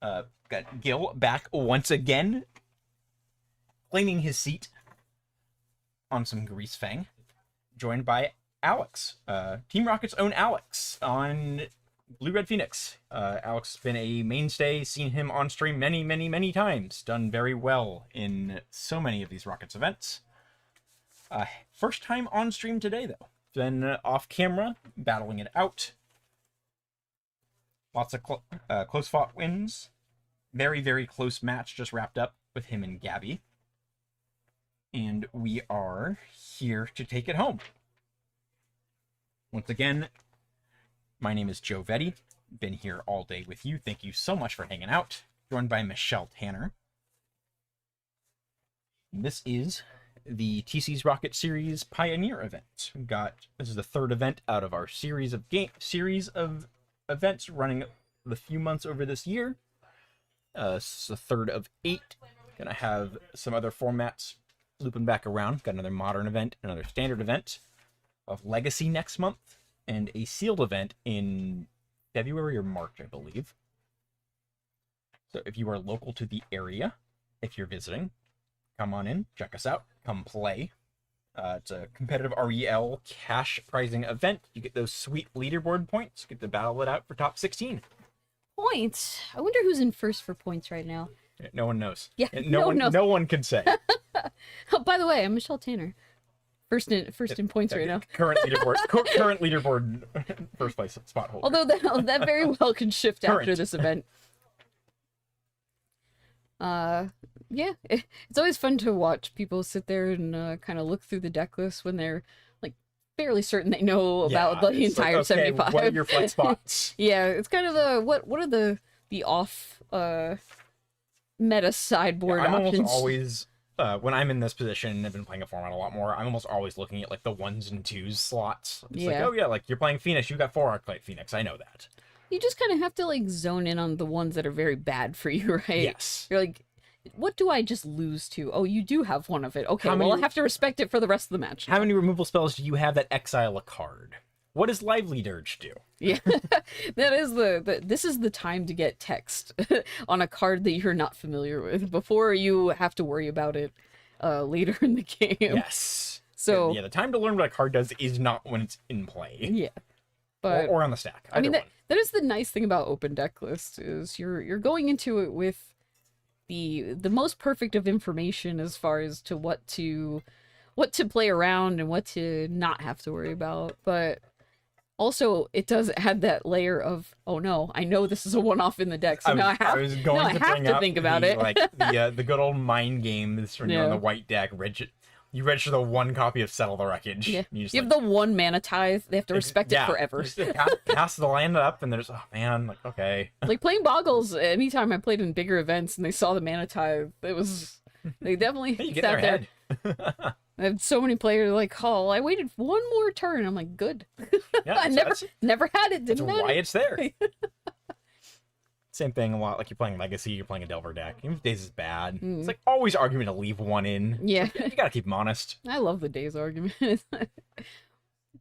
Got Gil back once again, claiming his seat on some Greasefang, joined by Alex, Team Rocket's own Alex, on Blue Red Phoenix. Alex has been a mainstay, seen him on stream many, many, many times, done very well in so many of these Rockets events. First time on stream today, though. Been off camera, battling it out. Lots of close fought wins. Very, very close match just wrapped up with him and Gabby. And we are here to take it home. Once again, my name is Joe Vetti. Been here all day with you. Thank you so much for hanging out. Joined by Michelle Tanner. This is the TC's Rocket Series Pioneer event. This is the third event out of our series of events running the few months over this year. This is the third of 8. Gonna have some other formats looping back around. Got another modern event, another standard event of Legacy next month, and a sealed event in February or March, I believe. So if you are local to the area, if you're visiting, come on in, check us out, come play. It's a competitive REL cash prizing event. You get those sweet leaderboard points, get to battle it out for top 16. Points? I wonder who's in first for points right now. No one knows. Yeah, no one knows. No one can say. Oh, by the way, I'm Michelle Tanner. First in points right now. Current leaderboard first place spot holder. Although that very well can shift after this event. Yeah, it's always fun to watch people sit there and kind of look through the deck list when they're like fairly certain they know about the entire like, okay, 75. What are your flex spots? Yeah, it's kind of a what are the off meta sideboard I'm options. almost always when I'm in this position, I've been playing a format a lot more. I'm almost always looking at like the 1s and 2s slots. It's like, oh yeah, like you're playing Phoenix, you got 4 Arclight Phoenix. I know that. You just kind of have to like zone in on the ones that are very bad for you, right? Yes. You're like, what do I just lose to? Oh, you do have one of it. Okay, I'll have to respect it for the rest of the match. How many removal spells do you have that exile a card? What does Lively Dirge do? Yeah, that is this is the time to get text on a card that you're not familiar with before you have to worry about it later in the game. Yes. So yeah, the time to learn what a card does is not when it's in play. Yeah. But or on the stack. I mean, that is the nice thing about open deck lists is you're going into it with the most perfect of information as far as to what to play around and what to not have to worry about. But also, it does add that layer of, oh no, I know this is a one-off in the deck, so now I have to think about it. Like the good old mind game is when you're on the white deck. You register the 1 copy of Settle the Wreckage. Yeah. You have the 1 mana tithe. They have to respect it forever. Just pass the land up, and there's, oh man, like, okay. Like playing Boggles, anytime I played in bigger events and they saw the mana tithe, they definitely you get in their head. I have so many players like, oh, I waited 1 more turn. I'm like, good. Yeah, I never had it. Didn't that's matter. why it's there. Same thing a lot, like you're playing Legacy, you're playing a Delver deck. Even if Days is bad, it's like always argument to leave 1 in. Yeah. You gotta keep them honest. I love the Days argument.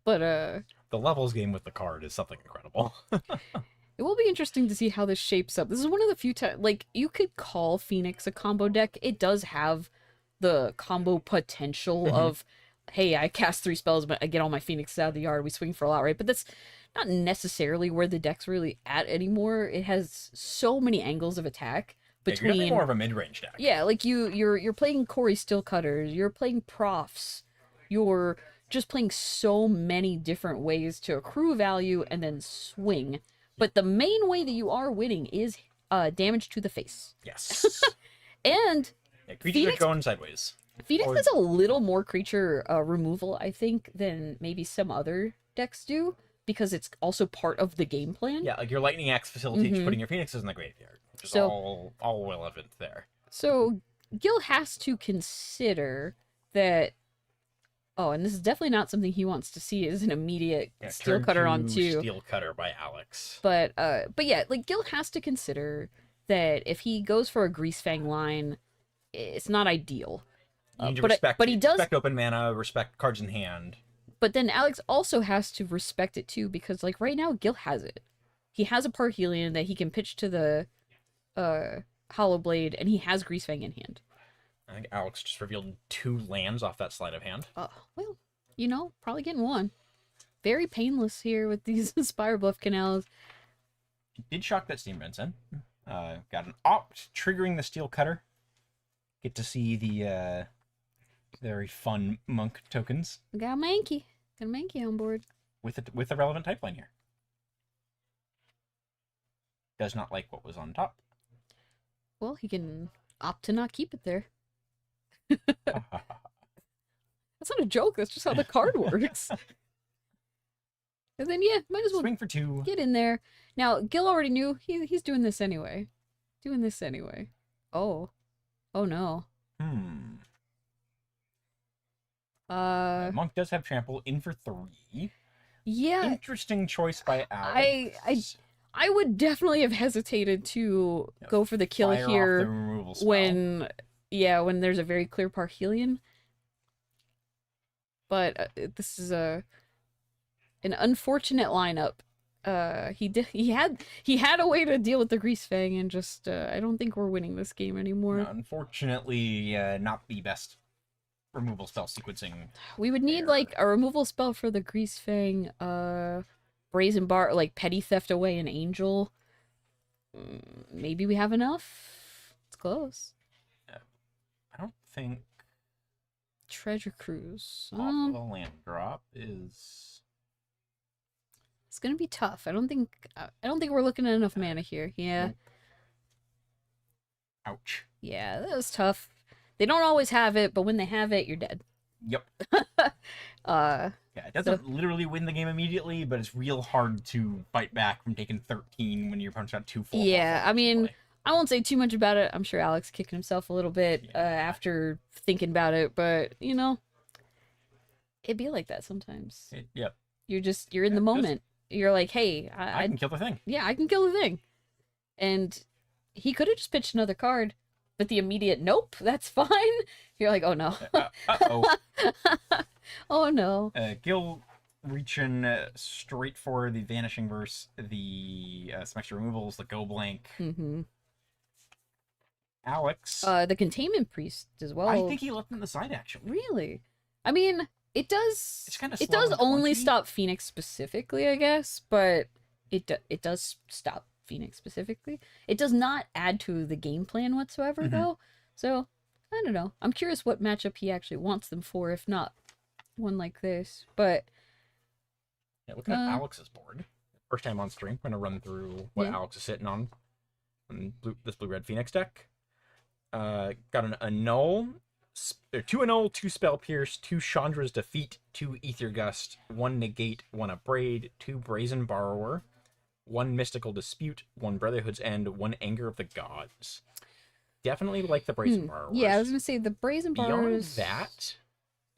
But, the levels game with the card is something incredible. it will be interesting to see how this shapes up. This is one of the few times, like, you could call Phoenix a combo deck. It does have the combo potential of, hey, I cast 3 spells, but I get all my Phoenixes out of the yard, we swing for a lot, right? But that's not necessarily where the deck's really at anymore. It has so many angles of attack between you're more of a mid-range deck. Yeah, like you're playing Corey Steelcutters, you're playing Profs, you're just playing so many different ways to accrue value and then swing. But the main way that you are winning is damage to the face. Yes. And creatures are going sideways. Phoenix has a little more creature removal, I think, than maybe some other decks do, because it's also part of the game plan. Yeah, like your Lightning Axe facilitates putting your Phoenixes in the graveyard, which is all relevant there. So Gil has to consider that. Oh, and this is definitely not something he wants to see as an immediate Steel Cutter on 2. Steel Cutter by Alex. But yeah, like Gil has to consider that if he goes for a Greasefang line, it's not ideal. You need to but he does respect open mana, respect cards in hand. But then Alex also has to respect it too, because like right now Gil has it. He has a Parhelion that he can pitch to the Hollow Blade, and he has Greasefang in hand. I think Alex just revealed 2 lands off that sleight of hand. Well, you know, probably getting one. Very painless here with these Spire Bluff Canals. He did shock that Steam Benson. Got an opt triggering the Steel Cutter. Get to see the very fun monk tokens We got a Mankey. Got a Mankey on board. with a relevant type line here. Does not like what was on top. Well, he can opt to not keep it there. That's not a joke. That's just how the card works. And then, yeah, might as well Swing for 2. get in there. Now, Gil already knew he's doing this anyway. Oh. Oh, no. Monk does have trample in for 3. Yeah. Interesting choice by Alex. I would definitely have hesitated to go for the kill Fire off here the removal spell. when there's a very clear Parhelion. But this is an unfortunate lineup. He had a way to deal with the Greasefang, and just I don't think we're winning this game anymore. Unfortunately, not the best removal spell sequencing. We would need like a removal spell for the Greasefang, Brazen Bar, like Petty Theft away an Angel. Maybe we have enough. It's close. I don't think Treasure Cruise. off of a land drop is. It's gonna be tough. I don't think we're looking at enough mana here. Yeah. Ouch. Yeah, that was tough. They don't always have it, but when they have it, you're dead. Yep. Yeah, it doesn't literally win the game immediately, but it's real hard to fight back from taking 13 when your opponent's got 2 full. Yeah, I mean, I won't say too much about it. I'm sure Alex kicking himself a little bit after thinking about it, but you know, it'd be like that sometimes. Yep. You're in the moment. You're like, hey, I can kill the thing. Yeah, I can kill the thing. And he could have just pitched another card, but the immediate nope, that's fine. You're like, oh no. Uh-oh. Oh no. Gil reaching straight for the Vanishing Verse, the some extra removals, the Go Blank. Mm-hmm. Alex. The Containment Priest as well. I think he left in the side, actually. Really? I mean, it does. It's kind of. It does only stop Phoenix specifically, I guess, but it does stop Phoenix specifically. It does not add to the game plan whatsoever, though. So I don't know. I'm curious what matchup he actually wants them for, if not one like this. But yeah, looking at Alex's board, first time on stream, I'm gonna run through what Alex is sitting on this blue-red Phoenix deck. Got an annul. 2 annul, 2 spell pierce, 2 Chandra's defeat, 2 Ether Gust, 1 negate, 1 abrade, 2 brazen borrower, 1 mystical dispute, 1 brotherhood's end, 1 anger of the gods. Definitely like the brazen borrowers. Yeah, I was gonna say the brazen borrowers. Beyond that,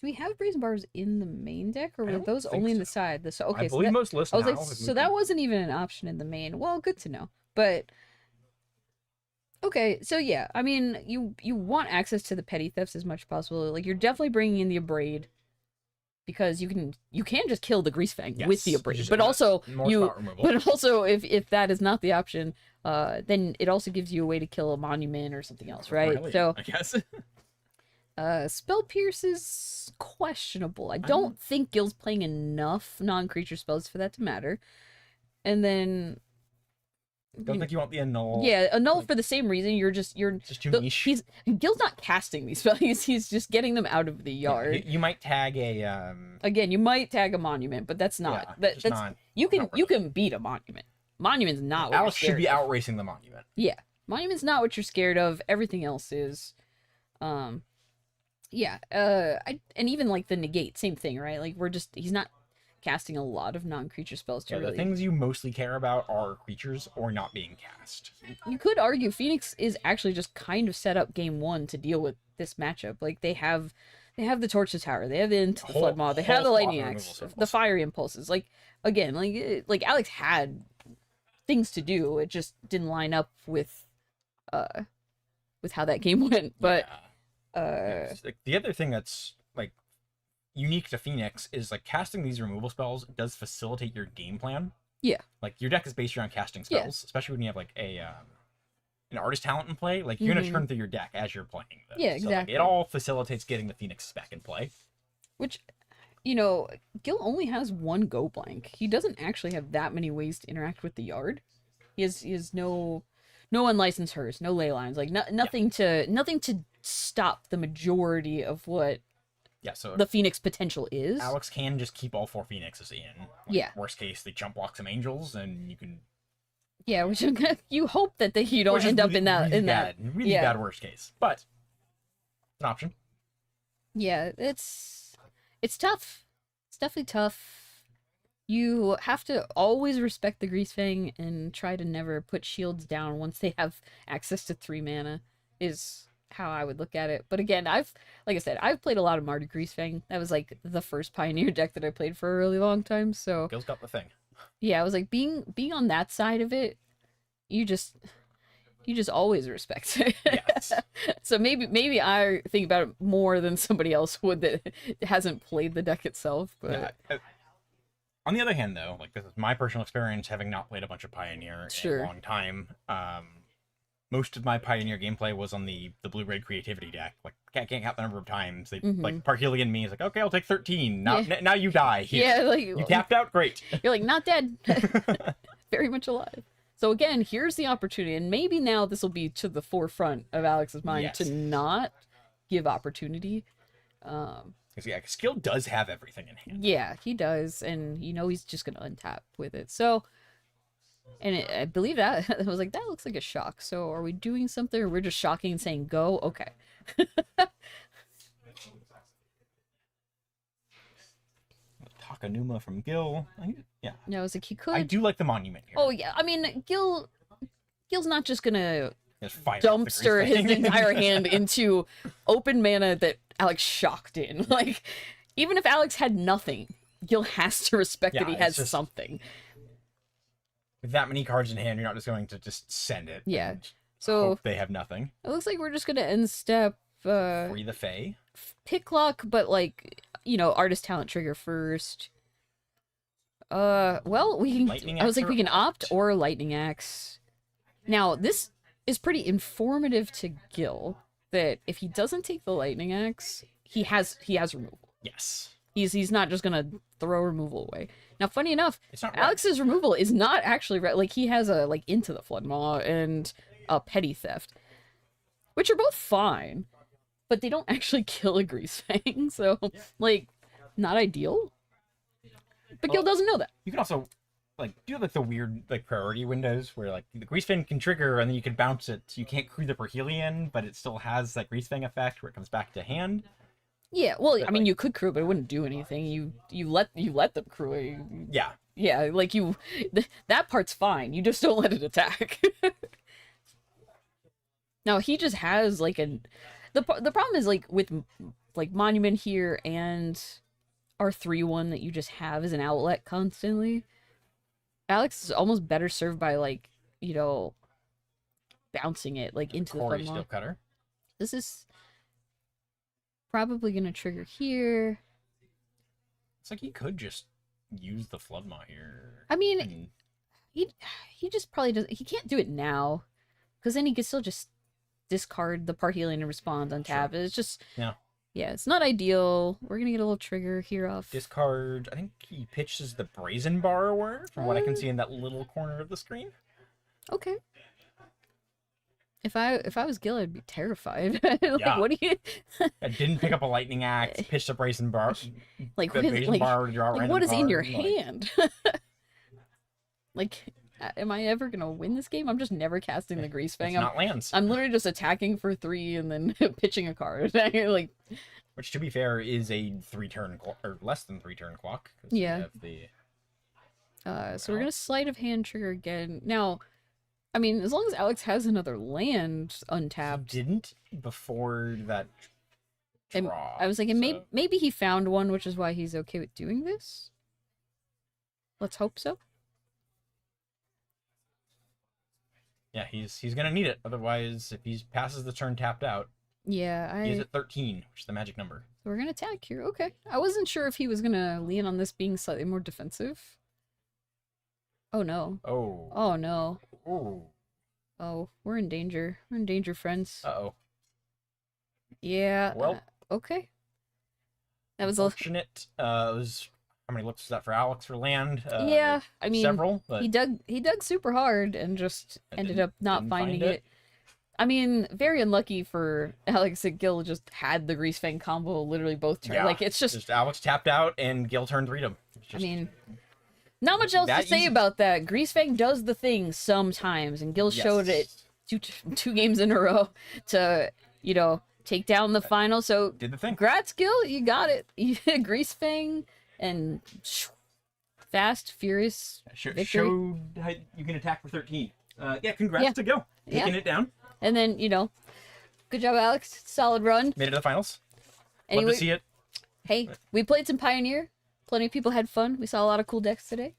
do we have brazen borrowers in the main deck, or were those only in the side? Okay, I believe most lists I was now like, have so moved that them. wasn't even an option in the main. Well, good to know. But okay, so yeah, I mean, you want access to the petty thefts as much as possible. Like, you're definitely bringing in the abrade because you can just kill the Greasefang with the abrade. But also if that is not the option, then it also gives you a way to kill a monument or something else, right? Really, So I guess. Spell Pierce is questionable. I don't think Gil's playing enough non-creature spells for that to matter. And then Don't think you want the annul. yeah, annul for the same reason. You're just too niche. Gil's not casting these spells. He's just getting them out of the yard. You might tag a Again, you might tag a monument, but that's not. That's not you can beat a monument. Monument's not what Alex you're should be scared of. outracing the monument. Yeah, monument's not what you're scared of. Everything else is. Yeah. And even like the negate, same thing, right? Like he's not casting a lot of non-creature spells to really. The things you mostly care about are creatures or not being cast. You could argue Phoenix is actually just kind of set up game one to deal with this matchup. Like they have the Torches Tower, they have the Into the Flood Maw, they have the Lightning Axe, the Fiery Impulses. Like again, like Alex had things to do. It just didn't line up with how that game went. But Like, the other thing that's like unique to Phoenix is like casting these removal spells does facilitate your game plan. Yeah. Like your deck is based around casting Yeah. spells, especially when you have like an artist talent in play. Like you're gonna churn through your deck as you're playing them. Yeah, So, like, exactly. it all facilitates getting the Phoenix spec in play. Which, Gil only has one go blank. He doesn't actually have that many ways to interact with the yard. He has no unlicensed hers, no ley lines, like nothing to stop the majority of what Yeah, so the Phoenix potential is. Alex can just keep all 4 Phoenixes in. Like, Yeah. Worst case, they jump block some angels, and you can. Yeah, which you hope that you don't which is end up really, in that really in that. bad, really yeah. bad worst case, but it's an option. Yeah, it's tough. It's definitely tough. You have to always respect the Greasefang and try to never put shields down once they have access to 3 mana, is how I would look at it. But again, like I said, I've played a lot of Mardu Greasefang. That was like the first Pioneer deck that I played for a really long time. So Gil's got the thing. yeah, I was like being on that side of it, you just always respect it. Yes. So maybe I think about it more than somebody else would that hasn't played the deck itself. But Yeah, on the other hand, though, like this is my personal experience, having not played a bunch of Pioneer in Sure. a long time. Most of my Pioneer gameplay was on the blue-red creativity deck. Like can't count the number of times they like Parhelion me is like, okay, I'll take 13. Now now you die. Here. yeah, like You tapped out, great. you're like not dead, very much alive. So again, here's the opportunity, and maybe now this will be to the forefront of Alex's mind Yes. to not give opportunity. Because yeah, Skill does have everything in hand. Yeah, he does, and he's just gonna untap with it. So, and I believe that I was like, that looks like a shock. So, are we doing something, or we're just shocking and saying go? Okay. Takanuma from Gil. Yeah, No, I was like, he could. I do like the monument here. Oh yeah, I mean, Gil's not just gonna Just fire off the dumpster his Greasefang. entire hand into open mana that Alex shocked in. Like, even if Alex had nothing, Gil has to respect that he Yeah, has it's just- something. With that many cards in hand, you're not just going to just send it. Yeah. and So hope they have nothing. it looks like we're just gonna end step Free the Fae. pick lock, but like, artist talent trigger first. Well, we can. Lightning I was Axe like, we or can opt opt? or lightning axe. Now, this is pretty informative to Gil that if he doesn't take the lightning axe, he has removal. Yes. He's not just gonna throw removal away. Now, funny enough, It's not red. Alex's removal is not actually like he has a Into the Floodmaw and a Petty Theft, which are both fine, but they don't actually kill a Greasefang, so like not ideal. But Gil doesn't know that. You can also do like the weird priority windows where like the Greasefang can trigger and then you can bounce it. So you can't crew the Parhelion, but it still has that Greasefang effect where it comes back to hand. Yeah, well, But, I mean, you could crew, but it wouldn't do anything. You let them crew it. Yeah. Yeah, like that part's fine. You just don't let it attack. Now he just has like the problem is like with like Monument here and our 3/1 that you just have as an outlet constantly. Alex is almost better served by bouncing it like into the Corey Floodmaw. Steel Cutter. This is probably gonna trigger here. It's like he could just use the Floodmaw here. I mean, and he just probably doesn't. He can't do it now, because then he could still just discard the Parhelion and respond on tap. It's just Yeah. it's not ideal. We're gonna get a little trigger here off. discard. I think he pitches the Brazen Borrower from what I can see in that little corner of the screen. Okay. If I was Gil, I'd be terrified. Like, Yeah. what do you I didn't pick up a Lightning Axe. Pitched a Brazen Bar. like? the What is, Brazen like, Borrower to draw a like random what is in your card, like- hand? Like, am I ever gonna win this game? I'm just never casting the Greasefang. It's not lands. I'm literally just attacking for 3 and then pitching a card. Like, Which, to be fair, is a 3-turn or less than 3-turn clock. 'cause we Yeah. have the so we're gonna sleight of hand trigger again. Now, I mean, as long as Alex has another land untapped, didn't before that and draw. I was thinking so- maybe he found one, which is why he's okay with doing this. Let's hope so. Yeah, he's gonna need it. Otherwise, if he passes the turn tapped out, Yeah, he is at 13, which is the magic number. So we're gonna attack here. Okay. I wasn't sure if he was gonna lean on this being slightly more defensive. Oh no. Oh. Oh no. Ooh. Oh, we're in danger. We're in danger, friends. Uh-oh. Yeah. Well. Okay. That was a... Unfortunate. It was... How many looks was that for Alex for land? Yeah, I mean, several, but he dug super hard and just ended up not didn't finding find it. I mean, very unlucky for Alex that Gil just had the Grease Fang combo literally both turns. Yeah, Like, it's just... Alex tapped out and Gil turned 3'd him. I mean, not much else to say about that. Grease Fang does the thing sometimes, and Gil showed it two games in a row to, you know, take down the final. So, did the thing. Congrats, Gil. You got it. Grease Fang and fast, furious victory. Showed how you can attack for 13. Yeah, congrats to Gil. Taking it down. And then, you know, good job, Alex. Solid run. Made it to the finals. Anyway, Love to see it. Hey, we played some Pioneer. Plenty of people had fun. We saw a lot of cool decks today.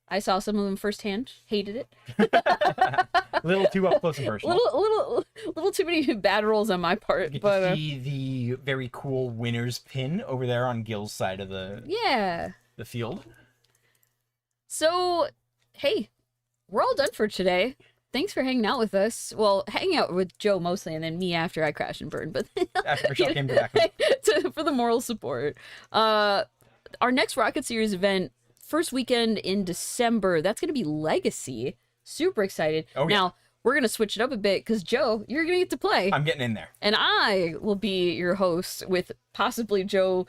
I saw some of them firsthand. Hated it. A little too up close and personal. Little too many bad rolls on my part. Get But to see the very cool winner's pin over there on Gil's side of the field. So, hey, we're all done for today. Thanks for hanging out with us. Well, hanging out with Joe mostly, and then me after I crashed and burned. But After Michelle came back. for the moral support. Our next Rocket Series event, first weekend in December, that's going to be Legacy. Super excited. Oh, yeah. Now, we're going to switch it up a bit because, Joe, you're going to get to play. I'm getting in there. And I will be your host with possibly Joe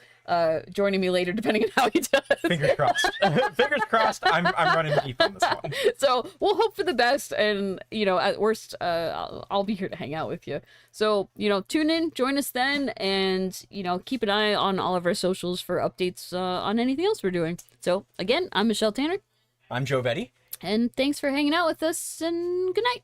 joining me later, depending on how he does. Fingers crossed. Fingers crossed. I'm running deep on this one. So we'll hope for the best, and you know, at worst, I'll be here to hang out with you. So you know, tune in, join us then, and you know, keep an eye on all of our socials for updates on anything else we're doing. So again, I'm Michelle Tanner. I'm Joe Vetti. And thanks for hanging out with us, and good night.